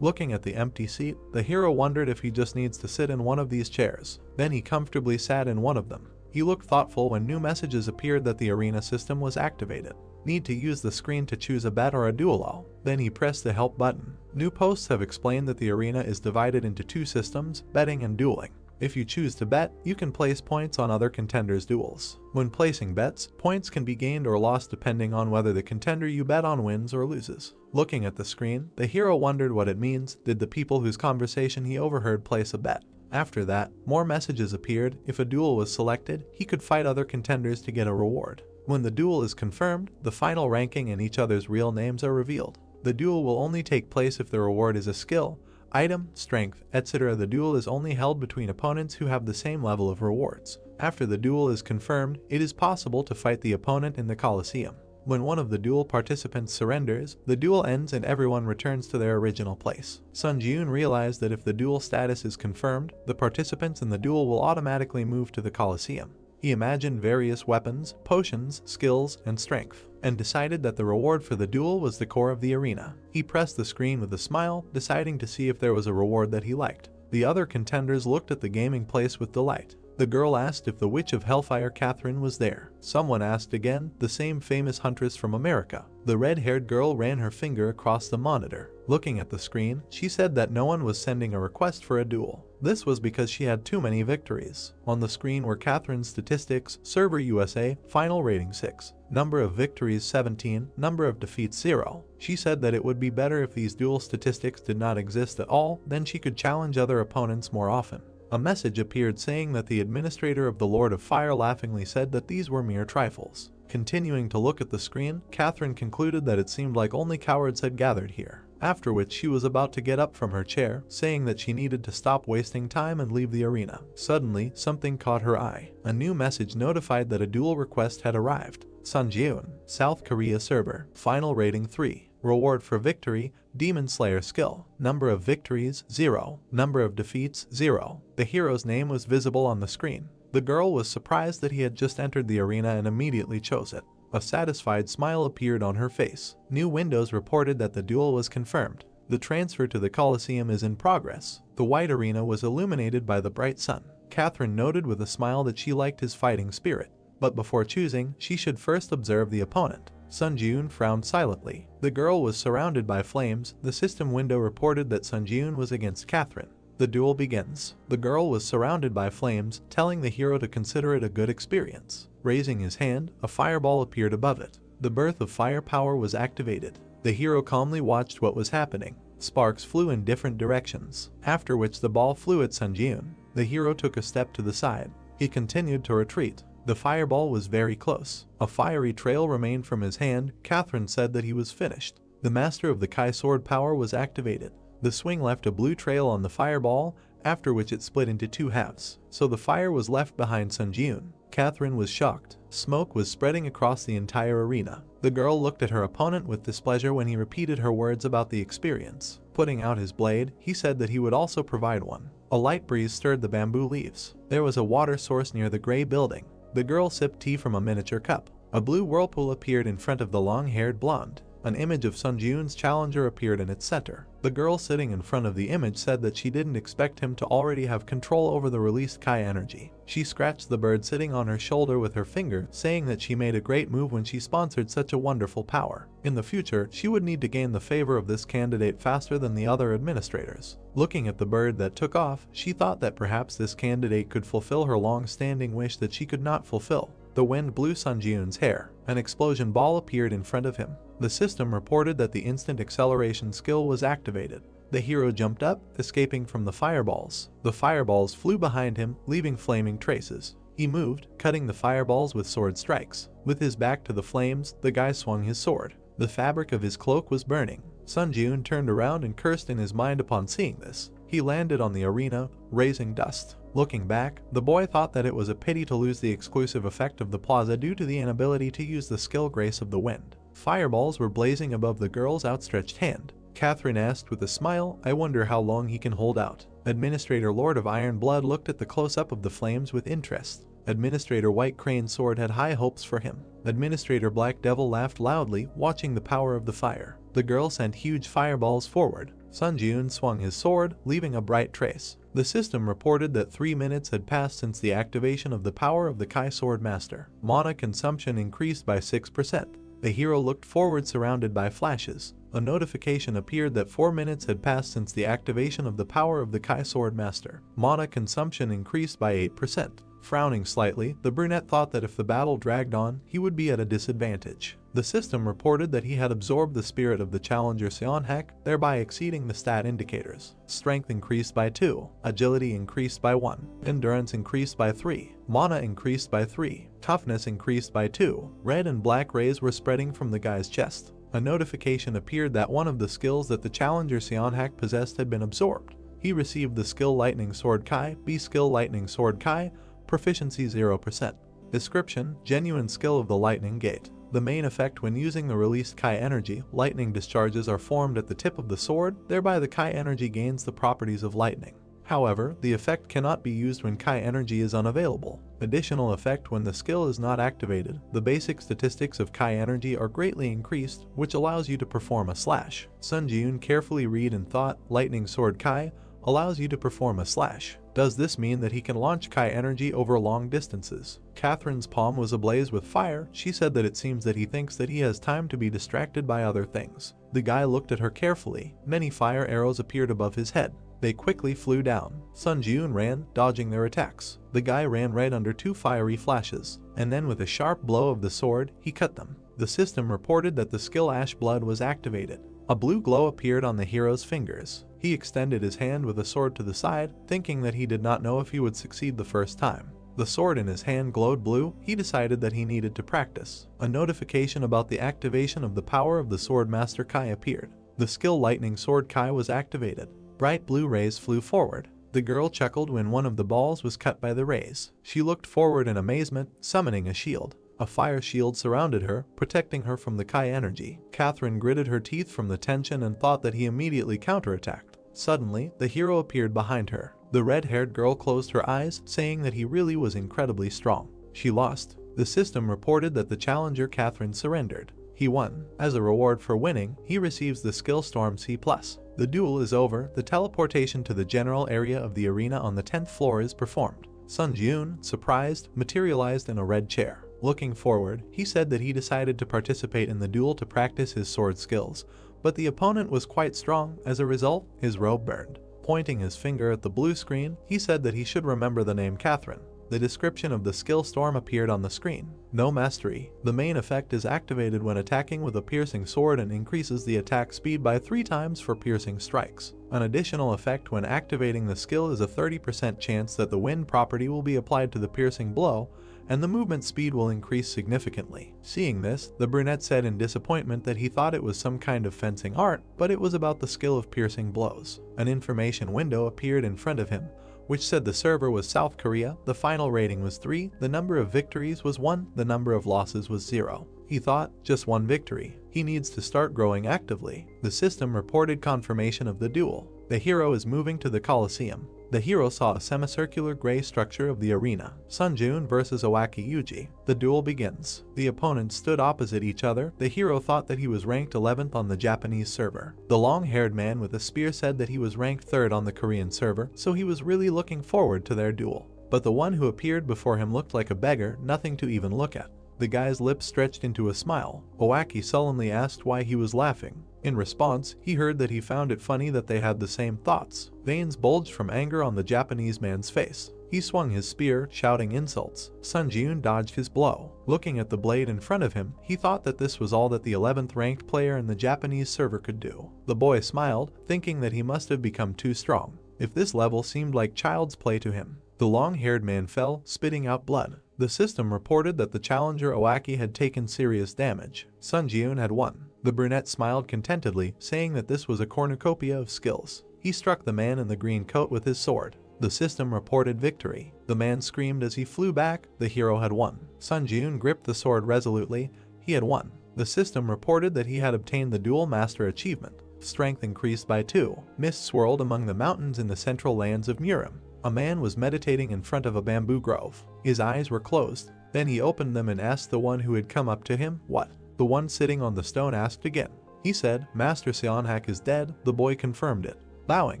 Looking at the empty seat, the hero wondered if he just needs to sit in one of these chairs. Then he comfortably sat in one of them. He looked thoughtful when new messages appeared that the arena system was activated. Need to use the screen to choose a bet or a duel. Then he pressed the help button. New posts have explained that the arena is divided into two systems, betting and dueling. If you choose to bet, you can place points on other contenders' duels. When placing bets, points can be gained or lost depending on whether the contender you bet on wins or loses. Looking at the screen, the hero wondered what it means. Did the people whose conversation he overheard place a bet? After that, more messages appeared. If a duel was selected, he could fight other contenders to get a reward. When the duel is confirmed, the final ranking and each other's real names are revealed. The duel will only take place if the reward is a skill, item, strength, etc. The duel is only held between opponents who have the same level of rewards. After the duel is confirmed, it is possible to fight the opponent in the Colosseum. When one of the duel participants surrenders, the duel ends and everyone returns to their original place. Sun Ji-eun realized that if the duel status is confirmed, the participants in the duel will automatically move to the Colosseum. He imagined various weapons, potions, skills, and strength, and decided that the reward for the duel was the core of the arena. He pressed the screen with a smile, deciding to see if there was a reward that he liked. The other contenders looked at the gaming place with delight. The girl asked if the Witch of Hellfire Catherine was there. Someone asked again, the same famous huntress from America. The red-haired girl ran her finger across the monitor. Looking at the screen, she said that no one was sending a request for a duel. This was because she had too many victories. On the screen were Catherine's statistics, server USA, final rating 6, number of victories 17, number of defeats 0. She said that it would be better if these duel statistics did not exist at all, then she could challenge other opponents more often. A message appeared saying that the administrator of the Lord of Fire laughingly said that these were mere trifles. Continuing to look at the screen, Catherine concluded that it seemed like only cowards had gathered here. After which she was about to get up from her chair, saying that she needed to stop wasting time and leave the arena. Suddenly, something caught her eye. A new message notified that a duel request had arrived. Sunjeon, South Korea server, final rating 3. Reward for victory, Demon Slayer skill. Number of victories, 0. Number of defeats, 0. The hero's name was visible on the screen. The girl was surprised that he had just entered the arena and immediately chose it. A satisfied smile appeared on her face. New windows reported that the duel was confirmed. The transfer to the Colosseum is in progress. The white arena was illuminated by the bright sun. Catherine noted with a smile that she liked his fighting spirit. But before choosing, she should first observe the opponent. Sun Ji-eun frowned silently. The girl was surrounded by flames. The system window reported that Sun Ji-eun was against Catherine. The duel begins. The girl was surrounded by flames, telling the hero to consider it a good experience. Raising his hand, a fireball appeared above it. The birth of fire power was activated. The hero calmly watched what was happening. Sparks flew in different directions, after which the ball flew at Sun Ji-eun. The hero took a step to the side. He continued to retreat. The fireball was very close. A fiery trail remained from his hand. Catherine said that he was finished. The master of the Kai sword power was activated. The swing left a blue trail on the fireball, after which it split into two halves, so the fire was left behind Sun Ji-eun. Catherine was shocked. Smoke was spreading across the entire arena. The girl looked at her opponent with displeasure when he repeated her words about the experience. Putting out his blade, he said that he would also provide one. A light breeze stirred the bamboo leaves. There was a water source near the gray building. The girl sipped tea from a miniature cup. A blue whirlpool appeared in front of the long-haired blonde. An image of Sun Jiun's challenger appeared in its center. The girl sitting in front of the image said that she didn't expect him to already have control over the released Kai energy. She scratched the bird sitting on her shoulder with her finger, saying that she made a great move when she sponsored such a wonderful power. In the future, she would need to gain the favor of this candidate faster than the other administrators. Looking at the bird that took off, she thought that perhaps this candidate could fulfill her long-standing wish that she could not fulfill. The wind blew Sun Jiun's hair. An explosion ball appeared in front of him. The system reported that the instant acceleration skill was activated. The hero jumped up, escaping from the fireballs. The fireballs flew behind him, leaving flaming traces. He moved, cutting the fireballs with sword strikes. With his back to the flames, the guy swung his sword. The fabric of his cloak was burning. Sun Jiun turned around and cursed in his mind upon seeing this. He landed on the arena, raising dust. Looking back, the boy thought that it was a pity to lose the exclusive effect of the plaza due to the inability to use the skill Grace of the Wind. Fireballs were blazing above the girl's outstretched hand. Catherine asked with a smile, "I wonder how long he can hold out." Administrator Lord of Iron Blood looked at the close-up of the flames with interest. Administrator White Crane Sword had high hopes for him. Administrator Black Devil laughed loudly, watching the power of the fire. The girl sent huge fireballs forward. Sun Jiun swung his sword, leaving a bright trace. The system reported that 3 minutes had passed since the activation of the power of the Kai Sword Master. Mana consumption increased by 6%. The hero looked forward, surrounded by flashes. A notification appeared that 4 minutes had passed since the activation of the power of the Kai Sword Master. Mana consumption increased by 8%. Frowning slightly, the brunette thought that if the battle dragged on, he would be at a disadvantage. The system reported that he had absorbed the spirit of the challenger Seonhak, thereby exceeding the stat indicators. Strength increased by 2, agility increased by 1, endurance increased by 3, mana increased by 3, toughness increased by 2. Red and black rays were spreading from the guy's chest. A notification appeared that one of the skills that the challenger Seonhak possessed had been absorbed. He received the skill Lightning Sword Kai, B skill Lightning Sword Kai, proficiency 0%. Description: genuine skill of the Lightning Gate. The main effect when using the released Kai energy, lightning discharges are formed at the tip of the sword, thereby the Kai energy gains the properties of lightning. However, the effect cannot be used when Kai energy is unavailable. Additional effect: when the skill is not activated, the basic statistics of Kai energy are greatly increased, which allows you to perform a slash. Sun Jiun carefully read and thought, Lightning Sword Kai allows you to perform a slash. Does this mean that he can launch Kai energy over long distances? Catherine's palm was ablaze with fire. She said that it seems that he thinks that he has time to be distracted by other things. The guy looked at her carefully. Many fire arrows appeared above his head. They quickly flew down. Sun Jiun ran, dodging their attacks. The guy ran right under 2 fiery flashes, and then with a sharp blow of the sword, he cut them. The system reported that the skill Ash Blood was activated. A blue glow appeared on the hero's fingers. He extended his hand with a sword to the side, thinking that he did not know if he would succeed the first time. The sword in his hand glowed blue. He decided that he needed to practice. A notification about the activation of the power of the Sword Master Kai appeared. The skill Lightning Sword Kai was activated. Bright blue rays flew forward. The girl chuckled when one of the balls was cut by the rays. She looked forward in amazement, summoning a shield. A fire shield surrounded her, protecting her from the Kai energy. Catherine gritted her teeth from the tension and thought that he immediately counterattacked. Suddenly, the hero appeared behind her. The red-haired girl closed her eyes, saying that he really was incredibly strong. She lost. The system reported that the challenger Catherine surrendered. He won. As a reward for winning, he receives the skill Storm C+. The duel is over. The teleportation to the general area of the arena on the 10th floor is performed. Sun Jiun, surprised, materialized in a red chair. Looking forward, he said that he decided to participate in the duel to practice his sword skills, but the opponent was quite strong. As a result, his robe burned. Pointing his finger at the blue screen, he said that he should remember the name Catherine. The description of the skill Storm appeared on the screen. No mastery. The main effect is activated when attacking with a piercing sword and increases the attack speed by 3 times for piercing strikes. An additional effect when activating the skill is a 30% chance that the wind property will be applied to the piercing blow, and the movement speed will increase significantly. Seeing this, the brunette said in disappointment that he thought it was some kind of fencing art, but it was about the skill of piercing blows. An information window appeared in front of him, which said the server was South Korea, the final rating was 3, the number of victories was 1, the number of losses was 0. He thought, just 1 victory. He needs to start growing actively. The system reported confirmation of the duel. The hero is moving to the Colosseum. The hero saw a semicircular gray structure of the arena. Sunjun versus Owaki Yuji. The duel begins. The opponents stood opposite each other. The hero thought that he was ranked 11th on the Japanese server. The long-haired man with a spear said that he was ranked 3rd on the Korean server, so he was really looking forward to their duel. But the one who appeared before him looked like a beggar, nothing to even look at. The guy's lips stretched into a smile. Owaki sullenly asked why he was laughing. In response, he heard that he found it funny that they had the same thoughts. Veins bulged from anger on the Japanese man's face. He swung his spear, shouting insults. Sun Ji-eun dodged his blow. Looking at the blade in front of him, he thought that this was all that the 11th ranked player in the Japanese server could do. The boy smiled, thinking that he must have become too strong. If this level seemed like child's play to him. The long-haired man fell, spitting out blood. The system reported that the challenger Owaki had taken serious damage. Sun Ji-eun had won. The brunette smiled contentedly, saying that this was a cornucopia of skills. He struck the man in the green coat with his sword. The system reported victory. The man screamed as he flew back. The hero had won. Sun Ji-eun gripped the sword resolutely. He had won. The system reported that he had obtained the Duel Master achievement. Strength increased by 2. Mist swirled among the mountains in the central lands of Murim. A man was meditating in front of a bamboo grove. His eyes were closed. Then he opened them and asked the one who had come up to him, "What?" The one sitting on the stone asked again. He said, "Master Seonhak is dead." The boy confirmed it. Bowing,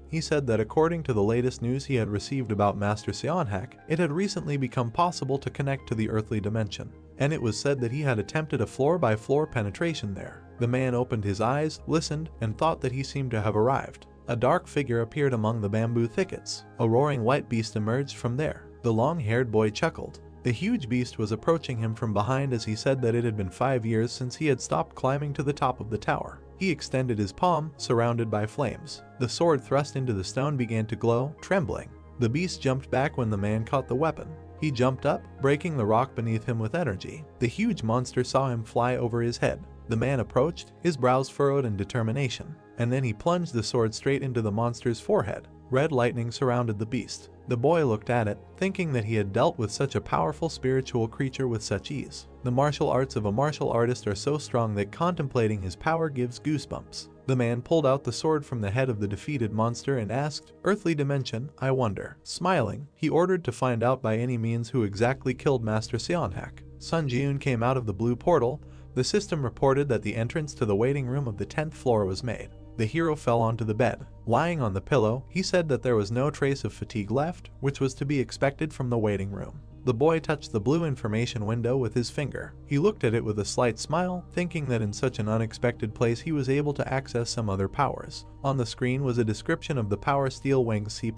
he said that according to the latest news he had received about Master Seonhak, it had recently become possible to connect to the earthly dimension. And it was said that he had attempted a floor-by-floor penetration there. The man opened his eyes, listened, and thought that he seemed to have arrived. A dark figure appeared among the bamboo thickets. A roaring white beast emerged from there. The long-haired boy chuckled. The huge beast was approaching him from behind as he said that it had been 5 years since he had stopped climbing to the top of the tower. He extended his palm, surrounded by flames. The sword thrust into the stone began to glow, trembling. The beast jumped back when the man caught the weapon. He jumped up, breaking the rock beneath him with energy. The huge monster saw him fly over his head. The man approached, his brows furrowed in determination. And then he plunged the sword straight into the monster's forehead. Red lightning surrounded the beast. The boy looked at it, thinking that he had dealt with such a powerful spiritual creature with such ease. The martial arts of a martial artist are so strong that contemplating his power gives goosebumps. The man pulled out the sword from the head of the defeated monster and asked, "Earthly dimension, I wonder." Smiling, he ordered to find out by any means who exactly killed Master Seonhak. Sun Ji-eun came out of the blue portal. The system reported that the entrance to the waiting room of the 10th floor was made. The hero fell onto the bed. Lying on the pillow, he said that there was no trace of fatigue left, which was to be expected from the waiting room. The boy touched the blue information window with his finger. He looked at it with a slight smile, thinking that in such an unexpected place he was able to access some other powers. On the screen was a description of the power Steel Wings C+.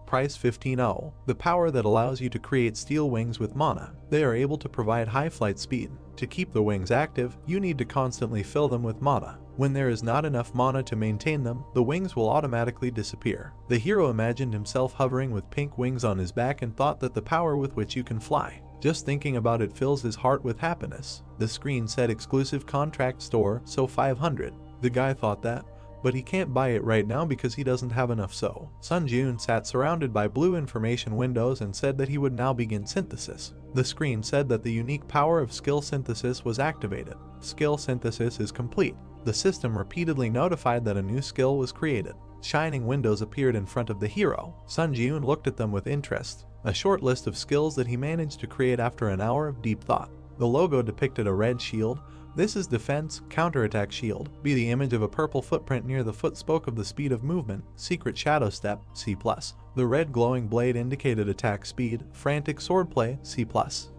Price 15.0. The power that allows you to create steel wings with mana. They are able to provide high flight speed. To keep the wings active, you need to constantly fill them with mana. When there is not enough mana to maintain them, the wings will automatically disappear. The hero imagined himself hovering with pink wings on his back and thought that the power with which you can fly. Just thinking about it fills his heart with happiness. The screen said exclusive contract store, so 500. The guy thought that, but he can't buy it right now because he doesn't have enough. So Sun Ji-eun sat surrounded by blue information windows and said that he would now begin synthesis. The screen said that the unique power of skill synthesis was activated. Skill synthesis is complete. The system repeatedly notified that a new skill was created. Shining windows appeared in front of the hero. Sun Ji-eun looked at them with interest. A short list of skills that he managed to create after an hour of deep thought. The logo depicted a red shield. This is defense, counterattack shield. Be the image of a purple footprint near the foot spoke of the speed of movement. Secret shadow step, C+. The red glowing blade indicated attack speed. Frantic swordplay, C+.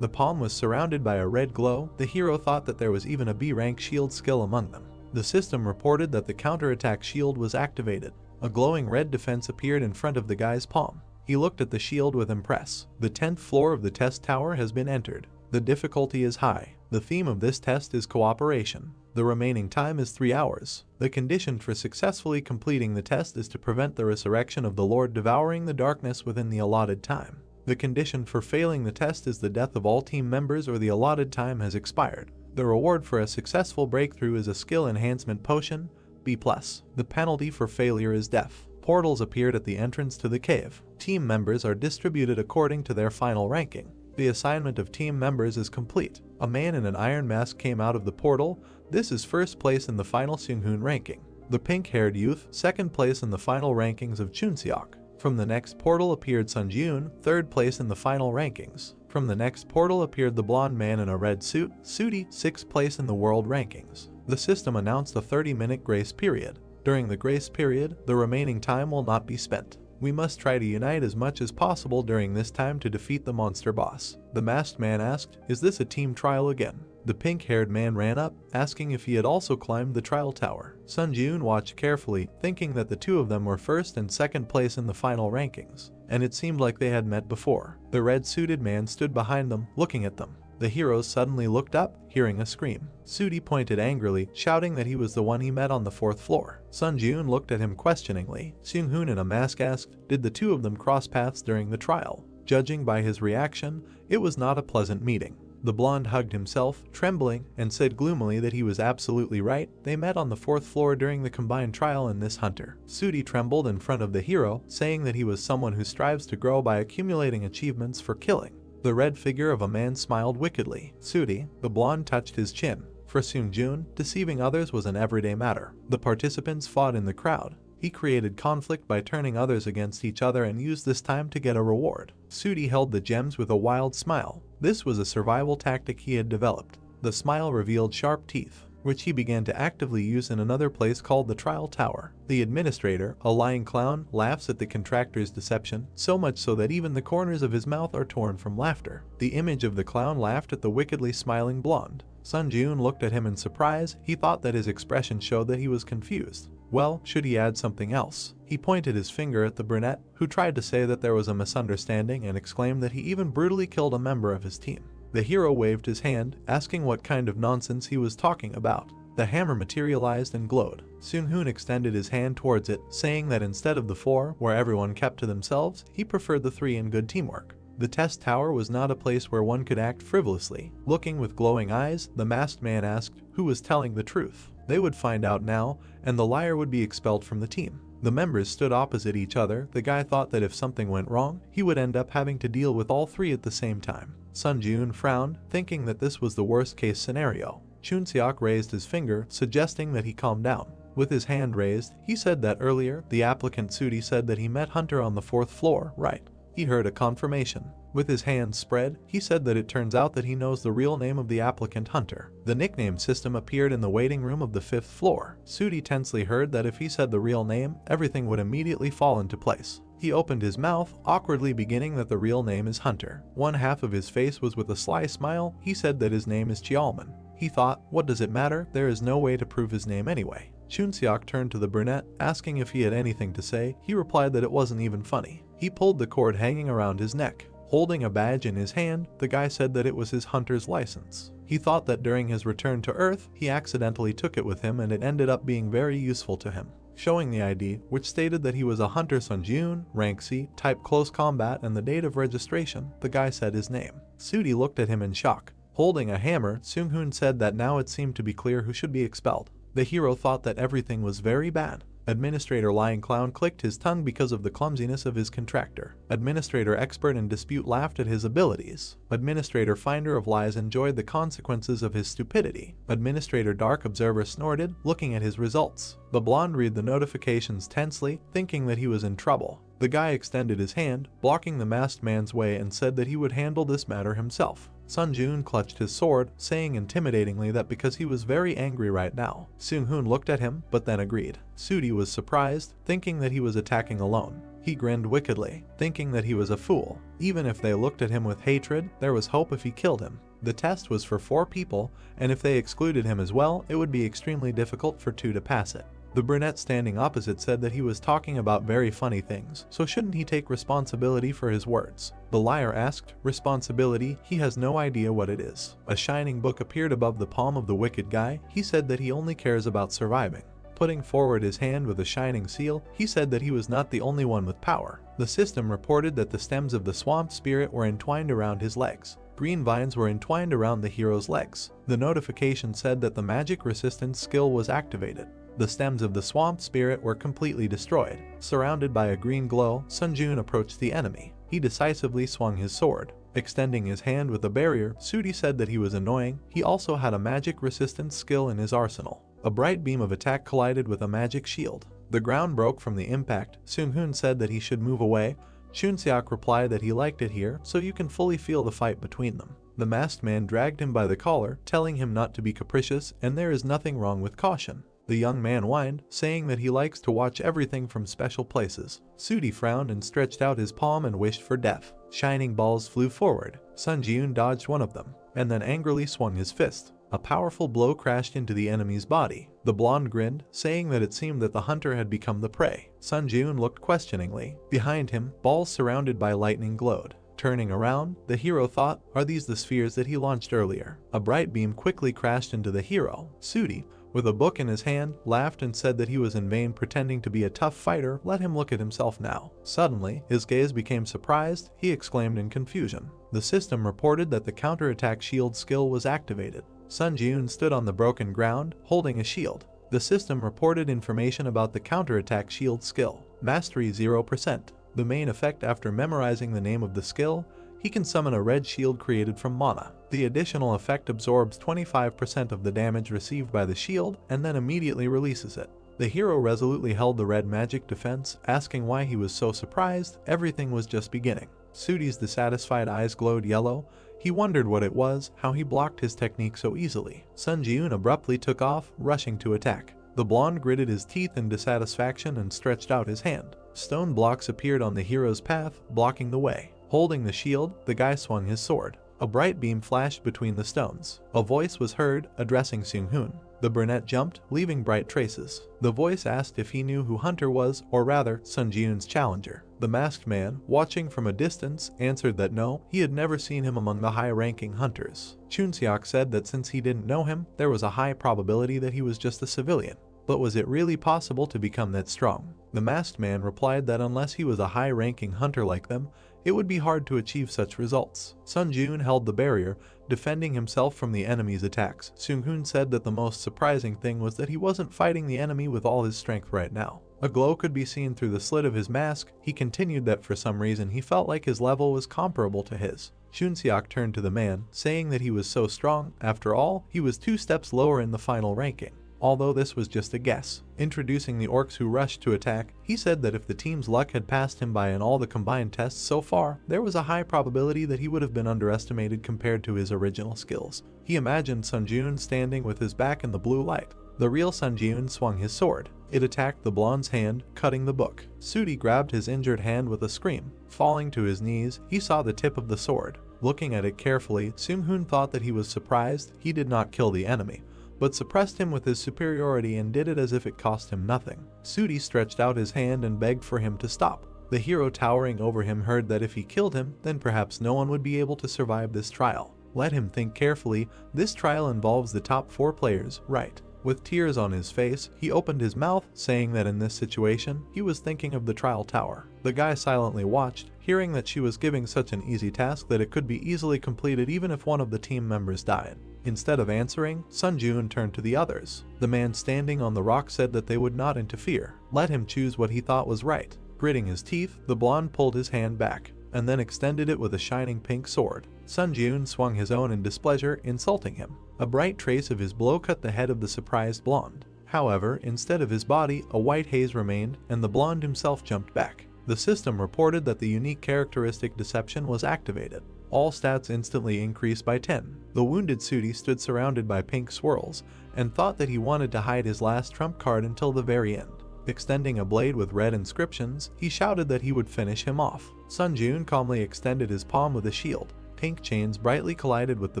The palm was surrounded by a red glow. The hero thought that there was even a B rank shield skill among them. The system reported that the counterattack shield was activated. A glowing red defense appeared in front of the guy's palm. He looked at the shield with impress. The 10th floor of the test tower has been entered. The difficulty is high. The theme of this test is cooperation. The remaining time is 3 hours. The condition for successfully completing the test is to prevent the resurrection of the Lord devouring the darkness within the allotted time. The condition for failing the test is the death of all team members or the allotted time has expired. The reward for a successful breakthrough is a skill enhancement potion, B+. The penalty for failure is death. Portals appeared at the entrance to the cave. Team members are distributed according to their final ranking. The assignment of team members is complete. A man in an iron mask came out of the portal. This is first place in the final Seunghoon ranking. The pink-haired youth, second place in the final rankings of Chunseok. From the next portal appeared Sunjun, 3rd place in the final rankings. From the next portal appeared the blonde man in a red suit, Sudi, 6th place in the world rankings. The system announced a 30-minute grace period. During the grace period, the remaining time will not be spent. We must try to unite as much as possible during this time to defeat the monster boss. The masked man asked, "Is this a team trial again?" The pink-haired man ran up, asking if he had also climbed the trial tower. Sunjun watched carefully, thinking that the two of them were 1st and 2nd place in the final rankings, and it seemed like they had met before. The red-suited man stood behind them, looking at them. The heroes suddenly looked up, hearing a scream. Sudi pointed angrily, shouting that he was the one he met on the 4th floor. Sunjun looked at him questioningly. Seung-hoon in a mask asked, "Did the two of them cross paths during the trial?" Judging by his reaction, it was not a pleasant meeting. The blonde hugged himself, trembling, and said gloomily that he was absolutely right. They met on the 4th floor during the combined trial in this hunter. Sudi trembled in front of the hero, saying that he was someone who strives to grow by accumulating achievements for killing. The red figure of a man smiled wickedly. Sudi, the blonde, touched his chin. For Seung-jun, deceiving others was an everyday matter. The participants fought in the crowd. He created conflict by turning others against each other and used this time to get a reward. Sudi held the gems with a wild smile. This was a survival tactic he had developed. The smile revealed sharp teeth, which he began to actively use in another place called the trial tower. The administrator, a lying clown, laughs at the contractor's deception, so much so that even the corners of his mouth are torn from laughter. The image of the clown laughed at the wickedly smiling blonde. Sunjun looked at him in surprise. He thought that his expression showed that he was confused. Well, should he add something else? He pointed his finger at the brunette, who tried to say that there was a misunderstanding and exclaimed that he even brutally killed a member of his team. The hero waved his hand, asking what kind of nonsense he was talking about. The hammer materialized and glowed. Seung-hoon extended his hand towards it, saying that instead of the 4, where everyone kept to themselves, he preferred the 3 in good teamwork. The test tower was not a place where one could act frivolously. Looking with glowing eyes, the masked man asked who was telling the truth. They would find out now, and the liar would be expelled from the team. The members stood opposite each other. The guy thought that if something went wrong, he would end up having to deal with all 3 at the same time. Sunjun frowned, thinking that this was the worst-case scenario. Chunseok raised his finger, suggesting that he calm down. With his hand raised, he said that earlier, the applicant Sudi said that he met Hunter on the 4th floor, right? He heard a confirmation. With his hands spread, he said that it turns out that he knows the real name of the applicant Hunter. The nickname system appeared in the waiting room of the 5th floor. Sudi tensely heard that if he said the real name, everything would immediately fall into place. He opened his mouth, awkwardly beginning that the real name is Hunter. One half of his face was with a sly smile. He said that his name is Cheolman. He thought, what does it matter? There is no way to prove his name anyway. Chunseok turned to the brunette, asking if he had anything to say. He replied that it wasn't even funny. He pulled the cord hanging around his neck. Holding a badge in his hand, the guy said that it was his hunter's license. He thought that during his return to Earth, he accidentally took it with him and it ended up being very useful to him. Showing the ID, which stated that he was a Hunter Sunjun, rank C, type close combat, and the date of registration, the guy said his name. Sudi looked at him in shock. Holding a hammer, Seung-hoon said that now it seemed to be clear who should be expelled. The hero thought that everything was very bad. Administrator Lying Clown clicked his tongue because of the clumsiness of his contractor. Administrator Expert in Dispute laughed at his abilities. Administrator Finder of Lies enjoyed the consequences of his stupidity. Administrator Dark Observer snorted, looking at his results. The blonde read the notifications tensely, thinking that he was in trouble. The guy extended his hand, blocking the masked man's way, and said that he would handle this matter himself. Sunjun clutched his sword, saying intimidatingly that because he was very angry right now. Seung-hoon looked at him, but then agreed. Sudi was surprised, thinking that he was attacking alone. He grinned wickedly, thinking that he was a fool. Even if they looked at him with hatred, there was hope if he killed him. The test was for 4 people, and if they excluded him as well, it would be extremely difficult for 2 to pass it. The brunette standing opposite said that he was talking about very funny things, so shouldn't he take responsibility for his words? The liar asked, responsibility? He has no idea what it is. A shining book appeared above the palm of the wicked guy. He said that he only cares about surviving. Putting forward his hand with a shining seal, he said that he was not the only one with power. The system reported that the stems of the swamp spirit were entwined around his legs. Green vines were entwined around the hero's legs. The notification said that the magic resistance skill was activated. The stems of the swamp spirit were completely destroyed. Surrounded by a green glow, Sunjun approached the enemy. He decisively swung his sword. Extending his hand with a barrier, Sudi said that he was annoying. He also had a magic resistance skill in his arsenal. A bright beam of attack collided with a magic shield. The ground broke from the impact. Seung-hoon said that he should move away. Chunseok replied that he liked it here, so you can fully feel the fight between them. The masked man dragged him by the collar, telling him not to be capricious and there is nothing wrong with caution. The young man whined, saying that he likes to watch everything from special places. Sudi frowned and stretched out his palm and wished for death. Shining balls flew forward. Sun Ji-eun dodged one of them, and then angrily swung his fist. A powerful blow crashed into the enemy's body. The blonde grinned, saying that it seemed that the hunter had become the prey. Sun Ji-eun looked questioningly. Behind him, balls surrounded by lightning glowed. Turning around, the hero thought, are these the spheres that he launched earlier? A bright beam quickly crashed into the hero. Sudi, with a book in his hand, laughed and said that he was in vain pretending to be a tough fighter. Let him look at himself now. Suddenly, his gaze became surprised. He exclaimed in confusion. The system reported that the counterattack shield skill was activated. Sun Ji-eun stood on the broken ground, holding a shield. The system reported information about the counterattack shield skill. Mastery 0%. The main effect after memorizing the name of the skill, he can summon a red shield created from mana. The additional effect absorbs 25% of the damage received by the shield and then immediately releases it. The hero resolutely held the red magic defense, asking why he was so surprised. Everything was just beginning. Sudi's dissatisfied eyes glowed yellow. He wondered what it was, how he blocked his technique so easily. Sun Ji-eun abruptly took off, rushing to attack. The blonde gritted his teeth in dissatisfaction and stretched out his hand. Stone blocks appeared on the hero's path, blocking the way. Holding the shield, the guy swung his sword. A bright beam flashed between the stones. A voice was heard, addressing Seung-hoon. The brunette jumped, leaving bright traces. The voice asked if he knew who Hunter was, or rather, Sun Ji-eun's challenger. The masked man, watching from a distance, answered that no, he had never seen him among the high-ranking hunters. Chunseok said that since he didn't know him, there was a high probability that he was just a civilian. But was it really possible to become that strong? The masked man replied that unless he was a high-ranking hunter like them, it would be hard to achieve such results. Sun Ji-eun held the barrier, defending himself from the enemy's attacks. Seung-hoon said that the most surprising thing was that he wasn't fighting the enemy with all his strength right now. A glow could be seen through the slit of his mask. He continued that for some reason he felt like his level was comparable to his. Chunseok turned to the man, saying that he was so strong. After all, he was 2 steps lower in the final ranking. Although this was just a guess. Introducing the orcs who rushed to attack, he said that if the team's luck had passed him by in all the combined tests so far, there was a high probability that he would have been underestimated compared to his original skills. He imagined Sun Ji-eun standing with his back in the blue light. The real Sun Ji-eun swung his sword. It attacked the blonde's hand, cutting the book. Sudi grabbed his injured hand with a scream. Falling to his knees, he saw the tip of the sword. Looking at it carefully, Seung-hoon thought that he was surprised. He did not kill the enemy, but suppressed him with his superiority and did it as if it cost him nothing. Sudi stretched out his hand and begged for him to stop. The hero towering over him heard that if he killed him, then perhaps no one would be able to survive this trial. Let him think carefully. This trial involves the top 4 players, right? With tears on his face, he opened his mouth, saying that in this situation, he was thinking of the trial tower. The guy silently watched, hearing that she was giving such an easy task that it could be easily completed even if one of the team members died. Instead of answering, Sun Ji-eun turned to the others. The man standing on the rock said that they would not interfere. Let him choose what he thought was right. Gritting his teeth, the blonde pulled his hand back, and then extended it with a shining pink sword. Sun Ji-eun swung his own in displeasure, insulting him. A bright trace of his blow cut the head of the surprised blonde. However, instead of his body, a white haze remained, and the blonde himself jumped back. The system reported that the unique characteristic deception was activated. All stats instantly increased by 10. The wounded Sudi stood surrounded by pink swirls, and thought that he wanted to hide his last trump card until the very end. Extending a blade with red inscriptions, he shouted that he would finish him off. Sun Ji-eun calmly extended his palm with a shield. Pink chains brightly collided with the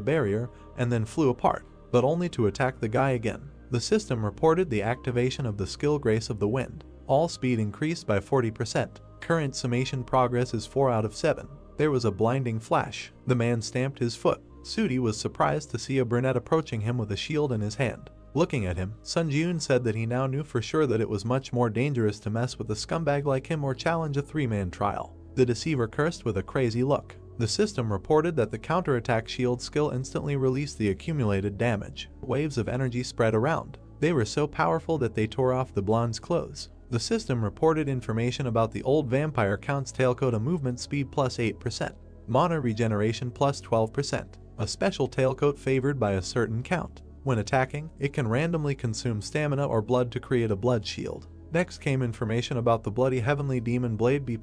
barrier, and then flew apart, but only to attack the guy again. The system reported the activation of the skill Grace of the Wind. All speed increased by 40%. Current summation progress is 4 out of 7. There was a blinding flash. The man stamped his foot. Sudi was surprised to see a brunette approaching him with a shield in his hand. Looking at him, Sun Ji-eun said that he now knew for sure that it was much more dangerous to mess with a scumbag like him or challenge a 3-man trial. The deceiver cursed with a crazy look. The system reported that the counterattack shield skill instantly released the accumulated damage. Waves of energy spread around. They were so powerful that they tore off the blonde's clothes. The system reported information about the old vampire count's tailcoat: a movement speed plus 8%, mana regeneration plus 12%, a special tailcoat favored by a certain count. When attacking, it can randomly consume stamina or blood to create a blood shield. Next came information about the Bloody Heavenly Demon Blade B+,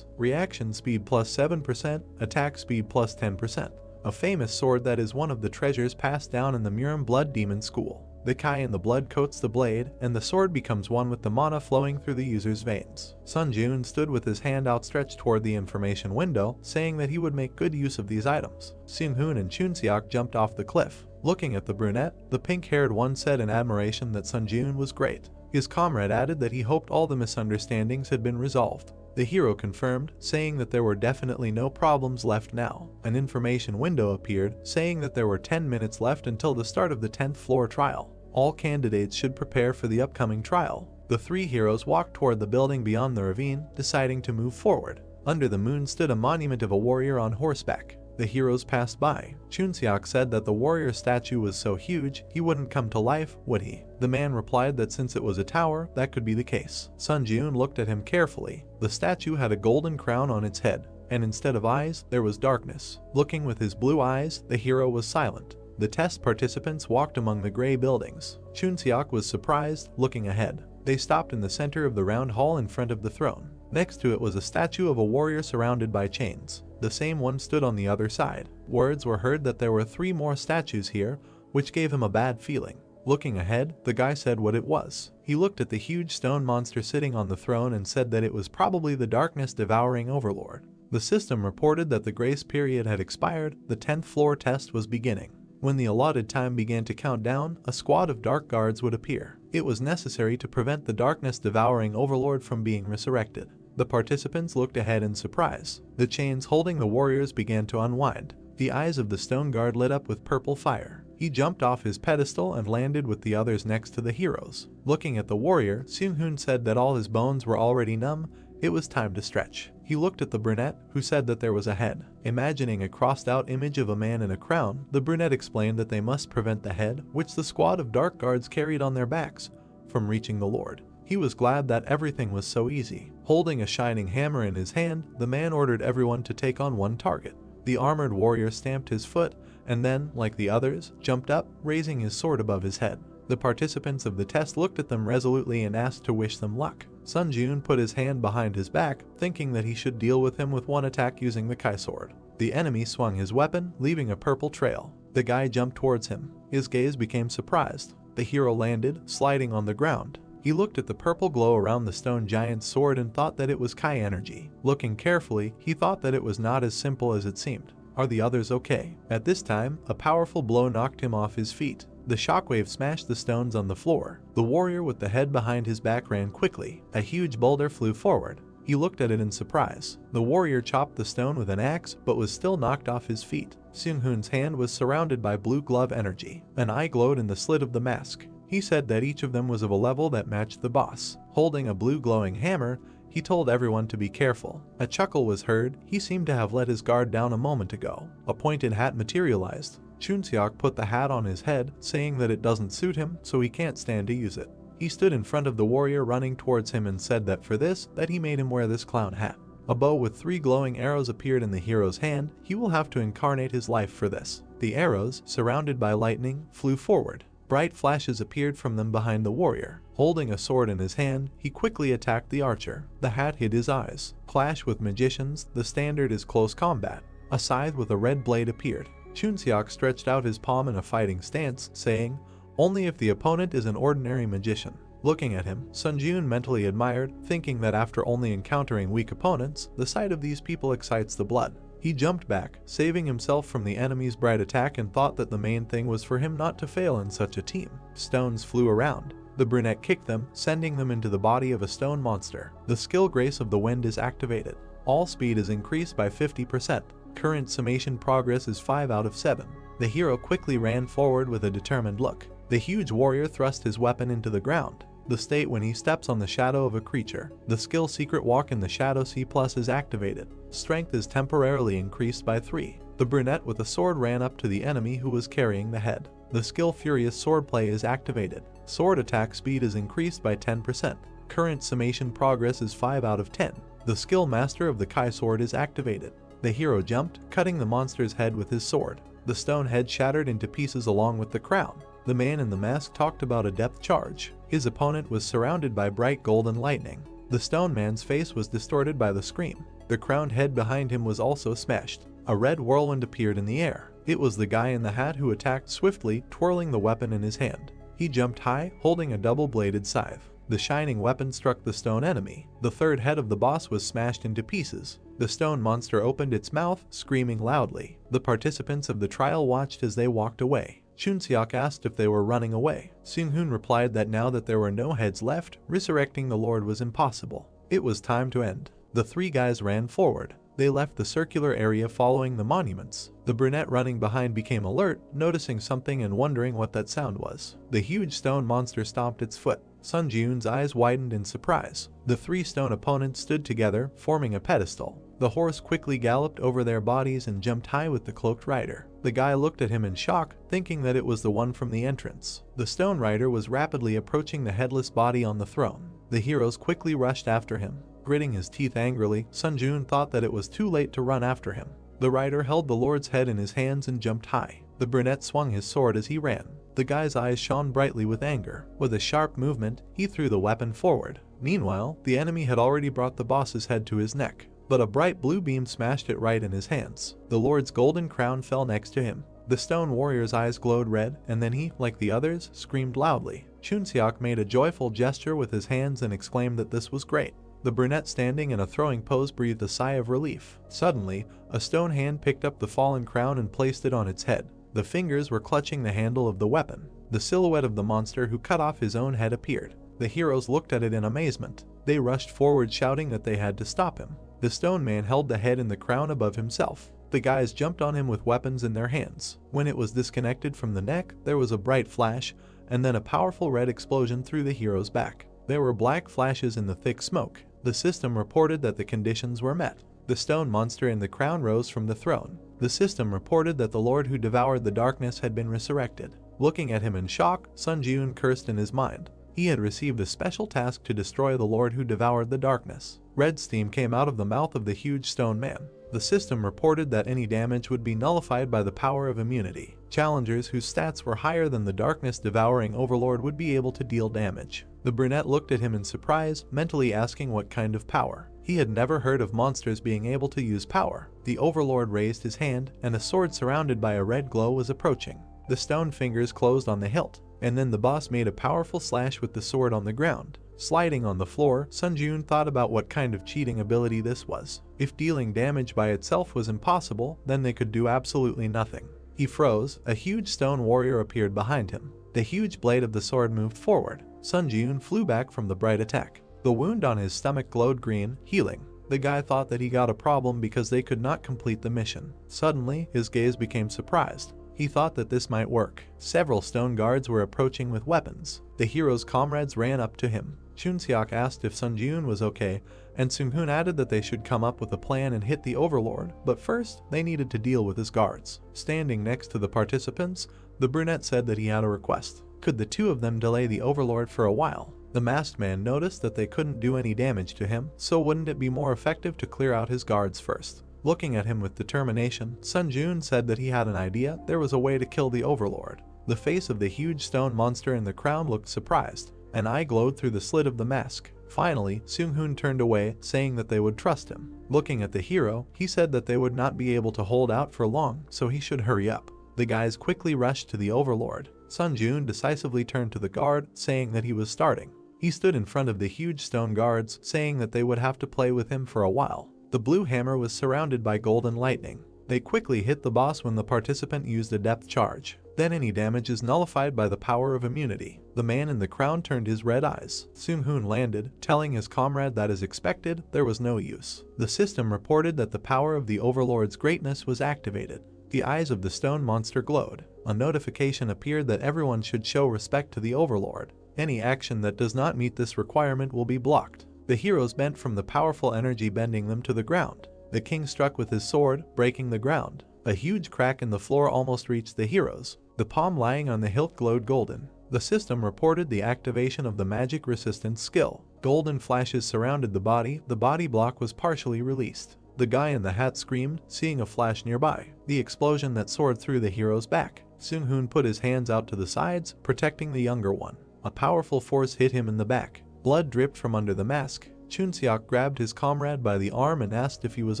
reaction speed plus 7%, attack speed plus 10%. A famous sword that is one of the treasures passed down in the Murim Blood Demon School. The Kai in the blood coats the blade, and the sword becomes one with the mana flowing through the user's veins. Sun Jun stood with his hand outstretched toward the information window, saying that he would make good use of these items. Seung-hoon and Chunseok jumped off the cliff. Looking at the brunette, the pink-haired one said in admiration that Sun Jun was great. His comrade added that he hoped all the misunderstandings had been resolved. The hero confirmed, saying that there were definitely no problems left now. An information window appeared, saying that there were 10 minutes left until the start of the 10th floor trial. All candidates should prepare for the upcoming trial. The three heroes walked toward the building beyond the ravine, deciding to move forward. Under the moon stood a monument of a warrior on horseback. The heroes passed by. Chunseok said that the warrior's statue was so huge, he wouldn't come to life, would he? The man replied that since it was a tower, that could be the case. Sun Jun looked at him carefully. The statue had a golden crown on its head, and instead of eyes, there was darkness. Looking with his blue eyes, the hero was silent. The test participants walked among the gray buildings. Chunseok was surprised, looking ahead. They stopped in the center of the round hall in front of the throne. Next to it was a statue of a warrior surrounded by chains. The same one stood on the other side. Words were heard that there were 3 more statues here, which gave him a bad feeling. Looking ahead, the guy said what it was. He looked at the huge stone monster sitting on the throne and said that it was probably the darkness-devouring overlord. The system reported that the grace period had expired. The 10th floor test was beginning. When the allotted time began to count down, a squad of dark guards would appear. It was necessary to prevent the darkness-devouring overlord from being resurrected. The participants looked ahead in surprise. The chains holding the warriors began to unwind. The eyes of the stone guard lit up with purple fire. He jumped off his pedestal and landed with the others next to the heroes. Looking at the warrior, Seung-hoon said that all his bones were already numb. It was time to stretch. He looked at the brunette, who said that there was a head. Imagining a crossed-out image of a man in a crown, the brunette explained that they must prevent the head, which the squad of dark guards carried on their backs, from reaching the lord. He was glad that everything was so easy. Holding a shining hammer in his hand, the man ordered everyone to take on one target. The armored warrior stamped his foot, and then, like the others, jumped up, raising his sword above his head. The participants of the test looked at them resolutely and asked to wish them luck. Sun Jun put his hand behind his back, thinking that he should deal with him with one attack using the Kai sword. The enemy swung his weapon, leaving a purple trail. The guy jumped towards him. His gaze became surprised. The hero landed, sliding on the ground. He looked at the purple glow around the stone giant's sword and thought that it was Kai energy. Looking carefully, he thought that it was not as simple as it seemed. Are the others okay? At this time, a powerful blow knocked him off his feet. The shockwave smashed the stones on the floor. The warrior with the head behind his back ran quickly. A huge boulder flew forward. He looked at it in surprise. The warrior chopped the stone with an axe, but was still knocked off his feet. Seung-hoon's hand was surrounded by blue glove energy. An eye glowed in the slit of the mask. He said that each of them was of a level that matched the boss. Holding a blue glowing hammer, he told everyone to be careful. A chuckle was heard. He seemed to have let his guard down a moment ago. A pointed hat materialized. Chunseok put the hat on his head, saying that it doesn't suit him, so he can't stand to use it. He stood in front of the warrior running towards him and said that for this, that he made him wear this clown hat. A bow with 3 glowing arrows appeared in the hero's hand. He will have to incarnate his life for this. The arrows, surrounded by lightning, flew forward. Bright flashes appeared from them behind the warrior. Holding a sword in his hand, he quickly attacked the archer. The hat hid his eyes. Clash with magicians, the standard is close combat. A scythe with a red blade appeared. Chunseok stretched out his palm in a fighting stance, saying, "Only if the opponent is an ordinary magician." Looking at him, Sun Jun mentally admired, thinking that after only encountering weak opponents, the sight of these people excites the blood. He jumped back, saving himself from the enemy's bright attack, and thought that the main thing was for him not to fail in such a team. Stones flew around. The brunette kicked them, sending them into the body of a stone monster. The skill Grace of the Wind is activated. All speed is increased by 50%. Current summation progress is 5 out of 7. The hero quickly ran forward with a determined look. The huge warrior thrust his weapon into the ground. The state when he steps on the shadow of a creature. The skill Secret Walk in the Shadow C+ is activated. Strength is temporarily increased by 3. The brunette with a sword ran up to the enemy who was carrying the head. The skill Furious Swordplay is activated. Sword attack speed is increased by 10%. Current summation progress is 5 out of 10. The skill Master of the Kai sword is activated. The hero jumped, cutting the monster's head with his sword. The stone head shattered into pieces along with the crown. The man in the mask talked about a depth charge. His opponent was surrounded by bright golden lightning. The stone man's face was distorted by the scream. The crowned head behind him was also smashed. A red whirlwind appeared in the air. It was the guy in the hat who attacked swiftly, twirling the weapon in his hand. He jumped high, holding a double-bladed scythe. The shining weapon struck the stone enemy. The third head of the boss was smashed into pieces. The stone monster opened its mouth, screaming loudly. The participants of the trial watched as they walked away. Chunseok asked if they were running away. Seung-hoon replied that now that there were no heads left, resurrecting the Lord was impossible. It was time to end. The three guys ran forward. They left the circular area following the monuments. The brunette running behind became alert, noticing something and wondering what that sound was. The huge stone monster stomped its foot. Sun Ji-yoon's eyes widened in surprise. The three stone opponents stood together, forming a pedestal. The horse quickly galloped over their bodies and jumped high with the cloaked rider. The guy looked at him in shock, thinking that it was the one from the entrance. The stone rider was rapidly approaching the headless body on the throne. The heroes quickly rushed after him. Gritting his teeth angrily, Sun Ji-yoon thought that it was too late to run after him. The rider held the Lord's head in his hands and jumped high. The brunette swung his sword as he ran. The guy's eyes shone brightly with anger. With a sharp movement, he threw the weapon forward. Meanwhile, the enemy had already brought the boss's head to his neck, but a bright blue beam smashed it right in his hands. The Lord's golden crown fell next to him. The stone warrior's eyes glowed red, and then he, like the others, screamed loudly. Chunseok made a joyful gesture with his hands and exclaimed that this was great. The brunette standing in a throwing pose breathed a sigh of relief. Suddenly, a stone hand picked up the fallen crown and placed it on its head. The fingers were clutching the handle of the weapon. The silhouette of the monster who cut off his own head appeared. The heroes looked at it in amazement. They rushed forward shouting that they had to stop him. The stone man held the head and the crown above himself. The guys jumped on him with weapons in their hands. When it was disconnected from the neck, there was a bright flash, and then a powerful red explosion through the hero's back. There were black flashes in the thick smoke. The system reported that the conditions were met. The stone monster in the crown rose from the throne. The system reported that the Lord who devoured the darkness had been resurrected. Looking at him in shock, Sun Ji-yoon cursed in his mind. He had received a special task to destroy the Lord who devoured the darkness. Red steam came out of the mouth of the huge stone man. The system reported that any damage would be nullified by the power of immunity. Challengers whose stats were higher than the darkness-devouring overlord would be able to deal damage. The brunette looked at him in surprise, mentally asking what kind of power. He had never heard of monsters being able to use power. The overlord raised his hand, and a sword surrounded by a red glow was approaching. The stone fingers closed on the hilt, and then the boss made a powerful slash with the sword on the ground. Sliding on the floor, Sun Ji-yoon thought about what kind of cheating ability this was. If dealing damage by itself was impossible, then they could do absolutely nothing. He froze. A huge stone warrior appeared behind him. The huge blade of the sword moved forward. Sun Ji-yoon flew back from the bright attack. The wound on his stomach glowed green, healing. The guy thought that he got a problem because they could not complete the mission. Suddenly, his gaze became surprised. He thought that this might work. Several stone guards were approaching with weapons. The hero's comrades ran up to him. Chunseok asked if Sun Ji-yoon was okay, and Seung-hoon added that they should come up with a plan and hit the overlord, but first, they needed to deal with his guards. Standing next to the participants, the brunette said that he had a request. Could the two of them delay the overlord for a while? The masked man noticed that they couldn't do any damage to him, so wouldn't it be more effective to clear out his guards first? Looking at him with determination, Sun Ji-yoon said that he had an idea. There was a way to kill the overlord. The face of the huge stone monster in the crown looked surprised. An eye glowed through the slit of the mask. Finally, Seung-hoon turned away, saying that they would trust him. Looking at the hero, he said that they would not be able to hold out for long, so he should hurry up. The guys quickly rushed to the overlord. Sun Ji-yoon decisively turned to the guard, saying that he was starting. He stood in front of the huge stone guards, saying that they would have to play with him for a while. The blue hammer was surrounded by golden lightning. They quickly hit the boss when the participant used a depth charge. Then any damage is nullified by the power of immunity. The man in the crown turned his red eyes. Seung-hoon landed, telling his comrade that as expected, there was no use. The system reported that the power of the overlord's greatness was activated. The eyes of the stone monster glowed. A notification appeared that everyone should show respect to the overlord. Any action that does not meet this requirement will be blocked. The heroes bent from the powerful energy bending them to the ground. The king struck with his sword, breaking the ground. A huge crack in the floor almost reached the heroes. The palm lying on the hilt glowed golden. The system reported the activation of the magic resistance skill. Golden flashes surrounded the body block was partially released. The guy in the hat screamed, seeing a flash nearby. The explosion that soared through the hero's back. Seung-hoon put his hands out to the sides, protecting the younger one. A powerful force hit him in the back. Blood dripped from under the mask. Chunseok grabbed his comrade by the arm and asked if he was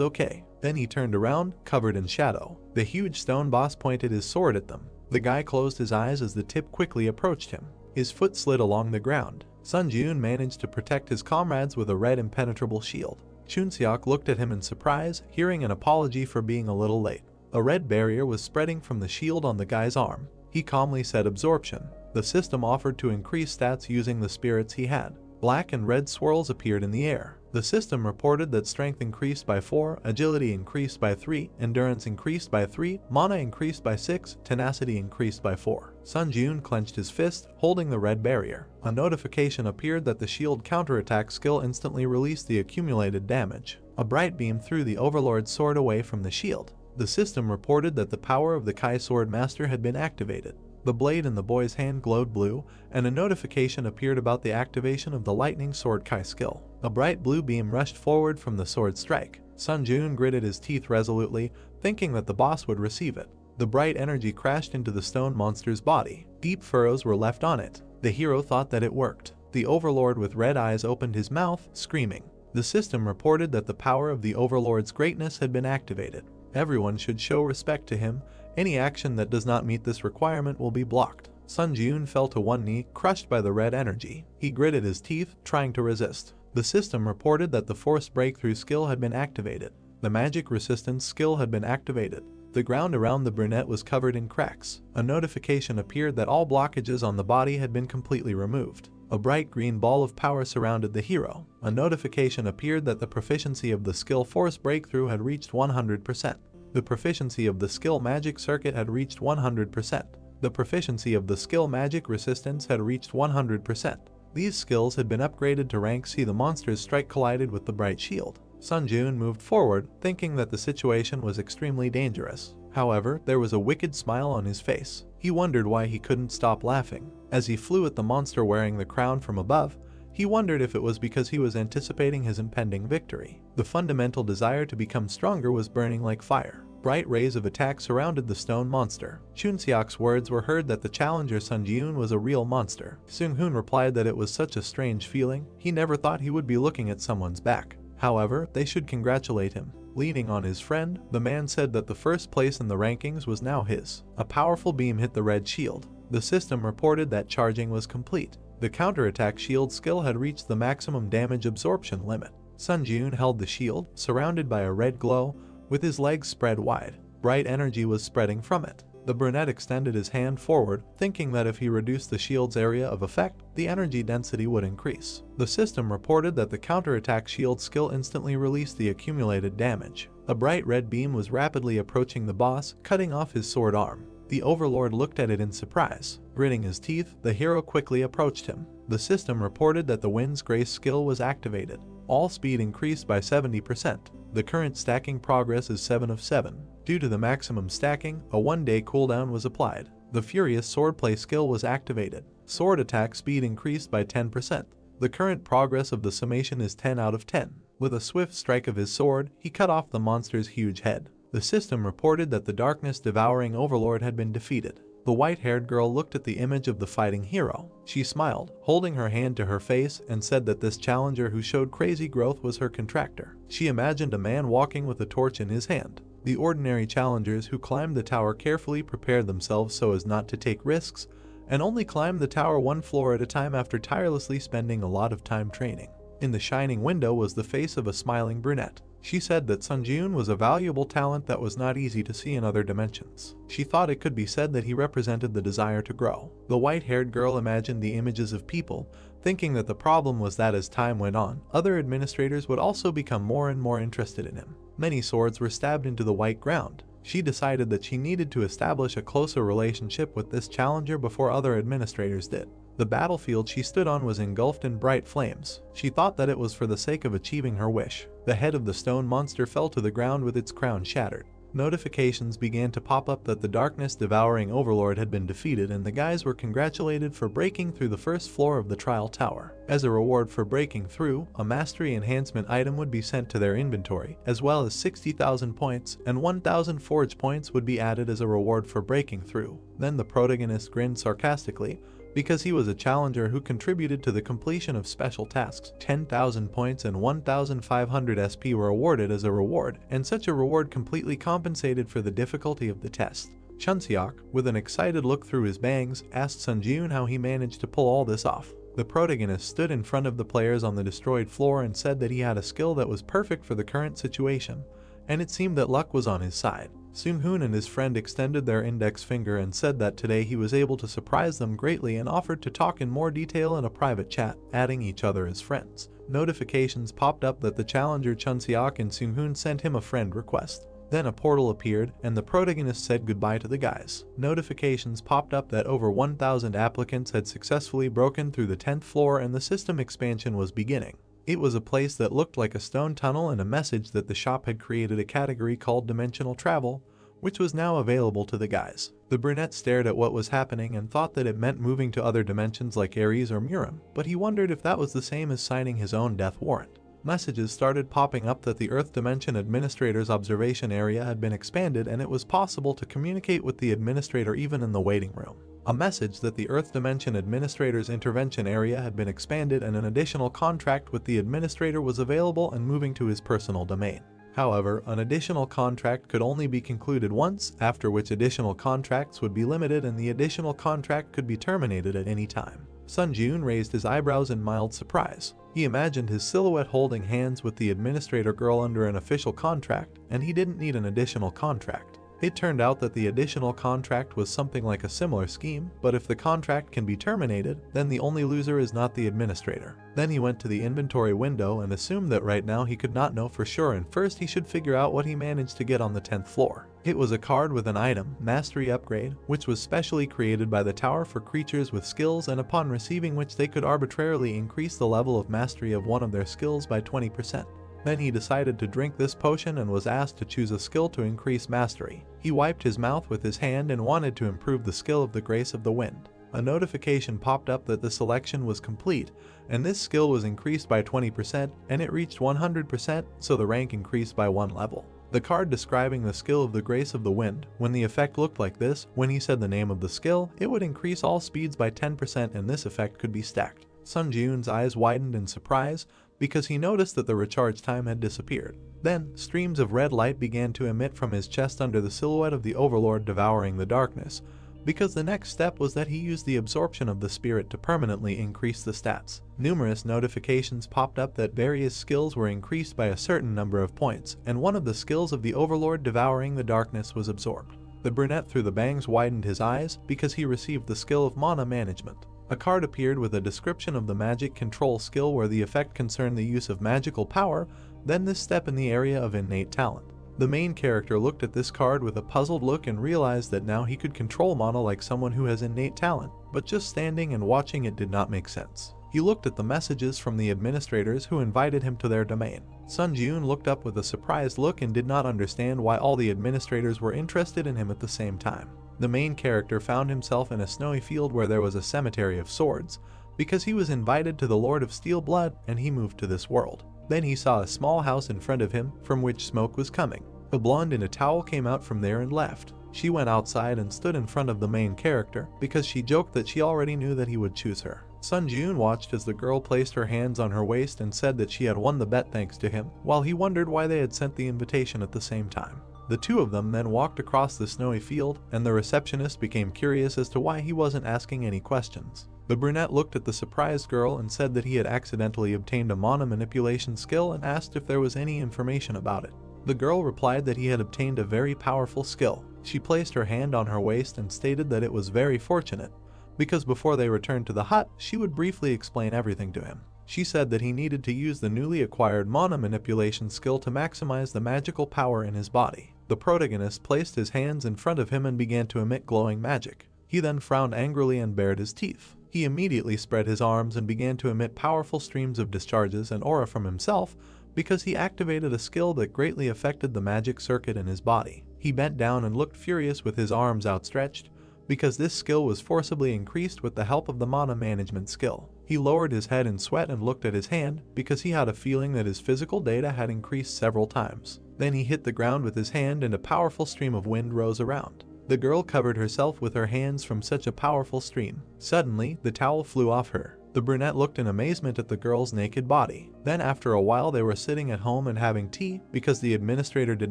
okay. Then he turned around, covered in shadow. The huge stone boss pointed his sword at them. The guy closed his eyes as the tip quickly approached him. His foot slid along the ground. Sun Jun managed to protect his comrades with a red impenetrable shield. Chunseok looked at him in surprise, hearing an apology for being a little late. A red barrier was spreading from the shield on the guy's arm. He calmly said absorption. The system offered to increase stats using the spirits he had. Black and red swirls appeared in the air. The system reported that strength increased by 4, agility increased by 3, endurance increased by 3, mana increased by 6, tenacity increased by 4. Sun Jun clenched his fist, holding the red barrier. A notification appeared that the shield counterattack skill instantly released the accumulated damage. A bright beam threw the Overlord's sword away from the shield. The system reported that the power of the Kai Sword Master had been activated. The blade in the boy's hand glowed blue, and a notification appeared about the activation of the Lightning Sword Kai skill. A bright blue beam rushed forward from the sword strike. Sun Jun gritted his teeth resolutely, thinking that the boss would receive it. The bright energy crashed into the stone monster's body. Deep furrows were left on it. The hero thought that it worked. The Overlord with red eyes opened his mouth, screaming. The system reported that the power of the Overlord's greatness had been activated. Everyone should show respect to him. Any action that does not meet this requirement will be blocked. Sun Jun fell to one knee, crushed by the red energy. He gritted his teeth, trying to resist. The system reported that the Force Breakthrough skill had been activated. The Magic Resistance skill had been activated. The ground around the brunette was covered in cracks. A notification appeared that all blockages on the body had been completely removed. A bright green ball of power surrounded the hero. A notification appeared that the proficiency of the skill Force Breakthrough had reached 100%. The proficiency of the skill Magic Circuit had reached 100%. The proficiency of the skill Magic Resistance had reached 100%. These skills had been upgraded to rank C. The monster's strike collided with the bright shield. Sun Jun moved forward, thinking that the situation was extremely dangerous. However, there was a wicked smile on his face. He wondered why he couldn't stop laughing. As he flew at the monster wearing the crown from above, he wondered if it was because he was anticipating his impending victory. The fundamental desire to become stronger was burning like fire. Bright rays of attack surrounded the stone monster. Chunseok's words were heard that the challenger Sun Jun was a real monster. Seung-hoon replied that it was such a strange feeling. He never thought he would be looking at someone's back. However, they should congratulate him. Leaning on his friend, the man said that the first place in the rankings was now his. A powerful beam hit the red shield. The system reported that charging was complete. The counterattack shield skill had reached the maximum damage absorption limit. Sun Jun held the shield, surrounded by a red glow, with his legs spread wide. Bright energy was spreading from it. The brunette extended his hand forward, thinking that if he reduced the shield's area of effect, the energy density would increase. The system reported that the counterattack shield skill instantly released the accumulated damage. A bright red beam was rapidly approaching the boss, cutting off his sword arm. The Overlord looked at it in surprise. Gritting his teeth, the hero quickly approached him. The system reported that the Wind's Grace skill was activated. All speed increased by 70%. The current stacking progress is 7 of 7. Due to the maximum stacking, a 1-day cooldown was applied. The Furious Swordplay skill was activated. Sword attack speed increased by 10%. The current progress of the summation is 10 out of 10. With a swift strike of his sword, he cut off the monster's huge head. The system reported that the darkness-devouring Overlord had been defeated. The white-haired girl looked at the image of the fighting hero. She smiled, holding her hand to her face, and said that this challenger who showed crazy growth was her contractor. She imagined a man walking with a torch in his hand. The ordinary challengers who climbed the tower carefully prepared themselves so as not to take risks, and only climbed the tower one floor at a time after tirelessly spending a lot of time training. In the shining window was the face of a smiling brunette. She said that Sun Jun was a valuable talent that was not easy to see in other dimensions. She thought it could be said that he represented the desire to grow. The white-haired girl imagined the images of people, thinking that the problem was that as time went on, other administrators would also become more and more interested in him. Many swords were stabbed into the white ground. She decided that she needed to establish a closer relationship with this challenger before other administrators did. The battlefield she stood on was engulfed in bright flames. She thought that it was for the sake of achieving her wish. The head of the stone monster fell to the ground with its crown shattered. Notifications began to pop up that the darkness-devouring Overlord had been defeated, and the guys were congratulated for breaking through the first floor of the trial tower. As a reward for breaking through, a mastery enhancement item would be sent to their inventory, as well as 60,000 points, and 1,000 forge points would be added as a reward for breaking through. Then the protagonist grinned sarcastically, because he was a challenger who contributed to the completion of special tasks. 10,000 points and 1,500 SP were awarded as a reward, and such a reward completely compensated for the difficulty of the test. Chunseok, with an excited look through his bangs, asked Sunjun how he managed to pull all this off. The protagonist stood in front of the players on the destroyed floor and said that he had a skill that was perfect for the current situation, and it seemed that luck was on his side. Soonhoon and his friend extended their index finger and said that today he was able to surprise them greatly and offered to talk in more detail in a private chat, adding each other as friends. Notifications popped up that the challenger Chunseok and Soonhoon sent him a friend request. Then a portal appeared, and the protagonist said goodbye to the guys. Notifications popped up that over 1,000 applicants had successfully broken through the 10th floor and the system expansion was beginning. It was a place that looked like a stone tunnel, and a message that the shop had created a category called Dimensional Travel, which was now available to the guys. The brunette stared at what was happening and thought that it meant moving to other dimensions like Ares or Murim, but he wondered if that was the same as signing his own death warrant. Messages started popping up that the Earth Dimension Administrator's observation area had been expanded and it was possible to communicate with the administrator even in the waiting room. A message that the Earth Dimension Administrator's intervention area had been expanded and an additional contract with the administrator was available and moving to his personal domain. However, an additional contract could only be concluded once, after which additional contracts would be limited and the additional contract could be terminated at any time. Sunjun raised his eyebrows in mild surprise. He imagined his silhouette holding hands with the administrator girl under an official contract, and he didn't need an additional contract. It turned out that the additional contract was something like a similar scheme, but if the contract can be terminated, then the only loser is not the administrator. Then he went to the inventory window and assumed that right now he could not know for sure, and first he should figure out what he managed to get on the 10th floor. It was a card with an item, Mastery Upgrade, which was specially created by the tower for creatures with skills, and upon receiving which they could arbitrarily increase the level of mastery of one of their skills by 20%. Then he decided to drink this potion and was asked to choose a skill to increase mastery. He wiped his mouth with his hand and wanted to improve the skill of the Grace of the Wind. A notification popped up that the selection was complete, and this skill was increased by 20%, and it reached 100%, so the rank increased by 1 level. The card describing the skill of the Grace of the Wind, when the effect looked like this, when he said the name of the skill, it would increase all speeds by 10% and this effect could be stacked. Sunjun's eyes widened in surprise, because he noticed that the recharge time had disappeared. Then, streams of red light began to emit from his chest under the silhouette of the Overlord devouring the darkness, because the next step was that he used the absorption of the spirit to permanently increase the stats. Numerous notifications popped up that various skills were increased by a certain number of points, and one of the skills of the Overlord devouring the darkness was absorbed. The brunette through the bangs widened his eyes because he received the skill of mana management. A card appeared with a description of the magic control skill where the effect concerned the use of magical power, then this step in the area of innate talent. The main character looked at this card with a puzzled look and realized that now he could control mana like someone who has innate talent, but just standing and watching it did not make sense. He looked at the messages from the administrators who invited him to their domain. Sunjun looked up with a surprised look and did not understand why all the administrators were interested in him at the same time. The main character found himself in a snowy field where there was a cemetery of swords, because he was invited to the Lord of Steel Blood and he moved to this world. Then he saw a small house in front of him from which smoke was coming. A blonde in a towel came out from there and left. She went outside and stood in front of the main character because she joked that she already knew that he would choose her. Sunjun watched as the girl placed her hands on her waist and said that she had won the bet thanks to him, while he wondered why they had sent the invitation at the same time. The two of them then walked across the snowy field, and the receptionist became curious as to why he wasn't asking any questions. The brunette looked at the surprised girl and said that he had accidentally obtained a mana manipulation skill and asked if there was any information about it. The girl replied that he had obtained a very powerful skill. She placed her hand on her waist and stated that it was very fortunate, because before they returned to the hut, she would briefly explain everything to him. She said that he needed to use the newly acquired mana manipulation skill to maximize the magical power in his body. The protagonist placed his hands in front of him and began to emit glowing magic. He then frowned angrily and bared his teeth. He immediately spread his arms and began to emit powerful streams of discharges and aura from himself because he activated a skill that greatly affected the magic circuit in his body. He bent down and looked furious with his arms outstretched because this skill was forcibly increased with the help of the mana management skill. He lowered his head in sweat and looked at his hand because he had a feeling that his physical data had increased several times. Then he hit the ground with his hand and a powerful stream of wind rose around. The girl covered herself with her hands from such a powerful stream. Suddenly, the towel flew off her. The brunette looked in amazement at the girl's naked body. Then after a while they were sitting at home and having tea because the administrator did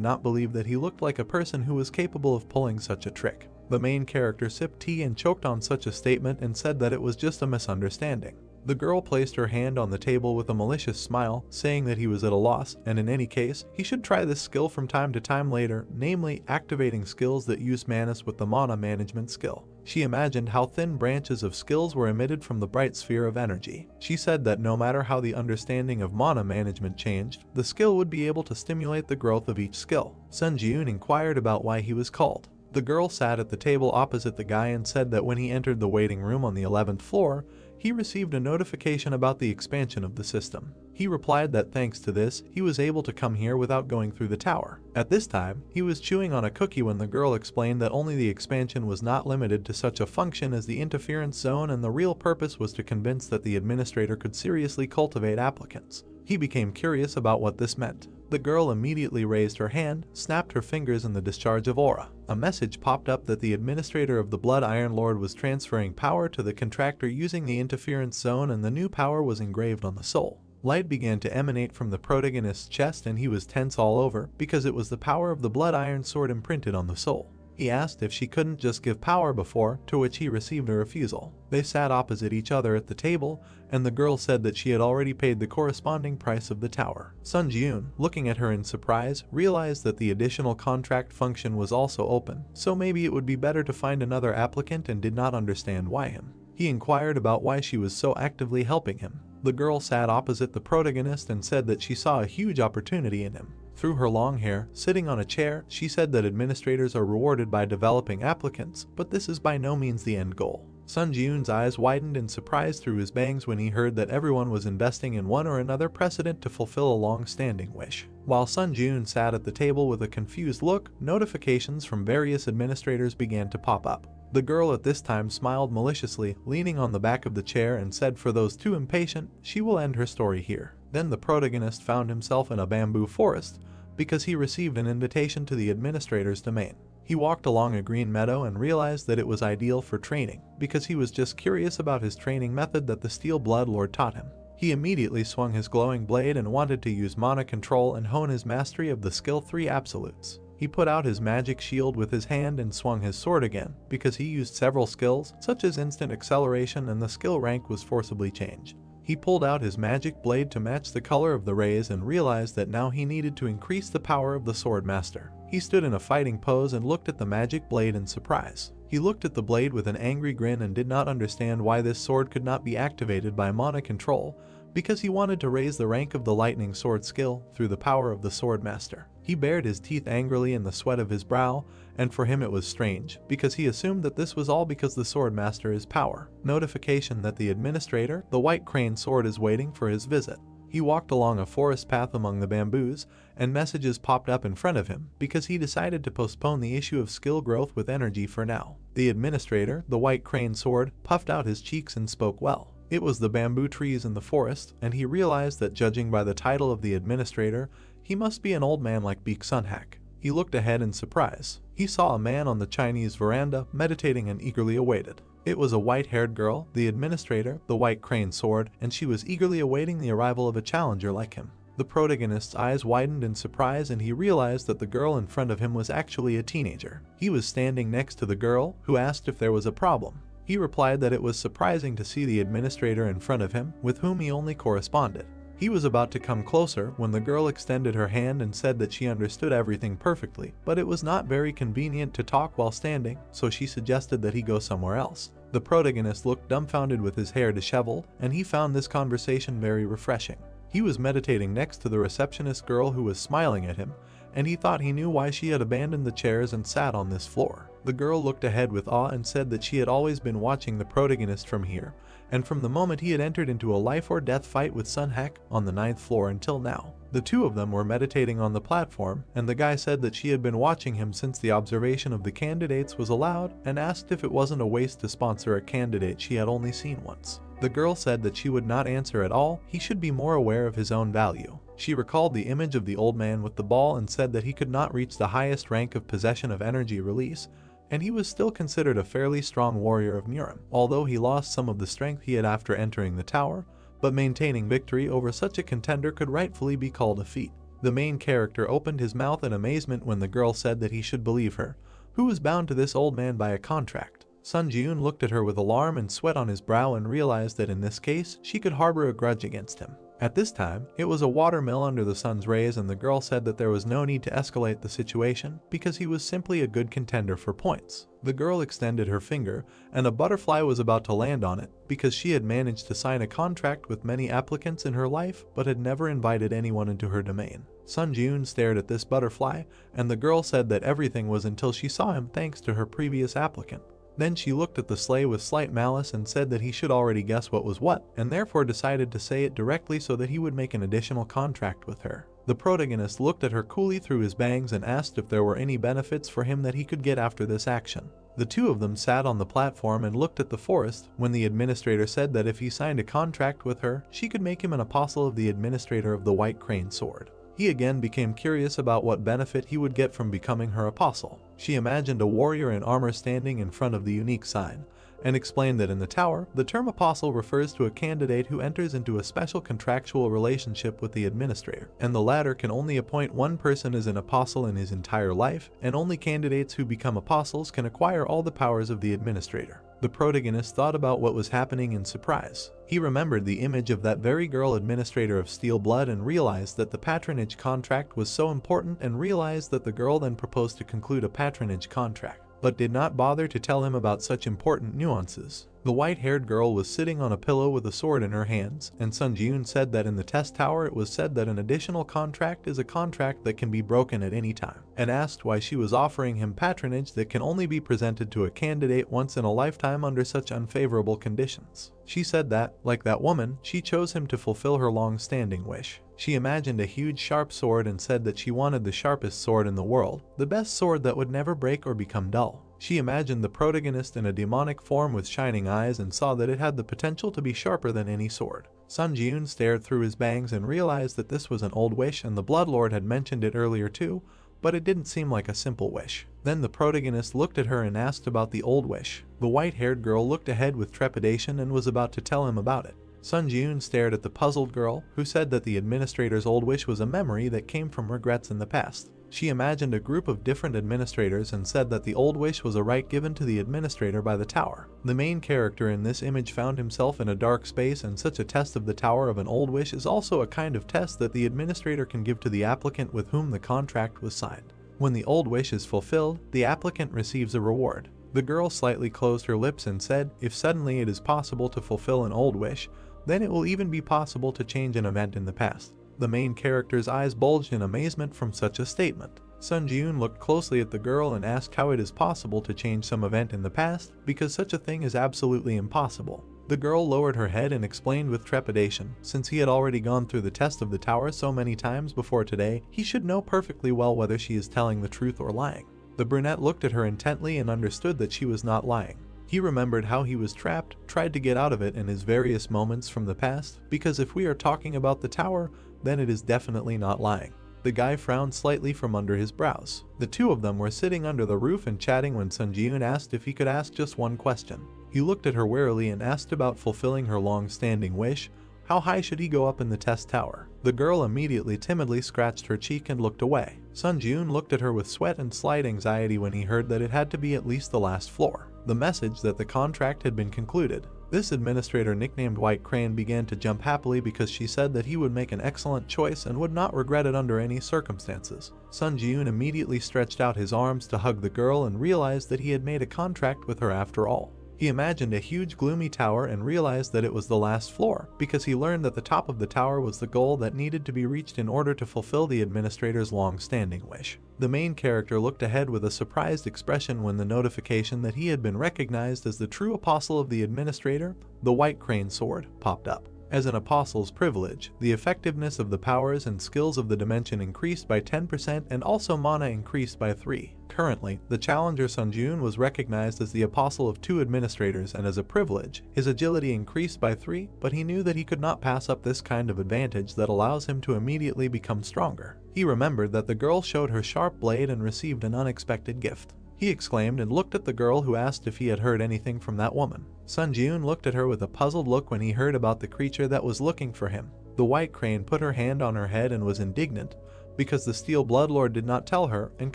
not believe that he looked like a person who was capable of pulling such a trick. The main character sipped tea and choked on such a statement and said that it was just a misunderstanding. The girl placed her hand on the table with a malicious smile, saying that he was at a loss, and in any case, he should try this skill from time to time later, namely activating skills that use manas with the mana management skill. She imagined how thin branches of skills were emitted from the bright sphere of energy. She said that no matter how the understanding of mana management changed, the skill would be able to stimulate the growth of each skill. Sun Ji-eun inquired about why he was called. The girl sat at the table opposite the guy and said that when he entered the waiting room on the 11th floor, he received a notification about the expansion of the system. He replied that thanks to this, he was able to come here without going through the tower. At this time, he was chewing on a cookie when the girl explained that only the expansion was not limited to such a function as the interference zone, and the real purpose was to convince that the administrator could seriously cultivate applicants. He became curious about what this meant. The girl immediately raised her hand, snapped her fingers in the discharge of aura. A message popped up that the administrator of the Blood Iron Lord was transferring power to the contractor using the interference zone, and the new power was engraved on the soul. Light began to emanate from the protagonist's chest and he was tense all over because it was the power of the Blood Iron Sword imprinted on the soul. He asked if she couldn't just give power before, to which he received a refusal. They sat opposite each other at the table, and the girl said that she had already paid the corresponding price of the tower. Sun Ji-eun, looking at her in surprise, realized that the additional contract function was also open, so maybe it would be better to find another applicant, and did not understand why him. He inquired about why she was so actively helping him. The girl sat opposite the protagonist and said that she saw a huge opportunity in him. Through her long hair, sitting on a chair, she said that administrators are rewarded by developing applicants, but this is by no means the end goal. Sun Ji-eun's eyes widened in surprise through his bangs when he heard that everyone was investing in one or another precedent to fulfill a long-standing wish. While Sun Ji-eun sat at the table with a confused look, notifications from various administrators began to pop up. The girl at this time smiled maliciously, leaning on the back of the chair, and said for those too impatient, she will end her story here. Then the protagonist found himself in a bamboo forest because he received an invitation to the administrator's domain. He walked along a green meadow and realized that it was ideal for training because he was just curious about his training method that the Steel Blood Lord taught him. He immediately swung his glowing blade and wanted to use mana control and hone his mastery of the skill 3 absolutes. He put out his magic shield with his hand and swung his sword again because he used several skills such as instant acceleration, and the skill rank was forcibly changed. He pulled out his magic blade to match the color of the rays and realized that now he needed to increase the power of the sword master. He stood in a fighting pose and looked at the magic blade in surprise. He looked at the blade with an angry grin and did not understand why this sword could not be activated by mana control, because he wanted to raise the rank of the lightning sword skill through the power of the sword master. He bared his teeth angrily in the sweat of his brow, and for him it was strange, because he assumed that this was all because the sword master is power. Notification that the administrator, the White Crane Sword, is waiting for his visit. He walked along a forest path among the bamboos, and messages popped up in front of him because he decided to postpone the issue of skill growth with energy for now. The administrator, the White Crane Sword, puffed out his cheeks and spoke well. It was the bamboo trees in the forest, and he realized that judging by the title of the administrator, he must be an old man like Baek Sunhak. He looked ahead in surprise. He saw a man on the Chinese veranda meditating and eagerly awaited. It was a white-haired girl, the administrator, the White Crane Sword, and she was eagerly awaiting the arrival of a challenger like him. The protagonist's eyes widened in surprise and he realized that the girl in front of him was actually a teenager. He was standing next to the girl, who asked if there was a problem. He replied that it was surprising to see the administrator in front of him, with whom he only corresponded. He was about to come closer when the girl extended her hand and said that she understood everything perfectly, but it was not very convenient to talk while standing, so she suggested that he go somewhere else. The protagonist looked dumbfounded with his hair disheveled, and he found this conversation very refreshing. He was meditating next to the receptionist girl who was smiling at him, and he thought he knew why she had abandoned the chairs and sat on this floor. The girl looked ahead with awe and said that she had always been watching the protagonist from here, and from the moment he had entered into a life or death fight with Sunhak on the 9th floor until now. The two of them were meditating on the platform, and the guy said that she had been watching him since the observation of the candidates was allowed, and asked if it wasn't a waste to sponsor a candidate she had only seen once. The girl said that she would not answer at all, he should be more aware of his own value. She recalled the image of the old man with the ball and said that he could not reach the highest rank of possession of energy release and he was still considered a fairly strong warrior of Murim, although he lost some of the strength he had after entering the tower, but maintaining victory over such a contender could rightfully be called a feat. The main character opened his mouth in amazement when the girl said that he should believe her, who was bound to this old man by a contract. Sun Ji-eun looked at her with alarm and sweat on his brow and realized that in this case, she could harbor a grudge against him. At this time, it was a watermill under the sun's rays, and the girl said that there was no need to escalate the situation because he was simply a good contender for points. The girl extended her finger, and a butterfly was about to land on it because she had managed to sign a contract with many applicants in her life but had never invited anyone into her domain. Sun Ji-eun stared at this butterfly, and the girl said that everything was until she saw him thanks to her previous applicant. Then she looked at the sleigh with slight malice and said that he should already guess what was what, and therefore decided to say it directly so that he would make an additional contract with her. The protagonist looked at her coolly through his bangs and asked if there were any benefits for him that he could get after this action. The two of them sat on the platform and looked at the forest when the administrator said that if he signed a contract with her, she could make him an apostle of the administrator of the White Crane Sword. He again became curious about what benefit he would get from becoming her apostle. She imagined a warrior in armor standing in front of the unique sign, and explained that in the tower, the term apostle refers to a candidate who enters into a special contractual relationship with the administrator, and the latter can only appoint one person as an apostle in his entire life, and only candidates who become apostles can acquire all the powers of the administrator. The protagonist thought about what was happening in surprise. He remembered the image of that very girl administrator of Steel Blood and realized that the patronage contract was so important, and realized that the girl then proposed to conclude a patronage contract, but did not bother to tell him about such important nuances. The white-haired girl was sitting on a pillow with a sword in her hands, and Sun Ji-eun said that in the test tower it was said that an additional contract is a contract that can be broken at any time, and asked why she was offering him patronage that can only be presented to a candidate once in a lifetime under such unfavorable conditions. She said that, like that woman, she chose him to fulfill her long-standing wish. She imagined a huge sharp sword and said that she wanted the sharpest sword in the world, the best sword that would never break or become dull. She imagined the protagonist in a demonic form with shining eyes and saw that it had the potential to be sharper than any sword. Sun Ji-eun stared through his bangs and realized that this was an old wish, and the Bloodlord had mentioned it earlier too, but it didn't seem like a simple wish. Then the protagonist looked at her and asked about the old wish. The white-haired girl looked ahead with trepidation and was about to tell him about it. Sun Ji-eun stared at the puzzled girl, who said that the administrator's old wish was a memory that came from regrets in the past. She imagined a group of different administrators and said that the old wish was a right given to the administrator by the tower. The main character in this image found himself in a dark space, and such a test of the tower of an old wish is also a kind of test that the administrator can give to the applicant with whom the contract was signed. When the old wish is fulfilled, the applicant receives a reward. The girl slightly closed her lips and said, if suddenly it is possible to fulfill an old wish, then it will even be possible to change an event in the past. The main character's eyes bulged in amazement from such a statement. Sun Ji-eun looked closely at the girl and asked how it is possible to change some event in the past, because such a thing is absolutely impossible. The girl lowered her head and explained with trepidation, since he had already gone through the test of the tower so many times before today, he should know perfectly well whether she is telling the truth or lying. The brunette looked at her intently and understood that she was not lying. He remembered how he was trapped, tried to get out of it in his various moments from the past, because if we are talking about the tower, then it is definitely not lying. The guy frowned slightly from under his brows. The two of them were sitting under the roof and chatting when Sun Ji-eun asked if he could ask just one question. He looked at her warily and asked about fulfilling her long-standing wish. How high should he go up in the test tower? The girl immediately timidly scratched her cheek and looked away. Sun Ji-eun looked at her with sweat and slight anxiety when he heard that it had to be at least the last floor. The message that the contract had been concluded. This administrator nicknamed White Crane began to jump happily because she said that he would make an excellent choice and would not regret it under any circumstances. Sun Ji-eun immediately stretched out his arms to hug the girl and realized that he had made a contract with her after all. He imagined a huge gloomy tower and realized that it was the last floor, because he learned that the top of the tower was the goal that needed to be reached in order to fulfill the administrator's long-standing wish. The main character looked ahead with a surprised expression when the notification that he had been recognized as the true apostle of the administrator, the White Crane Sword, popped up. As an apostle's privilege, the effectiveness of the powers and skills of the dimension increased by 10% and also mana increased by 3. Currently, the challenger Sun Ji-eun was recognized as the apostle of 2 administrators, and as a privilege, his agility increased by 3, but he knew that he could not pass up this kind of advantage that allows him to immediately become stronger. He remembered that the girl showed her sharp blade and received an unexpected gift. He he exclaimed and looked at the girl who asked if he had heard anything from that woman. Sun Jiun looked at her with a puzzled look when he heard about the creature that was looking for him. The white crane put her hand on her head and was indignant because the Steel Bloodlord did not tell her and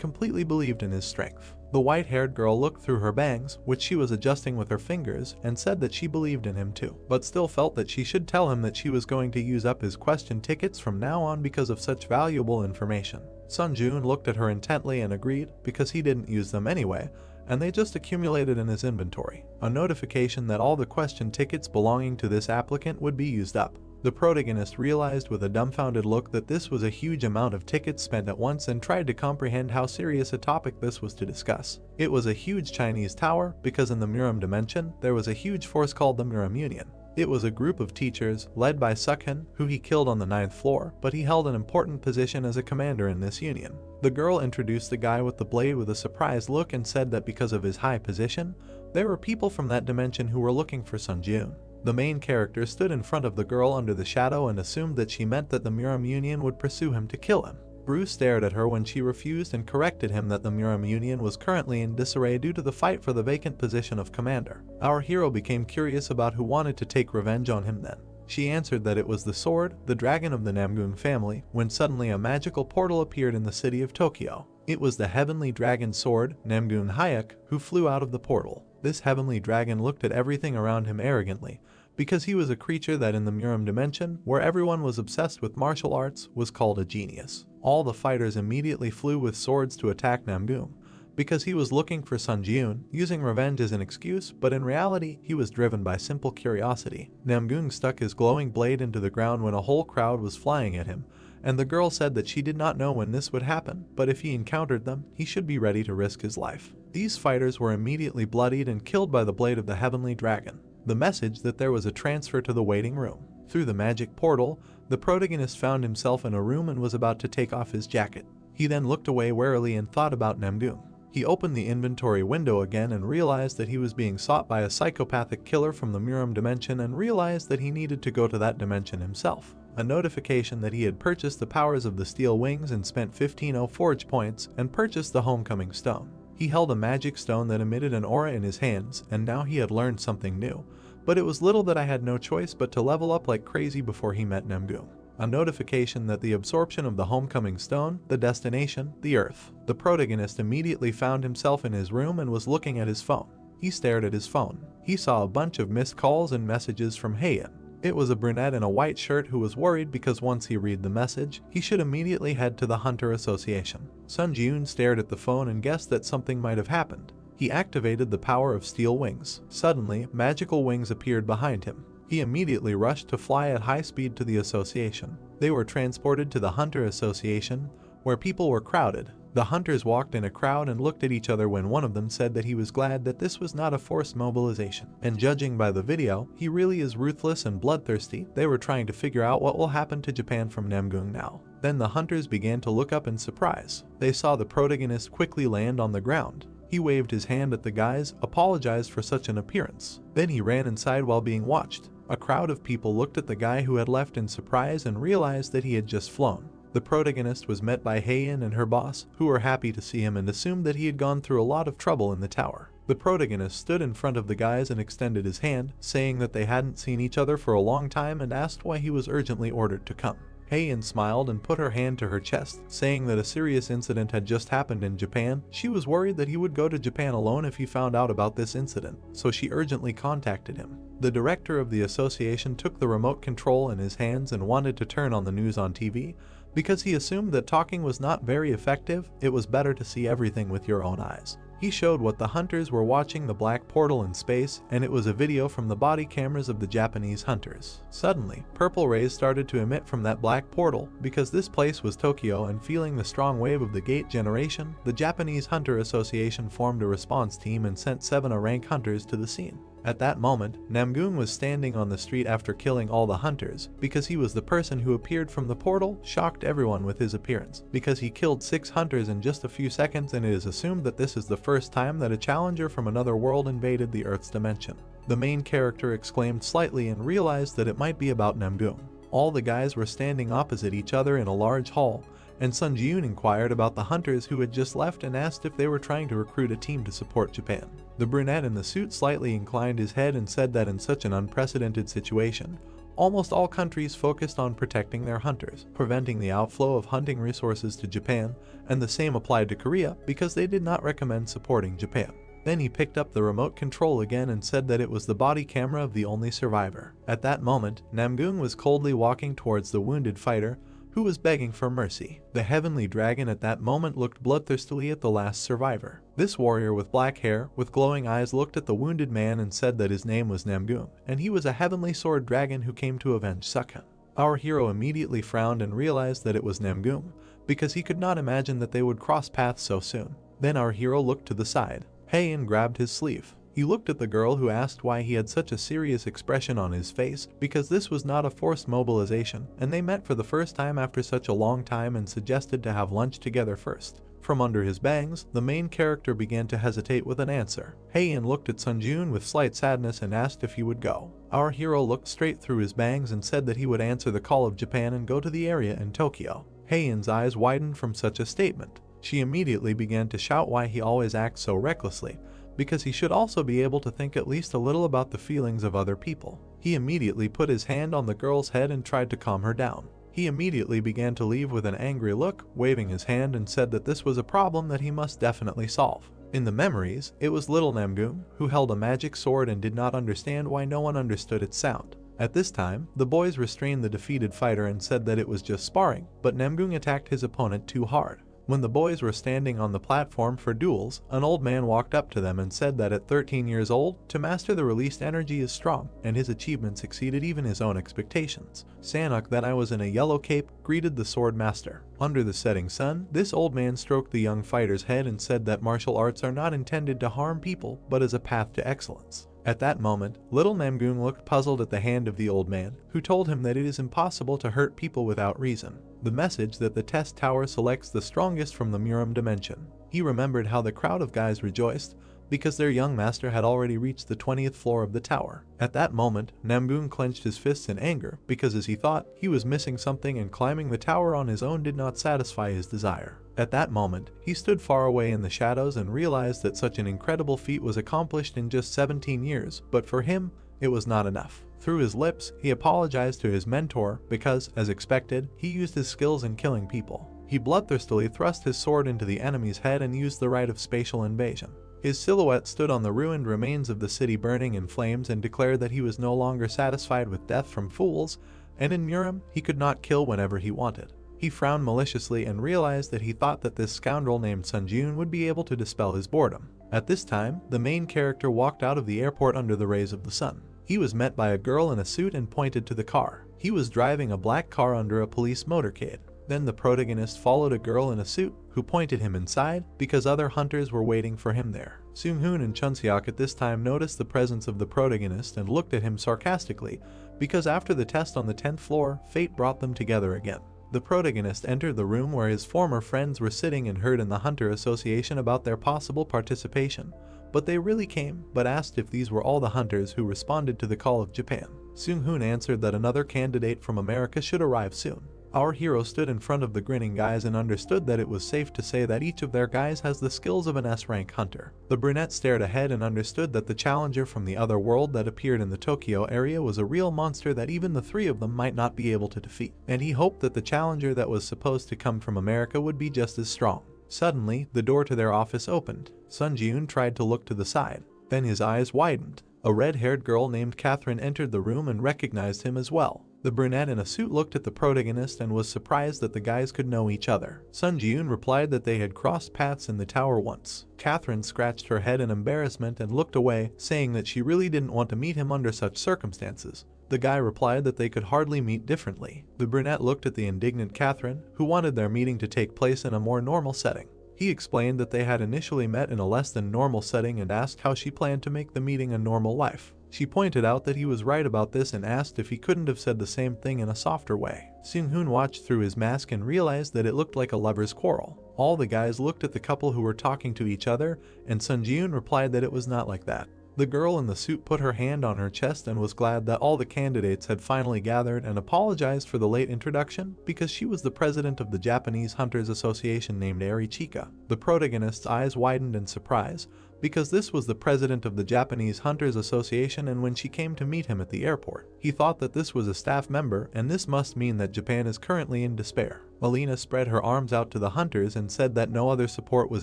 completely believed in his strength. The white-haired girl looked through her bangs, which she was adjusting with her fingers, and said that she believed in him too, but still felt that she should tell him that she was going to use up his question tickets from now on because of such valuable information. Sun Jiun looked at her intently and agreed, because he didn't use them anyway, and they just accumulated in his inventory. A notification that all the question tickets belonging to this applicant would be used up. The protagonist realized with a dumbfounded look that this was a huge amount of tickets spent at once and tried to comprehend how serious a topic this was to discuss. It was a huge Chinese tower because in the Muram dimension there was a huge force called the Muram Union. It was a group of teachers led by Sukhan, who he killed on the 9th floor, but he held an important position as a commander in this union. The girl introduced the guy with the blade with a surprised look and said that because of his high position, there were people from that dimension who were looking for Sun Jiun. The main character stood in front of the girl under the shadow and assumed that she meant that the Muram Union would pursue him to kill him. Bruce stared at her when she refused and corrected him that the Muram Union was currently in disarray due to the fight for the vacant position of commander. Our hero became curious about who wanted to take revenge on him then. She answered that it was the sword, the dragon of the Namgung family, when suddenly a magical portal appeared in the city of Tokyo. It was the heavenly dragon sword, Namgung Hayek, who flew out of the portal. This heavenly dragon looked at everything around him arrogantly, because he was a creature that in the Muram dimension, where everyone was obsessed with martial arts, was called a genius. All the fighters immediately flew with swords to attack Namgung, because he was looking for Sun Jiun, using revenge as an excuse, but in reality, he was driven by simple curiosity. Namgung stuck his glowing blade into the ground when a whole crowd was flying at him, and the girl said that she did not know when this would happen, but if he encountered them, he should be ready to risk his life. These fighters were immediately bloodied and killed by the blade of the heavenly dragon. The message that there was a transfer to the waiting room. Through the magic portal, the protagonist found himself in a room and was about to take off his jacket. He then looked away warily and thought about Namgung. He opened the inventory window again and realized that he was being sought by a psychopathic killer from the Muram dimension and realized that he needed to go to that dimension himself. A notification that he had purchased the powers of the steel wings and spent 15 forge points and purchased the homecoming stone. He held a magic stone that emitted an aura in his hands, and now he had learned something new. But it was little that I had no choice but to level up like crazy before he met Namgung. A notification that the absorption of the homecoming stone, the destination, the Earth. The protagonist immediately found himself in his room and was looking at his phone. He stared at his phone. He saw a bunch of missed calls and messages from Heian. It was a brunette in a white shirt who was worried because once he read the message, he should immediately head to the Hunter Association. Sun Jiun stared at the phone and guessed that something might have happened. He activated the power of steel wings. Suddenly, magical wings appeared behind him. He immediately rushed to fly at high speed to the association. They were transported to the Hunter Association, where people were crowded. The hunters walked in a crowd and looked at each other when one of them said that he was glad that this was not a forced mobilization. And judging by the video, he really is ruthless and bloodthirsty. They were trying to figure out what will happen to Japan from Namgung now. Then the hunters began to look up in surprise. They saw the protagonist quickly land on the ground. He waved his hand at the guys, apologized for such an appearance. Then he ran inside while being watched. A crowd of people looked at the guy who had left in surprise and realized that he had just flown. The protagonist was met by Heian and her boss, who were happy to see him and assumed that he had gone through a lot of trouble in the tower. The protagonist stood in front of the guys and extended his hand, saying that they hadn't seen each other for a long time and asked why he was urgently ordered to come. Heian smiled and put her hand to her chest, saying that a serious incident had just happened in Japan. She was worried that he would go to Japan alone if he found out about this incident, so she urgently contacted him. The director of the association took the remote control in his hands and wanted to turn on the news on TV, because he assumed that talking was not very effective. It was better to see everything with your own eyes. He showed what the hunters were watching, the black portal in space, and it was a video from the body cameras of the Japanese hunters. Suddenly, purple rays started to emit from that black portal. Because this place was Tokyo, and feeling the strong wave of the gate generation, the Japanese Hunter Association formed a response team and sent 7 rank hunters to the scene. At that moment, Namgung was standing on the street after killing all the hunters. Because he was the person who appeared from the portal, shocked everyone with his appearance. Because he killed 6 hunters in just a few seconds, and it is assumed that this is the first time that a challenger from another world invaded the Earth's dimension. The main character exclaimed slightly and realized that it might be about Namgung. All the guys were standing opposite each other in a large hall, and Sun Ji-yoon inquired about the hunters who had just left and asked if they were trying to recruit a team to support Japan. The brunette in the suit slightly inclined his head and said that in such an unprecedented situation, almost all countries focused on protecting their hunters, preventing the outflow of hunting resources to Japan, and the same applied to Korea because they did not recommend supporting Japan. Then he picked up the remote control again and said that it was the body camera of the only survivor. At that moment, Namgung was coldly walking towards the wounded fighter, who was begging for mercy. The heavenly dragon at that moment looked bloodthirstily at the last survivor. This warrior with black hair, with glowing eyes, looked at the wounded man and said that his name was Namgung, and he was a heavenly sword dragon who came to avenge Sukhan. Our hero immediately frowned and realized that it was Namgung, because he could not imagine that they would cross paths so soon. Then our hero looked to the side. Hae-in grabbed his sleeve. He looked at the girl who asked why he had such a serious expression on his face, because this was not a forced mobilization, and they met for the first time after such a long time and suggested to have lunch together first. From under his bangs, the main character began to hesitate with an answer. Hae-in looked at Sun Ji-yoon with slight sadness and asked if he would go. Our hero looked straight through his bangs and said that he would answer the call of Japan and go to the area in Tokyo. Hae-in's eyes widened from such a statement. She immediately began to shout why he always acts so recklessly, because he should also be able to think at least a little about the feelings of other people. He immediately put his hand on the girl's head and tried to calm her down. He immediately began to leave with an angry look, waving his hand, and said that this was a problem that he must definitely solve. In the memories, it was little Namgung, who held a magic sword and did not understand why no one understood its sound. At this time, the boys restrained the defeated fighter and said that it was just sparring, but Namgung attacked his opponent too hard. When the boys were standing on the platform for duels, an old man walked up to them and said that at 13 years old, to master the released energy is strong, and his achievements exceeded even his own expectations. Sanok, that I was in a yellow cape, greeted the sword master. Under the setting sun, this old man stroked the young fighter's head and said that martial arts are not intended to harm people, but as a path to excellence. At that moment, little Namgung looked puzzled at the hand of the old man, who told him that it is impossible to hurt people without reason. The message that the test tower selects the strongest from the Muram dimension. He remembered how the crowd of guys rejoiced, because their young master had already reached the 20th floor of the tower. At that moment, Namgung clenched his fists in anger, because as he thought, he was missing something and climbing the tower on his own did not satisfy his desire. At that moment, he stood far away in the shadows and realized that such an incredible feat was accomplished in just 17 years, but for him, it was not enough. Through his lips, he apologized to his mentor because, as expected, he used his skills in killing people. He bloodthirstily thrust his sword into the enemy's head and used the right of spatial invasion. His silhouette stood on the ruined remains of the city burning in flames and declared that he was no longer satisfied with death from fools, and in Muram, he could not kill whenever he wanted. He frowned maliciously and realized that he thought that this scoundrel named Sun Ji-yoon would be able to dispel his boredom. At this time, the main character walked out of the airport under the rays of the sun. He was met by a girl in a suit and pointed to the car. He was driving a black car under a police motorcade. Then the protagonist followed a girl in a suit who pointed him inside because other hunters were waiting for him there. Seung-hoon and Chun-seok at this time noticed the presence of the protagonist and looked at him sarcastically because after the test on the 10th floor, fate brought them together again. The protagonist entered the room where his former friends were sitting and heard in the Hunter Association about their possible participation, but they really came, but asked if these were all the hunters who responded to the call of Japan. Seung-hoon answered that another candidate from America should arrive soon. Our hero stood in front of the grinning guys and understood that it was safe to say that each of their guys has the skills of an S-rank hunter. The brunette stared ahead and understood that the challenger from the other world that appeared in the Tokyo area was a real monster that even the three of them might not be able to defeat, and he hoped that the challenger that was supposed to come from America would be just as strong. Suddenly, the door to their office opened. Sun Ji-yoon tried to look to the side. Then his eyes widened. A red-haired girl named Catherine entered the room and recognized him as well. The brunette in a suit looked at the protagonist and was surprised that the guys could know each other. Sun Ji-yoon replied that they had crossed paths in the tower once. Catherine scratched her head in embarrassment and looked away, saying that she really didn't want to meet him under such circumstances. The guy replied that they could hardly meet differently. The brunette looked at the indignant Catherine, who wanted their meeting to take place in a more normal setting. He explained that they had initially met in a less than normal setting and asked how she planned to make the meeting a normal life. She pointed out that he was right about this and asked if he couldn't have said the same thing in a softer way. Seung-hoon watched through his mask and realized that it looked like a lover's quarrel. All the guys looked at the couple who were talking to each other, and Sun Ji-yoon replied that it was not like that. The girl in the suit put her hand on her chest and was glad that all the candidates had finally gathered and apologized for the late introduction because she was the president of the Japanese Hunters Association named Eri Chika. The protagonist's eyes widened in surprise because this was the president of the Japanese Hunters Association, and when she came to meet him at the airport, he thought that this was a staff member, and this must mean that Japan is currently in despair. Alina spread her arms out to the hunters and said that no other support was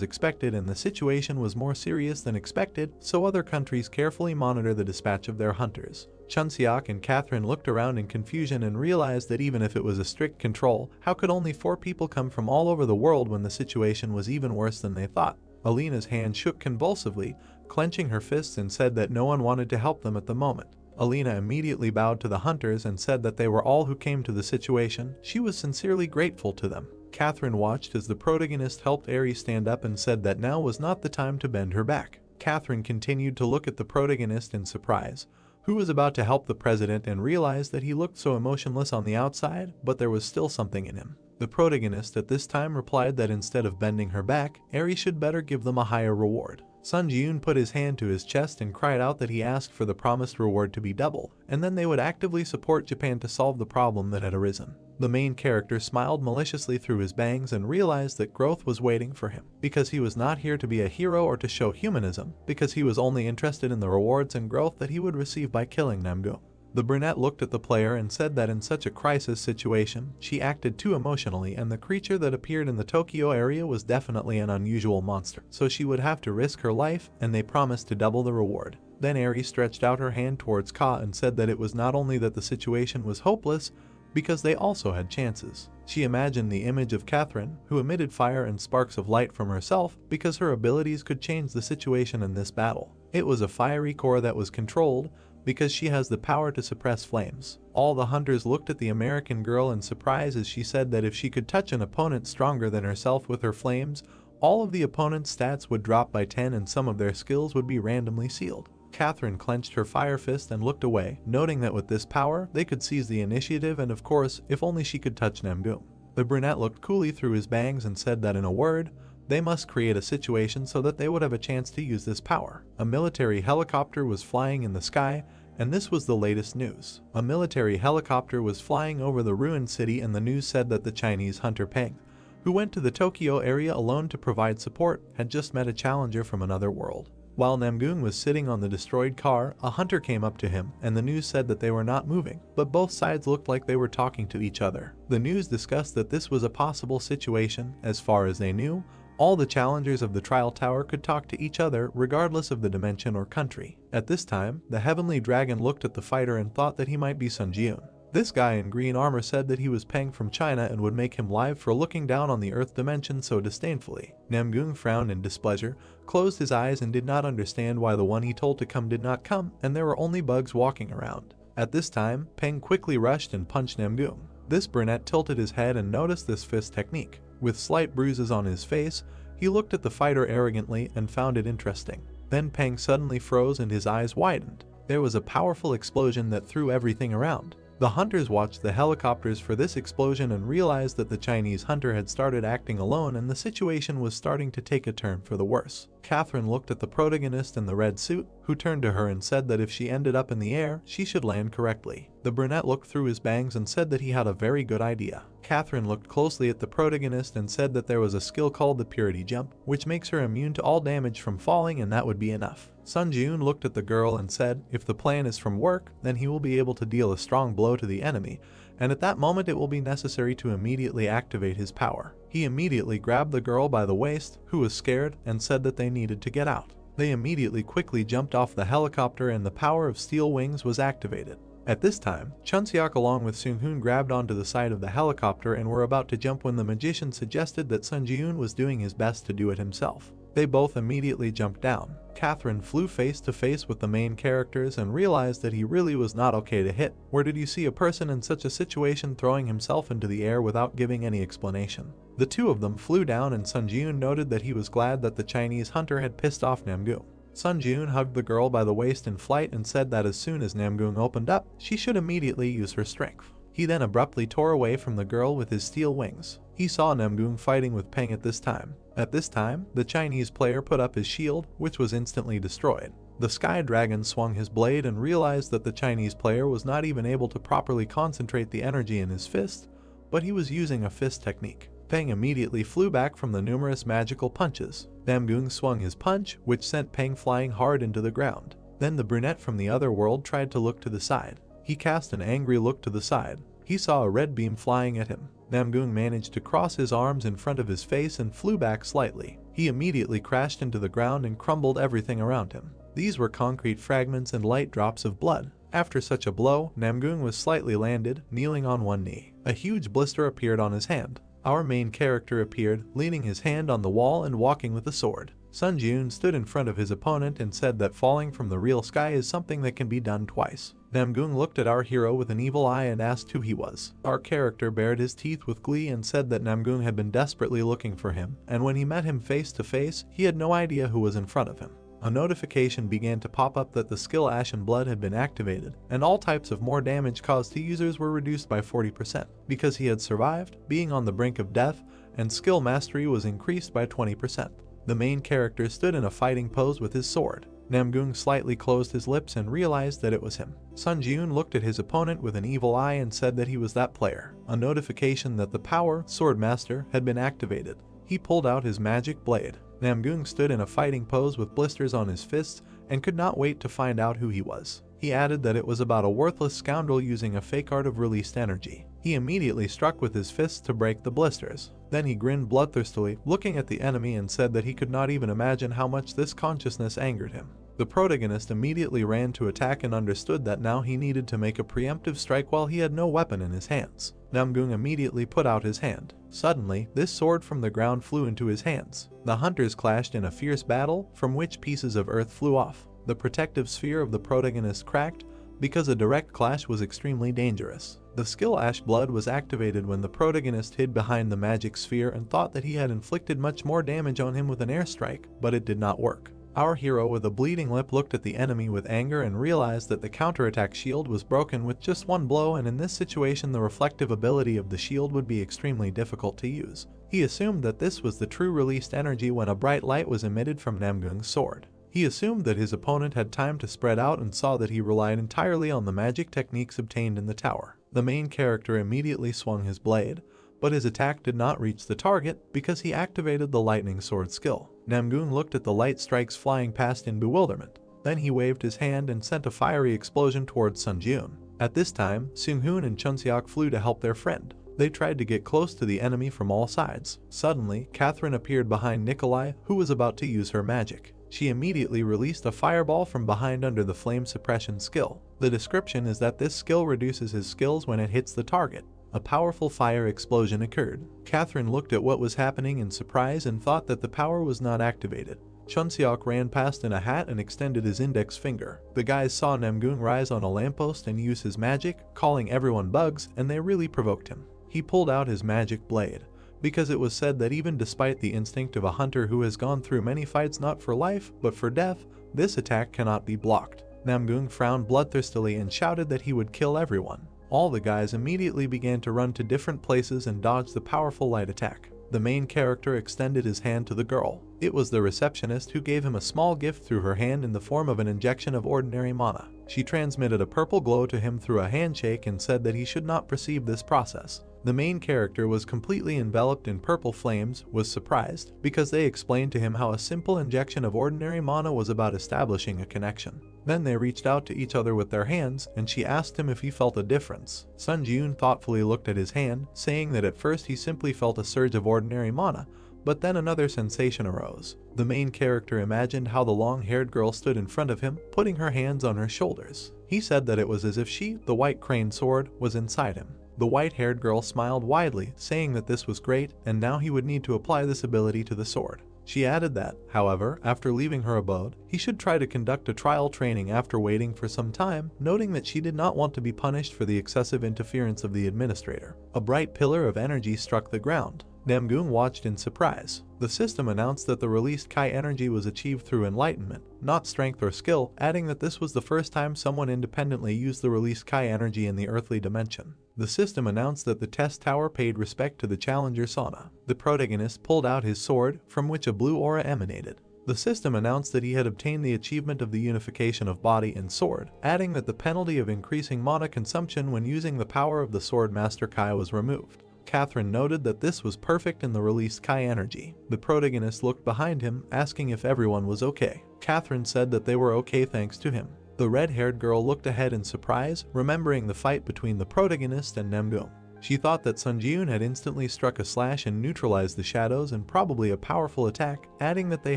expected and the situation was more serious than expected, so other countries carefully monitor the dispatch of their hunters. Chunseok and Catherine looked around in confusion and realized that even if it was a strict control, how could only 4 people come from all over the world when the situation was even worse than they thought? Alina's hand shook convulsively, clenching her fists, and said that no one wanted to help them at the moment. Alina immediately bowed to the hunters and said that they were all who came to the situation. She was sincerely grateful to them. Catherine watched as the protagonist helped Eri stand up and said that now was not the time to bend her back. Catherine continued to look at the protagonist in surprise, who was about to help the president, and realized that he looked so emotionless on the outside, but there was still something in him. The protagonist at this time replied that instead of bending her back, Eri should better give them a higher reward. Sun Ji-yoon put his hand to his chest and cried out that he asked for the promised reward to be double, and then they would actively support Japan to solve the problem that had arisen. The main character smiled maliciously through his bangs and realized that growth was waiting for him, because he was not here to be a hero or to show humanism, because he was only interested in the rewards and growth that he would receive by killing Namgung. The brunette looked at the player and said that in such a crisis situation, she acted too emotionally, and the creature that appeared in the Tokyo area was definitely an unusual monster, so she would have to risk her life, and they promised to double the reward. Then Eri stretched out her hand towards Ka and said that it was not only that the situation was hopeless, because they also had chances. She imagined the image of Catherine, who emitted fire and sparks of light from herself because her abilities could change the situation in this battle. It was a fiery core that was controlled, because she has the power to suppress flames. All the hunters looked at the American girl in surprise as she said that if she could touch an opponent stronger than herself with her flames, all of the opponent's stats would drop by 10 and some of their skills would be randomly sealed. Catherine clenched her fire fist and looked away, noting that with this power, they could seize the initiative, and of course, if only she could touch Namgung. The brunette looked coolly through his bangs and said that in a word, they must create a situation so that they would have a chance to use this power. A military helicopter was flying in the sky, and this was the latest news. A military helicopter was flying over the ruined city, and the news said that the Chinese hunter Peng, who went to the Tokyo area alone to provide support, had just met a challenger from another world. While Namgung was sitting on the destroyed car, a hunter came up to him, and the news said that they were not moving, but both sides looked like they were talking to each other. The news discussed that this was a possible situation. As far as they knew, all the challengers of the trial tower could talk to each other regardless of the dimension or country. At this time, the heavenly dragon looked at the fighter and thought that he might be Sun Ji-yoon. This guy in green armor said that he was Peng from China and would make him live for looking down on the earth dimension so disdainfully. Namgung frowned in displeasure, closed his eyes, and did not understand why the one he told to come did not come, and there were only bugs walking around. At this time, Peng quickly rushed and punched Namgung. This brunette tilted his head and noticed this fist technique. With slight bruises on his face, he looked at the fighter arrogantly and found it interesting. Then Peng suddenly froze and his eyes widened. There was a powerful explosion that threw everything around. The hunters watched the helicopters for this explosion and realized that the Chinese hunter had started acting alone and the situation was starting to take a turn for the worse. Catherine looked at the protagonist in the red suit, who turned to her and said that if she ended up in the air, she should land correctly. The brunette looked through his bangs and said that he had a very good idea. Catherine looked closely at the protagonist and said that there was a skill called the Purity Jump, which makes her immune to all damage from falling, and that would be enough. Sun Ji-yoon looked at the girl and said, if the plan is from work, then he will be able to deal a strong blow to the enemy, and at that moment it will be necessary to immediately activate his power. He immediately grabbed the girl by the waist, who was scared, and said that they needed to get out. They immediately quickly jumped off the helicopter and the power of steel wings was activated. At this time, Chunseok along with Seung-hoon grabbed onto the side of the helicopter and were about to jump when the magician suggested that Sun Ji-yoon was doing his best to do it himself. They both immediately jumped down. Catherine flew face to face with the main characters and realized that he really was not okay to hit. Where did you see a person in such a situation throwing himself into the air without giving any explanation? The two of them flew down, and Sun Ji-yoon noted that he was glad that the Chinese hunter had pissed off Namgung. Sun Ji-yoon hugged the girl by the waist in flight and said that as soon as Namgung opened up, she should immediately use her strength. He then abruptly tore away from the girl with his steel wings. He saw Namgung fighting with Peng at this time. At this time, the Chinese player put up his shield, which was instantly destroyed. The Sky Dragon swung his blade and realized that the Chinese player was not even able to properly concentrate the energy in his fist, but he was using a fist technique. Peng immediately flew back from the numerous magical punches. Namgung swung his punch, which sent Peng flying hard into the ground. Then the brunette from the other world tried to look to the side. He cast an angry look to the side. He saw a red beam flying at him. Namgung managed to cross his arms in front of his face and flew back slightly. He immediately crashed into the ground and crumbled everything around him. These were concrete fragments and light drops of blood. After such a blow, Namgung was slightly landed, kneeling on one knee. A huge blister appeared on his hand. Our main character appeared, leaning his hand on the wall and walking with a sword. Sun Jun stood in front of his opponent and said that falling from the real sky is something that can be done twice. Namgung looked at our hero with an evil eye and asked who he was. Our character bared his teeth with glee and said that Namgung had been desperately looking for him, and when he met him face to face, he had no idea who was in front of him. A notification began to pop up that the skill Ashen Blood had been activated, and all types of more damage caused to users were reduced by 40%. Because he had survived, being on the brink of death, and skill mastery was increased by 20%. The main character stood in a fighting pose with his sword. Namgung slightly closed his lips and realized that it was him. Sun Jun looked at his opponent with an evil eye and said that he was that player. A notification that the power, Sword Master, had been activated. He pulled out his magic blade. Namgung stood in a fighting pose with blisters on his fists and could not wait to find out who he was. He added that it was about a worthless scoundrel using a fake art of released energy. He immediately struck with his fists to break the blisters. Then he grinned bloodthirstily, looking at the enemy, and said that he could not even imagine how much this consciousness angered him. The protagonist immediately ran to attack and understood that now he needed to make a preemptive strike while he had no weapon in his hands. Namgung immediately put out his hand. Suddenly, this sword from the ground flew into his hands. The hunters clashed in a fierce battle, from which pieces of earth flew off. The protective sphere of the protagonist cracked, because a direct clash was extremely dangerous. The skill Ash Blood was activated when the protagonist hid behind the magic sphere and thought that he had inflicted much more damage on him with an airstrike, but it did not work. Our hero with a bleeding lip looked at the enemy with anger and realized that the counterattack shield was broken with just one blow, and in this situation the reflective ability of the shield would be extremely difficult to use. He assumed that this was the true released energy when a bright light was emitted from Namgung's sword. He assumed that his opponent had time to spread out and saw that he relied entirely on the magic techniques obtained in the tower. The main character immediately swung his blade, but his attack did not reach the target because he activated the lightning sword skill. Namgung looked at the light strikes flying past in bewilderment. Then he waved his hand and sent a fiery explosion towards Sun Jun. At this time, Seung-hoon and Chunseok flew to help their friend. They tried to get close to the enemy from all sides. Suddenly, Catherine appeared behind Nikolai, who was about to use her magic. She immediately released a fireball from behind under the flame suppression skill. The description is that this skill reduces his skills when it hits the target. A powerful fire explosion occurred. Catherine looked at what was happening in surprise and thought that the power was not activated. Chunseok ran past in a hat and extended his index finger. The guys saw Namgung rise on a lamppost and use his magic, calling everyone bugs, and they really provoked him. He pulled out his magic blade, because it was said that even despite the instinct of a hunter who has gone through many fights not for life, but for death, this attack cannot be blocked. Namgung frowned bloodthirstily and shouted that he would kill everyone. All the guys immediately began to run to different places and dodge the powerful light attack. The main character extended his hand to the girl. It was the receptionist who gave him a small gift through her hand in the form of an injection of ordinary mana. She transmitted a purple glow to him through a handshake and said that he should not perceive this process. The main character was completely enveloped in purple flames, was surprised, because they explained to him how a simple injection of ordinary mana was about establishing a connection. Then they reached out to each other with their hands, and she asked him if he felt a difference. Sun Jun thoughtfully looked at his hand, saying that at first he simply felt a surge of ordinary mana, but then another sensation arose. The main character imagined how the long-haired girl stood in front of him, putting her hands on her shoulders. He said that it was as if she, the white crane sword, was inside him. The white-haired girl smiled widely, saying that this was great, and now he would need to apply this ability to the sword. She added that, however, after leaving her abode, he should try to conduct a trial training after waiting for some time, noting that she did not want to be punished for the excessive interference of the administrator. A bright pillar of energy struck the ground. Namgung watched in surprise. The system announced that the released Kai energy was achieved through enlightenment, not strength or skill, adding that this was the first time someone independently used the released Kai energy in the earthly dimension. The system announced that the test tower paid respect to the challenger Sona. The protagonist pulled out his sword, from which a blue aura emanated. The system announced that he had obtained the achievement of the unification of body and sword, adding that the penalty of increasing mana consumption when using the power of the Sword Master Kai was removed. Catherine noted that this was perfect in the released Kai energy. The protagonist looked behind him, asking if everyone was okay. Catherine said that they were okay thanks to him. The red-haired girl looked ahead in surprise, remembering the fight between the protagonist and Namgung. She thought that Sun Ji-eun had instantly struck a slash and neutralized the shadows and probably a powerful attack, adding that they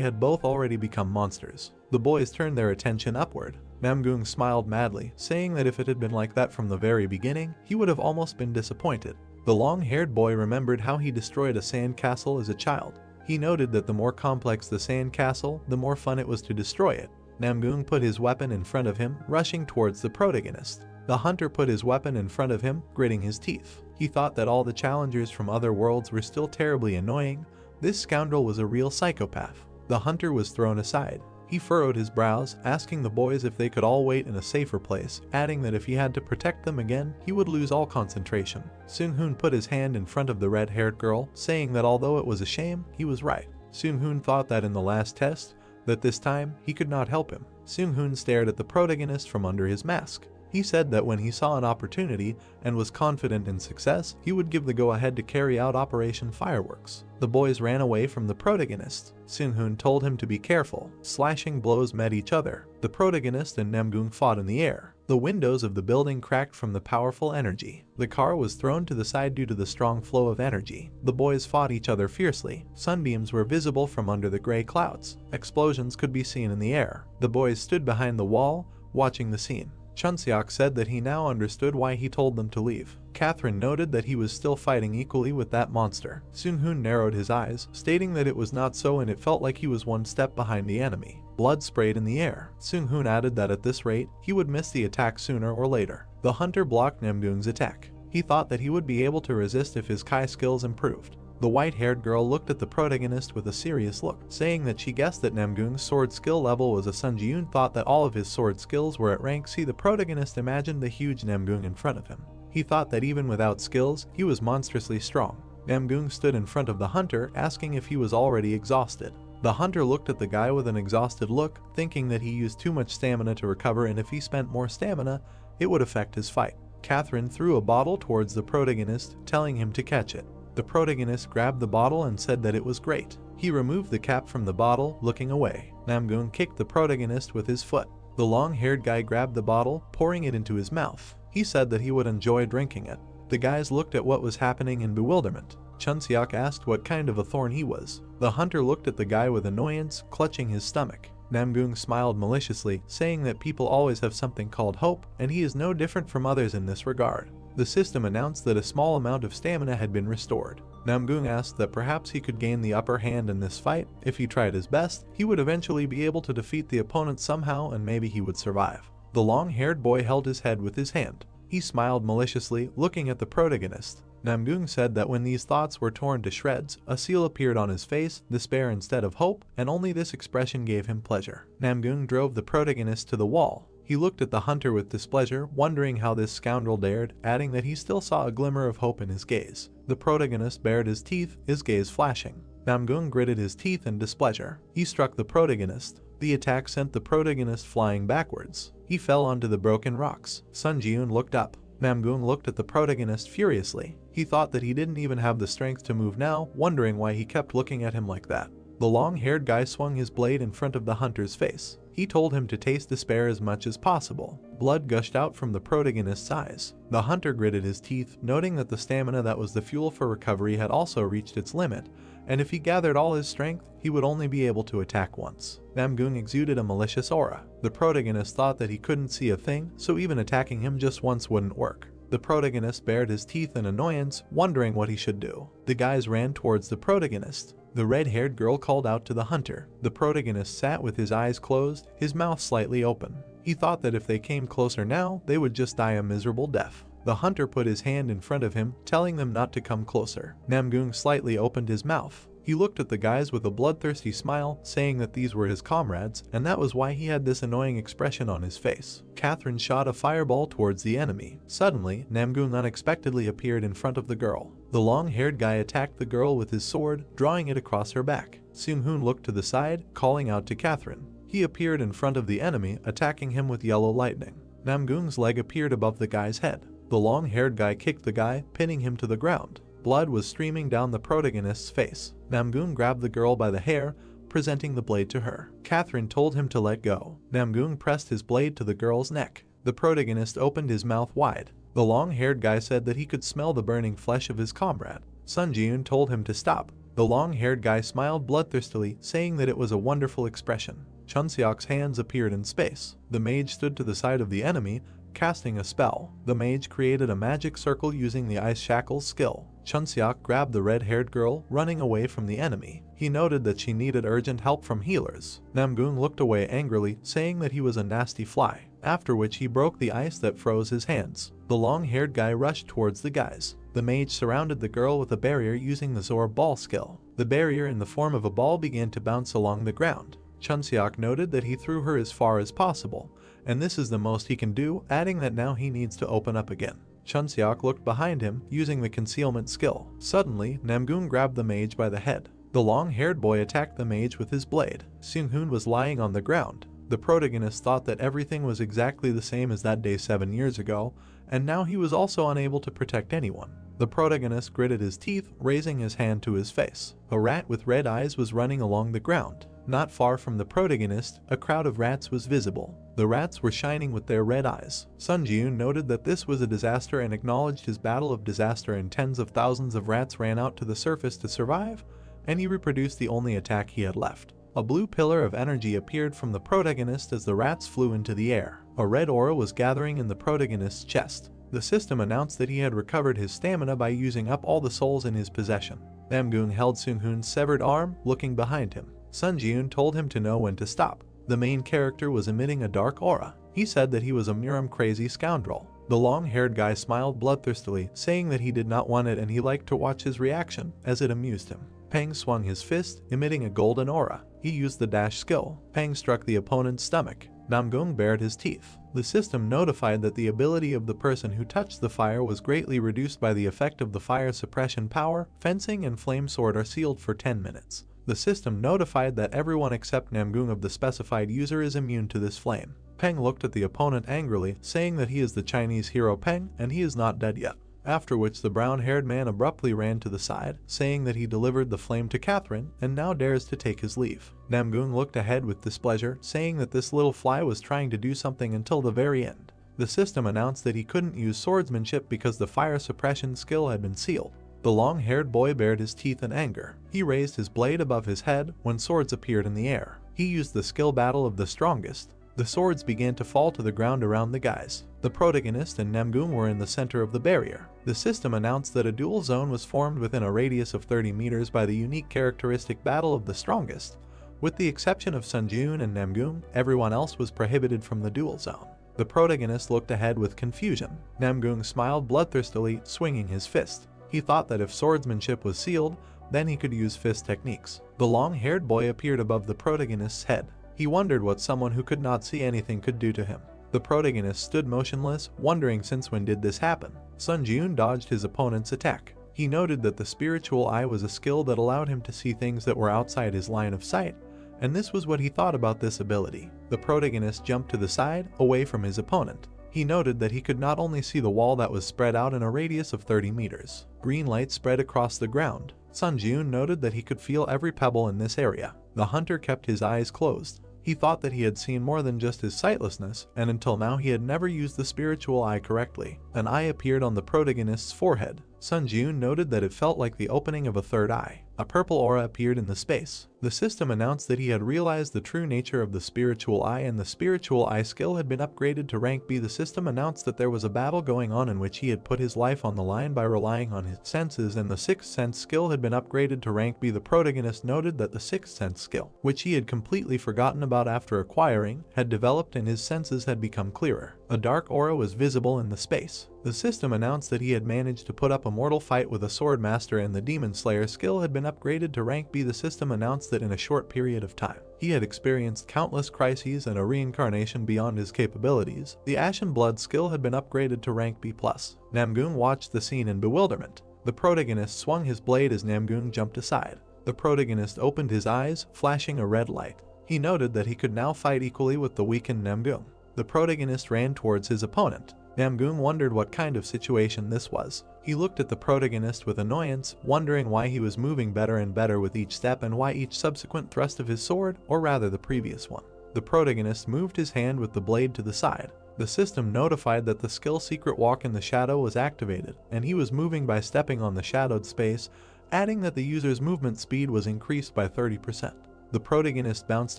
had both already become monsters. The boys turned their attention upward. Namgung smiled madly, saying that if it had been like that from the very beginning, he would have almost been disappointed. The long-haired boy remembered how he destroyed a sand castle as a child. He noted that the more complex the sand castle, the more fun it was to destroy it. Namgung put his weapon in front of him, rushing towards the protagonist. The hunter put his weapon in front of him, gritting his teeth. He thought that all the challengers from other worlds were still terribly annoying. This scoundrel was a real psychopath. The hunter was thrown aside. He furrowed his brows, asking the boys if they could all wait in a safer place, adding that if he had to protect them again, he would lose all concentration. Seung-hoon put his hand in front of the red-haired girl, saying that although it was a shame, he was right. Seung-hoon thought that in the last test, that this time, he could not help him. Seung-hoon stared at the protagonist from under his mask. He said that when he saw an opportunity and was confident in success, he would give the go-ahead to carry out Operation Fireworks. The boys ran away from the protagonist. Seung-hoon told him to be careful. Slashing blows met each other. The protagonist and Namgung fought in the air. The windows of the building cracked from the powerful energy. The car was thrown to the side due to the strong flow of energy. The boys fought each other fiercely. Sunbeams were visible from under the gray clouds. Explosions could be seen in the air. The boys stood behind the wall, watching the scene. Chunseok said that he now understood why he told them to leave. Catherine noted that he was still fighting equally with that monster. Seung-hoon narrowed his eyes, stating that it was not so and it felt like he was one step behind the enemy. Blood sprayed in the air. Seung-hoon added that at this rate, he would miss the attack sooner or later. The hunter blocked Namgung's attack. He thought that he would be able to resist if his Kai skills improved. The white-haired girl looked at the protagonist with a serious look, saying that she guessed that Namgung's sword skill level was a. Sun Ji-eun thought that all of his sword skills were at rank C. The protagonist imagined the huge Namgung in front of him. He thought that even without skills, he was monstrously strong. Namgung stood in front of the hunter, asking if he was already exhausted. The hunter looked at the guy with an exhausted look, thinking that he used too much stamina to recover and if he spent more stamina, it would affect his fight. Catherine threw a bottle towards the protagonist, telling him to catch it. The protagonist grabbed the bottle and said that it was great. He removed the cap from the bottle, looking away. Namgung kicked the protagonist with his foot. The long-haired guy grabbed the bottle, pouring it into his mouth. He said that he would enjoy drinking it. The guys looked at what was happening in bewilderment. Chunseok asked what kind of a thorn he was. The hunter looked at the guy with annoyance, clutching his stomach. Namgung smiled maliciously, saying that people always have something called hope, and he is no different from others in this regard. The system announced that a small amount of stamina had been restored. Namgung asked that perhaps he could gain the upper hand in this fight. If he tried his best, he would eventually be able to defeat the opponent somehow and maybe he would survive. The long-haired boy held his head with his hand. He smiled maliciously, looking at the protagonist. Namgung said that when these thoughts were torn to shreds, a seal appeared on his face, despair instead of hope, and only this expression gave him pleasure. Namgung drove the protagonist to the wall. He looked at the hunter with displeasure, wondering how this scoundrel dared, adding that he still saw a glimmer of hope in his gaze. The protagonist bared his teeth, his gaze flashing. Namgung gritted his teeth in displeasure. He struck the protagonist. The attack sent the protagonist flying backwards. He fell onto the broken rocks. Sun Ji-eun looked up. Namgung looked at the protagonist furiously. He thought that he didn't even have the strength to move now, wondering why he kept looking at him like that. The long-haired guy swung his blade in front of the hunter's face. He told him to taste despair as much as possible. Blood gushed out from the protagonist's eyes. The hunter gritted his teeth, noting that the stamina that was the fuel for recovery had also reached its limit, and if he gathered all his strength, he would only be able to attack once. Namgung exuded a malicious aura. The protagonist thought that he couldn't see a thing, so even attacking him just once wouldn't work. The protagonist bared his teeth in annoyance, wondering what he should do. The guys ran towards the protagonist. The red-haired girl called out to the hunter. The protagonist sat with his eyes closed, his mouth slightly open. He thought that if they came closer now, they would just die a miserable death. The hunter put his hand in front of him, telling them not to come closer. Namgung slightly opened his mouth. He looked at the guys with a bloodthirsty smile, saying that these were his comrades, and that was why he had this annoying expression on his face. Catherine shot a fireball towards the enemy. Suddenly, Namgung unexpectedly appeared in front of the girl. The long-haired guy attacked the girl with his sword, drawing it across her back. Seung-hoon looked to the side, calling out to Catherine. He appeared in front of the enemy, attacking him with yellow lightning. Namgung's leg appeared above the guy's head. The long-haired guy kicked the guy, pinning him to the ground. Blood was streaming down the protagonist's face. Namgung grabbed the girl by the hair, presenting the blade to her. Catherine told him to let go. Namgung pressed his blade to the girl's neck. The protagonist opened his mouth wide. The long-haired guy said that he could smell the burning flesh of his comrade. Sun Ji-eun told him to stop. The long-haired guy smiled bloodthirstily, saying that it was a wonderful expression. Chun Seok's hands appeared in space. The mage stood to the side of the enemy, casting a spell. The mage created a magic circle using the ice shackles skill. Chun Seok grabbed the red-haired girl, running away from the enemy. He noted that she needed urgent help from healers. Namgung looked away angrily, saying that he was a nasty fly, after which he broke the ice that froze his hands. The long-haired guy rushed towards the guys. The mage surrounded the girl with a barrier using the Zor ball skill. The barrier in the form of a ball began to bounce along the ground. Chun Seok noted that he threw her as far as possible, and this is the most he can do, adding that now he needs to open up again. Chun Seok looked behind him, using the concealment skill. Suddenly, Namgung grabbed the mage by the head. The long-haired boy attacked the mage with his blade. Seung-hoon was lying on the ground. The protagonist thought that everything was exactly the same as that day 7 years ago, and now he was also unable to protect anyone. The protagonist gritted his teeth, raising his hand to his face. A rat with red eyes was running along the ground. Not far from the protagonist, a crowd of rats was visible. The rats were shining with their red eyes. Sun Ji-eun noted that this was a disaster and acknowledged his battle of disaster, and tens of thousands of rats ran out to the surface to survive, and he reproduced the only attack he had left. A blue pillar of energy appeared from the protagonist as the rats flew into the air. A red aura was gathering in the protagonist's chest. The system announced that he had recovered his stamina by using up all the souls in his possession. Namgung held Seung-hoon's severed arm, looking behind him. Sun Ji-eun told him to know when to stop. The main character was emitting a dark aura. He said that he was a Muram crazy scoundrel. The long-haired guy smiled bloodthirstily, saying that he did not want it and he liked to watch his reaction, as it amused him. Pang swung his fist, emitting a golden aura. He used the dash skill. Pang struck the opponent's stomach. Namgung bared his teeth. The system notified that the ability of the person who touched the fire was greatly reduced by the effect of the fire suppression power. Fencing and flame sword are sealed for 10 minutes. The system notified that everyone except Namgung of the specified user is immune to this flame. Peng looked at the opponent angrily, saying that he is the Chinese hero Peng and he is not dead yet. After which the brown-haired man abruptly ran to the side, saying that he delivered the flame to Catherine and now dares to take his leave. Namgung looked ahead with displeasure, saying that this little fly was trying to do something until the very end. The system announced that he couldn't use swordsmanship because the fire suppression skill had been sealed. The long-haired boy bared his teeth in anger. He raised his blade above his head when swords appeared in the air. He used the skill battle of the strongest. The swords began to fall to the ground around the guys. The protagonist and Namgung were in the center of the barrier. The system announced that a duel zone was formed within a radius of 30 meters by the unique characteristic battle of the strongest. With the exception of Sun Ji-eun and Namgung, everyone else was prohibited from the duel zone. The protagonist looked ahead with confusion. Namgung smiled bloodthirstily, swinging his fist. He thought that if swordsmanship was sealed, then he could use fist techniques. The long-haired boy appeared above the protagonist's head. He wondered what someone who could not see anything could do to him. The protagonist stood motionless, wondering since when did this happen. Sun Ji-eun dodged his opponent's attack. He noted that the spiritual eye was a skill that allowed him to see things that were outside his line of sight, and this was what he thought about this ability. The protagonist jumped to the side, away from his opponent. He noted that he could not only see the wall that was spread out in a radius of 30 meters. Green light spread across the ground. Sun Ji-eun noted that he could feel every pebble in this area. The hunter kept his eyes closed. He thought that he had seen more than just his sightlessness, and until now he had never used the spiritual eye correctly. An eye appeared on the protagonist's forehead. Sun Ji-eun noted that it felt like the opening of a third eye. a purple aura appeared in the space. The system announced that he had realized the true nature of the spiritual eye, and the spiritual eye skill had been upgraded to rank B. The system announced that there was a battle going on in which he had put his life on the line by relying on his senses, and the sixth sense skill had been upgraded to rank B. The protagonist noted that the sixth sense skill, which he had completely forgotten about after acquiring, had developed and his senses had become clearer. A dark aura was visible in the space. The system announced that he had managed to put up a mortal fight with a sword master, and the demon slayer skill had been upgraded to rank B. The system announced that in a short period of time, he had experienced countless crises and a reincarnation beyond his capabilities. The Ashen Blood skill had been upgraded to rank B+. Namgoong watched the scene in bewilderment. The protagonist swung his blade as Namgoong jumped aside. The protagonist opened his eyes, flashing a red light. He noted that he could now fight equally with the weakened Namgoong. The protagonist ran towards his opponent. Namgoong wondered what kind of situation this was. He looked at the protagonist with annoyance, wondering why he was moving better and better with each step and why each subsequent thrust of his sword, or rather the previous one. The protagonist moved his hand with the blade to the side. The system notified that the skill Secret Walk in the Shadow was activated, and he was moving by stepping on the shadowed space, adding that the user's movement speed was increased by 30%. The protagonist bounced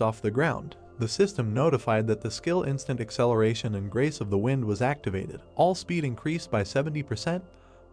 off the ground. The system notified that the skill Instant Acceleration and Grace of the Wind was activated. All speed increased by 70%.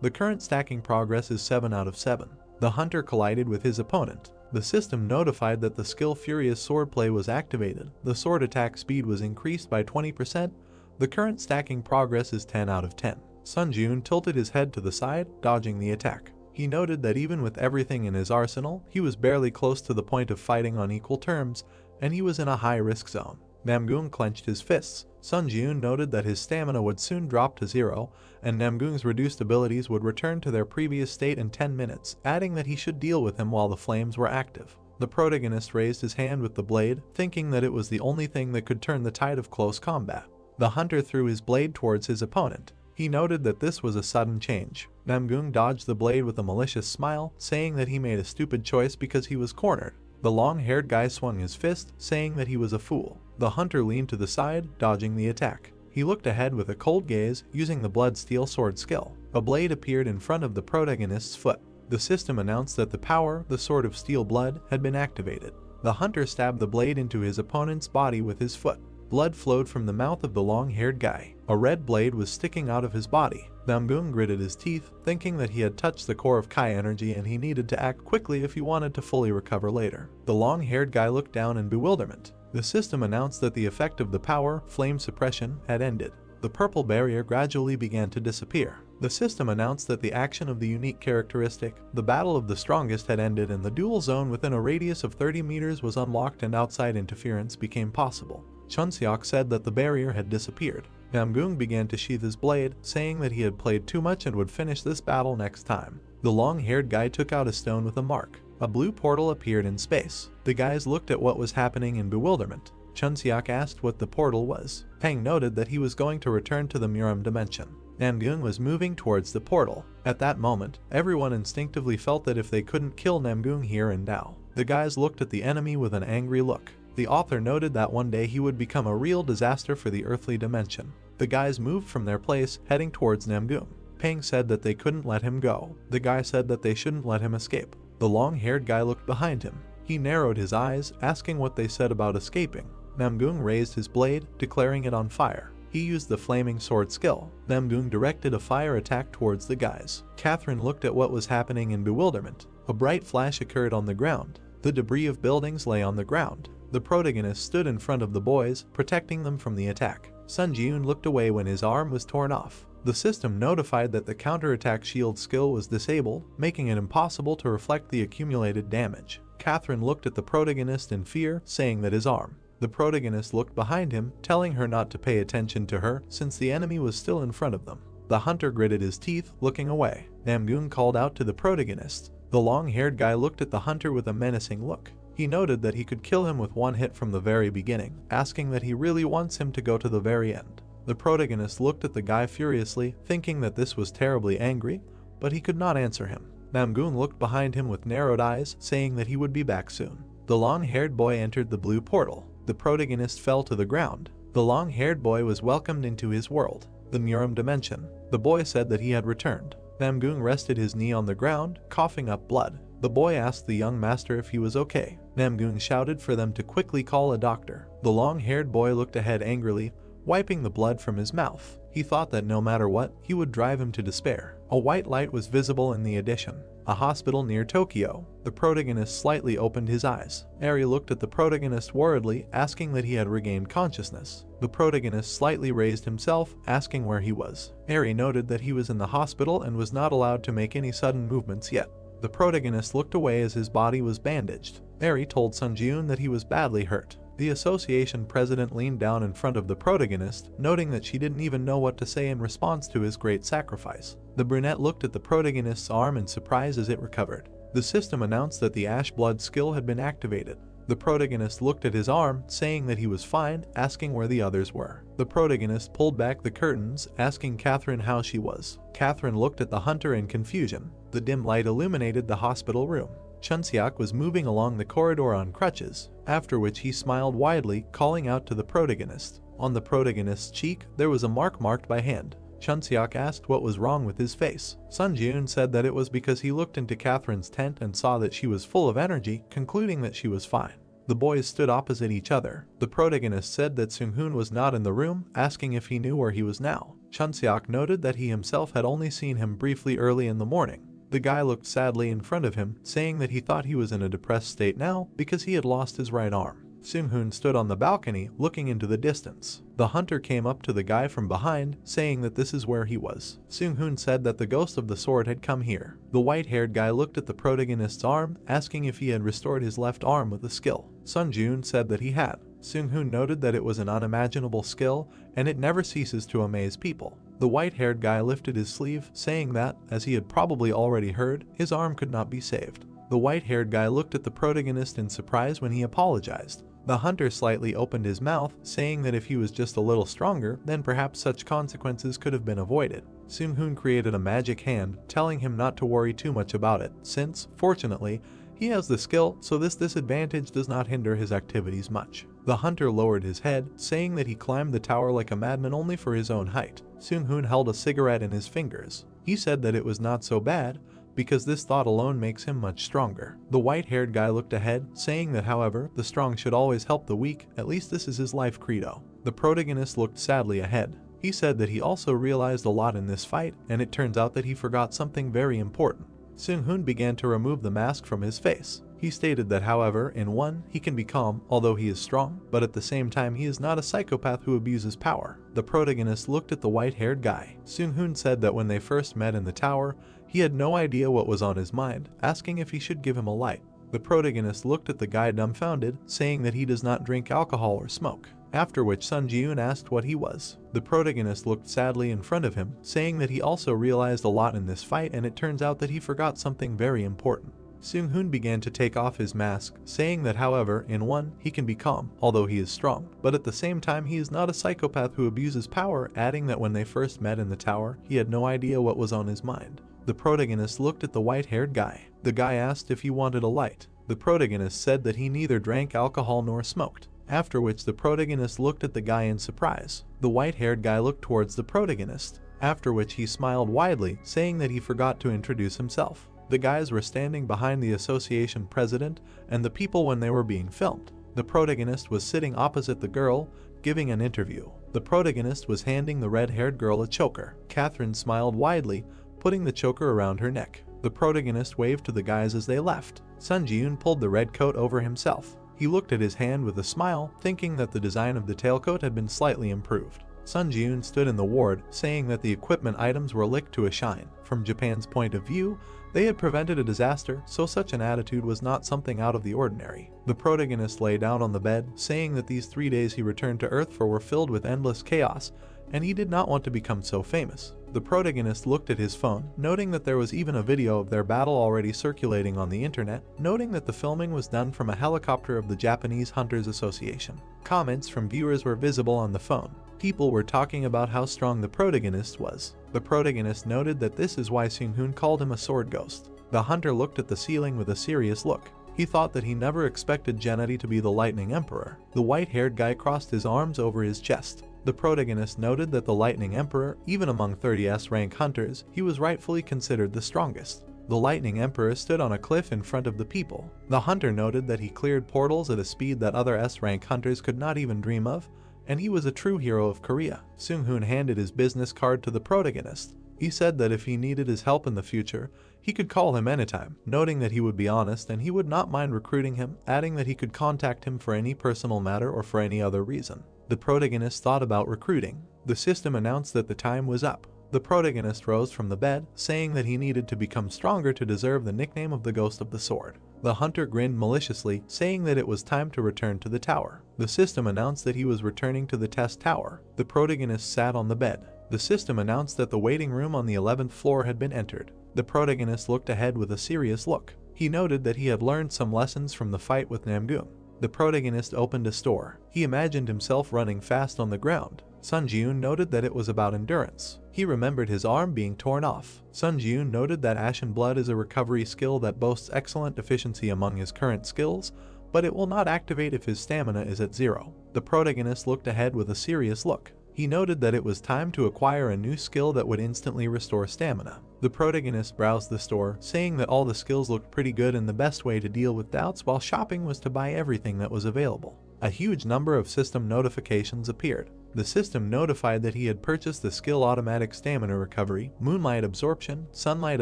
The current stacking progress is 7 out of 7. The hunter collided with his opponent. The system notified that the skill Furious Swordplay was activated. The sword attack speed was increased by 20%. The current stacking progress is 10 out of 10. Sun Jun tilted his head to the side, dodging the attack. He noted that even with everything in his arsenal, he was barely close to the point of fighting on equal terms, and he was in a high-risk zone. Namgoong clenched his fists. Sun Jun noted that his stamina would soon drop to 0, and Namgoong's reduced abilities would return to their previous state in 10 minutes, adding that he should deal with him while the flames were active. The protagonist raised his hand with the blade, thinking that it was the only thing that could turn the tide of close combat. The hunter threw his blade towards his opponent. He noted that this was a sudden change. Namgoong dodged the blade with a malicious smile, saying that he made a stupid choice because he was cornered. The long-haired guy swung his fist, saying that he was a fool. The hunter leaned to the side, dodging the attack. He looked ahead with a cold gaze, using the Blood Steel Sword skill. A blade appeared in front of the protagonist's foot. The system announced that the power, the Sword of Steel Blood, had been activated. The hunter stabbed the blade into his opponent's body with his foot. Blood flowed from the mouth of the long-haired guy. A red blade was sticking out of his body. Namgoong gritted his teeth, thinking that he had touched the core of Kai energy and he needed to act quickly if he wanted to fully recover later. The long-haired guy looked down in bewilderment. The system announced that the effect of the power, flame suppression, had ended. The purple barrier gradually began to disappear. The system announced that the action of the unique characteristic, the Battle of the Strongest, had ended, and the dual zone within a radius of 30 meters was unlocked and outside interference became possible. Chunseok said that the barrier had disappeared. Namgoong began to sheath his blade, saying that he had played too much and would finish this battle next time. The long-haired guy took out a stone with a mark. A blue portal appeared in space. The guys looked at what was happening in bewilderment. Chunseok asked what the portal was. Pang noted that he was going to return to the Muram dimension. Namgoong was moving towards the portal. At that moment, everyone instinctively felt that if they couldn't kill Namgoong here and now, the guys looked at the enemy with an angry look. The author noted that one day he would become a real disaster for the earthly dimension. The guys moved from their place, heading towards Namgoong. Pang said that they couldn't let him go. The guy said that they shouldn't let him escape. The long-haired guy looked behind him. He narrowed his eyes, asking what they said about escaping. Namgoong raised his blade, declaring it on fire. He used the flaming sword skill. Namgoong directed a fire attack towards the guys. Catherine looked at what was happening in bewilderment. A bright flash occurred on the ground. The debris of buildings lay on the ground. The protagonist stood in front of the boys, protecting them from the attack. Sun Jun looked away when his arm was torn off. The system notified that the counterattack shield skill was disabled, making it impossible to reflect the accumulated damage. Catherine looked at the protagonist in fear, saying that his arm. The protagonist looked behind him, telling her not to pay attention to her since the enemy was still in front of them. The hunter gritted his teeth, looking away. Namgoong called out to the protagonist. The long-haired guy looked at the hunter with a menacing look. He noted that he could kill him with one hit from the very beginning, asking that he really wants him to go to the very end. The protagonist looked at the guy furiously, thinking that this was terribly angry, but he could not answer him. Namgoong looked behind him with narrowed eyes, saying that he would be back soon. The long-haired boy entered the blue portal. The protagonist fell to the ground. The long-haired boy was welcomed into his world, the Muram dimension. The boy said that he had returned. Namgoong rested his knee on the ground, coughing up blood. The boy asked the young master if he was okay. Namgung shouted for them to quickly call a doctor. The long-haired boy looked ahead angrily, wiping the blood from his mouth. He thought that no matter what, he would drive him to despair. A white light was visible in the addition. A hospital near Tokyo. The protagonist slightly opened his eyes. Eri looked at the protagonist worriedly, asking that he had regained consciousness. The protagonist slightly raised himself, asking where he was. Eri noted that he was in the hospital and was not allowed to make any sudden movements yet. The protagonist looked away as his body was bandaged. Eri told Sun Ji-eun that he was badly hurt. The association president leaned down in front of the protagonist, noting that she didn't even know what to say in response to his great sacrifice. The brunette looked at the protagonist's arm in surprise as it recovered. The system announced that the ash blood skill had been activated. The protagonist looked at his arm, saying that he was fine, asking where the others were. The protagonist pulled back the curtains, asking Catherine how she was. Catherine looked at the hunter in confusion. The dim light illuminated the hospital room. Chunseok was moving along the corridor on crutches, after which he smiled widely, calling out to the protagonist. On the protagonist's cheek, there was a mark marked by hand. Chunseok asked what was wrong with his face. Sun Ji-eun said that it was because he looked into Catherine's tent and saw that she was full of energy, concluding that she was fine. The boys stood opposite each other. The protagonist said that Seung-hoon was not in the room, asking if he knew where he was now. Chunseok noted that he himself had only seen him briefly early in the morning. The guy looked sadly in front of him, saying that he thought he was in a depressed state now because he had lost his right arm. Seung-hoon stood on the balcony, looking into the distance. The hunter came up to the guy from behind, saying that this is where he was. Seung-hoon said that the ghost of the sword had come here. The white-haired guy looked at the protagonist's arm, asking if he had restored his left arm with a skill. Sun Ji-eun said that he had. Seung-hoon noted that it was an unimaginable skill, and it never ceases to amaze people. The white-haired guy lifted his sleeve, saying that, as he had probably already heard, his arm could not be saved. The white-haired guy looked at the protagonist in surprise when he apologized. The hunter slightly opened his mouth, saying that if he was just a little stronger, then perhaps such consequences could have been avoided. Seung-hoon created a magic hand, telling him not to worry too much about it, since, fortunately, he has the skill, so this disadvantage does not hinder his activities much. The hunter lowered his head, saying that he climbed the tower like a madman only for his own height. Seung-hoon held a cigarette in his fingers. He said that it was not so bad, because this thought alone makes him much stronger. The white-haired guy looked ahead, saying that however, the strong should always help the weak, at least this is his life credo. The protagonist looked sadly ahead. He said that he also realized a lot in this fight, and it turns out that he forgot something very important. Seung-hoon began to remove the mask from his face. He stated that however, in one, he can be calm, although he is strong, but at the same time he is not a psychopath who abuses power. The protagonist looked at the white-haired guy. Seung-hoon said that when they first met in the tower, he had no idea what was on his mind, asking if he should give him a light. The protagonist looked at the guy dumbfounded, saying that he does not drink alcohol or smoke. After which Sun Ji-eun asked what he was. The protagonist looked sadly in front of him, saying that he also realized a lot in this fight, and it turns out that he forgot something very important. Seung-hoon began to take off his mask, saying that however, in one, he can be calm, although he is strong, but at the same time he is not a psychopath who abuses power, adding that when they first met in the tower, he had no idea what was on his mind. The protagonist looked at the white-haired guy. The guy asked if he wanted a light. The protagonist said that he neither drank alcohol nor smoked. After which the protagonist looked at the guy in surprise. The white-haired guy looked towards the protagonist, after which he smiled widely, saying that he forgot to introduce himself. The guys were standing behind the association president and the people when they were being filmed. The protagonist was sitting opposite the girl, giving an interview. The protagonist was handing the red-haired girl a choker. Catherine smiled widely, putting the choker around her neck. The protagonist waved to the guys as they left. Sun Ji-eun pulled the red coat over himself. He looked at his hand with a smile, thinking that the design of the tailcoat had been slightly improved. Sun Ji-eun stood in the ward, saying that the equipment items were licked to a shine. From Japan's point of view, they had prevented a disaster, so such an attitude was not something out of the ordinary. The protagonist lay down on the bed, saying that these 3 days he returned to Earth for were filled with endless chaos, and he did not want to become so famous. The protagonist looked at his phone, noting that there was even a video of their battle already circulating on the internet, noting that the filming was done from a helicopter of the Japanese Hunters Association. Comments from viewers were visible on the phone. People were talking about how strong the protagonist was. The protagonist noted that this is why Seung-hoon called him a sword ghost. The hunter looked at the ceiling with a serious look. He thought that he never expected Gennady to be the Lightning Emperor. The white-haired guy crossed his arms over his chest. The protagonist noted that the Lightning Emperor, even among 30s rank hunters, he was rightfully considered the strongest. The Lightning Emperor stood on a cliff in front of the people. The hunter noted that he cleared portals at a speed that other S-rank hunters could not even dream of, and he was a true hero of Korea. Sung-hoon handed his business card to the protagonist. He said that if he needed his help in the future, he could call him anytime, noting that he would be honest and he would not mind recruiting him, adding that he could contact him for any personal matter or for any other reason. The protagonist thought about recruiting. The system announced that the time was up. The protagonist rose from the bed, saying that he needed to become stronger to deserve the nickname of the Ghost of the Sword. The hunter grinned maliciously, saying that it was time to return to the tower. The system announced that he was returning to the test tower. The protagonist sat on the bed. The system announced that the waiting room on the 11th floor had been entered. The protagonist looked ahead with a serious look. He noted that he had learned some lessons from the fight with Namgoong. The protagonist opened a store. He imagined himself running fast on the ground. Sun Ji-yoon noted that it was about endurance. He remembered his arm being torn off. Sun Ji-yoon noted that Ashen Blood is a recovery skill that boasts excellent efficiency among his current skills, but it will not activate if his stamina is at 0. The protagonist looked ahead with a serious look. He noted that it was time to acquire a new skill that would instantly restore stamina. The protagonist browsed the store, saying that all the skills looked pretty good and the best way to deal with doubts while shopping was to buy everything that was available. A huge number of system notifications appeared. The system notified that he had purchased the skill Automatic Stamina Recovery, Moonlight Absorption, Sunlight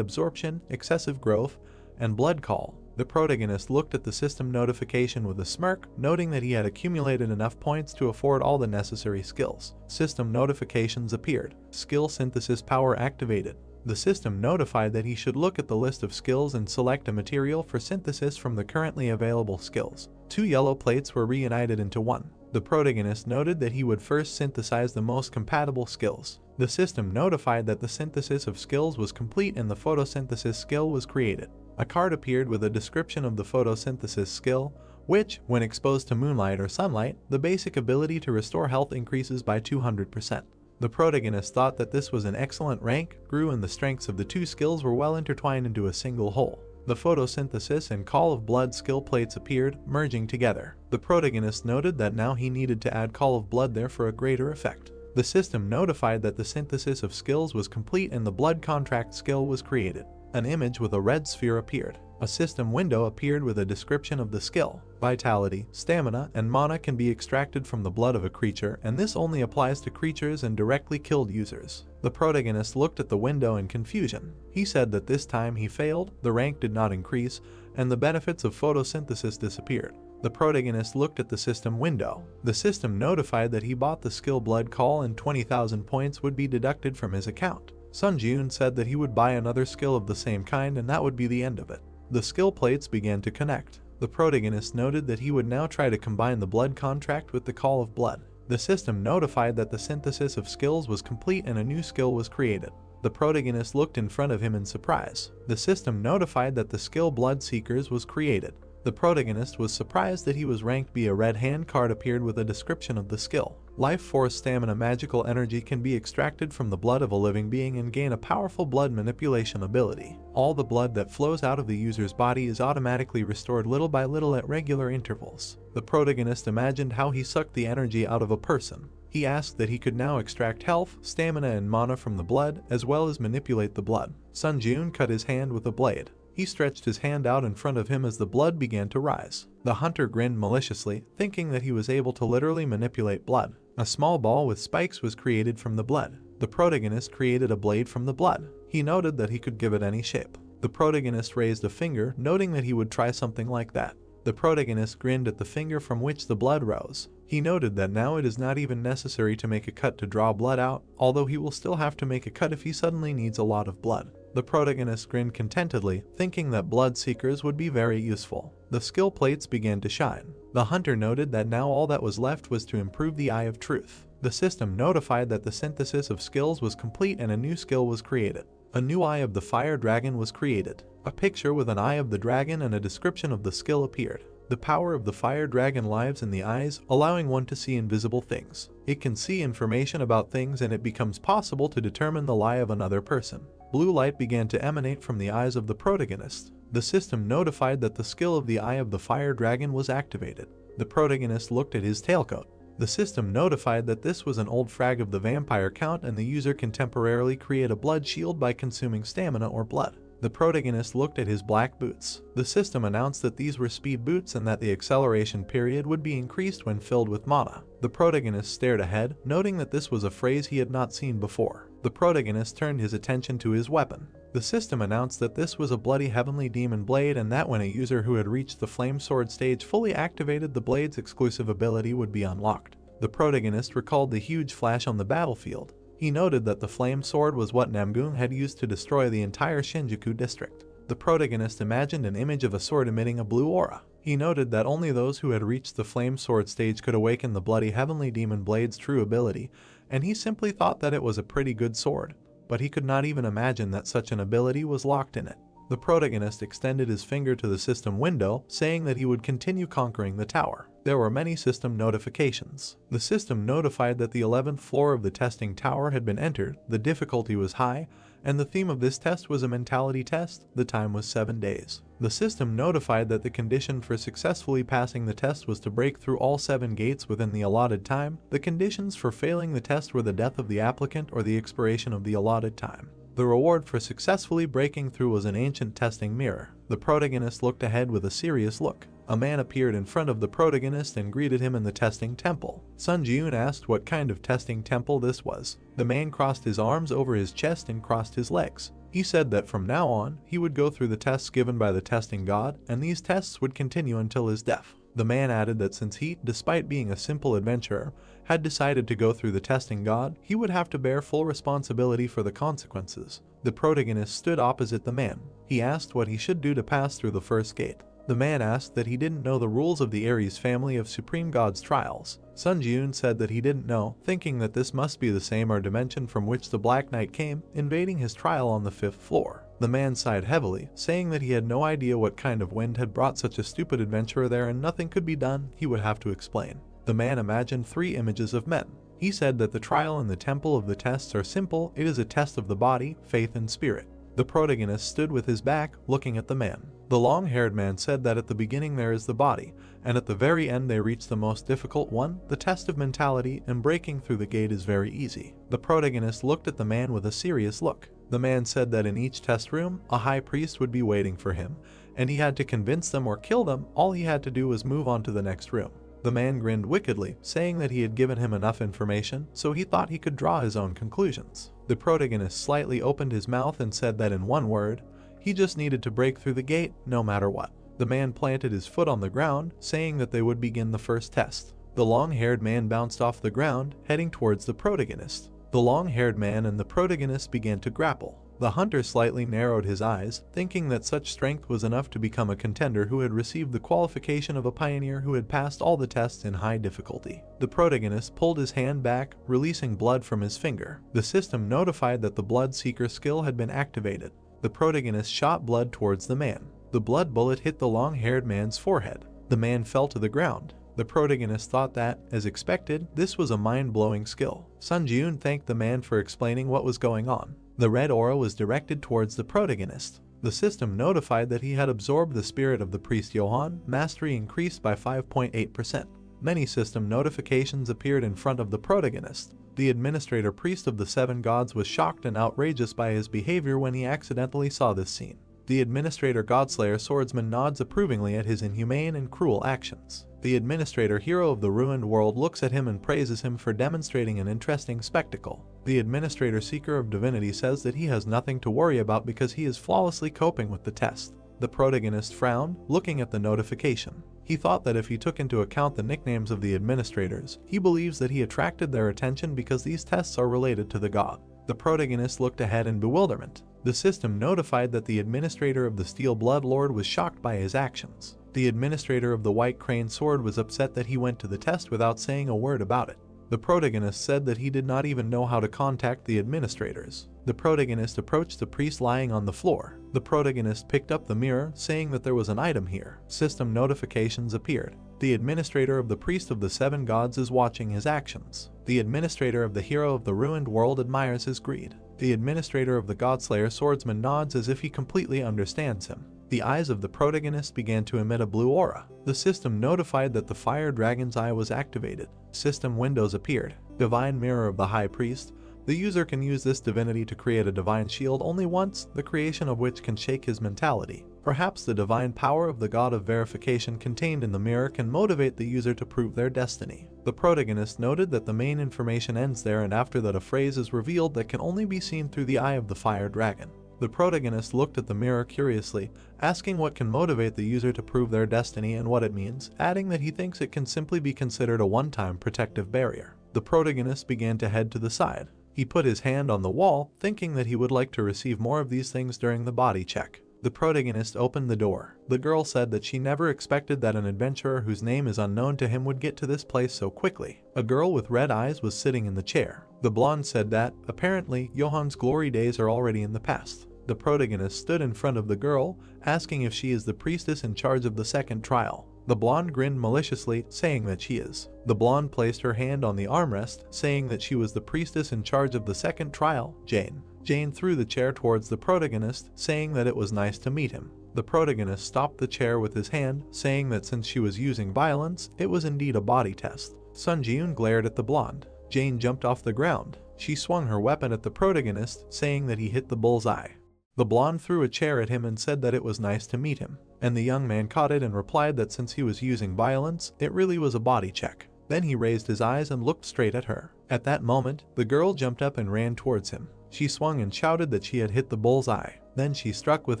Absorption, Excessive Growth, and Blood Call. The protagonist looked at the system notification with a smirk, noting that he had accumulated enough points to afford all the necessary skills. System notifications appeared. Skill Synthesis Power activated. The system notified that he should look at the list of skills and select a material for synthesis from the currently available skills. 2 yellow plates were reunited into one. The protagonist noted that he would first synthesize the most compatible skills. The system notified that the synthesis of skills was complete and the photosynthesis skill was created. A card appeared with a description of the photosynthesis skill, which, when exposed to moonlight or sunlight, the basic ability to restore health increases by 200%. The protagonist thought that this was an excellent rank, grew, and the strengths of the two skills were well intertwined into a single whole. The photosynthesis and Call of Blood skill plates appeared, merging together. The protagonist noted that now he needed to add Call of Blood there for a greater effect. The system notified that the synthesis of skills was complete and the Blood Contract skill was created. An image with a red sphere appeared. A system window appeared with a description of the skill. Vitality, stamina, and mana can be extracted from the blood of a creature, and this only applies to creatures and directly killed users. The protagonist looked at the window in confusion. He said that this time he failed, the rank did not increase, and the benefits of photosynthesis disappeared. The protagonist looked at the system window. The system notified that he bought the skill Blood Call and 20,000 points would be deducted from his account. Sun Ji-yoon said that he would buy another skill of the same kind and that would be the end of it. The skill plates began to connect. The protagonist noted that he would now try to combine the Blood Contract with the Call of Blood. The system notified that the synthesis of skills was complete and a new skill was created. The protagonist looked in front of him in surprise. The system notified that the skill Blood Seekers was created. The protagonist was surprised that he was ranked B. A red hand card appeared with a description of the skill. Life Force Stamina magical energy can be extracted from the blood of a living being and gain a powerful blood manipulation ability. All the blood that flows out of the user's body is automatically restored little by little at regular intervals. The protagonist imagined how he sucked the energy out of a person. He asked that he could now extract health, stamina, and mana from the blood, as well as manipulate the blood. Sun Ji-yoon cut his hand with a blade. He stretched his hand out in front of him as the blood began to rise. The hunter grinned maliciously, thinking that he was able to literally manipulate blood. A small ball with spikes was created from the blood. The protagonist created a blade from the blood. He noted that he could give it any shape. The protagonist raised a finger, noting that he would try something like that. The protagonist grinned at the finger from which the blood rose. He noted that now it is not even necessary to make a cut to draw blood out, although he will still have to make a cut if he suddenly needs a lot of blood. The protagonist grinned contentedly, thinking that Blood Seekers would be very useful. The skill plates began to shine. The hunter noted that now all that was left was to improve the Eye of Truth. The system notified that the synthesis of skills was complete and a new skill was created. A new Eye of the Fire Dragon was created. A picture with an eye of the dragon and a description of the skill appeared. The power of the fire dragon lives in the eyes, allowing one to see invisible things. It can see information about things and it becomes possible to determine the lie of another person. Blue light began to emanate from the eyes of the protagonist. The system notified that the skill of the Eye of the Fire Dragon was activated. The protagonist looked at his tailcoat. The system notified that this was an old frag of the vampire count and the user can temporarily create a blood shield by consuming stamina or blood. The protagonist looked at his black boots. The system announced that these were speed boots and that the acceleration period would be increased when filled with mana. The protagonist stared ahead, noting that this was a phrase he had not seen before. The protagonist turned his attention to his weapon. The system announced that this was a bloody heavenly demon blade and that when a user who had reached the flame sword stage fully activated, the blade's exclusive ability would be unlocked. The protagonist recalled the huge flash on the battlefield. He noted that the flame sword was what Namgun had used to destroy the entire Shinjuku district. The protagonist imagined an image of a sword emitting a blue aura. He noted that only those who had reached the flame sword stage could awaken the bloody heavenly demon blade's true ability, and he simply thought that it was a pretty good sword, but he could not even imagine that such an ability was locked in it. The protagonist extended his finger to the system window, saying that he would continue conquering the tower. There were many system notifications. The system notified that the 11th floor of the testing tower had been entered, the difficulty was high, and the theme of this test was a mentality test. The time was 7 days. The system notified that the condition for successfully passing the test was to break through all 7 gates within the allotted time. The conditions for failing the test were the death of the applicant or the expiration of the allotted time. The reward for successfully breaking through was an ancient testing mirror. The protagonist looked ahead with a serious look. A man appeared in front of the protagonist and greeted him in the testing temple. Sun Ji-yoon asked what kind of testing temple this was. The man crossed his arms over his chest and crossed his legs. He said that from now on, he would go through the tests given by the testing god, and these tests would continue until his death. The man added that since he, despite being a simple adventurer, had decided to go through the testing god, he would have to bear full responsibility for the consequences. The protagonist stood opposite the man. He asked what he should do to pass through the first gate. The man asked that he didn't know the rules of the Ares family of Supreme God's trials. Sun Ji-yoon said that he didn't know, thinking that this must be the same or dimension from which the Black Knight came, invading his trial on the 5th floor. The man sighed heavily, saying that he had no idea what kind of wind had brought such a stupid adventurer there and nothing could be done. He would have to explain. The man imagined 3 images of men. He said that the trial and the temple of the tests are simple. It is a test of the body, faith, and spirit. The protagonist stood with his back, looking at the man. The long-haired man said that at the beginning there is the body, and at the very end they reach the most difficult one, the test of mentality, and breaking through the gate is very easy. The protagonist looked at the man with a serious look. The man said that in each test room, a high priest would be waiting for him, and he had to convince them or kill them. All he had to do was move on to the next room. The man grinned wickedly, saying that he had given him enough information, so he thought he could draw his own conclusions. The protagonist slightly opened his mouth and said that in one word, he just needed to break through the gate, no matter what. The man planted his foot on the ground, saying that they would begin the first test. The long-haired man bounced off the ground, heading towards the protagonist. The long-haired man and the protagonist began to grapple. The hunter slightly narrowed his eyes, thinking that such strength was enough to become a contender who had received the qualification of a pioneer who had passed all the tests in high difficulty. The protagonist pulled his hand back, releasing blood from his finger. The system notified that the blood seeker skill had been activated. The protagonist shot blood towards the man. The blood bullet hit the long-haired man's forehead. The man fell to the ground. The protagonist thought that, as expected, this was a mind-blowing skill. Sun Ji-yoon thanked the man for explaining what was going on. The red aura was directed towards the protagonist. The system notified that he had absorbed the spirit of the priest Johan, mastery increased by 5.8%. Many system notifications appeared in front of the protagonist. The administrator priest of the 7 gods was shocked and outrageous by his behavior when he accidentally saw this scene. The administrator godslayer swordsman nods approvingly at his inhumane and cruel actions. The administrator hero of the ruined world looks at him and praises him for demonstrating an interesting spectacle. The administrator seeker of divinity says that he has nothing to worry about because he is flawlessly coping with the test. The protagonist frowned, looking at the notification. He thought that if he took into account the nicknames of the administrators, he believes that he attracted their attention because these tests are related to the god. The protagonist looked ahead in bewilderment. The system notified that the administrator of the Steel Blood Lord was shocked by his actions. The administrator of the White Crane Sword was upset that he went to the test without saying a word about it. The protagonist said that he did not even know how to contact the administrators. The protagonist approached the priest lying on the floor. The protagonist picked up the mirror, saying that there was an item here. System notifications appeared. The administrator of the priest of the 7 gods is watching his actions. The administrator of the hero of the ruined world admires his greed. The administrator of the godslayer swordsman nods as if he completely understands him. The eyes of the protagonist began to emit a blue aura. The system notified that the fire dragon's eye was activated. System windows appeared. Divine mirror of the high priest, The user can use this divinity to create a divine shield only once, the creation of which can shake his mentality. Perhaps the divine power of the god of verification contained in the mirror can motivate the user to prove their destiny. The protagonist noted that the main information ends there, and after that a phrase is revealed that can only be seen through the eye of the fire dragon. The protagonist looked at the mirror curiously, asking what can motivate the user to prove their destiny and what it means, adding that he thinks it can simply be considered a one-time protective barrier. The protagonist began to head to the side. He put his hand on the wall, thinking that he would like to receive more of these things during the body check. The protagonist opened the door. The girl said that she never expected that an adventurer whose name is unknown to him would get to this place so quickly. A girl with red eyes was sitting in the chair. The blonde said that, apparently, Johan's glory days are already in the past. The protagonist stood in front of the girl, asking if she is the priestess in charge of the second trial. The blonde grinned maliciously, saying that she is. The blonde placed her hand on the armrest, saying that she was the priestess in charge of the second trial, Jane. Jane threw the chair towards the protagonist, saying that it was nice to meet him. The protagonist stopped the chair with his hand, saying that since she was using violence, it was indeed a body test. Sun Ji-eun glared at the blonde. Jane jumped off the ground. She swung her weapon at the protagonist, saying that he hit the bullseye. The blonde threw a chair at him and said that it was nice to meet him, and the young man caught it and replied that since he was using violence, it really was a body check. Then he raised his eyes and looked straight at her. At that moment, the girl jumped up and ran towards him. She swung and shouted that she had hit the bullseye. Then she struck with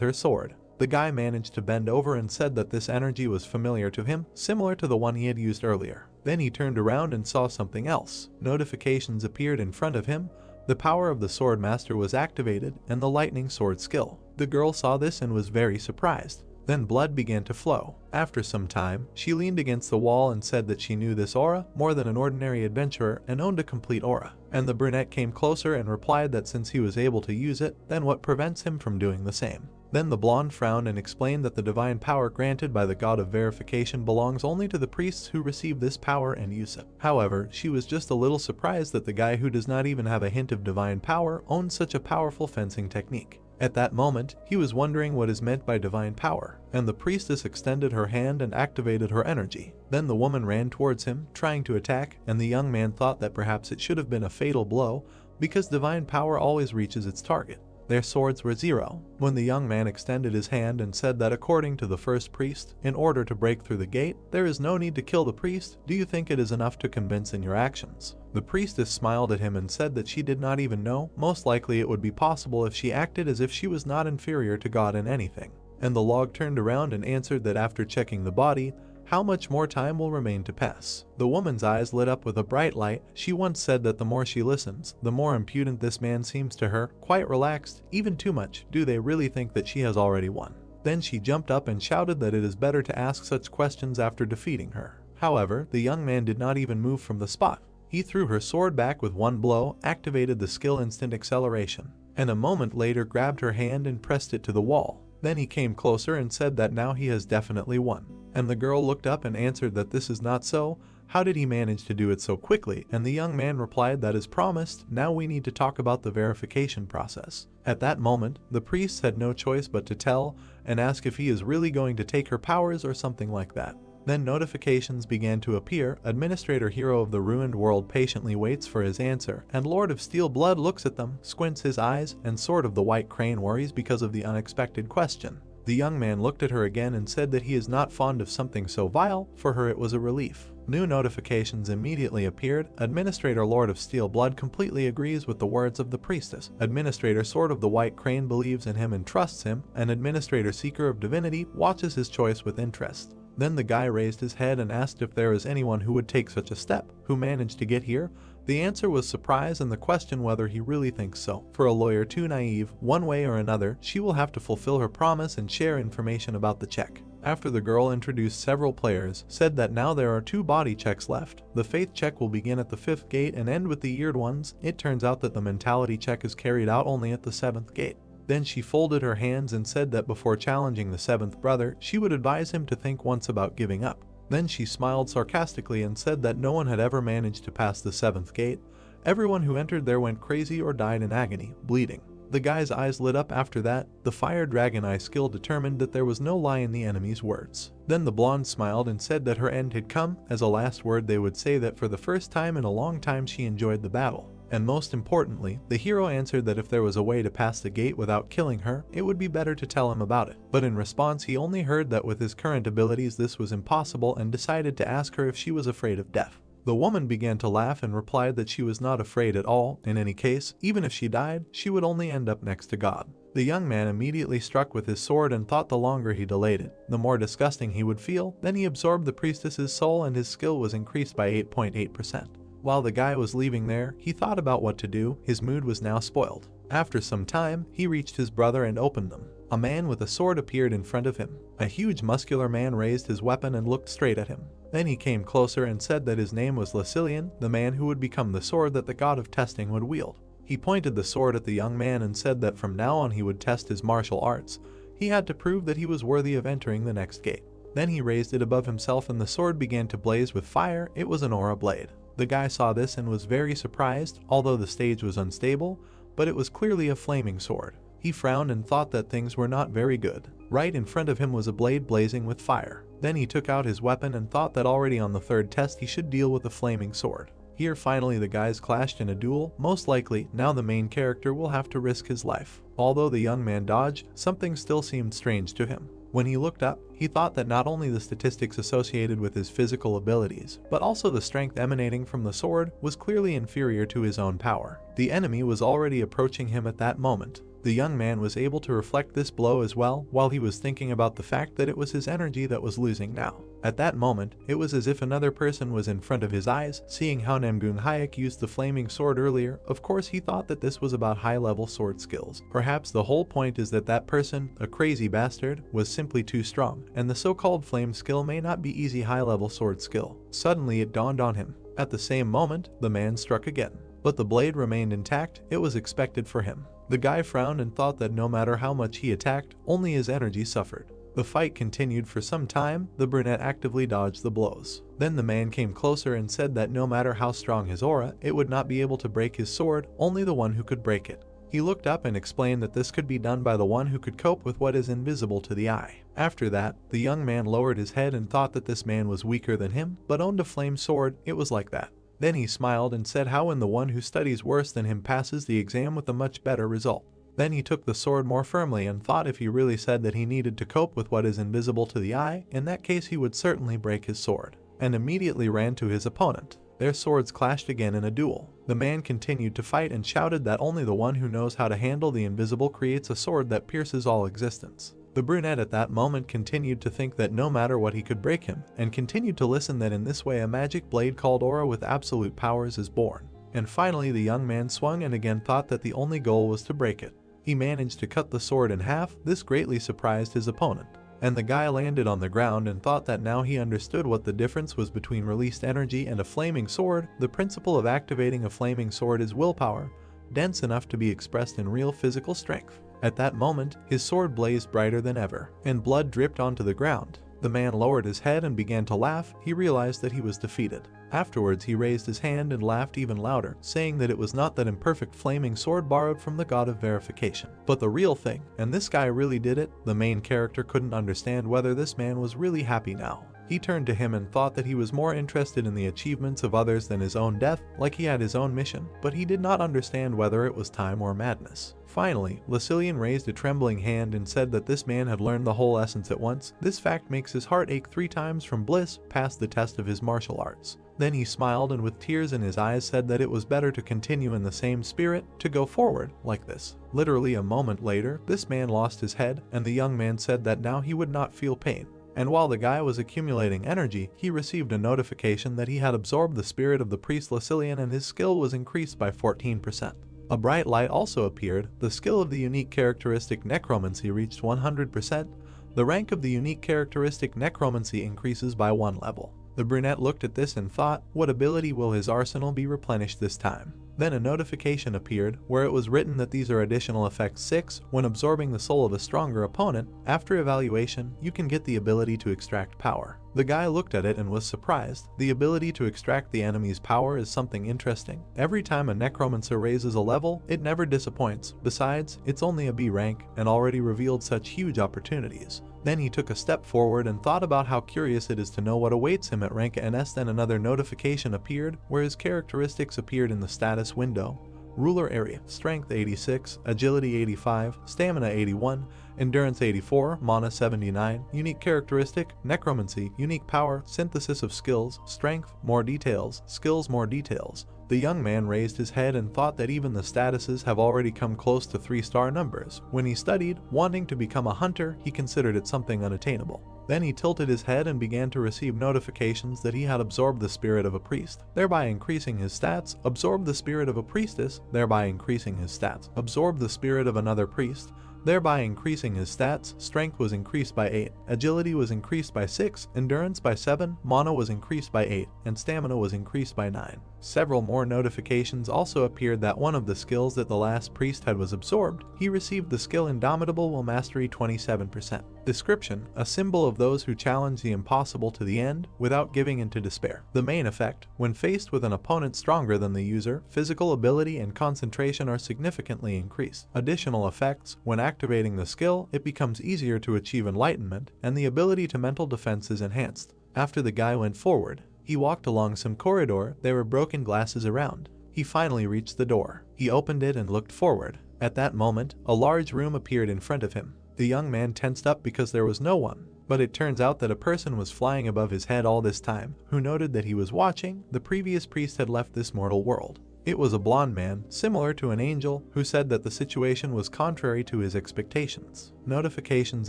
her sword. The guy managed to bend over and said that this energy was familiar to him, similar to the one he had used earlier. Then he turned around and saw something else. Notifications appeared in front of him. The power of the sword master was activated, and the lightning sword skill. The girl saw this and was very surprised. Then blood began to flow. After some time, she leaned against the wall and said that she knew this aura more than an ordinary adventurer and owned a complete aura. And the brunette came closer and replied that since he was able to use it, then what prevents him from doing the same? Then the blonde frowned and explained that the divine power granted by the god of verification belongs only to the priests who receive this power and use it. However, she was just a little surprised that the guy who does not even have a hint of divine power owns such a powerful fencing technique. At that moment, he was wondering what is meant by divine power, and the priestess extended her hand and activated her energy. Then the woman ran towards him, trying to attack, and the young man thought that perhaps it should have been a fatal blow, because divine power always reaches its target. Their swords were zero, when the young man extended his hand and said that according to the first priest, in order to break through the gate, there is no need to kill the priest. Do you think it is enough to convince in your actions? The priestess smiled at him and said that she did not even know. Most likely it would be possible if she acted as if she was not inferior to God in anything. And the log turned around and answered that after checking the body, how much more time will remain to pass? The woman's eyes lit up with a bright light. She once said that the more she listens, the more impudent this man seems to her, quite relaxed, even too much. Do they really think that she has already won? Then she jumped up and shouted that it is better to ask such questions after defeating her. However, the young man did not even move from the spot. He threw her sword back with one blow, activated the skill instant acceleration, and a moment later grabbed her hand and pressed it to the wall. Then he came closer and said that now he has definitely won. And the girl looked up and answered that this is not so. How did he manage to do it so quickly? And the young man replied that as promised, now we need to talk about the verification process. At that moment, the priest had no choice but to tell and ask if he is really going to take her powers or something like that. Then notifications began to appear. Administrator Hero of the Ruined World patiently waits for his answer, and Lord of Steel Blood looks at them, squints his eyes, and Sword of the White Crane worries because of the unexpected question. The young man looked at her again and said that he is not fond of something so vile. For her it was a relief. New notifications immediately appeared. Administrator Lord of Steel Blood completely agrees with the words of the priestess. Administrator Sword of the White Crane believes in him and trusts him, and Administrator Seeker of Divinity watches his choice with interest. Then the guy raised his head and asked if there is anyone who would take such a step, who managed to get here. The answer was surprise and the question whether he really thinks so. For a lawyer too naive, one way or another, she will have to fulfill her promise and share information about the check. After the girl introduced several players, said that now there are 2 body checks left. The faith check will begin at the 5th gate and end with the eared ones. It turns out that the mentality check is carried out only at the 7th gate. Then she folded her hands and said that before challenging the 7th brother, she would advise him to think once about giving up. Then she smiled sarcastically and said that no one had ever managed to pass the 7th gate. Everyone who entered there went crazy or died in agony, bleeding. The guy's eyes lit up after that. The Fire Dragon Eye skill determined that there was no lie in the enemy's words. Then the blonde smiled and said that her end had come. As a last word they would say that for the first time in a long time she enjoyed the battle. And most importantly, the hero answered that if there was a way to pass the gate without killing her, it would be better to tell him about it. But in response, he only heard that with his current abilities this was impossible and decided to ask her if she was afraid of death. The woman began to laugh and replied that she was not afraid at all. In any case, even if she died, she would only end up next to God. The young man immediately struck with his sword and thought the longer he delayed it, the more disgusting he would feel. Then he absorbed the priestess's soul and his skill was increased by 8.8%. While the guy was leaving there, he thought about what to do. His mood was now spoiled. After some time, he reached his brother and opened them. A man with a sword appeared in front of him. A huge muscular man raised his weapon and looked straight at him. Then he came closer and said that his name was Lucilian, the man who would become the sword that the god of testing would wield. He pointed the sword at the young man and said that from now on he would test his martial arts. He had to prove that he was worthy of entering the next gate. Then he raised it above himself and the sword began to blaze with fire. It was an aura blade. The guy saw this and was very surprised, although the stage was unstable, but it was clearly a flaming sword. He frowned and thought that things were not very good. Right in front of him was a blade blazing with fire. Then he took out his weapon and thought that already on the third test he should deal with the flaming sword. Here finally the guys clashed in a duel. Most likely, now the main character will have to risk his life. Although the young man dodged, something still seemed strange to him. When he looked up, he thought that not only the statistics associated with his physical abilities, but also the strength emanating from the sword was clearly inferior to his own power. The enemy was already approaching him at that moment. The young man was able to reflect this blow as well, while he was thinking about the fact that it was his energy that was losing now. At that moment, it was as if another person was in front of his eyes. Seeing how Namgoong Hayek used the flaming sword earlier, of course he thought that this was about high-level sword skills. Perhaps the whole point is that that person, a crazy bastard, was simply too strong, and the so-called flame skill may not be easy high-level sword skill. Suddenly it dawned on him. At the same moment, the man struck again. But the blade remained intact. It was expected for him. The guy frowned and thought that no matter how much he attacked, only his energy suffered. The fight continued for some time. The brunette actively dodged the blows. Then the man came closer and said that no matter how strong his aura, it would not be able to break his sword, only the one who could break it. He looked up and explained that this could be done by the one who could cope with what is invisible to the eye. After that, the young man lowered his head and thought that this man was weaker than him, but owned a flame sword. It was like that. Then he smiled and said how when the one who studies worse than him passes the exam with a much better result. Then he took the sword more firmly and thought if he really said that he needed to cope with what is invisible to the eye, in that case he would certainly break his sword, and immediately ran to his opponent. Their swords clashed again in a duel. The man continued to fight and shouted that only the one who knows how to handle the invisible creates a sword that pierces all existence. The brunette at that moment continued to think that no matter what he could break him, and continued to listen that in this way a magic blade called aura with absolute powers is born. And finally the young man swung and again thought that the only goal was to break it. He managed to cut the sword in half. This greatly surprised his opponent. And the guy landed on the ground and thought that now he understood what the difference was between released energy and a flaming sword. The principle of activating a flaming sword is willpower, dense enough to be expressed in real physical strength. At that moment, his sword blazed brighter than ever, and blood dripped onto the ground. The man lowered his head and began to laugh. He realized that he was defeated. Afterwards, he raised his hand and laughed even louder, saying that it was not that imperfect flaming sword borrowed from the god of verification, but the real thing, and this guy really did it. The main character couldn't understand whether this man was really happy now. He turned to him and thought that he was more interested in the achievements of others than his own death, like he had his own mission, but he did not understand whether it was time or madness. Finally, Lucilian raised a trembling hand and said that this man had learned the whole essence at once. This fact makes his heart ache 3 times from bliss, passed the test of his martial arts. Then he smiled and with tears in his eyes said that it was better to continue in the same spirit, to go forward, like this. Literally a moment later, this man lost his head, and the young man said that now he would not feel pain. And while the guy was accumulating energy, he received a notification that he had absorbed the spirit of the priest Lucilian and his skill was increased by 14%. A bright light also appeared. The skill of the unique characteristic necromancy reached 100%. The rank of the unique characteristic necromancy increases by 1 level. The brunette looked at this and thought, what ability will his arsenal be replenished this time? Then a notification appeared where it was written that these are additional effects 6. When absorbing the soul of a stronger opponent, after evaluation, you can get the ability to extract power. The guy looked at it and was surprised. The ability to extract the enemy's power is something interesting. Every time a necromancer raises a level, it never disappoints. Besides, it's only a B rank and already revealed such huge opportunities. Then he took a step forward and thought about how curious it is to know what awaits him at rank NS. Then another notification appeared where his characteristics appeared in the status window. Ruler area, strength 86, agility 85, stamina 81, endurance 84, mana 79, unique characteristic, necromancy, unique power, synthesis of skills, strength, more details, skills, more details. The young man raised his head and thought that even the statuses have already come close to 3-star numbers. When he studied, wanting to become a hunter, he considered it something unattainable. Then he tilted his head and began to receive notifications that he had absorbed the spirit of a priest, thereby increasing his stats, absorbed the spirit of a priestess, thereby increasing his stats, absorbed the spirit of another priest, thereby increasing his stats. Strength was increased by 8, agility was increased by 6, endurance by 7, mana was increased by 8, and stamina was increased by 9. Several more notifications also appeared that one of the skills that the last priest had was absorbed. He received the skill Indomitable Will Mastery 27%. Description: a symbol of those who challenge the impossible to the end without giving in to despair. The main effect: when faced with an opponent stronger than the user, physical ability and concentration are significantly increased. Additional effects: when activating the skill, it becomes easier to achieve enlightenment, and the ability to mental defense is enhanced. After the guy went forward, he walked along some corridor. There were broken glasses around. He finally reached the door. He opened it and looked forward. At that moment, a large room appeared in front of him. The young man tensed up because there was no one, but it turns out that a person was flying above his head all this time, who noted that he was watching. The previous priest had left this mortal world. It was a blonde man, similar to an angel, who said that the situation was contrary to his expectations. Notifications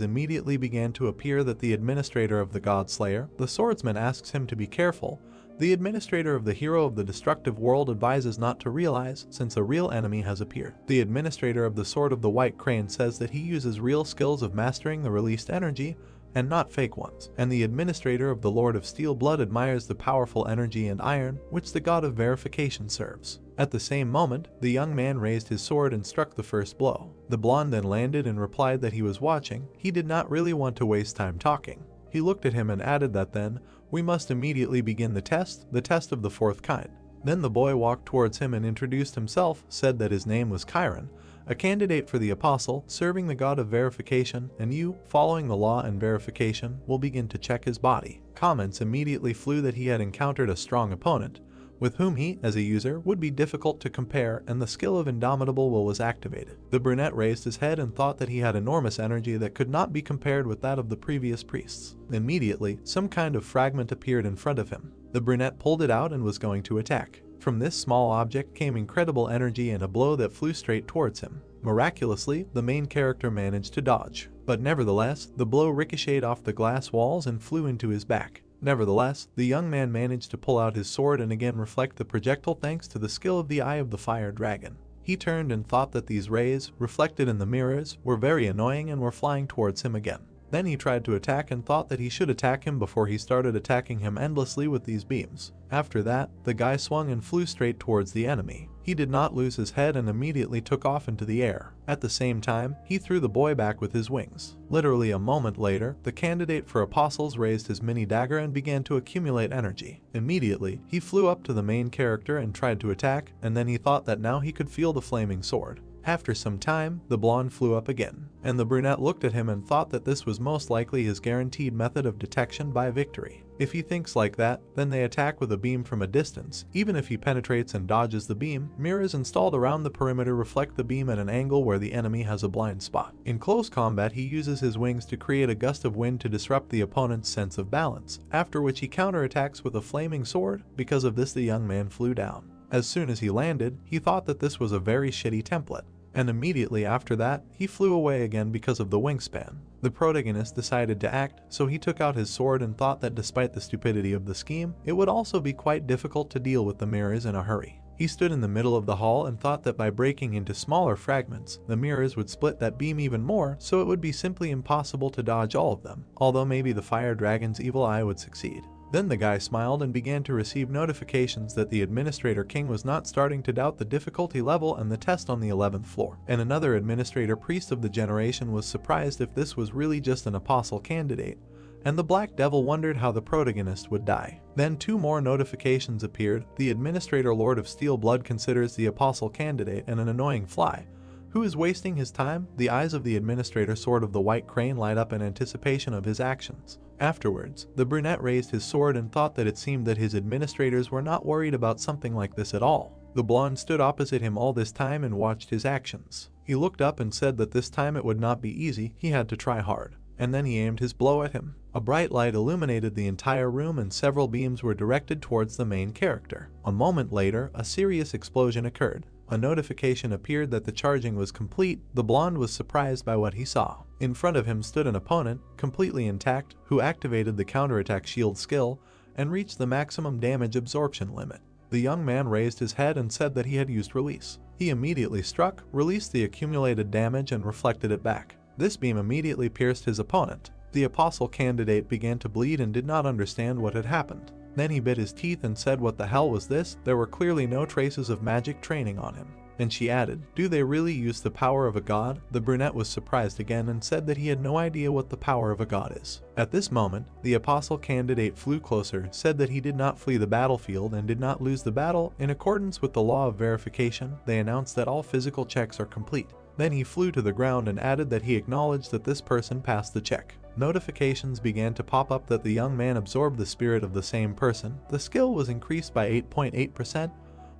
immediately began to appear that the administrator of the God Slayer, the swordsman, asks him to be careful. The administrator of the hero of the destructive world advises not to realize, since a real enemy has appeared. The administrator of the Sword of the White Crane says that he uses real skills of mastering the released energy, and not fake ones. And the administrator of the Lord of Steel Blood admires the powerful energy and iron which the god of verification serves. At the same moment, the young man raised his sword and struck the first blow. The blonde then landed and replied that he was watching. He did not really want to waste time talking. He looked at him and added that then, we must immediately begin the test of the fourth kind. Then the boy walked towards him and introduced himself, said that his name was Chiron, a candidate for the apostle, serving the god of verification, and you, following the law and verification, will begin to check his body. Comments immediately flew that he had encountered a strong opponent, with whom he, as a user, would be difficult to compare, and the skill of Indomitable Will was activated. The brunette raised his head and thought that he had enormous energy that could not be compared with that of the previous priests. Immediately, some kind of fragment appeared in front of him. The brunette pulled it out and was going to attack. From this small object came incredible energy and a blow that flew straight towards him. Miraculously, the main character managed to dodge, but nevertheless, the blow ricocheted off the glass walls and flew into his back. Nevertheless, the young man managed to pull out his sword and again reflect the projectile thanks to the skill of the Eye of the Fire Dragon. He turned and thought that these rays, reflected in the mirrors, were very annoying and were flying towards him again. Then he tried to attack and thought that he should attack him before he started attacking him endlessly with these beams. After that, the guy swung and flew straight towards the enemy. He did not lose his head and immediately took off into the air. At the same time, he threw the boy back with his wings. Literally a moment later, the candidate for apostles raised his mini dagger and began to accumulate energy. Immediately, he flew up to the main character and tried to attack, and then he thought that now he could feel the flaming sword. After some time, the blonde flew up again, and the brunette looked at him and thought that this was most likely his guaranteed method of detection by victory. If he thinks like that, then they attack with a beam from a distance. Even if he penetrates and dodges the beam, mirrors installed around the perimeter reflect the beam at an angle where the enemy has a blind spot. In close combat, he uses his wings to create a gust of wind to disrupt the opponent's sense of balance, after which he counterattacks with a flaming sword. Because of this, the young man flew down. As soon as he landed, he thought that this was a very shitty template, and immediately after that, he flew away again because of the wingspan. The protagonist decided to act, so he took out his sword and thought that despite the stupidity of the scheme, it would also be quite difficult to deal with the mirrors in a hurry. He stood in the middle of the hall and thought that by breaking into smaller fragments, the mirrors would split that beam even more, so it would be simply impossible to dodge all of them, although maybe the fire dragon's evil eye would succeed. Then the guy smiled and began to receive notifications that the Administrator King was not starting to doubt the difficulty level and the test on the 11th floor. And another Administrator Priest of the generation was surprised if this was really just an apostle candidate, and the Black Devil wondered how the protagonist would die. Then 2 more notifications appeared. The Administrator Lord of Steel Blood considers the Apostle candidate an annoying fly who is wasting his time. The eyes of the Administrator Sword of the White Crane light up in anticipation of his actions. Afterwards, the brunette raised his sword and thought that it seemed that his administrators were not worried about something like this at all. The blonde stood opposite him all this time and watched his actions. He looked up and said that this time it would not be easy, he had to try hard. And then he aimed his blow at him. A bright light illuminated the entire room and several beams were directed towards the main character. A moment later, a serious explosion occurred. A notification appeared that the charging was complete. The blonde was surprised by what he saw. In front of him stood an opponent, completely intact, who activated the counterattack shield skill and reached the maximum damage absorption limit. The young man raised his head and said that he had used release. He immediately struck, released the accumulated damage and reflected it back. This beam immediately pierced his opponent. The Apostle candidate began to bleed and did not understand what had happened. Then he bit his teeth and said, "What the hell was this?" There were clearly no traces of magic training on him. And she added, "Do they really use the power of a god?" The brunette was surprised again and said that he had no idea what the power of a god is. At this moment, the Apostle candidate flew closer, said that he did not flee the battlefield and did not lose the battle. In accordance with the law of verification, they announced that all physical checks are complete. Then he flew to the ground and added that he acknowledged that this person passed the check. Notifications began to pop up that the young man absorbed the spirit of the same person. The skill was increased by 8.8%.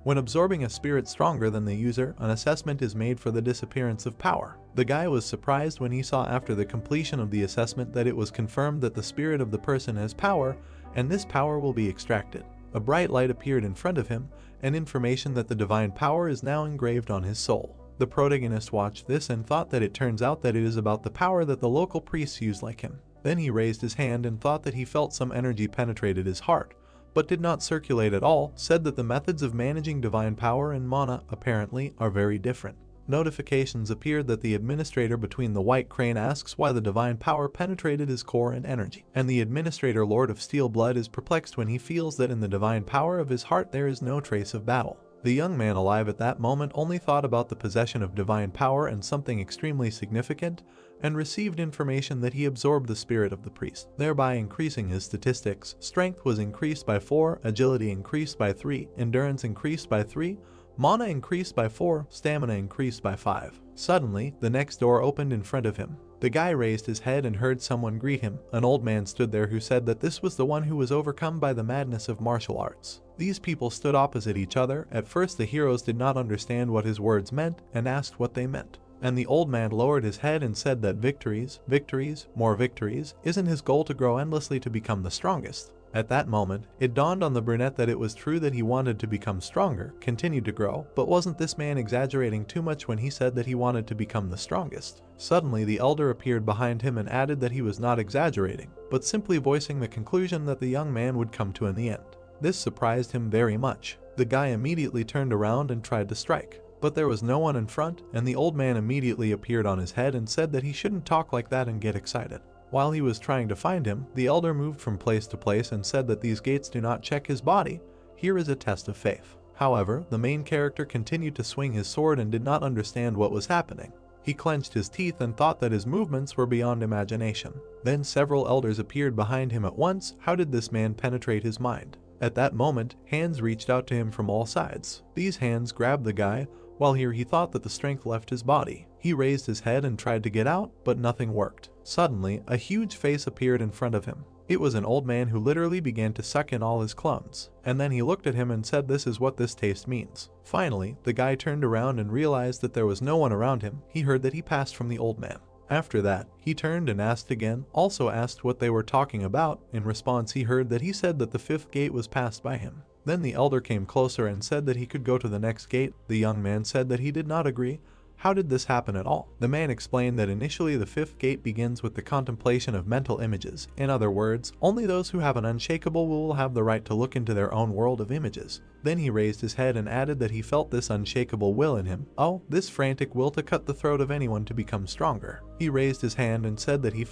When absorbing a spirit stronger than the user, an assessment is made for the disappearance of power. The guy was surprised when he saw after the completion of the assessment that it was confirmed that the spirit of the person has power, and this power will be extracted. A bright light appeared in front of him, and information that the divine power is now engraved on his soul. The protagonist watched this and thought that it turns out that it is about the power that the local priests use like him. Then he raised his hand and thought that he felt some energy penetrated his heart, but did not circulate at all, said that the methods of managing divine power and mana, apparently, are very different. Notifications appeared that the administrator between the White Crane asks why the divine power penetrated his core and energy, and the administrator Lord of Steel Blood is perplexed when he feels that in the divine power of his heart there is no trace of battle. The young man alive at that moment only thought about the possession of divine power and something extremely significant, and received information that he absorbed the spirit of the priest, thereby increasing his statistics. Strength was increased by 4, agility increased by 3, endurance increased by 3, mana increased by 4, stamina increased by 5. Suddenly, the next door opened in front of him. The guy raised his head and heard someone greet him. An old man stood there who said that this was the one who was overcome by the madness of martial arts. These people stood opposite each other. At first the heroes did not understand what his words meant and asked what they meant. And the old man lowered his head and said that victories, victories, more victories, isn't his goal to grow endlessly to become the strongest. At that moment, it dawned on the brunette that it was true that he wanted to become stronger, continued to grow, but wasn't this man exaggerating too much when he said that he wanted to become the strongest? Suddenly the elder appeared behind him and added that he was not exaggerating, but simply voicing the conclusion that the young man would come to in the end. This surprised him very much. The guy immediately turned around and tried to strike, but there was no one in front, and the old man immediately appeared on his head and said that he shouldn't talk like that and get excited. While he was trying to find him, the elder moved from place to place and said that these gates do not check his body. Here is a test of faith. However, the main character continued to swing his sword and did not understand what was happening. He clenched his teeth and thought that his movements were beyond imagination. Then several elders appeared behind him at once. How did this man penetrate his mind? At that moment, hands reached out to him from all sides. These hands grabbed the guy, while here he thought that the strength left his body. He raised his head and tried to get out, but nothing worked. Suddenly, a huge face appeared in front of him. It was an old man who literally began to suck in all his clones. And then he looked at him and said, "This is what this taste means." Finally, the guy turned around and realized that there was no one around him. He heard that he passed from the old man. After that, he turned and asked again, also asked what they were talking about. In response, he heard that he said that the 5th gate was passed by him. Then the elder came closer and said that he could go to the next gate. The young man said that he did not agree. How did this happen at all? The man explained that initially the 5th gate begins with the contemplation of mental images. In other words, only those who have an unshakable will have the right to look into their own world of images. Then he raised his head and added that he felt this unshakable will in him. Oh, this frantic will to cut the throat of anyone to become stronger. He raised his hand and said that he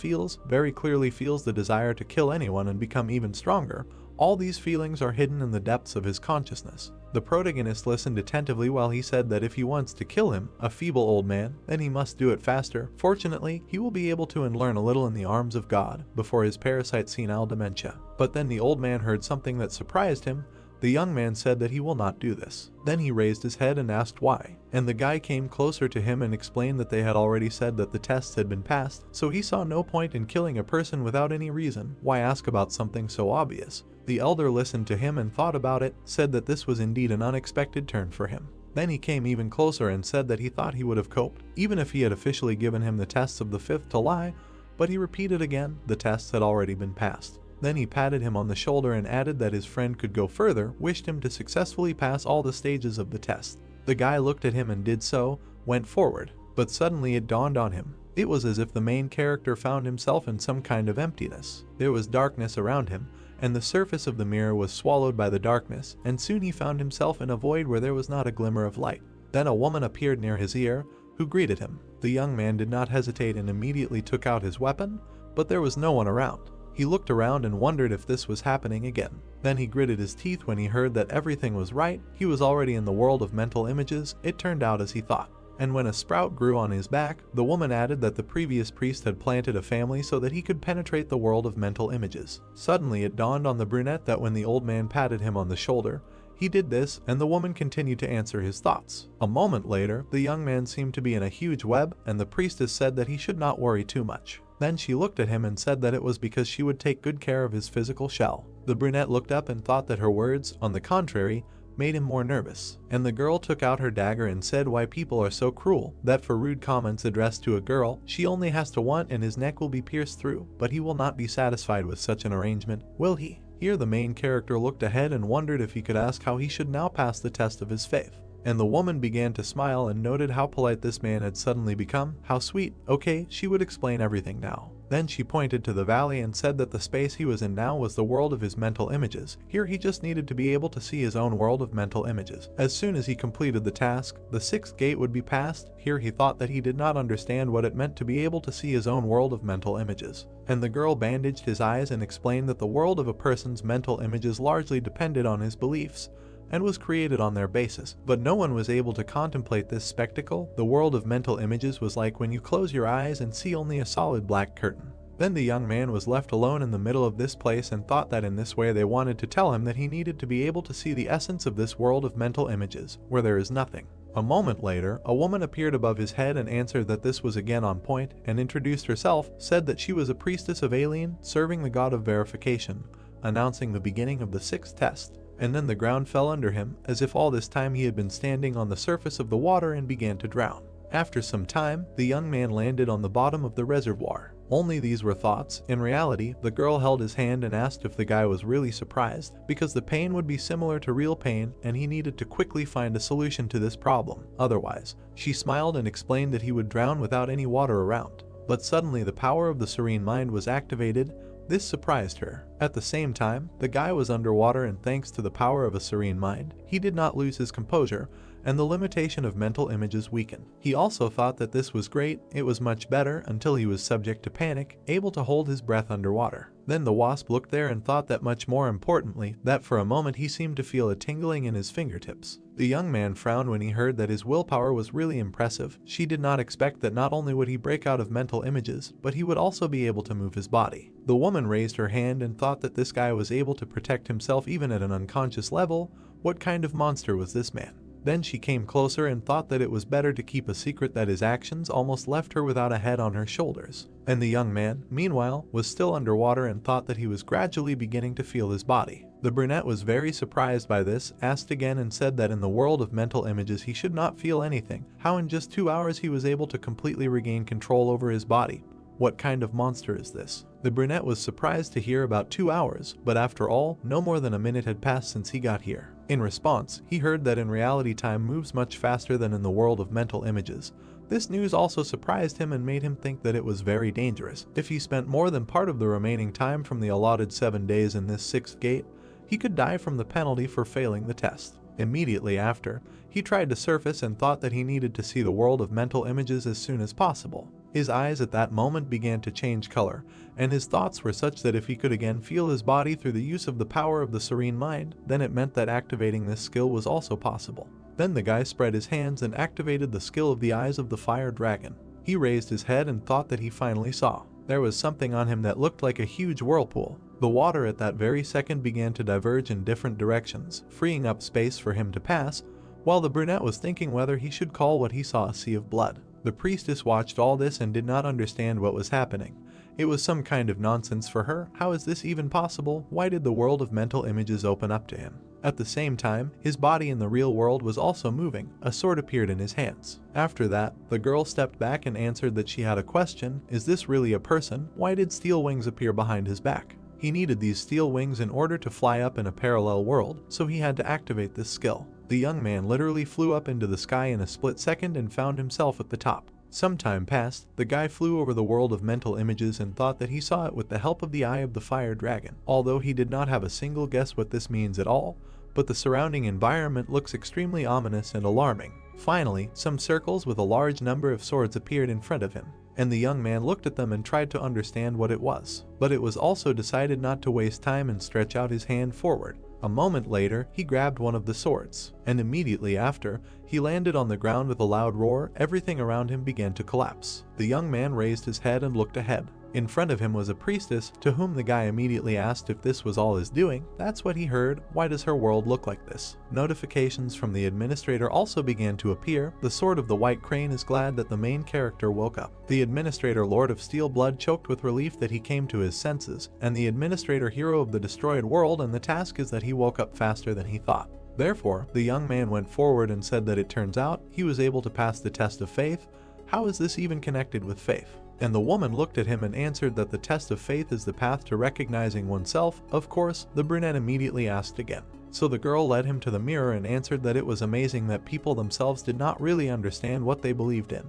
very clearly feels the desire to kill anyone and become even stronger. All these feelings are hidden in the depths of his consciousness. The protagonist listened attentively while he said that if he wants to kill him, a feeble old man, then he must do it faster. Fortunately, he will be able to learn a little in the arms of God before his parasite senile dementia. But then the old man heard something that surprised him. The young man said that he will not do this. Then he raised his head and asked why, and the guy came closer to him and explained that they had already said that the tests had been passed, so he saw no point in killing a person without any reason. Why ask about something so obvious? The elder listened to him and thought about it, said that this was indeed an unexpected turn for him. Then he came even closer and said that he thought he would have coped, even if he had officially given him the tests of the fifth to lie, but he repeated again, the tests had already been passed. Then he patted him on the shoulder and added that his friend could go further, wished him to successfully pass all the stages of the test. The guy looked at him and did so, went forward, but suddenly it dawned on him. It was as if the main character found himself in some kind of emptiness. There was darkness around him, and the surface of the mirror was swallowed by the darkness, and soon he found himself in a void where there was not a glimmer of light. Then a woman appeared near his ear, who greeted him. The young man did not hesitate and immediately took out his weapon, but there was no one around. He looked around and wondered if this was happening again. Then he gritted his teeth when he heard that everything was right. He was already in the world of mental images. It turned out as he thought. And when a sprout grew on his back, the woman added that the previous priest had planted a family so that he could penetrate the world of mental images. Suddenly it dawned on the brunette that when the old man patted him on the shoulder, he did this, and the woman continued to answer his thoughts. A moment later, the young man seemed to be in a huge web, and the priestess said that he should not worry too much. Then she looked at him and said that it was because she would take good care of his physical shell. The brunette looked up and thought that her words, on the contrary, made him more nervous. And the girl took out her dagger and said why people are so cruel, that for rude comments addressed to a girl, she only has to want and his neck will be pierced through, but he will not be satisfied with such an arrangement, will he? Here the main character looked ahead and wondered if he could ask how he should now pass the test of his faith. And the woman began to smile and noted how polite this man had suddenly become. How sweet. Okay, she would explain everything now. Then she pointed to the valley and said that the space he was in now was the world of his mental images. Here he just needed to be able to see his own world of mental images. As soon as he completed the task, the sixth gate would be passed. Here he thought that he did not understand what it meant to be able to see his own world of mental images. And the girl bandaged his eyes and explained that the world of a person's mental images largely depended on his beliefs, and was created on their basis. But no one was able to contemplate this spectacle. The world of mental images was like when you close your eyes and see only a solid black curtain. Then the young man was left alone in the middle of this place and thought that in this way they wanted to tell him that he needed to be able to see the essence of this world of mental images, where there is nothing. A moment later, a woman appeared above his head and answered that this was again on point, and introduced herself, said that she was a priestess of Alien, serving the god of verification, announcing the beginning of the sixth test. And then the ground fell under him, as if all this time he had been standing on the surface of the water and began to drown. After some time, the young man landed on the bottom of the reservoir. Only these were thoughts. In reality, the girl held his hand and asked if the guy was really surprised, because the pain would be similar to real pain and he needed to quickly find a solution to this problem. Otherwise, she smiled and explained that he would drown without any water around. But suddenly the power of the serene mind was activated. This surprised her. At the same time, the guy was underwater, and thanks to the power of a serene mind, he did not lose his composure, and the limitation of mental images weakened. He also thought that this was great. It was much better until he was subject to panic, able to hold his breath underwater. Then the wasp looked there and thought that much more importantly, that for a moment he seemed to feel a tingling in his fingertips. The young man frowned when he heard that his willpower was really impressive. She did not expect that not only would he break out of mental images, but he would also be able to move his body. The woman raised her hand and thought that this guy was able to protect himself even at an unconscious level. What kind of monster was this man? Then she came closer and thought that it was better to keep a secret that his actions almost left her without a head on her shoulders. And the young man, meanwhile, was still underwater and thought that he was gradually beginning to feel his body. The brunette was very surprised by this, asked again and said that in the world of mental images he should not feel anything. How in just 2 hours he was able to completely regain control over his body. What kind of monster is this? The brunette was surprised to hear about 2 hours, but after all, no more than a minute had passed since he got here. In response, he heard that in reality time moves much faster than in the world of mental images. This news also surprised him and made him think that it was very dangerous. If he spent more than part of the remaining time from the allotted 7 days in this sixth gate, he could die from the penalty for failing the test. Immediately after, he tried to surface and thought that he needed to see the world of mental images as soon as possible. His eyes at that moment began to change color, and his thoughts were such that if he could again feel his body through the use of the power of the serene mind, then it meant that activating this skill was also possible. Then the guy spread his hands and activated the skill of the eyes of the fire dragon. He raised his head and thought that he finally saw. There was something on him that looked like a huge whirlpool. The water at that very second began to diverge in different directions, freeing up space for him to pass, while the brunette was thinking whether he should call what he saw a sea of blood. The priestess watched all this and did not understand what was happening. It was some kind of nonsense for her. How is this even possible? Why did the world of mental images open up to him? At the same time, his body in the real world was also moving. A sword appeared in his hands. After that, the girl stepped back and answered that she had a question. Is this really a person? Why did steel wings appear behind his back? He needed these steel wings in order to fly up in a parallel world, so he had to activate this skill. The young man literally flew up into the sky in a split second and found himself at the top. Some time passed, the guy flew over the world of mental images and thought that he saw it with the help of the eye of the fire dragon. Although he did not have a single guess what this means at all, but the surrounding environment looks extremely ominous and alarming. Finally, some circles with a large number of swords appeared in front of him, and the young man looked at them and tried to understand what it was. But it was also decided not to waste time and stretch out his hand forward. A moment later, he grabbed one of the swords, and immediately after, he landed on the ground with a loud roar. Everything around him began to collapse. The young man raised his head and looked ahead. In front of him was a priestess, to whom the guy immediately asked if this was all his doing. That's what he heard. Why does her world look like this? Notifications from the administrator also began to appear. The sword of the white crane is glad that the main character woke up. The administrator Lord of Steel Blood choked with relief that he came to his senses, and the administrator hero of the destroyed world, and the task is that he woke up faster than he thought. Therefore, the young man went forward and said that it turns out he was able to pass the test of faith. How is this even connected with faith? And the woman looked at him and answered that the test of faith is the path to recognizing oneself. Of course, the brunette immediately asked again. So the girl led him to the mirror and answered that it was amazing that people themselves did not really understand what they believed in,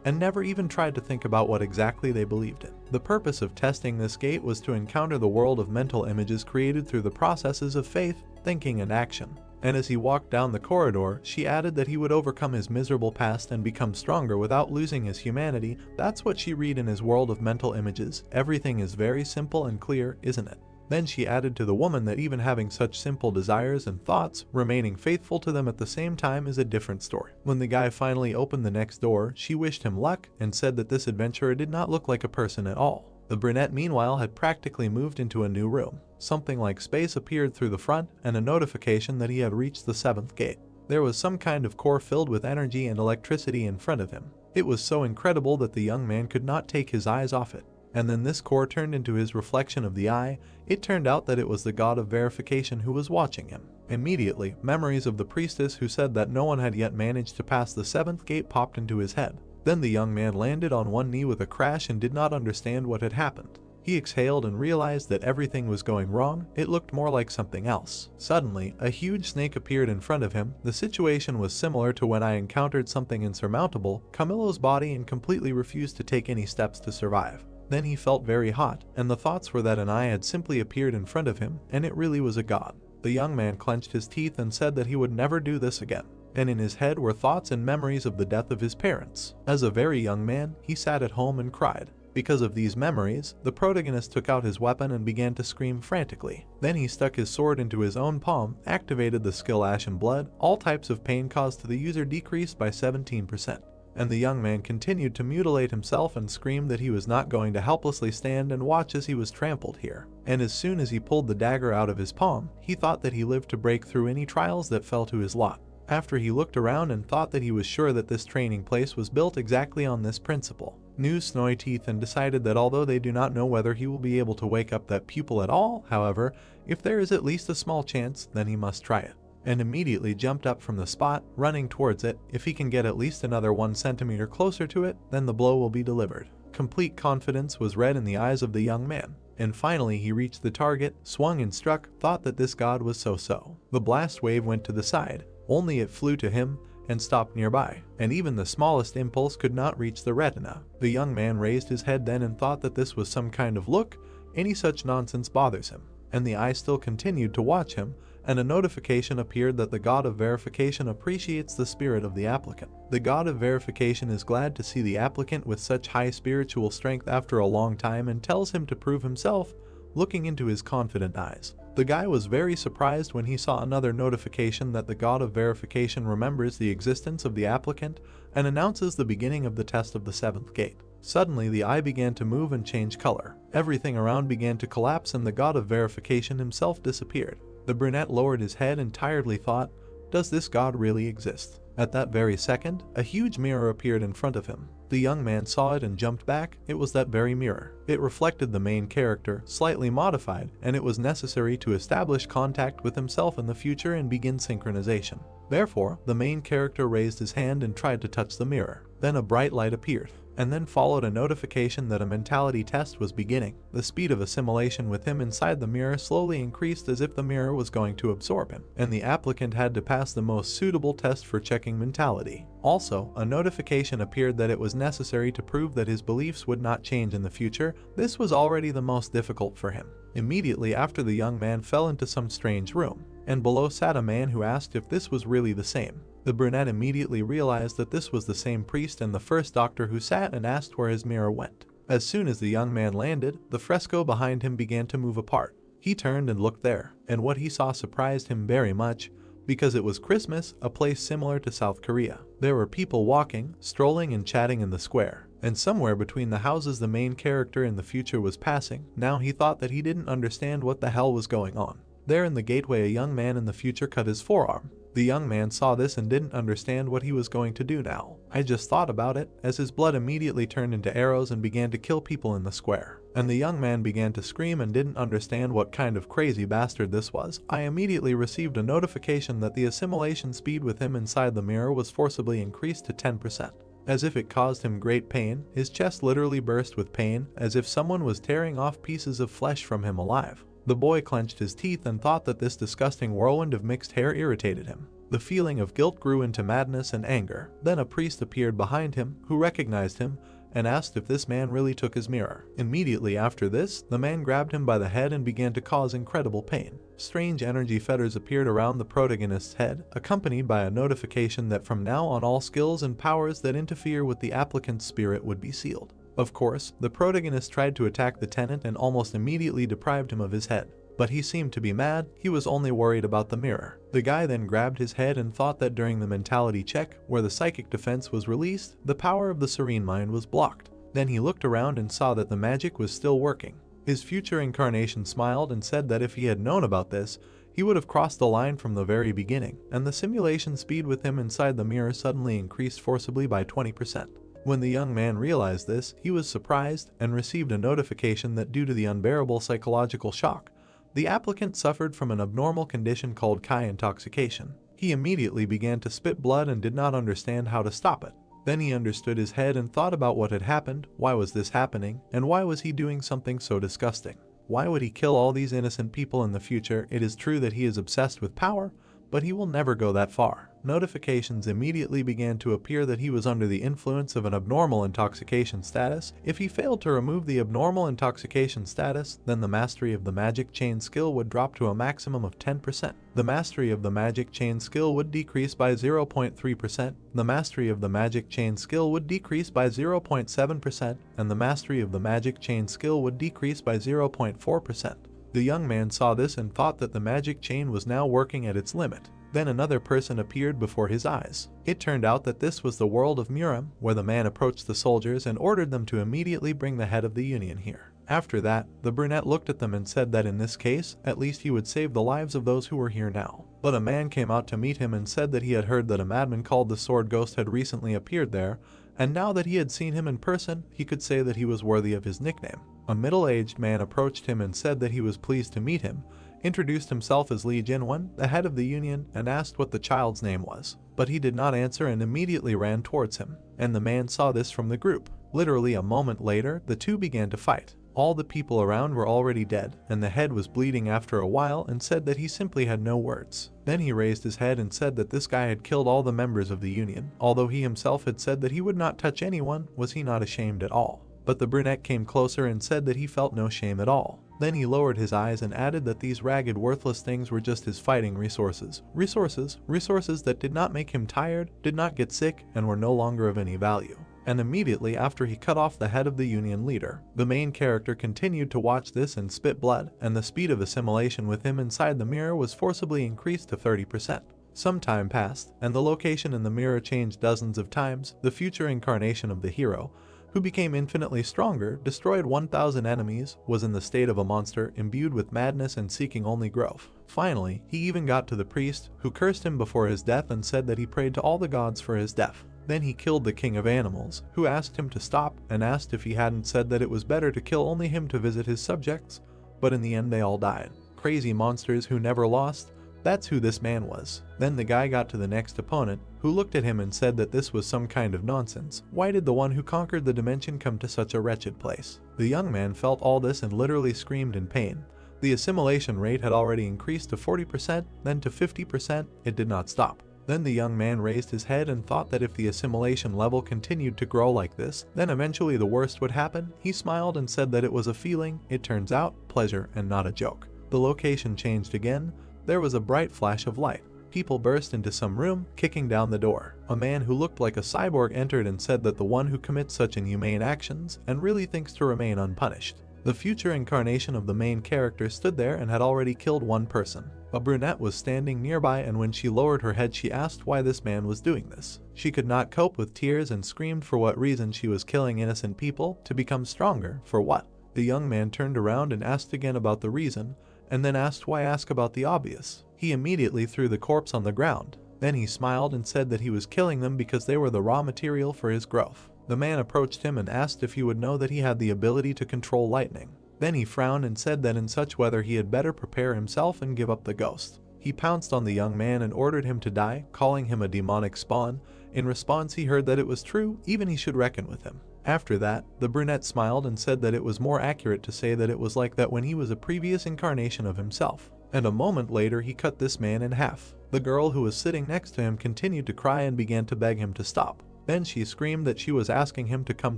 and never even tried to think about what exactly they believed in. The purpose of testing this gate was to encounter the world of mental images created through the processes of faith, thinking, and action. And as he walked down the corridor, she added that he would overcome his miserable past and become stronger without losing his humanity. That's what she read in his world of mental images. Everything is very simple and clear, isn't it? Then she added to the woman that even having such simple desires and thoughts, remaining faithful to them at the same time is a different story. When the guy finally opened the next door, she wished him luck and said that this adventurer did not look like a person at all. The brunette meanwhile had practically moved into a new room. Something like space appeared through the front and a notification that he had reached the 7th gate. There was some kind of core filled with energy and electricity in front of him. It was so incredible that the young man could not take his eyes off it. And then this core turned into his reflection of the eye. It turned out that it was the god of verification who was watching him. Immediately, memories of the priestess who said that no one had yet managed to pass the 7th gate popped into his head. Then the young man landed on one knee with a crash and did not understand what had happened. He exhaled and realized that everything was going wrong. It looked more like something else. Suddenly, a huge snake appeared in front of him. The situation was similar to when I encountered something insurmountable, Camillo's body, and completely refused to take any steps to survive. Then he felt very hot, and the thoughts were that an eye had simply appeared in front of him, and it really was a god. The young man clenched his teeth and said that he would never do this again. And in his head were thoughts and memories of the death of his parents. As a very young man, he sat at home and cried. Because of these memories, the protagonist took out his weapon and began to scream frantically. Then he stuck his sword into his own palm, activated the skill Ashen Blood. All types of pain caused to the user decreased by 17%. And the young man continued to mutilate himself and screamed that he was not going to helplessly stand and watch as he was trampled here. And as soon as he pulled the dagger out of his palm, he thought that he lived to break through any trials that fell to his lot. After he looked around and thought that he was sure that this training place was built exactly on this principle. New snowy teeth and decided that although they do not know whether he will be able to wake up that pupil at all, however, if there is at least a small chance, then he must try it. And immediately jumped up from the spot, running towards it. If he can get at least another 1 centimeter closer to it, then the blow will be delivered. Complete confidence was read in the eyes of the young man. And finally he reached the target, swung and struck, thought that this god was so-so. The blast wave went to the side. Only it flew to him and stopped nearby, and even the smallest impulse could not reach the retina. The young man raised his head then and thought that this was some kind of look. Any such nonsense bothers him. and the eye still continued to watch him, and a notification appeared that the god of verification appreciates the spirit of the applicant. The god of verification is glad to see the applicant with such high spiritual strength after a long time and tells him to prove himself, looking into his confident eyes. The guy was very surprised when he saw another notification that the god of verification remembers the existence of the applicant and announces the beginning of the test of the 7th gate. Suddenly the eye began to move and change color. Everything around began to collapse and the god of verification himself disappeared. The brunette lowered his head and tiredly thought, does this god really exist? At that very second, a huge mirror appeared in front of him. The young man saw it and jumped back. It was that very mirror. It reflected the main character, slightly modified, and it was necessary to establish contact with himself in the future and begin synchronization. Therefore, the main character raised his hand and tried to touch the mirror. Then a bright light appeared, and then followed a notification that a mentality test was beginning. The speed of assimilation with him inside the mirror slowly increased as if the mirror was going to absorb him, and the applicant had to pass the most suitable test for checking mentality. Also, a notification appeared that it was necessary to prove that his beliefs would not change in the future. This was already the most difficult for him. Immediately after, the young man fell into some strange room, and below sat a man who asked if this was really the same. The brunette immediately realized that this was the same priest and the first doctor who sat and asked where his mirror went. As soon as the young man landed, the fresco behind him began to move apart. He turned and looked there, and what he saw surprised him very much, because it was Christmas, a place similar to South Korea. There were people walking, strolling and chatting in the square, and somewhere between the houses the main character in the future was passing. Now he thought that he didn't understand what the hell was going on. There in the gateway, a young man in the future cut his forearm. The young man saw this and didn't understand what he was going to do now. I just thought about it, as his blood immediately turned into arrows and began to kill people in the square. And the young man began to scream and didn't understand what kind of crazy bastard this was. I immediately received a notification that the assimilation speed with him inside the mirror was forcibly increased to 10%. As if it caused him great pain, his chest literally burst with pain, as if someone was tearing off pieces of flesh from him alive. The boy clenched his teeth and thought that this disgusting whirlwind of mixed hair irritated him. The feeling of guilt grew into madness and anger. Then a priest appeared behind him, who recognized him, and asked if this man really took his mirror. Immediately after this, the man grabbed him by the head and began to cause incredible pain. Strange energy fetters appeared around the protagonist's head, accompanied by a notification that from now on all skills and powers that interfere with the applicant's spirit would be sealed. Of course, the protagonist tried to attack the tenant and almost immediately deprived him of his head. But he seemed to be mad. He was only worried about the mirror. The guy then grabbed his head and thought that during the mentality check, where the psychic defense was released, the power of the serene mind was blocked. Then he looked around and saw that the magic was still working. His future incarnation smiled and said that if he had known about this, he would have crossed the line from the very beginning, and the simulation speed with him inside the mirror suddenly increased forcibly by 20%. When the young man realized this, he was surprised and received a notification that due to the unbearable psychological shock, the applicant suffered from an abnormal condition called Kai intoxication. He immediately began to spit blood and did not understand how to stop it. Then he understood his head and thought about what had happened, why was this happening, and why was he doing something so disgusting? Why would he kill all these innocent people in the future? It is true that he is obsessed with power, but he will never go that far. Notifications immediately began to appear that he was under the influence of an abnormal intoxication status. If he failed to remove the abnormal intoxication status, then the mastery of the magic chain skill would drop to a maximum of 10%. The mastery of the magic chain skill would decrease by 0.3%, the mastery of the magic chain skill would decrease by 0.7%, and the mastery of the magic chain skill would decrease by 0.4%. The young man saw this and thought that the magic chain was now working at its limit. Then another person appeared before his eyes. It turned out that this was the world of Muram, where the man approached the soldiers and ordered them to immediately bring the head of the Union here. After that, the brunette looked at them and said that in this case, at least he would save the lives of those who were here now. But a man came out to meet him and said that he had heard that a madman called the Sword Ghost had recently appeared there, and now that he had seen him in person, he could say that he was worthy of his nickname. A middle-aged man approached him and said that he was pleased to meet him, introduced himself as Lee Jinwon, the head of the Union, and asked what the child's name was. But he did not answer and immediately ran towards him, and the man saw this from the group. Literally a moment later, the two began to fight. All the people around were already dead, and the head was bleeding after a while and said that he simply had no words. Then he raised his head and said that this guy had killed all the members of the Union. Although he himself had said that he would not touch anyone, was he not ashamed at all? But the brunette came closer and said that he felt no shame at all. Then he lowered his eyes and added that these ragged, worthless things were just his fighting resources. Resources that did not make him tired, did not get sick, and were no longer of any value. And immediately after he cut off the head of the Union leader, the main character continued to watch this and spit blood, and the speed of assimilation with him inside the mirror was forcibly increased to 30%. Some time passed, and the location in the mirror changed dozens of times. The future incarnation of the hero, who became infinitely stronger, destroyed 1,000 enemies, was in the state of a monster, imbued with madness and seeking only growth. Finally, he even got to the priest, who cursed him before his death and said that he prayed to all the gods for his death. Then he killed the king of animals, who asked him to stop and asked if he hadn't said that it was better to kill only him to visit his subjects, but in the end they all died. Crazy monsters who never lost. That's who this man was. Then the guy got to the next opponent, who looked at him and said that this was some kind of nonsense. Why did the one who conquered the dimension come to such a wretched place? The young man felt all this and literally screamed in pain. The assimilation rate had already increased to 40%, then to 50%, it did not stop. Then the young man raised his head and thought that if the assimilation level continued to grow like this, then eventually the worst would happen. He smiled and said that it was a feeling, it turns out, pleasure and not a joke. The location changed again. There was a bright flash of light. People burst into some room, kicking down the door. A man who looked like a cyborg entered and said that the one who commits such inhumane actions and really thinks to remain unpunished. The future incarnation of the main character stood there and had already killed one person. A brunette was standing nearby, and when she lowered her head she asked why this man was doing this. She could not cope with tears and screamed for what reason she was killing innocent people, to become stronger, for what? The young man turned around and asked again about the reason, and then asked why ask about the obvious. He immediately threw the corpse on the ground. Then he smiled and said that he was killing them because they were the raw material for his growth. The man approached him and asked if he would know that he had the ability to control lightning. Then he frowned and said that in such weather he had better prepare himself and give up the ghost. He pounced on the young man and ordered him to die, calling him a demonic spawn. In response he heard that it was true, even he should reckon with him. After that, the brunette smiled and said that it was more accurate to say that it was like that when he was a previous incarnation of himself. And a moment later he cut this man in half. The girl who was sitting next to him continued to cry and began to beg him to stop. Then she screamed that she was asking him to come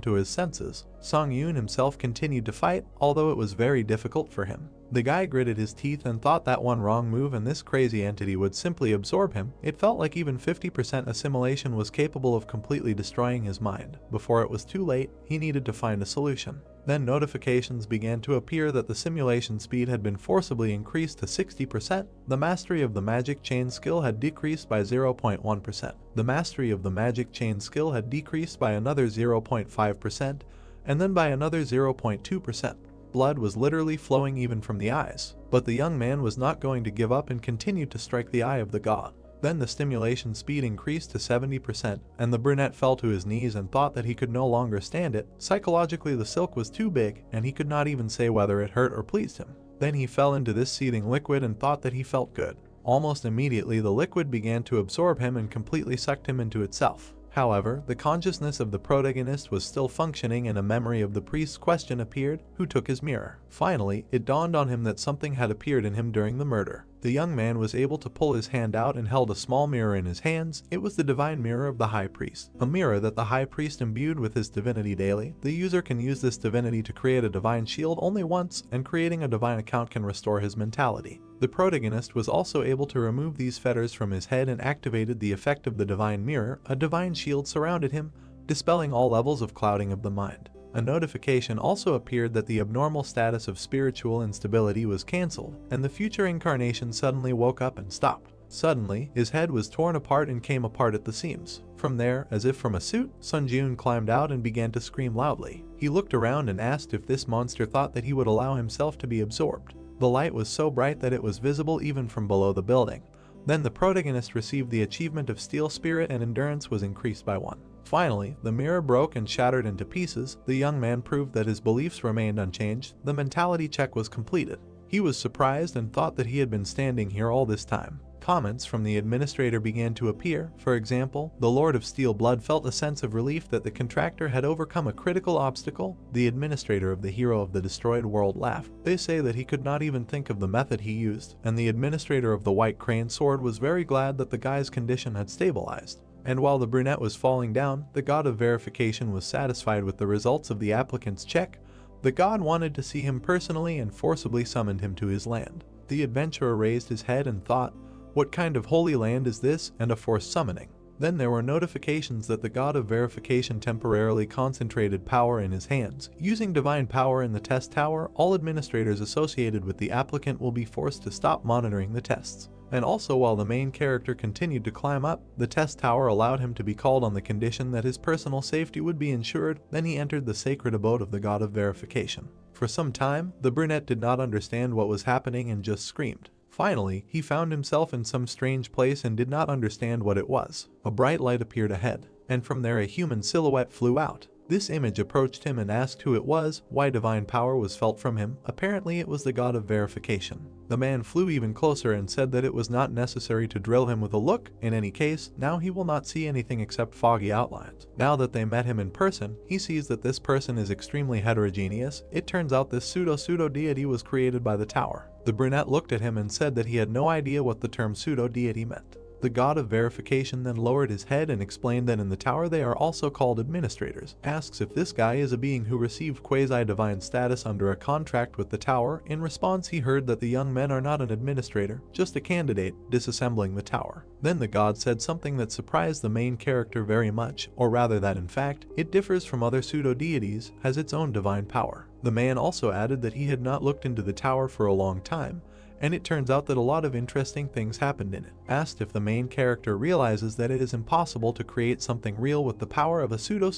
to his senses. Song-yoon himself continued to fight, although it was very difficult for him. The guy gritted his teeth and thought that one wrong move and this crazy entity would simply absorb him. It felt like even 50% assimilation was capable of completely destroying his mind. Before it was too late, he needed to find a solution. Then notifications began to appear that the simulation speed had been forcibly increased to 60%. The mastery of the magic chain skill had decreased by 0.1%. The mastery of the magic chain skill had decreased by another 0.5%, and then by another 0.2%. Blood was literally flowing even from the eyes. But the young man was not going to give up and continued to strike the eye of the god. Then the stimulation speed increased to 70%, and the brunette fell to his knees and thought that he could no longer stand it. Psychologically the silk was too big, and he could not even say whether it hurt or pleased him. Then he fell into this seething liquid and thought that he felt good. Almost immediately the liquid began to absorb him and completely sucked him into itself. However, the consciousness of the protagonist was still functioning and a memory of the priest's question appeared, who took his mirror. Finally, it dawned on him that something had appeared in him during the murder. The young man was able to pull his hand out and held a small mirror in his hands. It was the divine mirror of the high priest, a mirror that the high priest imbued with his divinity daily. The user can use this divinity to create a divine shield only once, and creating a divine account can restore his mentality. The protagonist was also able to remove these fetters from his head and activated the effect of the divine mirror. A divine shield surrounded him, dispelling all levels of clouding of the mind. A notification also appeared that the abnormal status of spiritual instability was cancelled, and the future incarnation suddenly woke up and stopped. Suddenly, his head was torn apart and came apart at the seams. From there, as if from a suit, Sunjun climbed out and began to scream loudly. He looked around and asked if this monster thought that he would allow himself to be absorbed. The light was so bright that it was visible even from below the building. Then the protagonist received the achievement of Steel Spirit and endurance was increased by 1. Finally, the mirror broke and shattered into pieces. The young man proved that his beliefs remained unchanged. The mentality check was completed. He was surprised and thought that he had been standing here all this time. Comments from the administrator began to appear. For example, the Lord of Steel Blood felt a sense of relief that the contractor had overcome a critical obstacle. The administrator of the hero of the destroyed world laughed. They say that he could not even think of the method he used, and the administrator of the White Crane Sword was very glad that the guy's condition had stabilized. And while the brunette was falling down, the god of verification was satisfied with the results of the applicant's check. The god wanted to see him personally and forcibly summoned him to his land. The adventurer raised his head and thought, "What kind of holy land is this, and a forced summoning?" Then there were notifications that the god of verification temporarily concentrated power in his hands. Using divine power in the test tower, all administrators associated with the applicant will be forced to stop monitoring the tests. And also, while the main character continued to climb up, the test tower allowed him to be called on the condition that his personal safety would be ensured. Then he entered the sacred abode of the god of verification. For some time, the brunette did not understand what was happening and just screamed. Finally, he found himself in some strange place and did not understand what it was. A bright light appeared ahead, and from there a human silhouette flew out. This image approached him and asked who it was, why divine power was felt from him. Apparently it was the god of verification. The man flew even closer and said that it was not necessary to drill him with a look. In any case, now he will not see anything except foggy outlines. Now that they met him in person, he sees that this person is extremely heterogeneous. It turns out this pseudo deity was created by the tower. The brunette looked at him and said that he had no idea what the term pseudo deity meant. The god of verification then lowered his head and explained that in the tower they are also called administrators. Asks if this guy is a being who received quasi-divine status under a contract with the tower. In response, he heard that the young men are not an administrator, just a candidate, disassembling the tower. Then the god said something that surprised the main character very much, or rather that in fact, it differs from other pseudo-deities, has its own divine power. The man also added that he had not looked into the tower for a long time, and it turns out that a lot of interesting things happened in it. Asked if the main character realizes that it is impossible to create something real with the power of a pseudo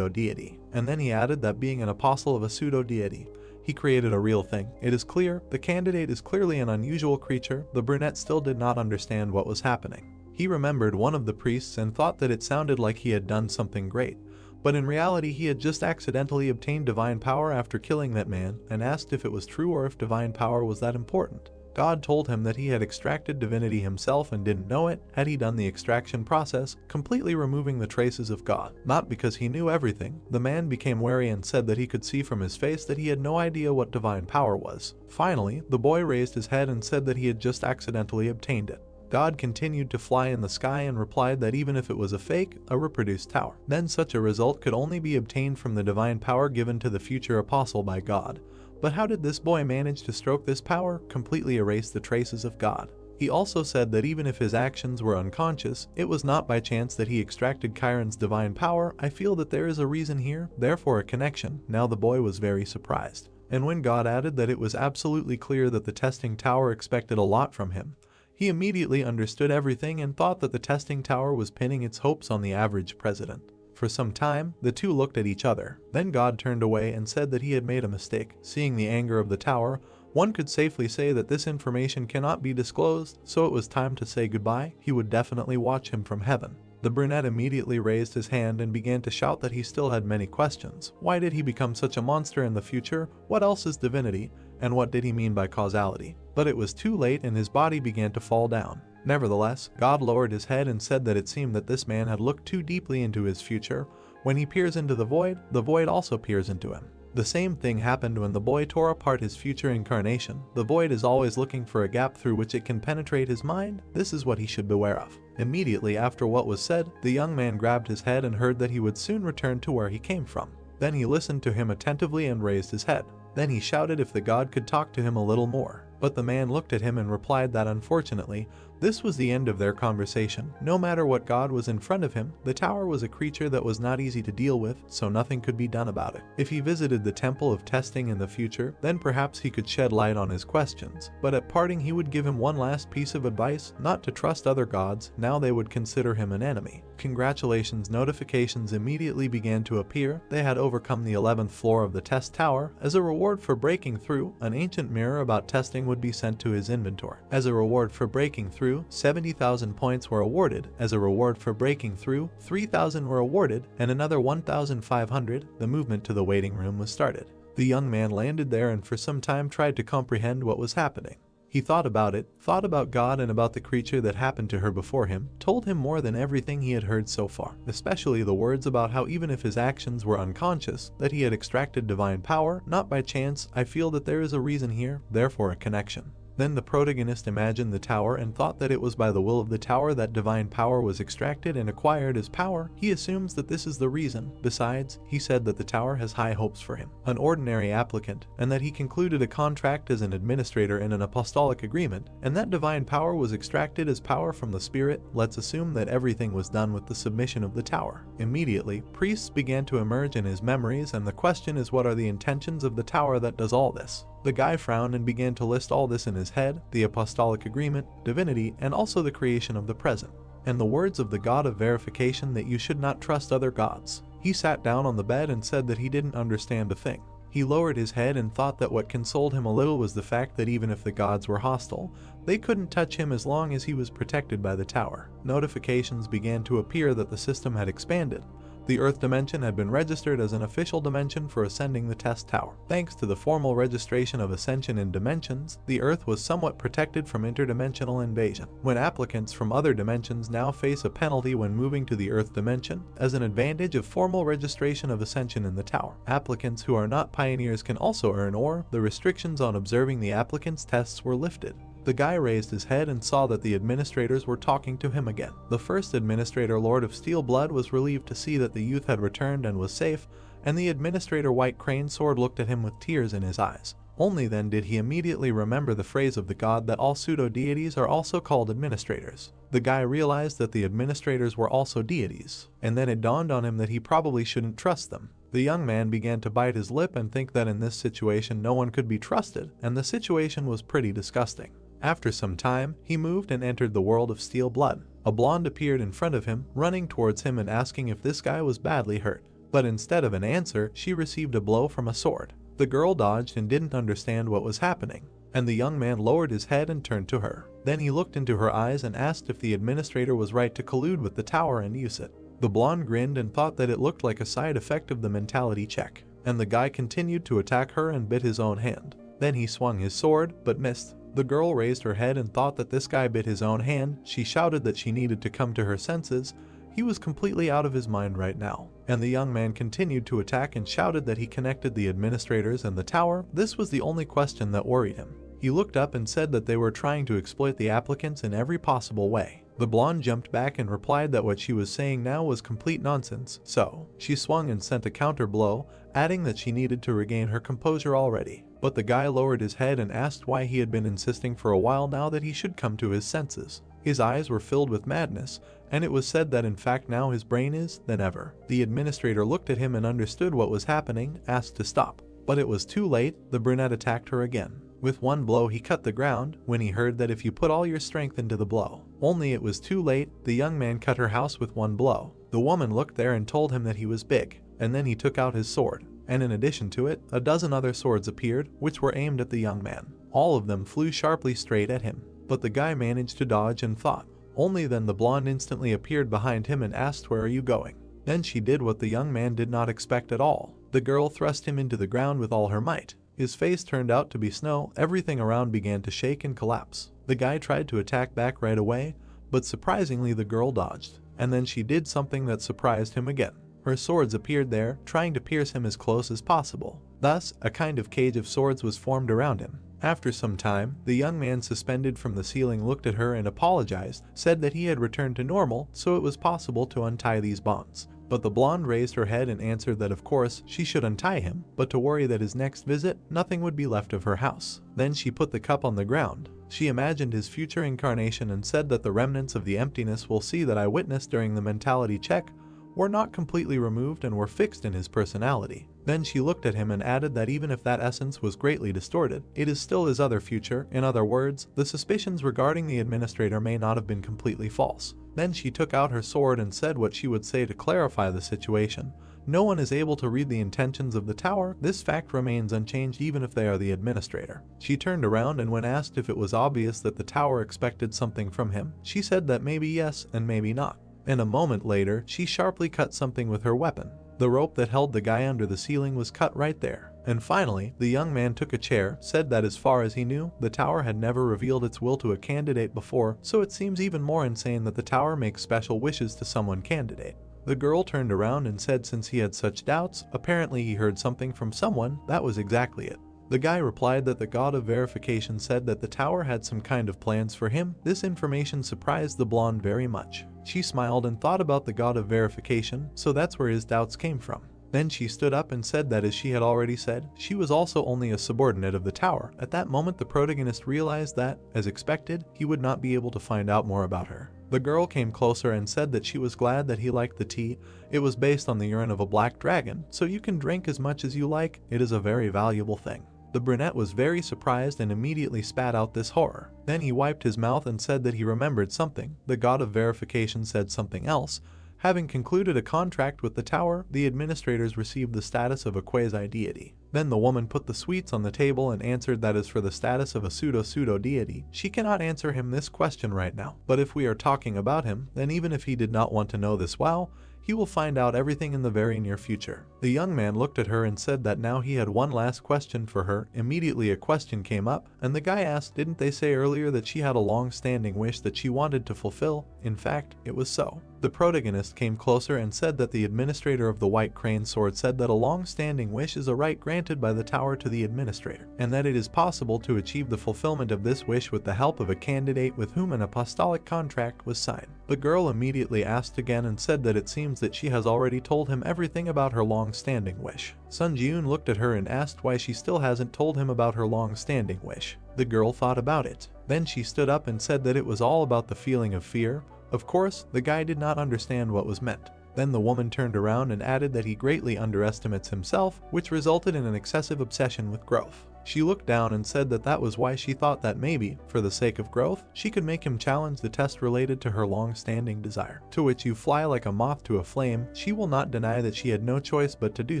deity. And then he added that being an apostle of a pseudo deity, he created a real thing. It is clear, the candidate is clearly an unusual creature. The brunette still did not understand what was happening. He remembered one of the priests and thought that it sounded like he had done something great. But in reality he had just accidentally obtained divine power after killing that man, and asked if it was true or if divine power was that important. God told him that he had extracted divinity himself and didn't know it had he done the extraction process, completely removing the traces of God. Not because he knew everything, the man became wary and said that he could see from his face that he had no idea what divine power was. Finally, the boy raised his head and said that he had just accidentally obtained it. God continued to fly in the sky and replied that even if it was a fake, a reproduced tower, then such a result could only be obtained from the divine power given to the future apostle by God. But how did this boy manage to stroke this power, completely erase the traces of God? He also said that even if his actions were unconscious, it was not by chance that he extracted Chiron's divine power. I feel that there is a reason here, therefore a connection. Now the boy was very surprised. And when God added that it was absolutely clear that the testing tower expected a lot from him, he immediately understood everything and thought that the testing tower was pinning its hopes on the average president. For some time, the two looked at each other. Then God turned away and said that he had made a mistake. Seeing the anger of the tower, one could safely say that this information cannot be disclosed, so it was time to say goodbye. He would definitely watch him from heaven. The brunette immediately raised his hand and began to shout that he still had many questions. Why did he become such a monster in the future? What else is divinity? And what did he mean by causality? But it was too late and his body began to fall down. Nevertheless, God lowered his head and said that it seemed that this man had looked too deeply into his future. When he peers into the void also peers into him. The same thing happened when the boy tore apart his future incarnation. The void is always looking for a gap through which it can penetrate his mind. This is what he should beware of. Immediately after what was said, the young man grabbed his head and heard that he would soon return to where he came from. Then he listened to him attentively and raised his head. Then he shouted if the god could talk to him a little more. But the man looked at him and replied that unfortunately, this was the end of their conversation. No matter what god was in front of him, the tower was a creature that was not easy to deal with, so nothing could be done about it. If he visited the temple of testing in the future, then perhaps he could shed light on his questions. But at parting he would give him one last piece of advice, not to trust other gods, now they would consider him an enemy. Congratulations notifications immediately began to appear. They had overcome the 11th floor of the test tower. As a reward for breaking through, an ancient mirror about testing would be sent to his inventory. As a reward for breaking through, 70,000 points were awarded. As a reward for breaking through, 3,000 were awarded, and another 1,500. The movement to the waiting room was started. The young man landed there and for some time tried to comprehend what was happening. He thought about it, thought about God and about the creature that happened to her before him, told him more than everything he had heard so far, especially the words about how even if his actions were unconscious, that he had extracted divine power, not by chance. I feel that there is a reason here, therefore a connection. Then the protagonist imagined the tower and thought that it was by the will of the tower that divine power was extracted and acquired as power. He assumes that this is the reason. Besides, he said that the tower has high hopes for him, an ordinary applicant, and that he concluded a contract as an administrator in an apostolic agreement, and that divine power was extracted as power from the spirit. Let's assume that everything was done with the submission of the tower. Immediately, priests began to emerge in his memories, and the question is, what are the intentions of the tower that does all this? The guy frowned and began to list all this in his head: the apostolic agreement, divinity, and also the creation of the present, and the words of the God of verification that you should not trust other gods. He sat down on the bed and said that he didn't understand a thing. He lowered his head and thought that what consoled him a little was the fact that even if the gods were hostile, they couldn't touch him as long as he was protected by the tower. Notifications began to appear that the system had expanded. The Earth dimension had been registered as an official dimension for ascending the test tower. Thanks to the formal registration of ascension in dimensions, the Earth was somewhat protected from interdimensional invasion. When applicants from other dimensions now face a penalty when moving to the Earth dimension, as an advantage of formal registration of ascension in the tower, applicants who are not pioneers can also earn ore. The restrictions on observing the applicants' tests were lifted. The guy raised his head and saw that the administrators were talking to him again. The first administrator, Lord of Steel Blood, was relieved to see that the youth had returned and was safe, and the administrator, White Crane Sword, looked at him with tears in his eyes. Only then did he immediately remember the phrase of the god that all pseudo-deities are also called administrators. The guy realized that the administrators were also deities, and then it dawned on him that he probably shouldn't trust them. The young man began to bite his lip and think that in this situation no one could be trusted, and the situation was pretty disgusting. After some time, he moved and entered the world of Steel Blood. A blonde appeared in front of him, running towards him and asking if this guy was badly hurt. But instead of an answer, she received a blow from a sword. The girl dodged and didn't understand what was happening, and the young man lowered his head and turned to her. Then he looked into her eyes and asked if the administrator was right to collude with the tower and use it. The blonde grinned and thought that it looked like a side effect of the mentality check, and the guy continued to attack her and bit his own hand. Then he swung his sword, but missed. The girl raised her head and thought that this guy bit his own hand. She shouted that she needed to come to her senses. He was completely out of his mind right now. And the young man continued to attack and shouted that he connected the administrators and the tower. This was the only question that worried him. He looked up and said that they were trying to exploit the applicants in every possible way. The blonde jumped back and replied that what she was saying now was complete nonsense, so she swung and sent a counter blow, adding that she needed to regain her composure already. But the guy lowered his head and asked why he had been insisting for a while now that he should come to his senses. His eyes were filled with madness, and it was said that in fact now his brain is than ever. The administrator looked at him and understood what was happening, asked to stop. But it was too late. The brunette attacked her again. With one blow he cut the ground, when he heard that if you put all your strength into the blow. Only it was too late. The young man cut her house with one blow. The woman looked there and told him that he was big, and then he took out his sword. And in addition to it, a dozen other swords appeared, which were aimed at the young man. All of them flew sharply straight at him, but the guy managed to dodge and fought. Only then the blonde instantly appeared behind him and asked, "Where are you going?" Then she did what the young man did not expect at all. The girl thrust him into the ground with all her might. His face turned out to be snow. Everything around began to shake and collapse. The guy tried to attack back right away, but surprisingly the girl dodged. And then she did something that surprised him again. Her swords appeared there, trying to pierce him as close as possible. Thus, a kind of cage of swords was formed around him. After some time, the young man suspended from the ceiling looked at her and apologized, said that he had returned to normal, so it was possible to untie these bonds. But the blonde raised her head and answered that of course she should untie him, but to worry that his next visit, nothing would be left of her house. Then she put the cup on the ground. She imagined his future incarnation and said that the remnants of the emptiness we'll see that I witnessed during the mentality check were not completely removed and were fixed in his personality. Then she looked at him and added that even if that essence was greatly distorted, it is still his other future. In other words, the suspicions regarding the administrator may not have been completely false. Then she took out her sword and said what she would say to clarify the situation. No one is able to read the intentions of the tower. This fact remains unchanged even if they are the administrator. She turned around and when asked if it was obvious that the tower expected something from him, she said that maybe yes and maybe not. And a moment later, she sharply cut something with her weapon. The rope that held the guy under the ceiling was cut right there. And finally, the young man took a chair, said that as far as he knew, the tower had never revealed its will to a candidate before, so it seems even more insane that the tower makes special wishes to someone candidate. The girl turned around and said since he had such doubts, apparently he heard something from someone. That was exactly it. The guy replied that the god of verification said that the tower had some kind of plans for him. This information surprised the blonde very much. She smiled and thought about the god of verification, so that's where his doubts came from. Then she stood up and said that, as she had already said, she was also only a subordinate of the tower. At that moment, the protagonist realized that, as expected, he would not be able to find out more about her. The girl came closer and said that she was glad that he liked the tea. It was based on the urine of a black dragon, so you can drink as much as you like. It is a very valuable thing. The brunette was very surprised and immediately spat out this horror. Then he wiped his mouth and said that he remembered something. The god of verification said something else. Having concluded a contract with the tower, the administrators received the status of a quasi-deity. Then the woman put the sweets on the table and answered that as for the status of a pseudo-deity, she cannot answer him this question right now. But if we are talking about him, then even if he did not want to know this wow, he will find out everything in the very near future. The young man looked at her and said that now he had one last question for her. Immediately a question came up, and the guy asked, didn't they say earlier that she had a long-standing wish that she wanted to fulfill? In fact, it was so. The protagonist came closer and said that the administrator of the White Crane Sword said that a long-standing wish is a right granted by the tower to the administrator, and that it is possible to achieve the fulfillment of this wish with the help of a candidate with whom an apostolic contract was signed. The girl immediately asked again and said that it seems that she has already told him everything about her long-standing wish. Sun Ji-eun looked at her and asked why she still hasn't told him about her long-standing wish. The girl thought about it. Then she stood up and said that it was all about the feeling of fear. Of course, the guy did not understand what was meant. Then the woman turned around and added that he greatly underestimates himself, which resulted in an excessive obsession with growth. She looked down and said that that was why she thought that maybe, for the sake of growth, she could make him challenge the test related to her long-standing desire. To which you fly like a moth to a flame. She will not deny that she had no choice but to do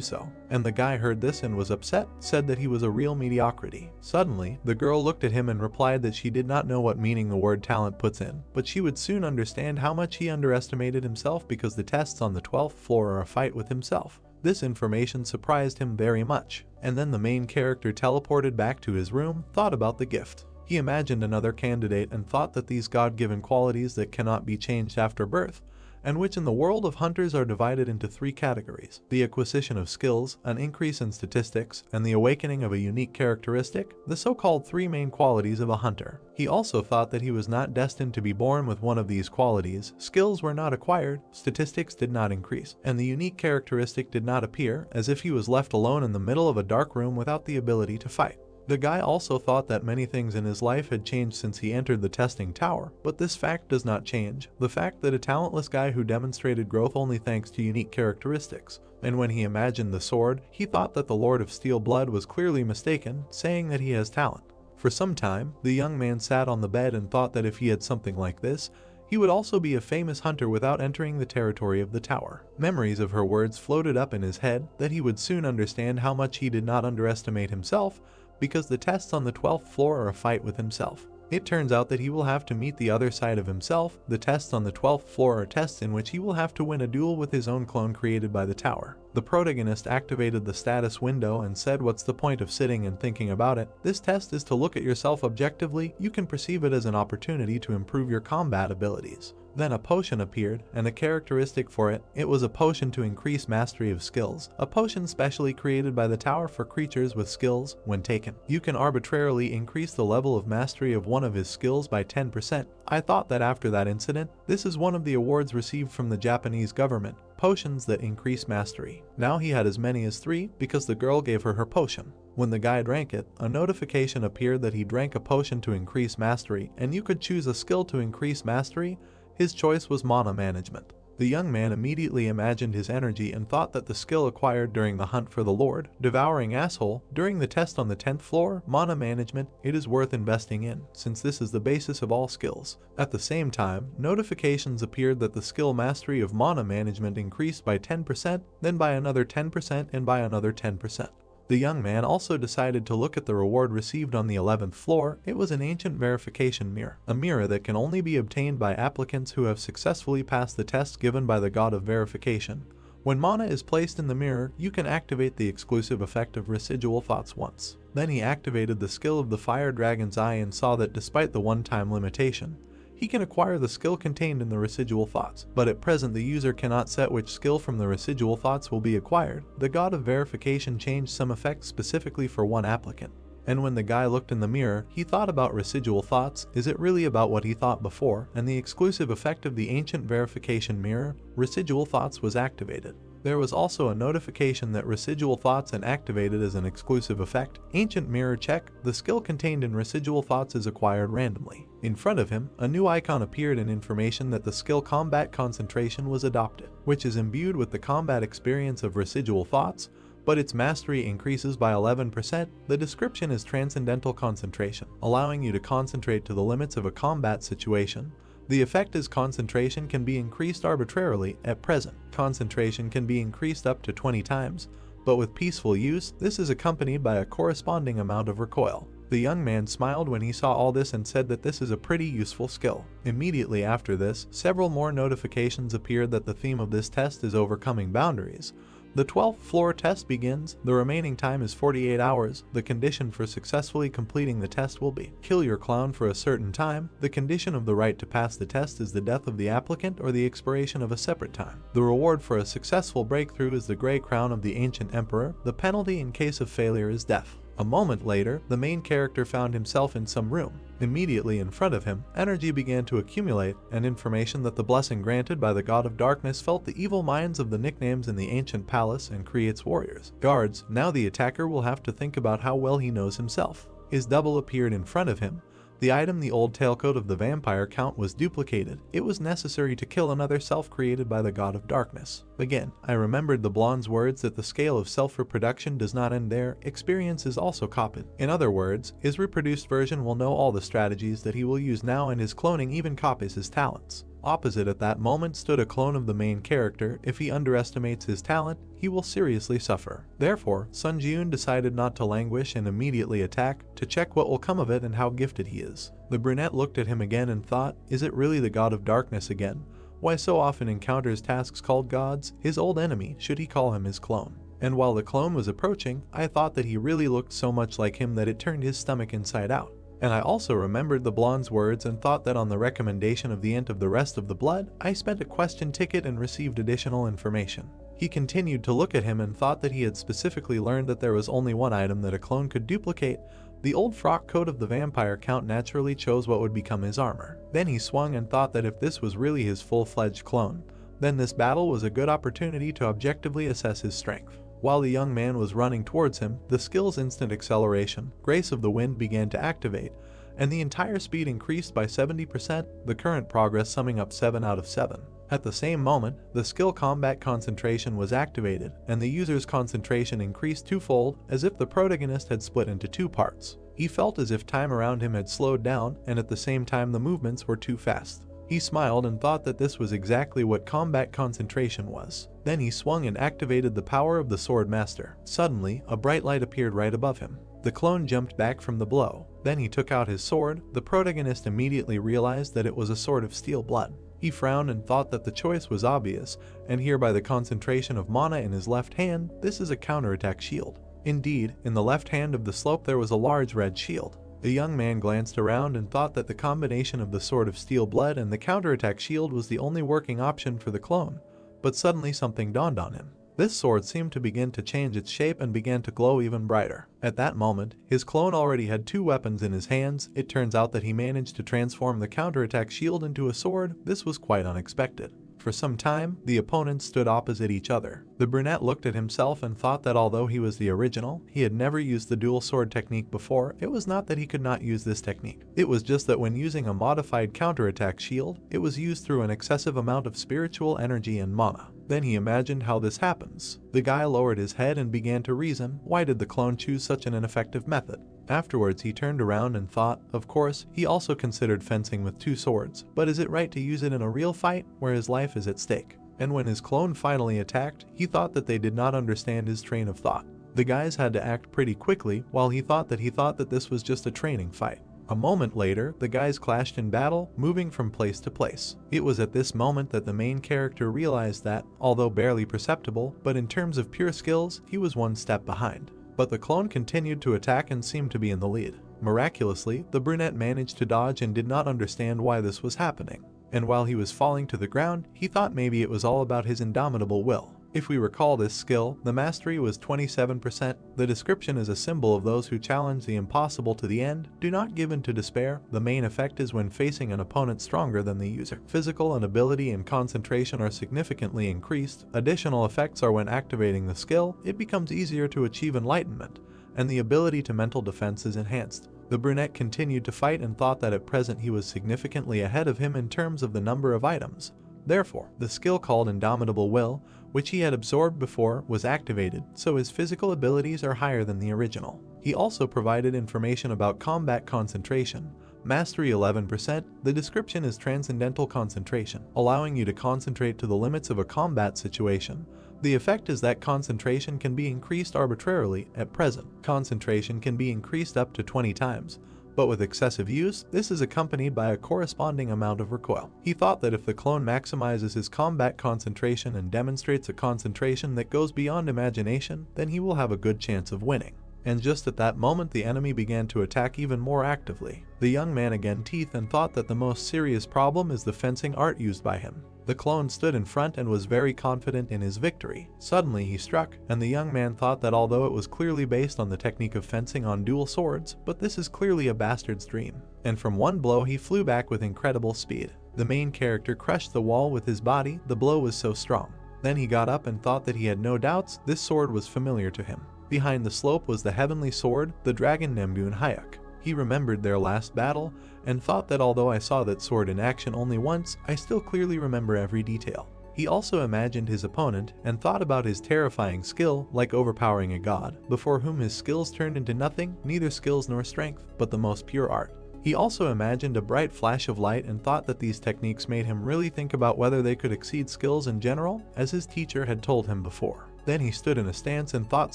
so. And the guy heard this and was upset, said that he was a real mediocrity. Suddenly, the girl looked at him and replied that she did not know what meaning the word talent puts in, but she would soon understand how much he underestimated himself because the tests on the 12th floor are a fight with himself. This information surprised him very much, and then the main character teleported back to his room, thought about the gift. He imagined another candidate and thought that these God-given qualities that cannot be changed after birth, and which in the world of hunters are divided into three categories: the acquisition of skills, an increase in statistics, and the awakening of a unique characteristic, the so-called three main qualities of a hunter. He also thought that he was not destined to be born with one of these qualities. Skills were not acquired, statistics did not increase, and the unique characteristic did not appear, as if he was left alone in the middle of a dark room without the ability to fight. The guy also thought that many things in his life had changed since he entered the testing tower, but this fact does not change the fact that a talentless guy who demonstrated growth only thanks to unique characteristics. And when he imagined the sword, he thought that the Lord of Steel Blood was clearly mistaken, saying that he has talent. For some time, the young man sat on the bed and thought that if he had something like this, he would also be a famous hunter without entering the territory of the tower. Memories of her words floated up in his head, that he would soon understand how much he did not underestimate himself, because the tests on the 12th floor are a fight with himself. It turns out that he will have to meet the other side of himself. The tests on the 12th floor are tests in which he will have to win a duel with his own clone created by the tower. The protagonist activated the status window and said, what's the point of sitting and thinking about it? This test is to look at yourself objectively. You can perceive it as an opportunity to improve your combat abilities. Then a potion appeared, and a characteristic for it. It was a potion to increase mastery of skills, a potion specially created by the tower for creatures with skills. When taken, you can arbitrarily increase the level of mastery of one of his skills by 10%. I thought that after that incident, this is one of the awards received from the Japanese government, potions that increase mastery. Now he had as many as 3 because the girl gave her potion. When the guy drank it, a notification appeared that he drank a potion to increase mastery, and you could choose a skill to increase mastery. His choice was mana management. The young man immediately imagined his energy and thought that the skill acquired during the hunt for the Lord, devouring asshole, during the test on the 10th floor, mana management, it is worth investing in, since this is the basis of all skills. At the same time, notifications appeared that the skill mastery of mana management increased by 10%, then by another 10% and by another 10%. The young man also decided to look at the reward received on the 11th floor. It was an ancient verification mirror, a mirror that can only be obtained by applicants who have successfully passed the test given by the god of verification. When mana is placed in the mirror, you can activate the exclusive effect of residual thoughts once. Then he activated the skill of the fire dragon's eye and saw that despite the one-time limitation, he can acquire the skill contained in the residual thoughts, but at present the user cannot set which skill from the residual thoughts will be acquired. The god of verification changed some effects specifically for one applicant. And when the guy looked in the mirror, he thought about residual thoughts. Is it really about what he thought before? And the exclusive effect of the ancient verification mirror, residual thoughts, was activated. There was also a notification that residual thoughts and activated as an exclusive effect. Ancient mirror check, the skill contained in residual thoughts is acquired randomly. In front of him, a new icon appeared and information that the skill combat concentration was adopted, which is imbued with the combat experience of residual thoughts, but its mastery increases by 11%. The description is transcendental concentration, allowing you to concentrate to the limits of a combat situation. The effect is concentration can be increased arbitrarily. At present, concentration can be increased up to 20 times, but with peaceful use, this is accompanied by a corresponding amount of recoil. The young man smiled when he saw all this and said that this is a pretty useful skill. Immediately after this, several more notifications appeared that the theme of this test is overcoming boundaries. The 12th floor test begins. The remaining time is 48 hours. The condition for successfully completing the test will be kill your clown for a certain time. The condition of the right to pass the test is the death of the applicant or the expiration of a separate time. The reward for a successful breakthrough is the gray crown of the ancient emperor. The penalty in case of failure is death. A moment later, the main character found himself in some room. Immediately in front of him, energy began to accumulate, and information that the blessing granted by the god of darkness felt the evil minds of the nicknames in the ancient palace and creates warriors. Guards, now the attacker will have to think about how well he knows himself. His double appeared in front of him. The item, the old tailcoat of the vampire count, was duplicated. It was necessary to kill another self created by the god of darkness. Again, I remembered the blonde's words that the scale of self-reproduction does not end there. Experience is also copied. In other words, his reproduced version will know all the strategies that he will use now, and his cloning even copies his talents. Opposite at that moment stood a clone of the main character. If he underestimates his talent, he will seriously suffer. Therefore, Sun Jiun decided not to languish and immediately attack, to check what will come of it and how gifted he is. The brunette looked at him again and thought, is it really the god of darkness again? Why so often encounters tasks called gods? His old enemy, should he call him his clone? And while the clone was approaching, I thought that he really looked so much like him that it turned his stomach inside out. And I also remembered the blonde's words and thought that on the recommendation of the ant of the rest of the blood, I spent a question ticket and received additional information. He continued to look at him and thought that he had specifically learned that there was only one item that a clone could duplicate. The old frock coat of the vampire count naturally chose what would become his armor. Then he swung and thought that if this was really his full-fledged clone, then this battle was a good opportunity to objectively assess his strength. While the young man was running towards him, the skill's instant acceleration, Grace of the Wind, began to activate, and the entire speed increased by 70%, the current progress summing up 7 out of 7. At the same moment, the skill combat concentration was activated, and the user's concentration increased twofold, as if the protagonist had split into two parts. He felt as if time around him had slowed down, and at the same time the movements were too fast. He smiled and thought that this was exactly what combat concentration was. Then he swung and activated the power of the Sword Master. Suddenly, a bright light appeared right above him. The clone jumped back from the blow. Then he took out his sword. The protagonist immediately realized that it was a sword of steel blood. He frowned and thought that the choice was obvious, and here by the concentration of mana in his left hand, this is a counterattack shield. Indeed, in the left hand of the slope there was a large red shield. The young man glanced around and thought that the combination of the sword of steel blood and the counterattack shield was the only working option for the clone, but suddenly something dawned on him. This sword seemed to begin to change its shape and began to glow even brighter. At that moment, his clone already had two weapons in his hands. It turns out that he managed to transform the counterattack shield into a sword. This was quite unexpected. For some time, the opponents stood opposite each other. The brunette looked at himself and thought that although he was the original, he had never used the dual sword technique before. It was not that he could not use this technique. It was just that when using a modified counterattack shield, it was used through an excessive amount of spiritual energy and mana. Then he imagined how this happens. The guy lowered his head and began to reason, why did the clone choose such an ineffective method? Afterwards he turned around and thought, of course, he also considered fencing with two swords, but is it right to use it in a real fight where his life is at stake? And when his clone finally attacked, he thought that they did not understand his train of thought. The guys had to act pretty quickly, while he thought that this was just a training fight. A moment later, the guys clashed in battle, moving from place to place. It was at this moment that the main character realized that, although barely perceptible, but in terms of pure skills, he was one step behind. But the clone continued to attack and seemed to be in the lead. Miraculously, the brunette managed to dodge and did not understand why this was happening. And while he was falling to the ground, he thought maybe it was all about his indomitable will. If we recall this skill, the mastery was 27%. The description is a symbol of those who challenge the impossible to the end, do not give in to despair. The main effect is when facing an opponent stronger than the user. Physical and ability and concentration are significantly increased. Additional effects are when activating the skill, it becomes easier to achieve enlightenment, and the ability to mental defense is enhanced. The brunette continued to fight and thought that at present he was significantly ahead of him in terms of the number of items. Therefore, the skill called Indomitable Will, which he had absorbed before, was activated, so his physical abilities are higher than the original. He also provided information about combat concentration. Mastery 11%, the description is transcendental concentration, allowing you to concentrate to the limits of a combat situation. The effect is that concentration can be increased arbitrarily. At present, concentration can be increased up to 20 times. But with excessive use, this is accompanied by a corresponding amount of recoil. He thought that if the clone maximizes his combat concentration and demonstrates a concentration that goes beyond imagination, then he will have a good chance of winning. And just at that moment the enemy began to attack even more actively. The young man again teeth and thought that the most serious problem is the fencing art used by him. The clone stood in front and was very confident in his victory. Suddenly he struck, and the young man thought that although it was clearly based on the technique of fencing on dual swords, but this is clearly a bastard's dream. And from one blow he flew back with incredible speed. The main character crushed the wall with his body, the blow was so strong. Then he got up and thought that he had no doubts, this sword was familiar to him. Behind the slope was the heavenly sword, the dragon Nemgun Hayek. He remembered their last battle, and thought that although I saw that sword in action only once, I still clearly remember every detail. He also imagined his opponent, and thought about his terrifying skill, like overpowering a god, before whom his skills turned into nothing, neither skills nor strength, but the most pure art. He also imagined a bright flash of light and thought that these techniques made him really think about whether they could exceed skills in general, as his teacher had told him before. Then he stood in a stance and thought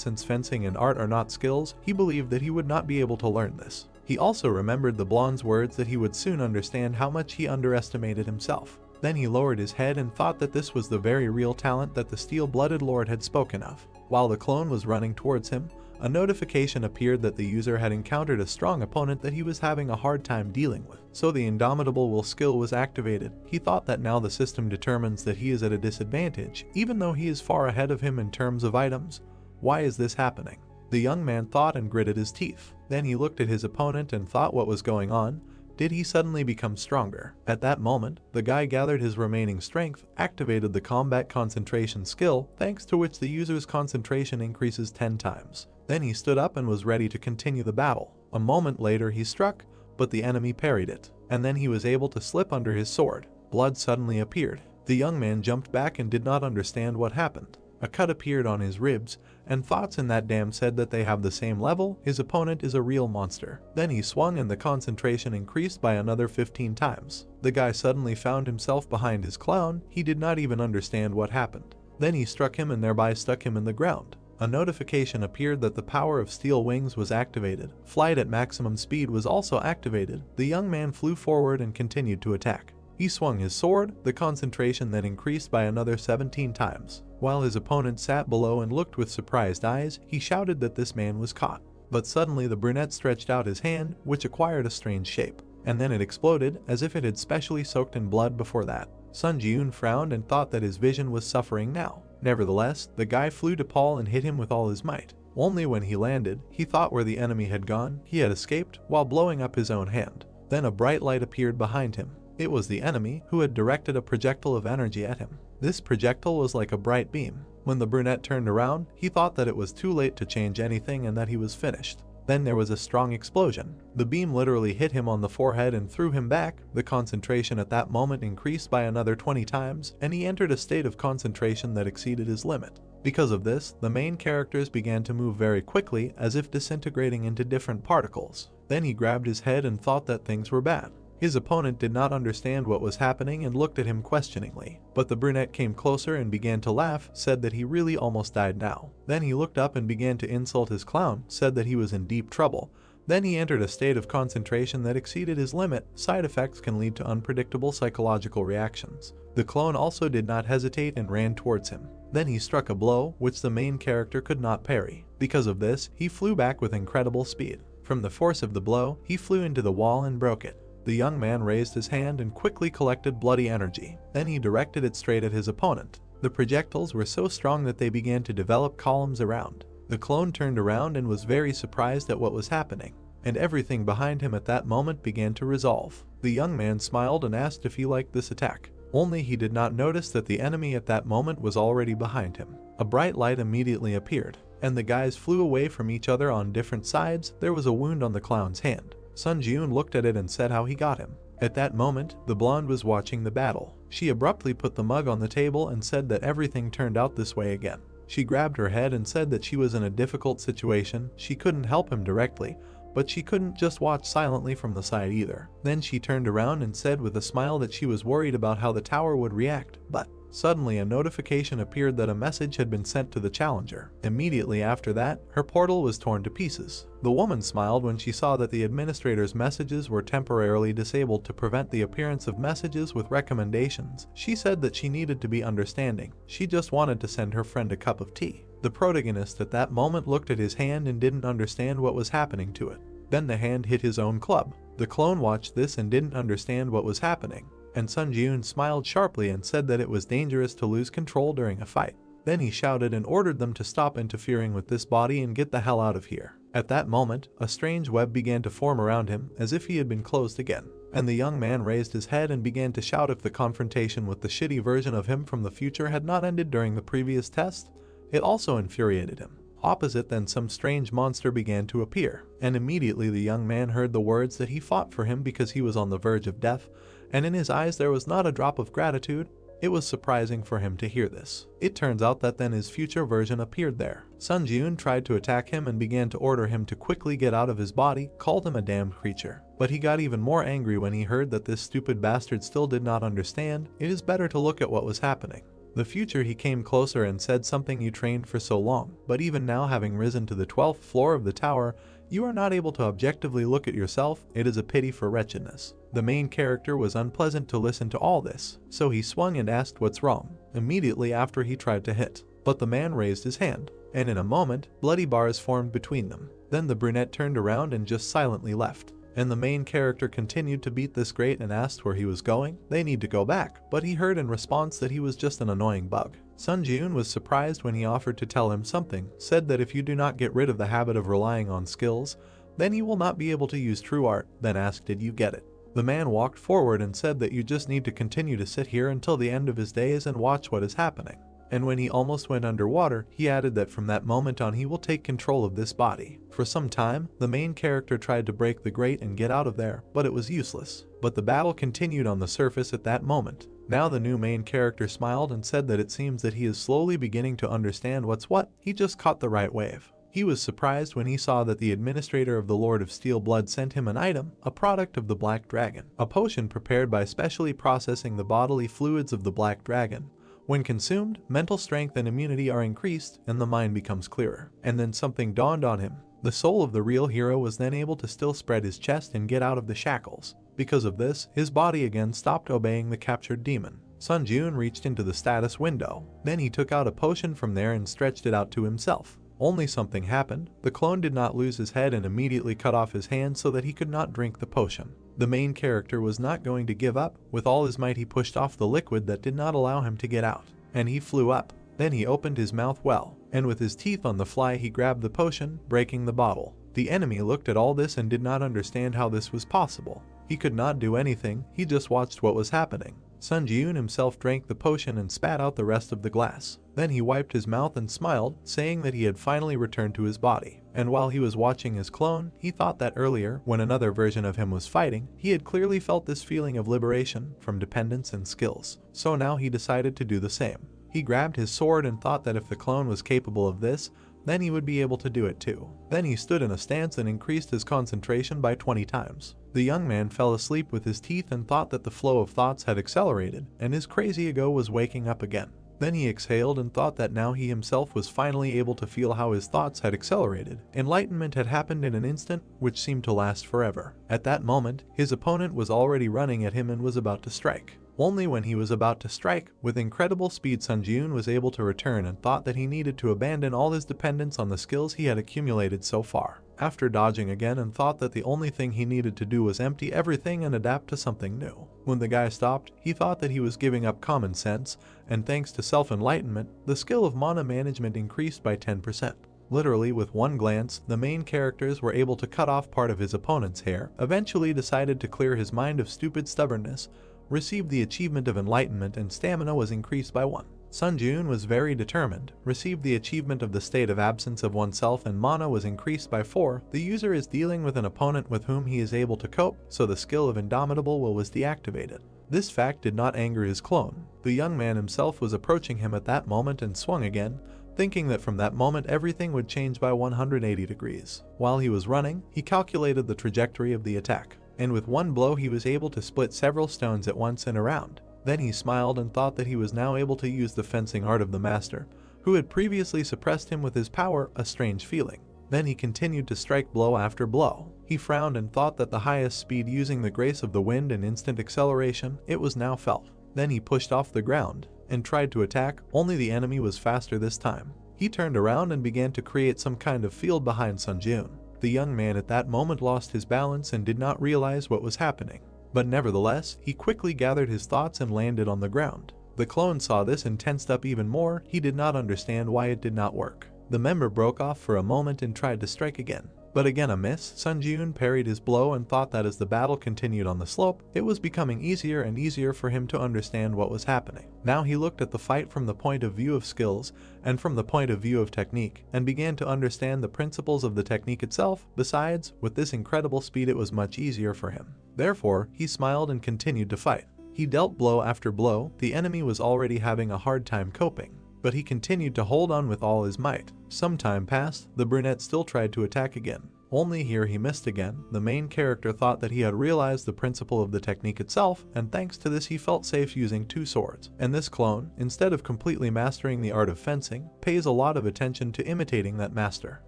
since fencing and art are not skills, he believed that he would not be able to learn this. He also remembered the blonde's words that he would soon understand how much he underestimated himself. Then he lowered his head and thought that this was the very real talent that the steel-blooded lord had spoken of. While the clone was running towards him, a notification appeared that the user had encountered a strong opponent that he was having a hard time dealing with. So the Indomitable Will skill was activated. He thought that now the system determines that he is at a disadvantage, even though he is far ahead of him in terms of items. Why is this happening? The young man thought and gritted his teeth. Then he looked at his opponent and thought what was going on. Did he suddenly become stronger? At that moment, the guy gathered his remaining strength, activated the combat concentration skill, thanks to which the user's concentration increases 10 times. Then he stood up and was ready to continue the battle. A moment later he struck, but the enemy parried it, and then he was able to slip under his sword. Blood suddenly appeared. The young man jumped back and did not understand what happened. A cut appeared on his ribs, and thoughts in that dam said that they have the same level, his opponent is a real monster. Then he swung and the concentration increased by another 15 times. The guy suddenly found himself behind his clown, he did not even understand what happened. Then he struck him and thereby stuck him in the ground. A notification appeared that the power of steel wings was activated. Flight at maximum speed was also activated. The young man flew forward and continued to attack. He swung his sword, the concentration then increased by another 17 times. While his opponent sat below and looked with surprised eyes, he shouted that this man was caught. But suddenly the brunette stretched out his hand, which acquired a strange shape. And then it exploded, as if it had specially soaked in blood before that. Sun Ji-eun frowned and thought that his vision was suffering now. Nevertheless, the guy flew to Paul and hit him with all his might. Only when he landed, he thought where the enemy had gone, he had escaped, while blowing up his own hand. Then a bright light appeared behind him. It was the enemy, who had directed a projectile of energy at him. This projectile was like a bright beam. When the brunette turned around, he thought that it was too late to change anything and that he was finished. Then there was a strong explosion. The beam literally hit him on the forehead and threw him back. The concentration at that moment increased by another 20 times, and he entered a state of concentration that exceeded his limit. Because of this, the main characters began to move very quickly, as if disintegrating into different particles. Then he grabbed his head and thought that things were bad. His opponent did not understand what was happening and looked at him questioningly. But the brunette came closer and began to laugh, said that he really almost died now. Then he looked up and began to insult his clown, said that he was in deep trouble. Then he entered a state of concentration that exceeded his limit. Side effects can lead to unpredictable psychological reactions. The clone also did not hesitate and ran towards him. Then he struck a blow, which the main character could not parry. Because of this, he flew back with incredible speed. From the force of the blow, he flew into the wall and broke it. The young man raised his hand and quickly collected bloody energy. Then he directed it straight at his opponent. The projectiles were so strong that they began to develop columns around. The clone turned around and was very surprised at what was happening, and everything behind him at that moment began to resolve. The young man smiled and asked if he liked this attack. Only he did not notice that the enemy at that moment was already behind him. A bright light immediately appeared, and the guys flew away from each other on different sides. There was a wound on the clown's hand. Sun Jiun looked at it and said how he got him. At that moment, the blonde was watching the battle. She abruptly put the mug on the table and said that everything turned out this way again. She grabbed her head and said that she was in a difficult situation. She couldn't help him directly, but she couldn't just watch silently from the side either. Then she turned around and said with a smile that she was worried about how the tower would react, but suddenly a notification appeared that a message had been sent to the challenger. Immediately after that, her portal was torn to pieces. The woman smiled when she saw that the administrator's messages were temporarily disabled to prevent the appearance of messages with recommendations. She said that she needed to be understanding. She just wanted to send her friend a cup of tea. The protagonist at that moment looked at his hand and didn't understand what was happening to it. Then the hand hit his own club. The clone watched this and didn't understand what was happening, and Sun Jiun smiled sharply and said that it was dangerous to lose control during a fight. Then he shouted and ordered them to stop interfering with this body and get the hell out of here. At that moment, a strange web began to form around him, as if he had been closed again, and the young man raised his head and began to shout if the confrontation with the shitty version of him from the future had not ended during the previous test. It also infuriated him. Opposite then, some strange monster began to appear, and immediately the young man heard the words that he fought for him because he was on the verge of death, and in his eyes there was not a drop of gratitude. It was surprising for him to hear this. It turns out that then his future version appeared there. Sun Jiun tried to attack him and began to order him to quickly get out of his body, called him a damned creature. But he got even more angry when he heard that this stupid bastard still did not understand. It is better to look at what was happening. The future, he came closer and said something: you trained for so long, but even now, having risen to the 12th floor of the tower, you are not able to objectively look at yourself. It is a pity for wretchedness. The main character was unpleasant to listen to all this, so he swung and asked what's wrong, immediately after he tried to hit. But the man raised his hand, and in a moment, bloody bars formed between them. Then the brunette turned around and just silently left. And the main character continued to beat this great and asked where he was going. They need to go back, but he heard in response that he was just an annoying bug. Sun Jiun was surprised when he offered to tell him something, said that if you do not get rid of the habit of relying on skills, then you will not be able to use true art, then asked did you get it. The man walked forward and said that you just need to continue to sit here until the end of his days and watch what is happening. And when he almost went underwater, he added that from that moment on he will take control of this body. For some time, the main character tried to break the grate and get out of there, but it was useless. But the battle continued on the surface at that moment. Now the new main character smiled and said that it seems that he is slowly beginning to understand what's what. He just caught the right wave. He was surprised when he saw that the administrator of the Lord of Steel Blood sent him an item, a product of the Black Dragon, a potion prepared by specially processing the bodily fluids of the Black Dragon. When consumed, mental strength and immunity are increased, and the mind becomes clearer. And then something dawned on him. The soul of the real hero was then able to still spread his chest and get out of the shackles. Because of this, his body again stopped obeying the captured demon. Sun Jiun reached into the status window. Then he took out a potion from there and stretched it out to himself. Only something happened. The clone did not lose his head and immediately cut off his hand so that he could not drink the potion. The main character was not going to give up. With all his might he pushed off the liquid that did not allow him to get out, and he flew up. Then he opened his mouth well, and with his teeth on the fly he grabbed the potion, breaking the bottle. The enemy looked at all this and did not understand how this was possible. He could not do anything, he just watched what was happening. Sun Jiun himself drank the potion and spat out the rest of the glass. Then he wiped his mouth and smiled, saying that he had finally returned to his body. And while he was watching his clone, he thought that earlier, when another version of him was fighting, he had clearly felt this feeling of liberation from dependence and skills. So now he decided to do the same. He grabbed his sword and thought that if the clone was capable of this, then he would be able to do it too. Then he stood in a stance and increased his concentration by 20 times. The young man fell asleep with his teeth and thought that the flow of thoughts had accelerated, and his crazy ego was waking up again. Then he exhaled and thought that now he himself was finally able to feel how his thoughts had accelerated. Enlightenment had happened in an instant, which seemed to last forever. At that moment, his opponent was already running at him and was about to strike. Only when he was about to strike, with incredible speed, Sun Jiun was able to return and thought that he needed to abandon all his dependence on the skills he had accumulated so far. After dodging again and thought that the only thing he needed to do was empty everything and adapt to something new. When the guy stopped, he thought that he was giving up common sense, and thanks to self-enlightenment, the skill of mana management increased by 10%. Literally with one glance, the main characters were able to cut off part of his opponent's hair, eventually decided to clear his mind of stupid stubbornness, received the achievement of enlightenment, and stamina was increased by 1. Sun Jiun was very determined, received the achievement of the state of absence of oneself, and mana was increased by 4. The user is dealing with an opponent with whom he is able to cope, so the skill of Indomitable Will was deactivated. This fact did not anger his clone. The young man himself was approaching him at that moment and swung again, thinking that from that moment everything would change by 180 degrees. While he was running, he calculated the trajectory of the attack, and with one blow he was able to split several stones at once and around. Then he smiled and thought that he was now able to use the fencing art of the master, who had previously suppressed him with his power, a strange feeling. Then he continued to strike blow after blow. He frowned and thought that the highest speed, using the grace of the wind and instant acceleration, it was now felt. Then he pushed off the ground and tried to attack, only the enemy was faster this time. He turned around and began to create some kind of field behind Sun Jiun. The young man at that moment lost his balance and did not realize what was happening. But nevertheless, he quickly gathered his thoughts and landed on the ground. The clone saw this and tensed up even more. He did not understand why it did not work. The member broke off for a moment and tried to strike again. But again a miss. Sun Jiun parried his blow and thought that as the battle continued on the slope, it was becoming easier and easier for him to understand what was happening. Now he looked at the fight from the point of view of skills and from the point of view of technique, and began to understand the principles of the technique itself. Besides, with this incredible speed it was much easier for him. Therefore, he smiled and continued to fight. He dealt blow after blow. The enemy was already having a hard time coping, but he continued to hold on with all his might. Some time passed, the brunette still tried to attack again. Only here he missed again. The main character thought that he had realized the principle of the technique itself, and thanks to this he felt safe using 2 swords. And this clone, instead of completely mastering the art of fencing, pays a lot of attention to imitating that master.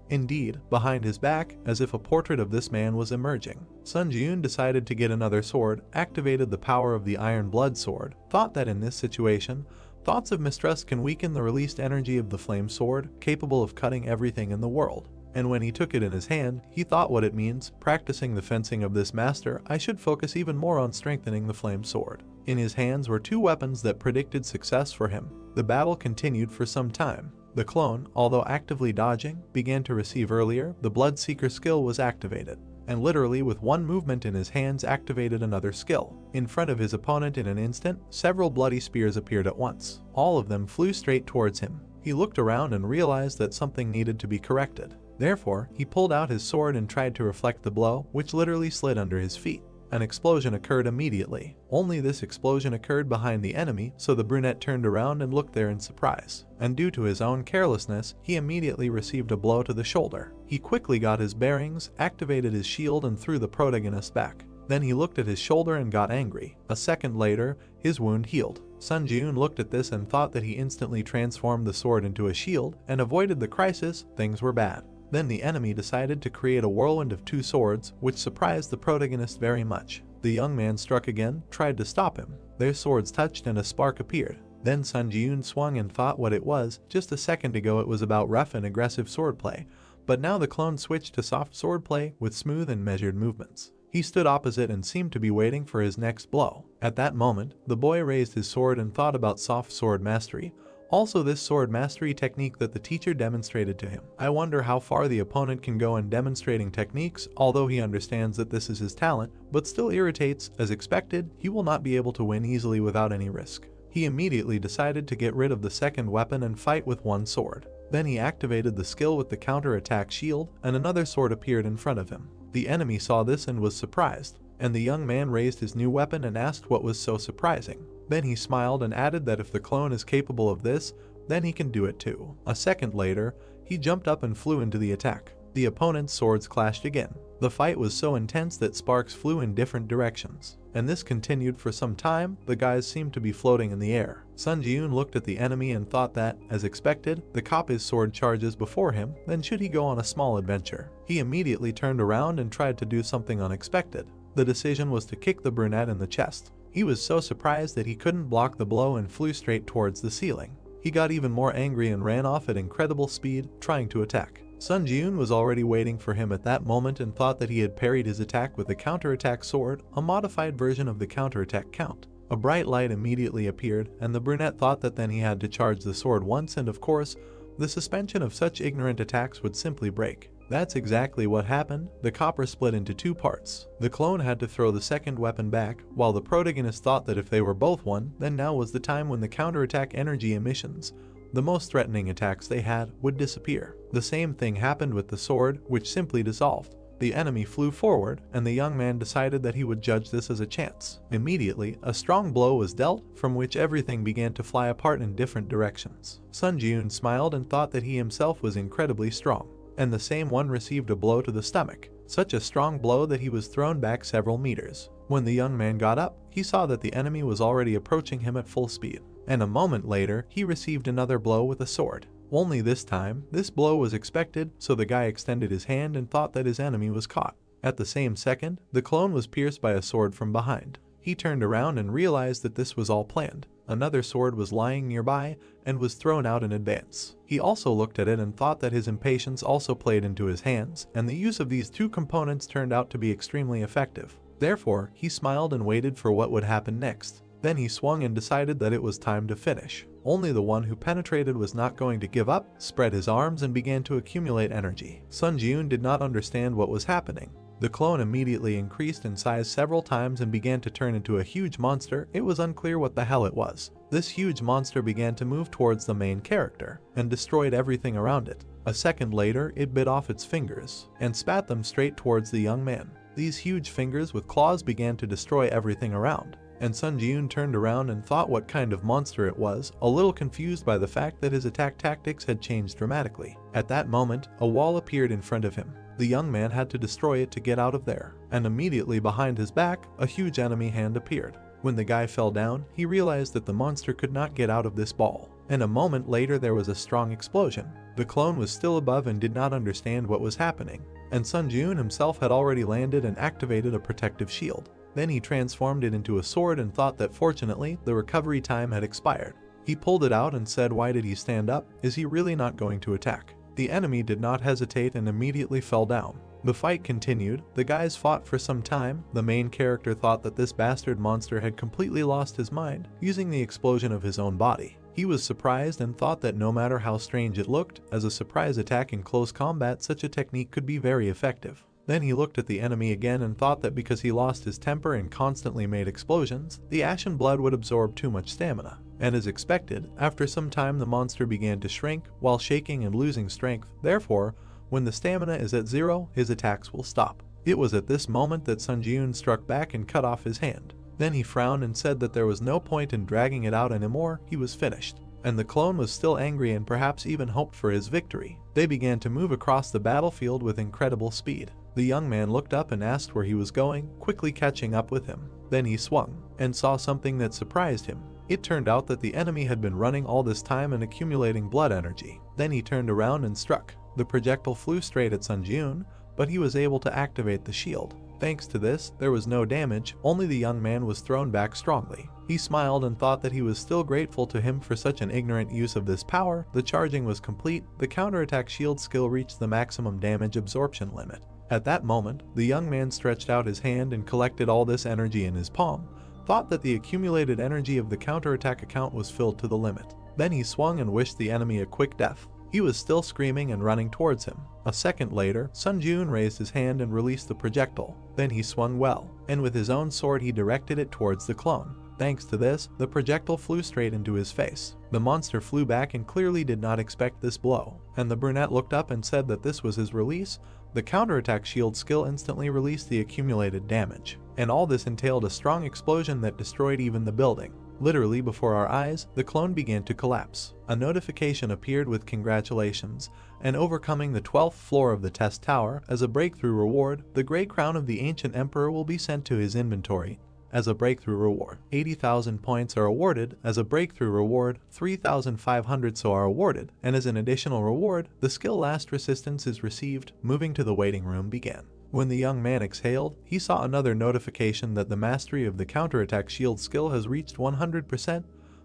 Indeed, behind his back, as if a portrait of this man was emerging, Sun Jiun decided to get another sword, activated the power of the Iron Blood Sword, thought that in this situation, thoughts of mistrust can weaken the released energy of the flame sword, capable of cutting everything in the world. And when he took it in his hand, he thought what it means. Practicing the fencing of this master, I should focus even more on strengthening the flame sword. In his hands were 2 weapons that predicted success for him. The battle continued for some time. The clone, although actively dodging, began to receive earlier. The Bloodseeker skill was activated, and literally with one movement in his hands activated another skill. In front of his opponent in an instant, several bloody spears appeared at once. All of them flew straight towards him. He looked around and realized that something needed to be corrected. Therefore, he pulled out his sword and tried to reflect the blow, which literally slid under his feet. An explosion occurred immediately. Only this explosion occurred behind the enemy, so the brunette turned around and looked there in surprise. And due to his own carelessness, he immediately received a blow to the shoulder. He quickly got his bearings, activated his shield, and threw the protagonist back. Then he looked at his shoulder and got angry. A second later, his wound healed. Sun Jiun looked at this and thought that he instantly transformed the sword into a shield and avoided the crisis. Things were bad. Then the enemy decided to create a whirlwind of 2 swords, which surprised the protagonist very much. The young man struck again, tried to stop him. Their swords touched and a spark appeared. Then Sun Jiun swung and thought what it was. Just a second ago it was about rough and aggressive swordplay, but now the clone switched to soft swordplay with smooth and measured movements. He stood opposite and seemed to be waiting for his next blow. At that moment, the boy raised his sword and thought about soft sword mastery. Also this sword mastery technique that the teacher demonstrated to him. I wonder how far the opponent can go in demonstrating techniques, although he understands that this is his talent, but still irritates. As expected, he will not be able to win easily without any risk. He immediately decided to get rid of the second weapon and fight with 1 sword. Then he activated the skill with the counter-attack shield, and another sword appeared in front of him. The enemy saw this and was surprised, and the young man raised his new weapon and asked what was so surprising. Then he smiled and added that if the clone is capable of this, then he can do it too. A second later, he jumped up and flew into the attack. The opponent's swords clashed again. The fight was so intense that sparks flew in different directions, and this continued for some time. The guys seemed to be floating in the air. Sun Jiun looked at the enemy and thought that, as expected, the cop's sword charges before him, then should he go on a small adventure? He immediately turned around and tried to do something unexpected. The decision was to kick the brunette in the chest. He was so surprised that he couldn't block the blow and flew straight towards the ceiling. He got even more angry and ran off at incredible speed, trying to attack. Sun Jiun was already waiting for him at that moment and thought that he had parried his attack with the counterattack sword, a modified version of the counterattack count. A bright light immediately appeared, and the brunette thought that then he had to charge the sword once, and of course, the suspension of such ignorant attacks would simply break. That's exactly what happened. The copper split into two parts. The clone had to throw the second weapon back, while the protagonist thought that if they were both one, then now was the time when the counterattack energy emissions, the most threatening attacks they had, would disappear. The same thing happened with the sword, which simply dissolved. The enemy flew forward, and the young man decided that he would judge this as a chance. Immediately, a strong blow was dealt, from which everything began to fly apart in different directions. Sun Jiun smiled and thought that he himself was incredibly strong. And the same one received a blow to the stomach, such a strong blow that he was thrown back several meters. When the young man got up, he saw that the enemy was already approaching him at full speed, and a moment later, he received another blow with a sword. Only this time, this blow was expected, so the guy extended his hand and thought that his enemy was caught. At the same second, the clone was pierced by a sword from behind. He turned around and realized that this was all planned. Another sword was lying nearby and was thrown out in advance. He also looked at it and thought that his impatience also played into his hands, and the use of these two components turned out to be extremely effective. Therefore, he smiled and waited for what would happen next. Then he swung and decided that it was time to finish. Only the one who penetrated was not going to give up, spread his arms and began to accumulate energy. Sun Jiun did not understand what was happening. The clone immediately increased in size several times and began to turn into a huge monster. It was unclear what the hell it was. This huge monster began to move towards the main character and destroyed everything around it. A second later, it bit off its fingers and spat them straight towards the young man. These huge fingers with claws began to destroy everything around, and Sun Jiun turned around and thought what kind of monster it was, a little confused by the fact that his attack tactics had changed dramatically. At that moment, a wall appeared in front of him. The young man had to destroy it to get out of there, and immediately behind his back, a huge enemy hand appeared. When the guy fell down, he realized that the monster could not get out of this ball, and a moment later there was a strong explosion. The clone was still above and did not understand what was happening, and Sun Jiun himself had already landed and activated a protective shield. Then he transformed it into a sword and thought that fortunately the recovery time had expired. He pulled it out and said, "Why did he stand up? Is he really not going to attack?" The enemy did not hesitate and immediately fell down. The fight continued. The guys fought for some time. The main character thought that this bastard monster had completely lost his mind, using the explosion of his own body. He was surprised and thought that no matter how strange it looked, as a surprise attack in close combat, such a technique could be very effective. Then he looked at the enemy again and thought that because he lost his temper and constantly made explosions, the ashen blood would absorb too much stamina. And as expected, after some time the monster began to shrink while shaking and losing strength. Therefore, when the stamina is at 0, his attacks will stop. It was at this moment that Sun Jiun struck back and cut off his hand. Then he frowned and said that there was no point in dragging it out anymore, he was finished. And the clone was still angry and perhaps even hoped for his victory. They began to move across the battlefield with incredible speed. The young man looked up and asked where he was going, quickly catching up with him. Then he swung and saw something that surprised him. It turned out that the enemy had been running all this time and accumulating blood energy. Then he turned around and struck. The projectile flew straight at Sun Jiun, but he was able to activate the shield. Thanks to this, there was no damage, only the young man was thrown back strongly. He smiled and thought that he was still grateful to him for such an ignorant use of this power. The charging was complete. The counterattack shield skill reached the maximum damage absorption limit. At that moment, the young man stretched out his hand and collected all this energy in his palm, thought that the accumulated energy of the counterattack account was filled to the limit. Then he swung and wished the enemy a quick death. He was still screaming and running towards him. A second later, Sun Jiun raised his hand and released the projectile. Then he swung well, and with his own sword he directed it towards the clone. Thanks to this, the projectile flew straight into his face. The monster flew back and clearly did not expect this blow, and the brunette looked up and said that this was his release. The counterattack shield skill instantly released the accumulated damage, and all this entailed a strong explosion that destroyed even the building. Literally before our eyes, the clone began to collapse. A notification appeared with congratulations, and overcoming the 12th floor of the test tower. As a breakthrough reward, the Grey Crown of the Ancient Emperor will be sent to his inventory. As a breakthrough reward, 80,000 points are awarded. As a breakthrough reward, 3,500 so are awarded, and as an additional reward, the skill Last Resistance is received. Moving to the waiting room began. When the young man exhaled, he saw another notification that the mastery of the counterattack shield skill has reached 100%.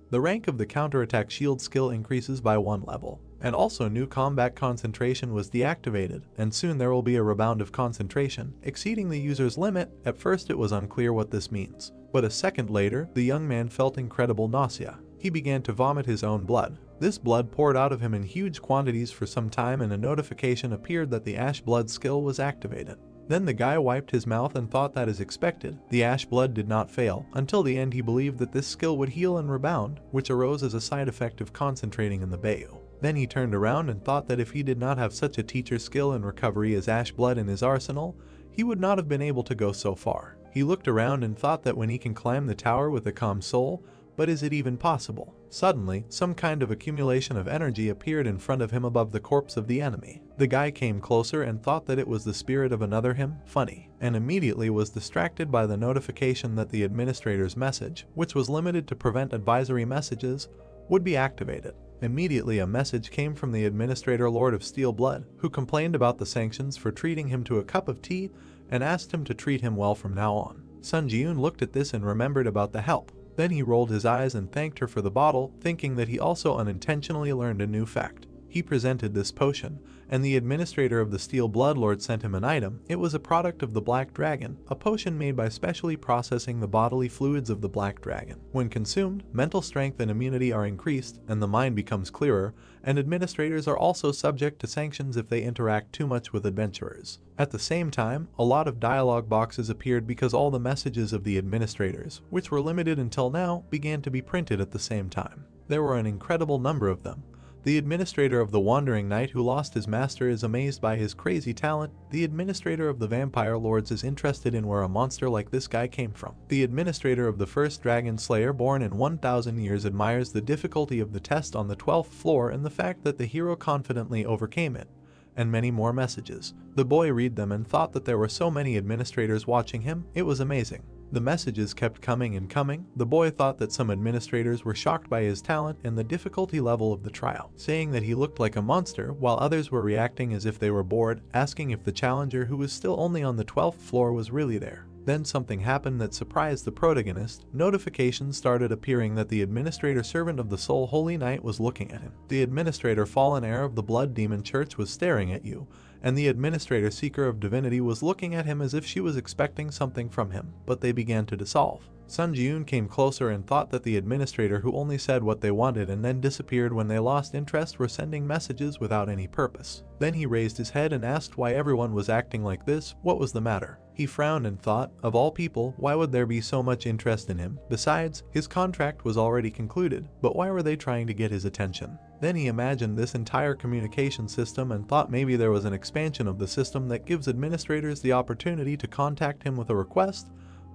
The rank of the counterattack shield skill increases by 1 level. And also new combat concentration was deactivated, and soon there will be a rebound of concentration, exceeding the user's limit. At first it was unclear what this means, but a second later, the young man felt incredible nausea. He began to vomit his own blood. This blood poured out of him in huge quantities for some time, and a notification appeared that the ash blood skill was activated. Then the guy wiped his mouth and thought that as expected, the ash blood did not fail. Until the end he believed that this skill would heal and rebound, which arose as a side effect of concentrating in the bayou. Then he turned around and thought that if he did not have such a teacher skill in recovery as ash blood in his arsenal, he would not have been able to go so far. He looked around and thought that when he can climb the tower with a calm soul, but is it even possible? Suddenly, some kind of accumulation of energy appeared in front of him above the corpse of the enemy. The guy came closer and thought that it was the spirit of another him, funny, and immediately was distracted by the notification that the administrator's message, which was limited to prevent advisory messages, would be activated. Immediately a message came from the administrator Lord of Steel Blood, who complained about the sanctions for treating him to a cup of tea and asked him to treat him well from now on. Sun Ji-yoon looked at this and remembered about the help. Then he rolled his eyes and thanked her for the bottle, thinking that he also unintentionally learned a new fact. He presented this potion, and the administrator of the Steel Blood Lord sent him an item. It was a product of the Black Dragon, a potion made by specially processing the bodily fluids of the Black Dragon. When consumed, mental strength and immunity are increased, and the mind becomes clearer, and administrators are also subject to sanctions if they interact too much with adventurers. At the same time, a lot of dialogue boxes appeared because all the messages of the administrators, which were limited until now, began to be printed at the same time. There were an incredible number of them. The administrator of the Wandering Knight who lost his master is amazed by his crazy talent. The administrator of the Vampire Lords is interested in where a monster like this guy came from. The administrator of the first Dragon Slayer born in 1,000 years admires the difficulty of the test on the 12th floor and the fact that the hero confidently overcame it. And many more messages. The boy read them and thought that there were so many administrators watching him. It was amazing. The messages kept coming and coming. The boy thought that some administrators were shocked by his talent and the difficulty level of the trial, saying that he looked like a monster, while others were reacting as if they were bored, asking if the challenger who was still only on the 12th floor was really there. Then something happened that surprised the protagonist. Notifications started appearing that the administrator servant of the Soul Holy Knight was looking at him. The administrator fallen heir of the Blood Demon Church was staring at you, and the administrator seeker of divinity was looking at him as if she was expecting something from him, but they began to dissolve. Sun Ji-yoon came closer and thought that the administrator who only said what they wanted and then disappeared when they lost interest were sending messages without any purpose. Then he raised his head and asked why everyone was acting like this. What was the matter? He frowned and thought, of all people, why would there be so much interest in him? Besides, his contract was already concluded, but why were they trying to get his attention? Then he imagined this entire communication system and thought maybe there was an expansion of the system that gives administrators the opportunity to contact him with a request.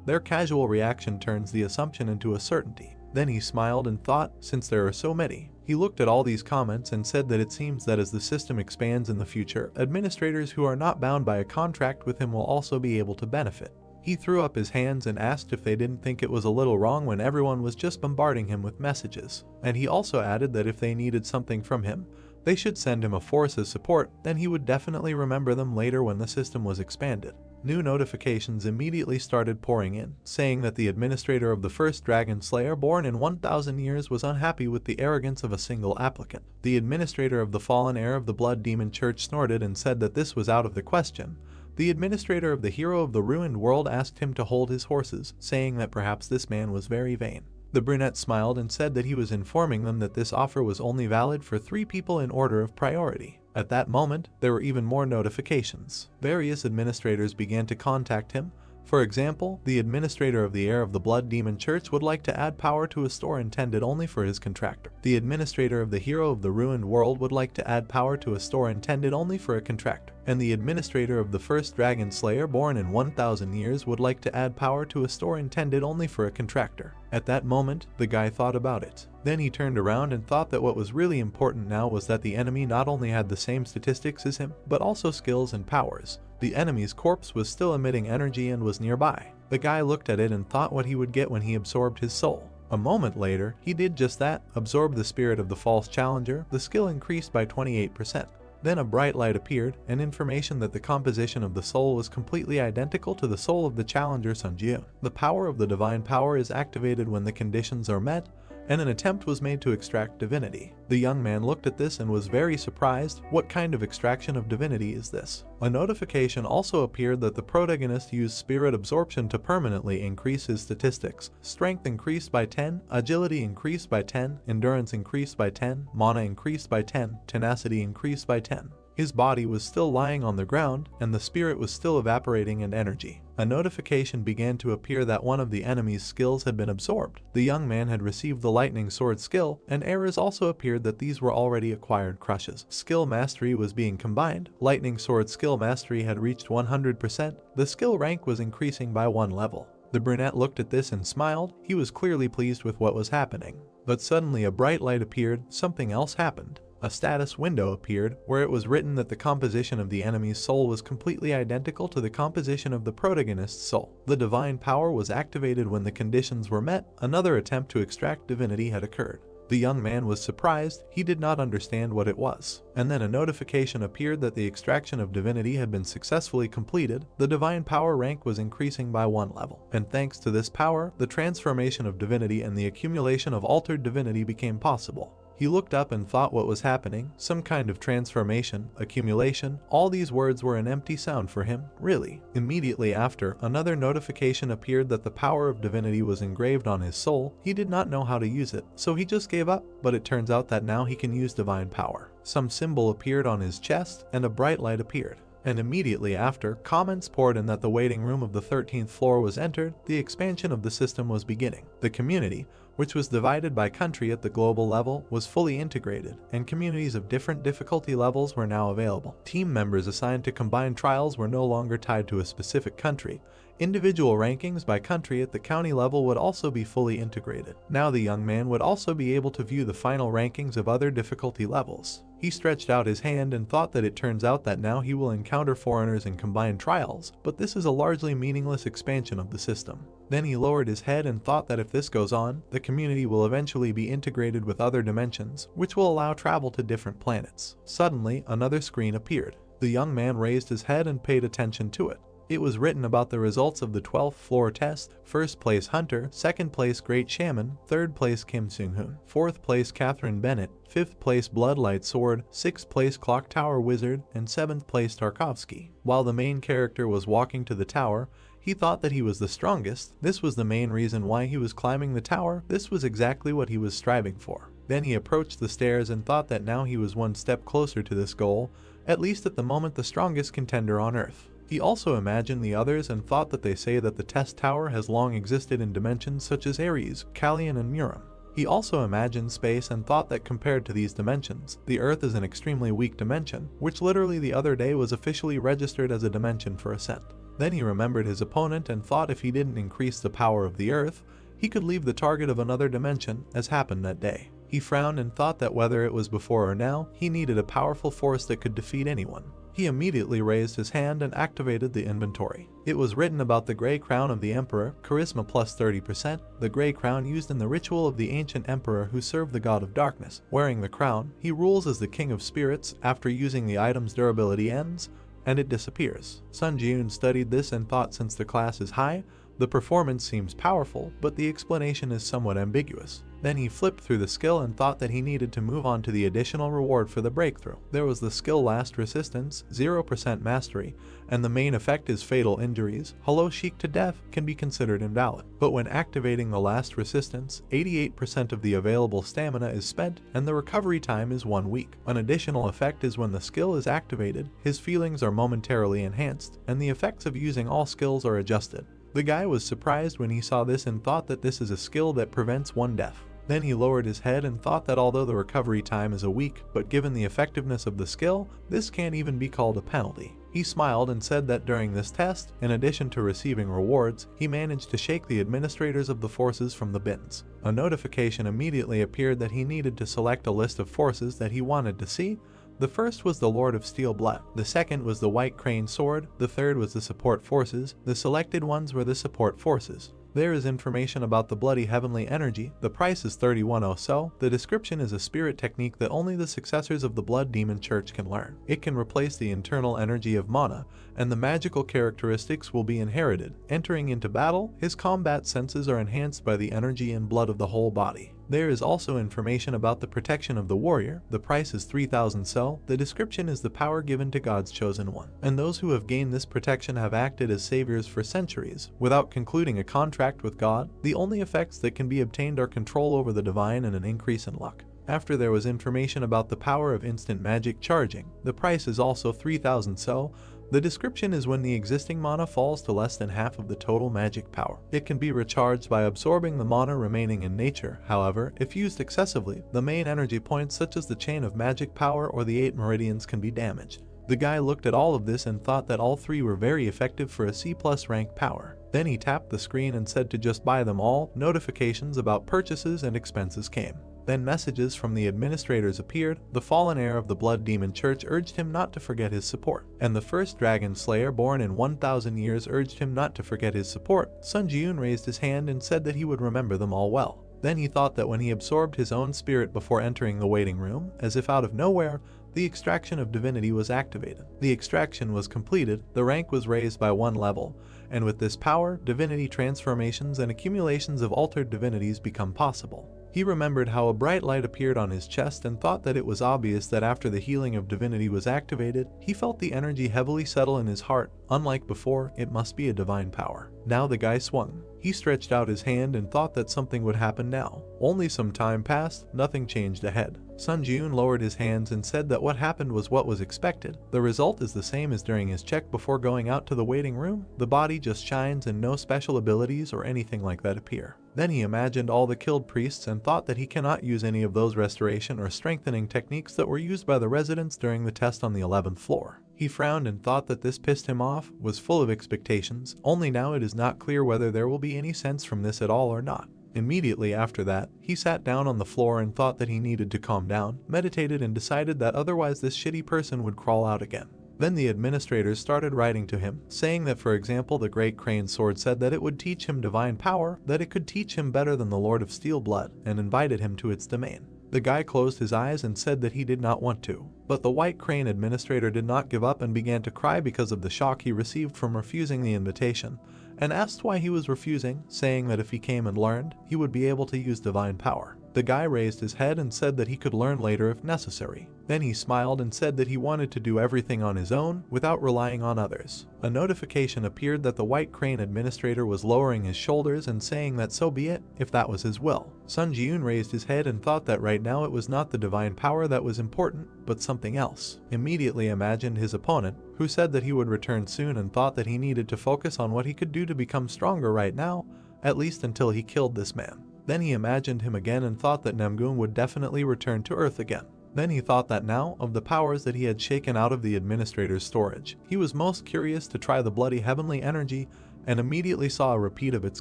Their casual reaction turns the assumption into a certainty. Then he smiled and thought, since there are so many. He looked at all these comments and said that it seems that as the system expands in the future, administrators who are not bound by a contract with him will also be able to benefit. He threw up his hands and asked if they didn't think it was a little wrong when everyone was just bombarding him with messages. And he also added that if they needed something from him, they should send him a force as support, then he would definitely remember them later when the system was expanded. New notifications immediately started pouring in, saying that the administrator of the first Dragon Slayer born in 1,000 years was unhappy with the arrogance of a single applicant. The administrator of the fallen heir of the Blood Demon Church snorted and said that this was out of the question. The administrator of the hero of the ruined world asked him to hold his horses, saying that perhaps this man was very vain. The brunette smiled and said that he was informing them that this offer was only valid for 3 people in order of priority. At that moment, there were even more notifications. Various administrators began to contact him. For example, the administrator of the heir of the Blood Demon Church would like to add power to a store intended only for his contractor. The administrator of the hero of the ruined world would like to add power to a store intended only for a contractor. And the administrator of the first Dragon Slayer born in 1,000 years would like to add power to a store intended only for a contractor. At that moment, the guy thought about it. Then he turned around and thought that what was really important now was that the enemy not only had the same statistics as him, but also skills and powers. The enemy's corpse was still emitting energy and was nearby. The guy looked at it and thought what he would get when he absorbed his soul. A moment later, he did just that, absorbed the spirit of the false challenger. The skill increased by 28%. Then a bright light appeared, and information that the composition of the soul was completely identical to the soul of the challenger Sun Jiun. The power of the divine power is activated when the conditions are met, and an attempt was made to extract divinity. The young man looked at this and was very surprised. What kind of extraction of divinity is this? A notification also appeared that the protagonist used spirit absorption to permanently increase his statistics. Strength increased by 10, agility increased by 10, endurance increased by 10, mana increased by 10, tenacity increased by 10. His body was still lying on the ground, and the spirit was still evaporating in energy. A notification began to appear that one of the enemy's skills had been absorbed. The young man had received the lightning sword skill, and errors also appeared that these were already acquired crushes. Skill mastery was being combined. Lightning sword skill mastery had reached 100%. The skill rank was increasing by 1 level. The brunette looked at this and smiled. He was clearly pleased with what was happening. But suddenly a bright light appeared. Something else happened. A status window appeared where it was written that the composition of the enemy's soul was completely identical to the composition of the protagonist's soul. The divine power was activated when the conditions were met. Another attempt to extract divinity had occurred. The young man was surprised. He did not understand what it was. And then a notification appeared that the extraction of divinity had been successfully completed. The divine power rank was increasing by 1 level. And thanks to this power, the transformation of divinity and the accumulation of altered divinity became possible. He looked up and thought what was happening. Some kind of transformation, accumulation, all these words were an empty sound for him, really. Immediately after, another notification appeared that the power of divinity was engraved on his soul. He did not know how to use it, so he just gave up, but it turns out that now he can use divine power. Some symbol appeared on his chest, and a bright light appeared. And immediately after, comments poured in that the waiting room of the 13th floor was entered. The expansion of the system was beginning. The community, which was divided by country at the global level, was fully integrated, and communities of different difficulty levels were now available. Team members assigned to combined trials were no longer tied to a specific country. Individual rankings by country at the county level would also be fully integrated. Now the young man would also be able to view the final rankings of other difficulty levels. He stretched out his hand and thought that it turns out that now he will encounter foreigners in combined trials, but this is a largely meaningless expansion of the system. Then he lowered his head and thought that if this goes on, the community will eventually be integrated with other dimensions, which will allow travel to different planets. Suddenly, another screen appeared. The young man raised his head and paid attention to it. It was written about the results of the 12th floor test. First place Hunter, second place Great Shaman, third place Kim Seung-hoon, fourth place Catherine Bennett, fifth place Bloodlight Sword, sixth place Clock Tower Wizard, and seventh place Tarkovsky. While the main character was walking to the tower, he thought that he was the strongest. This was the main reason why he was climbing the tower. This was exactly what he was striving for. Then he approached the stairs and thought that now he was one step closer to this goal, at least at the moment the strongest contender on Earth. He also imagined the others and thought that they say that the test tower has long existed in dimensions such as Ares, Callian, and Murim. He also imagined space and thought that compared to these dimensions, the Earth is an extremely weak dimension, which literally the other day was officially registered as a dimension for ascent. Then he remembered his opponent and thought if he didn't increase the power of the Earth, he could leave the target of another dimension, as happened that day. He frowned and thought that whether it was before or now, he needed a powerful force that could defeat anyone. He immediately raised his hand and activated the inventory. It was written about the gray crown of the emperor, charisma plus 30%, the gray crown used in the ritual of the ancient emperor who served the god of darkness. Wearing the crown, he rules as the king of spirits. After using the item's durability ends, and it disappears. Sun Jiun studied this and thought since the class is high, the performance seems powerful, but the explanation is somewhat ambiguous. Then he flipped through the skill and thought that he needed to move on to the additional reward for the breakthrough. There was the skill Last Resistance, 0% Mastery, and the main effect is Fatal Injuries. Hello Sheik to Death can be considered invalid. But when activating the Last Resistance, 88% of the available stamina is spent, and the recovery time is 1 week. An additional effect is when the skill is activated, his feelings are momentarily enhanced, and the effects of using all skills are adjusted. The guy was surprised when he saw this and thought that this is a skill that prevents 1 death. Then he lowered his head and thought that although the recovery time is a week, but given the effectiveness of the skill, this can't even be called a penalty. He smiled and said that during this test, in addition to receiving rewards, he managed to shake the administrators of the forces from the bins. A notification immediately appeared that he needed to select a list of forces that he wanted to see. The first was the Lord of Steel Blood, the second was the White Crane Sword, the third was the Support Forces, the selected ones were the Support Forces. There is information about the bloody heavenly energy. The price is 31 so. The description is a spirit technique that only the successors of the Blood Demon Church can learn. It can replace the internal energy of mana, and the magical characteristics will be inherited. Entering into battle, his combat senses are enhanced by the energy and blood of the whole body. There is also information about the protection of the warrior. The price is 3000 so. The description is the power given to God's chosen one, and those who have gained this protection have acted as saviors for centuries, without concluding a contract with God. The only effects that can be obtained are control over the divine and an increase in luck. After there was information about the power of instant magic charging. The price is also 3000 so. The description is when the existing mana falls to less than half of the total magic power. It can be recharged by absorbing the mana remaining in nature. However, if used excessively, the main energy points such as the chain of magic power or the 8 meridians can be damaged. The guy looked at all of this and thought that all 3 were very effective for a C+ rank power. Then he tapped the screen and said to just buy them all. Notifications about purchases and expenses came. Then messages from the administrators appeared. The fallen heir of the Blood Demon Church urged him not to forget his support, and the first dragon slayer born in 1000 years urged him not to forget his support. Sun Ji-yoon raised his hand and said that he would remember them all well. Then he thought that when he absorbed his own spirit before entering the waiting room, as if out of nowhere, the extraction of divinity was activated. The extraction was completed, the rank was raised by 1 level, and with this power, divinity transformations and accumulations of altered divinities become possible. He remembered how a bright light appeared on his chest and thought that it was obvious that after the healing of divinity was activated, he felt the energy heavily settle in his heart. Unlike before, it must be a divine power. Now the guy swung. He stretched out his hand and thought that something would happen now. Only some time passed, nothing changed ahead. Sun Ji-yoon lowered his hands and said that what happened was what was expected. The result is the same as during his check before going out to the waiting room. The body just shines and no special abilities or anything like that appear. Then he imagined all the killed priests and thought that he cannot use any of those restoration or strengthening techniques that were used by the residents during the test on the 11th floor. He frowned and thought that this pissed him off, was full of expectations, only now it is not clear whether there will be any sense from this at all or not. Immediately after that, he sat down on the floor and thought that he needed to calm down, meditated and decided that otherwise this shitty person would crawl out again. Then the administrators started writing to him, saying that for example the Great Crane Sword said that it would teach him divine power, that it could teach him better than the Lord of Steel Blood, and invited him to its domain. The guy closed his eyes and said that he did not want to. But the White Crane administrator did not give up and began to cry because of the shock he received from refusing the invitation, and asked why he was refusing, saying that if he came and learned, he would be able to use divine power. The guy raised his head and said that he could learn later if necessary. Then he smiled and said that he wanted to do everything on his own without relying on others. A notification appeared that the White Crane administrator was lowering his shoulders and saying that so be it, if that was his will. Sun Ji-yoon raised his head and thought that right now it was not the divine power that was important, but something else. Immediately imagined his opponent, who said that he would return soon and thought that he needed to focus on what he could do to become stronger right now, at least until he killed this man. Then he imagined him again and thought that Namgoon would definitely return to Earth again. Then he thought that now, of the powers that he had shaken out of the administrator's storage, he was most curious to try the bloody heavenly energy and immediately saw a repeat of its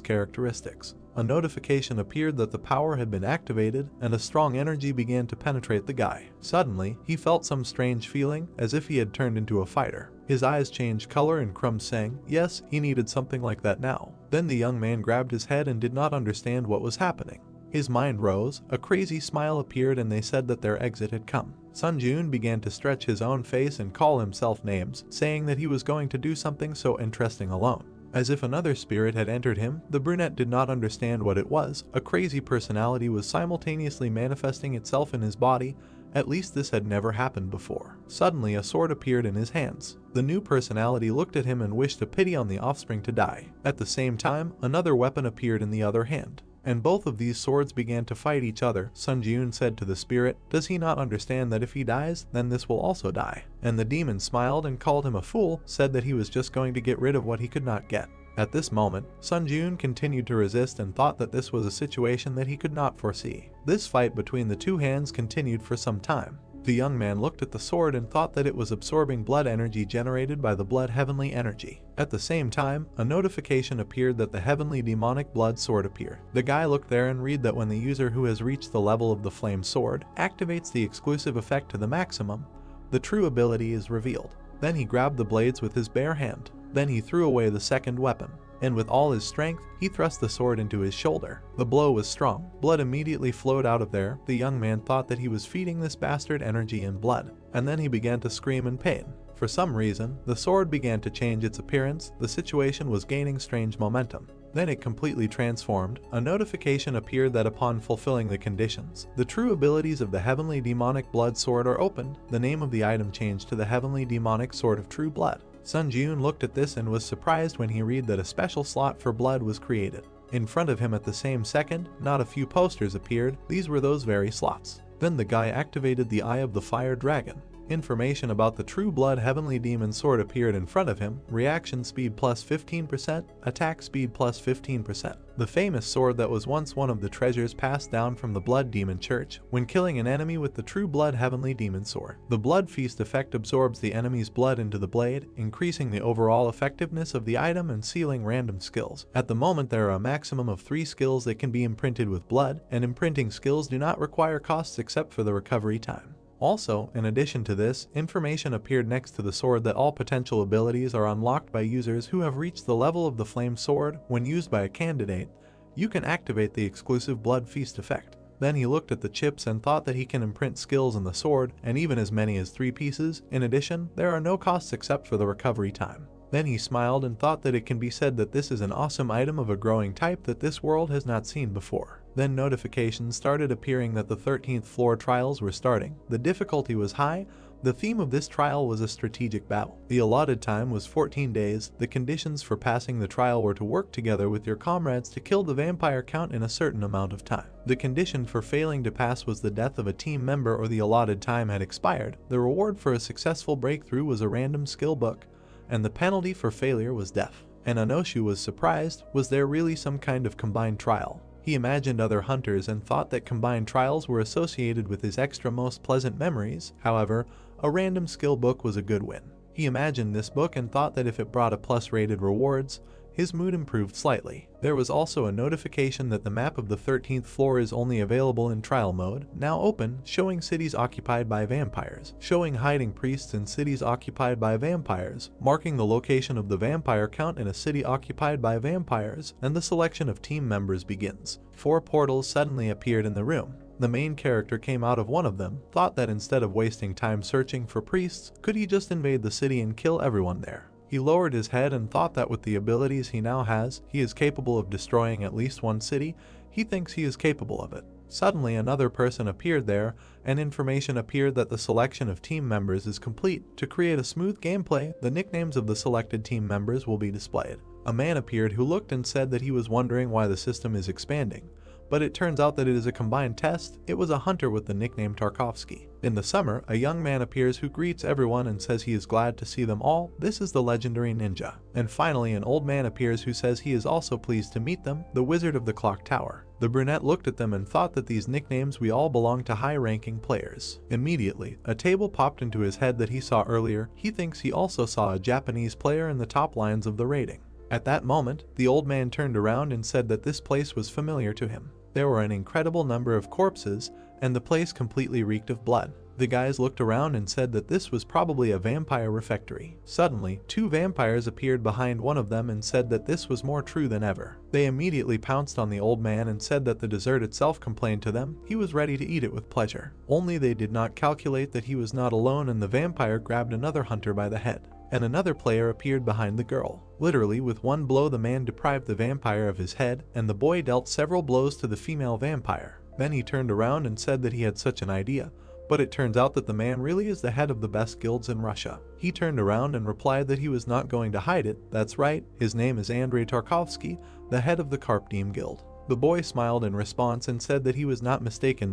characteristics. A notification appeared that the power had been activated and a strong energy began to penetrate the guy. Suddenly, he felt some strange feeling, as if he had turned into a fighter. His eyes changed color and Crumb sang, yes, he needed something like that now. Then the young man grabbed his head and did not understand what was happening. His mind rose, a crazy smile appeared and they said that their exit had come. Sun Ji-yoon began to stretch his own face and call himself names, saying that he was going to do something so interesting alone. As if another spirit had entered him, the brunette did not understand what it was. A crazy personality was simultaneously manifesting itself in his body. At least this had never happened before. Suddenly a sword appeared in his hands. The new personality looked at him and wished a pity on the offspring to die. At the same time, another weapon appeared in the other hand, and both of these swords began to fight each other. Sun Ji-yoon said to the spirit, does he not understand that if he dies, then this will also die? And the demon smiled and called him a fool, said that he was just going to get rid of what he could not get. At this moment, Sun Ji-yoon continued to resist and thought that this was a situation that he could not foresee. This fight between the two hands continued for some time. The young man looked at the sword and thought that it was absorbing blood energy generated by the blood heavenly energy. At the same time, a notification appeared that the heavenly demonic blood sword appeared. The guy looked there and read that when the user who has reached the level of the flame sword activates the exclusive effect to the maximum, the true ability is revealed. Then he grabbed the blades with his bare hand. Then he threw away the second weapon. and with all his strength, he thrust the sword into his shoulder. The blow was strong. Blood immediately flowed out of there. The young man thought that he was feeding this bastard energy and blood, and then he began to scream in pain. For some reason, the sword began to change its appearance. The situation was gaining strange momentum. Then it completely transformed. A notification appeared that upon fulfilling the conditions, the true abilities of the Heavenly Demonic Blood Sword are opened. The name of the item changed to the Heavenly Demonic Sword of True Blood. Sun Jun looked at this and was surprised when he read that a special slot for blood was created. In front of him at the same second, not a few posters appeared. These were those very slots. Then the guy activated the Eye of the Fire Dragon. Information about the True Blood Heavenly Demon Sword appeared in front of him. Reaction speed plus 15%, attack speed plus 15%. The famous sword that was once one of the treasures passed down from the Blood Demon Church when killing an enemy with the True Blood Heavenly Demon Sword. The Blood Feast effect absorbs the enemy's blood into the blade, increasing the overall effectiveness of the item and sealing random skills. At the moment, there are a maximum of 3 skills that can be imprinted with blood, and imprinting skills do not require costs except for the recovery time. Also, in addition to this, information appeared next to the sword that all potential abilities are unlocked by users who have reached the level of the Flame Sword. When used by a candidate, you can activate the exclusive Blood Feast effect. Then he looked at the chips and thought that he can imprint skills in the sword, and even as many as 3 pieces. In addition, there are no costs except for the recovery time. Then he smiled and thought that it can be said that this is an awesome item of a growing type that this world has not seen before. Then notifications started appearing that the 13th floor trials were starting. The difficulty was high. The theme of this trial was a strategic battle. The allotted time was 14 days. The conditions for passing the trial were to work together with your comrades to kill the vampire count in a certain amount of time. The condition for failing to pass was the death of a team member or the allotted time had expired. The reward for a successful breakthrough was a random skill book, and the penalty for failure was death. And Anoshu was surprised. Was there really some kind of combined trial? He imagined other hunters and thought that combined trials were associated with his extra most pleasant memories. However, a random skill book was a good win. He imagined this book and thought that if it brought a plus-rated rewards, his mood improved slightly. There was also a notification that the map of the 13th floor is only available in trial mode, now open, showing cities occupied by vampires, showing hiding priests in cities occupied by vampires, marking the location of the vampire count in a city occupied by vampires, and the selection of team members begins. 4 portals suddenly appeared in the room. The main character came out of one of them, thought that instead of wasting time searching for priests, could he just invade the city and kill everyone there? He lowered his head and thought that with the abilities he now has, he is capable of destroying at least one city. He thinks he is capable of it. Suddenly another person appeared there, and information appeared that the selection of team members is complete. To create a smooth gameplay, the nicknames of the selected team members will be displayed. A man appeared who looked and said that he was wondering why the system is expanding. But it turns out that it is a combined test. It was a hunter with the nickname Tarkovsky. In the summer, a young man appears who greets everyone and says he is glad to see them all. This is the legendary ninja. And finally, an old man appears who says he is also pleased to meet them, the Wizard of the Clock Tower. The brunette looked at them and thought that these nicknames we all belong to high-ranking players. Immediately, a table popped into his head that he saw earlier. He thinks he also saw a Japanese player in the top lines of the rating. At that moment, the old man turned around and said that this place was familiar to him. There were an incredible number of corpses, and the place completely reeked of blood. The guys looked around and said that this was probably a vampire refectory. Suddenly, 2 vampires appeared behind one of them and said that this was more true than ever. They immediately pounced on the old man and said that the dessert itself complained to them. He was ready to eat it with pleasure. Only they did not calculate that he was not alone, and the vampire grabbed another hunter by the head. And another player appeared behind the girl. Literally, with one blow the man deprived the vampire of his head, and the boy dealt several blows to the female vampire. Then he turned around and said that he had such an idea, but it turns out that the man really is the head of the best guilds in Russia. He turned around and replied that he was not going to hide it. That's right, his name is Andrei Tarkovsky, the head of the Karpdim Guild. The boy smiled in response and said that he was not mistaken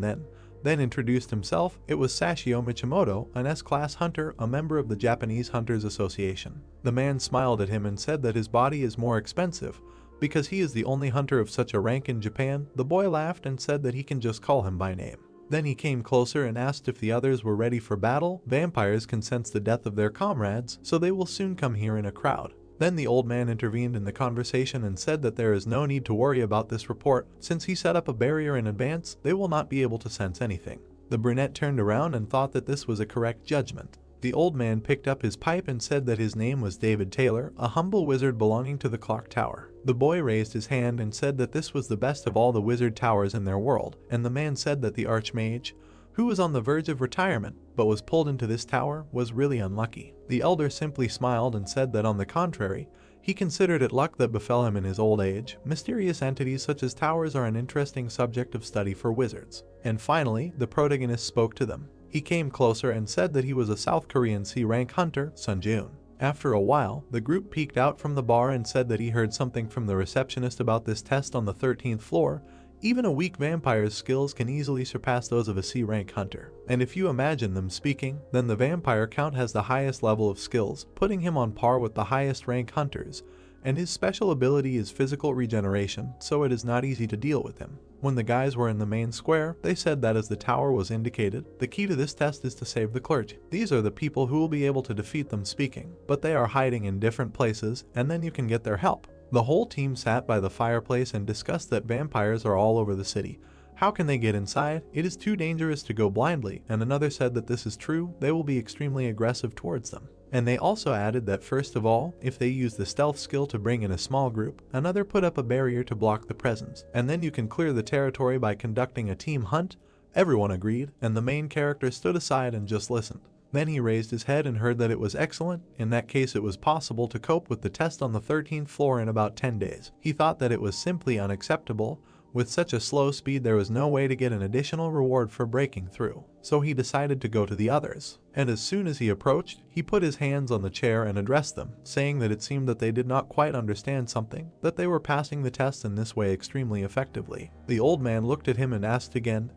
then introduced himself. It was Sashio Michimoto, an S-class hunter, a member of the Japanese Hunters Association. The man smiled at him and said that his body is more expensive because he is the only hunter of such a rank in Japan. The boy laughed and said that he can just call him by name. Then he came closer and asked if the others were ready for battle. Vampires can sense the death of their comrades, so they will soon come here in a crowd. Then the old man intervened in the conversation and said that there is no need to worry about this report. Since he set up a barrier in advance, they will not be able to sense anything. The brunette turned around and thought that this was a correct judgment. The old man picked up his pipe and said that his name was David Taylor, a humble wizard belonging to the clock tower. The boy raised his hand and said that this was the best of all the wizard towers in their world, and the man said that the archmage, who was on the verge of retirement but was pulled into this tower, was really unlucky. The elder simply smiled and said that on the contrary, he considered it luck that befell him in his old age. Mysterious entities such as towers are an interesting subject of study for wizards. And finally, the protagonist spoke to them. He came closer and said that he was a South Korean C-rank hunter, Sunjun. After a while, the group peeked out from the bar and said that he heard something from the receptionist about this test on the 13th floor. Even a weak vampire's skills can easily surpass those of a C-rank hunter. And if you imagine them speaking, then the vampire count has the highest level of skills, putting him on par with the highest rank hunters, and his special ability is physical regeneration, so it is not easy to deal with him. When the guys were in the main square, they said that as the tower was indicated, the key to this test is to save the clergy. These are the people who will be able to defeat them speaking, but they are hiding in different places, and then you can get their help. The whole team sat by the fireplace and discussed that vampires are all over the city. How can they get inside? It is too dangerous to go blindly, and another said that this is true, they will be extremely aggressive towards them. And they also added that first of all, if they use the stealth skill to bring in a small group, another put up a barrier to block the presence, and then you can clear the territory by conducting a team hunt. Everyone agreed, and the main character stood aside and just listened. Then he raised his head and heard that it was excellent. In that case, it was possible to cope with the test on the 13th floor in about 10 days. He thought that it was simply unacceptable. With such a slow speed, there was no way to get an additional reward for breaking through. So he decided to go to the others. And as soon as he approached, he put his hands on the chair and addressed them, saying that it seemed that they did not quite understand something, that they were passing the test in this way extremely effectively. The old man looked at him and asked again,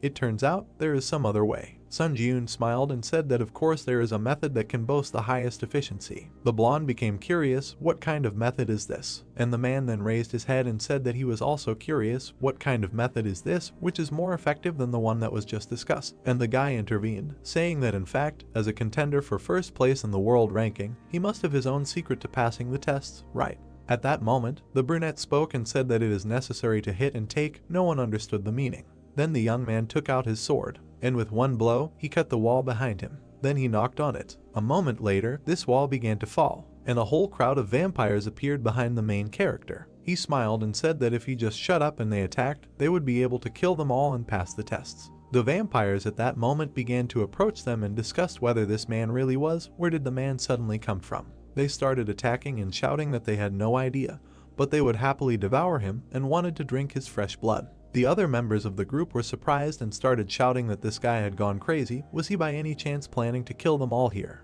it turns out there is some other way. Sunjun smiled and said that of course there is a method that can boast the highest efficiency. The blonde became curious, what kind of method is this? And the man then raised his head and said that he was also curious, what kind of method is this, which is more effective than the one that was just discussed? And the guy intervened, saying that in fact, as a contender for first place in the world ranking, he must have his own secret to passing the tests, right? At that moment, the brunette spoke and said that it is necessary to hit and take. No one understood the meaning. Then the young man took out his sword, and with one blow, he cut the wall behind him. Then he knocked on it. A moment later, this wall began to fall, and a whole crowd of vampires appeared behind the main character. He smiled and said that if he just shut up and they attacked, they would be able to kill them all and pass the tests. The vampires at that moment began to approach them and discussed whether this man really was. Where did the man suddenly come from? They started attacking and shouting that they had no idea, but they would happily devour him and wanted to drink his fresh blood. The other members of the group were surprised and started shouting that this guy had gone crazy. Was he by any chance planning to kill them all here?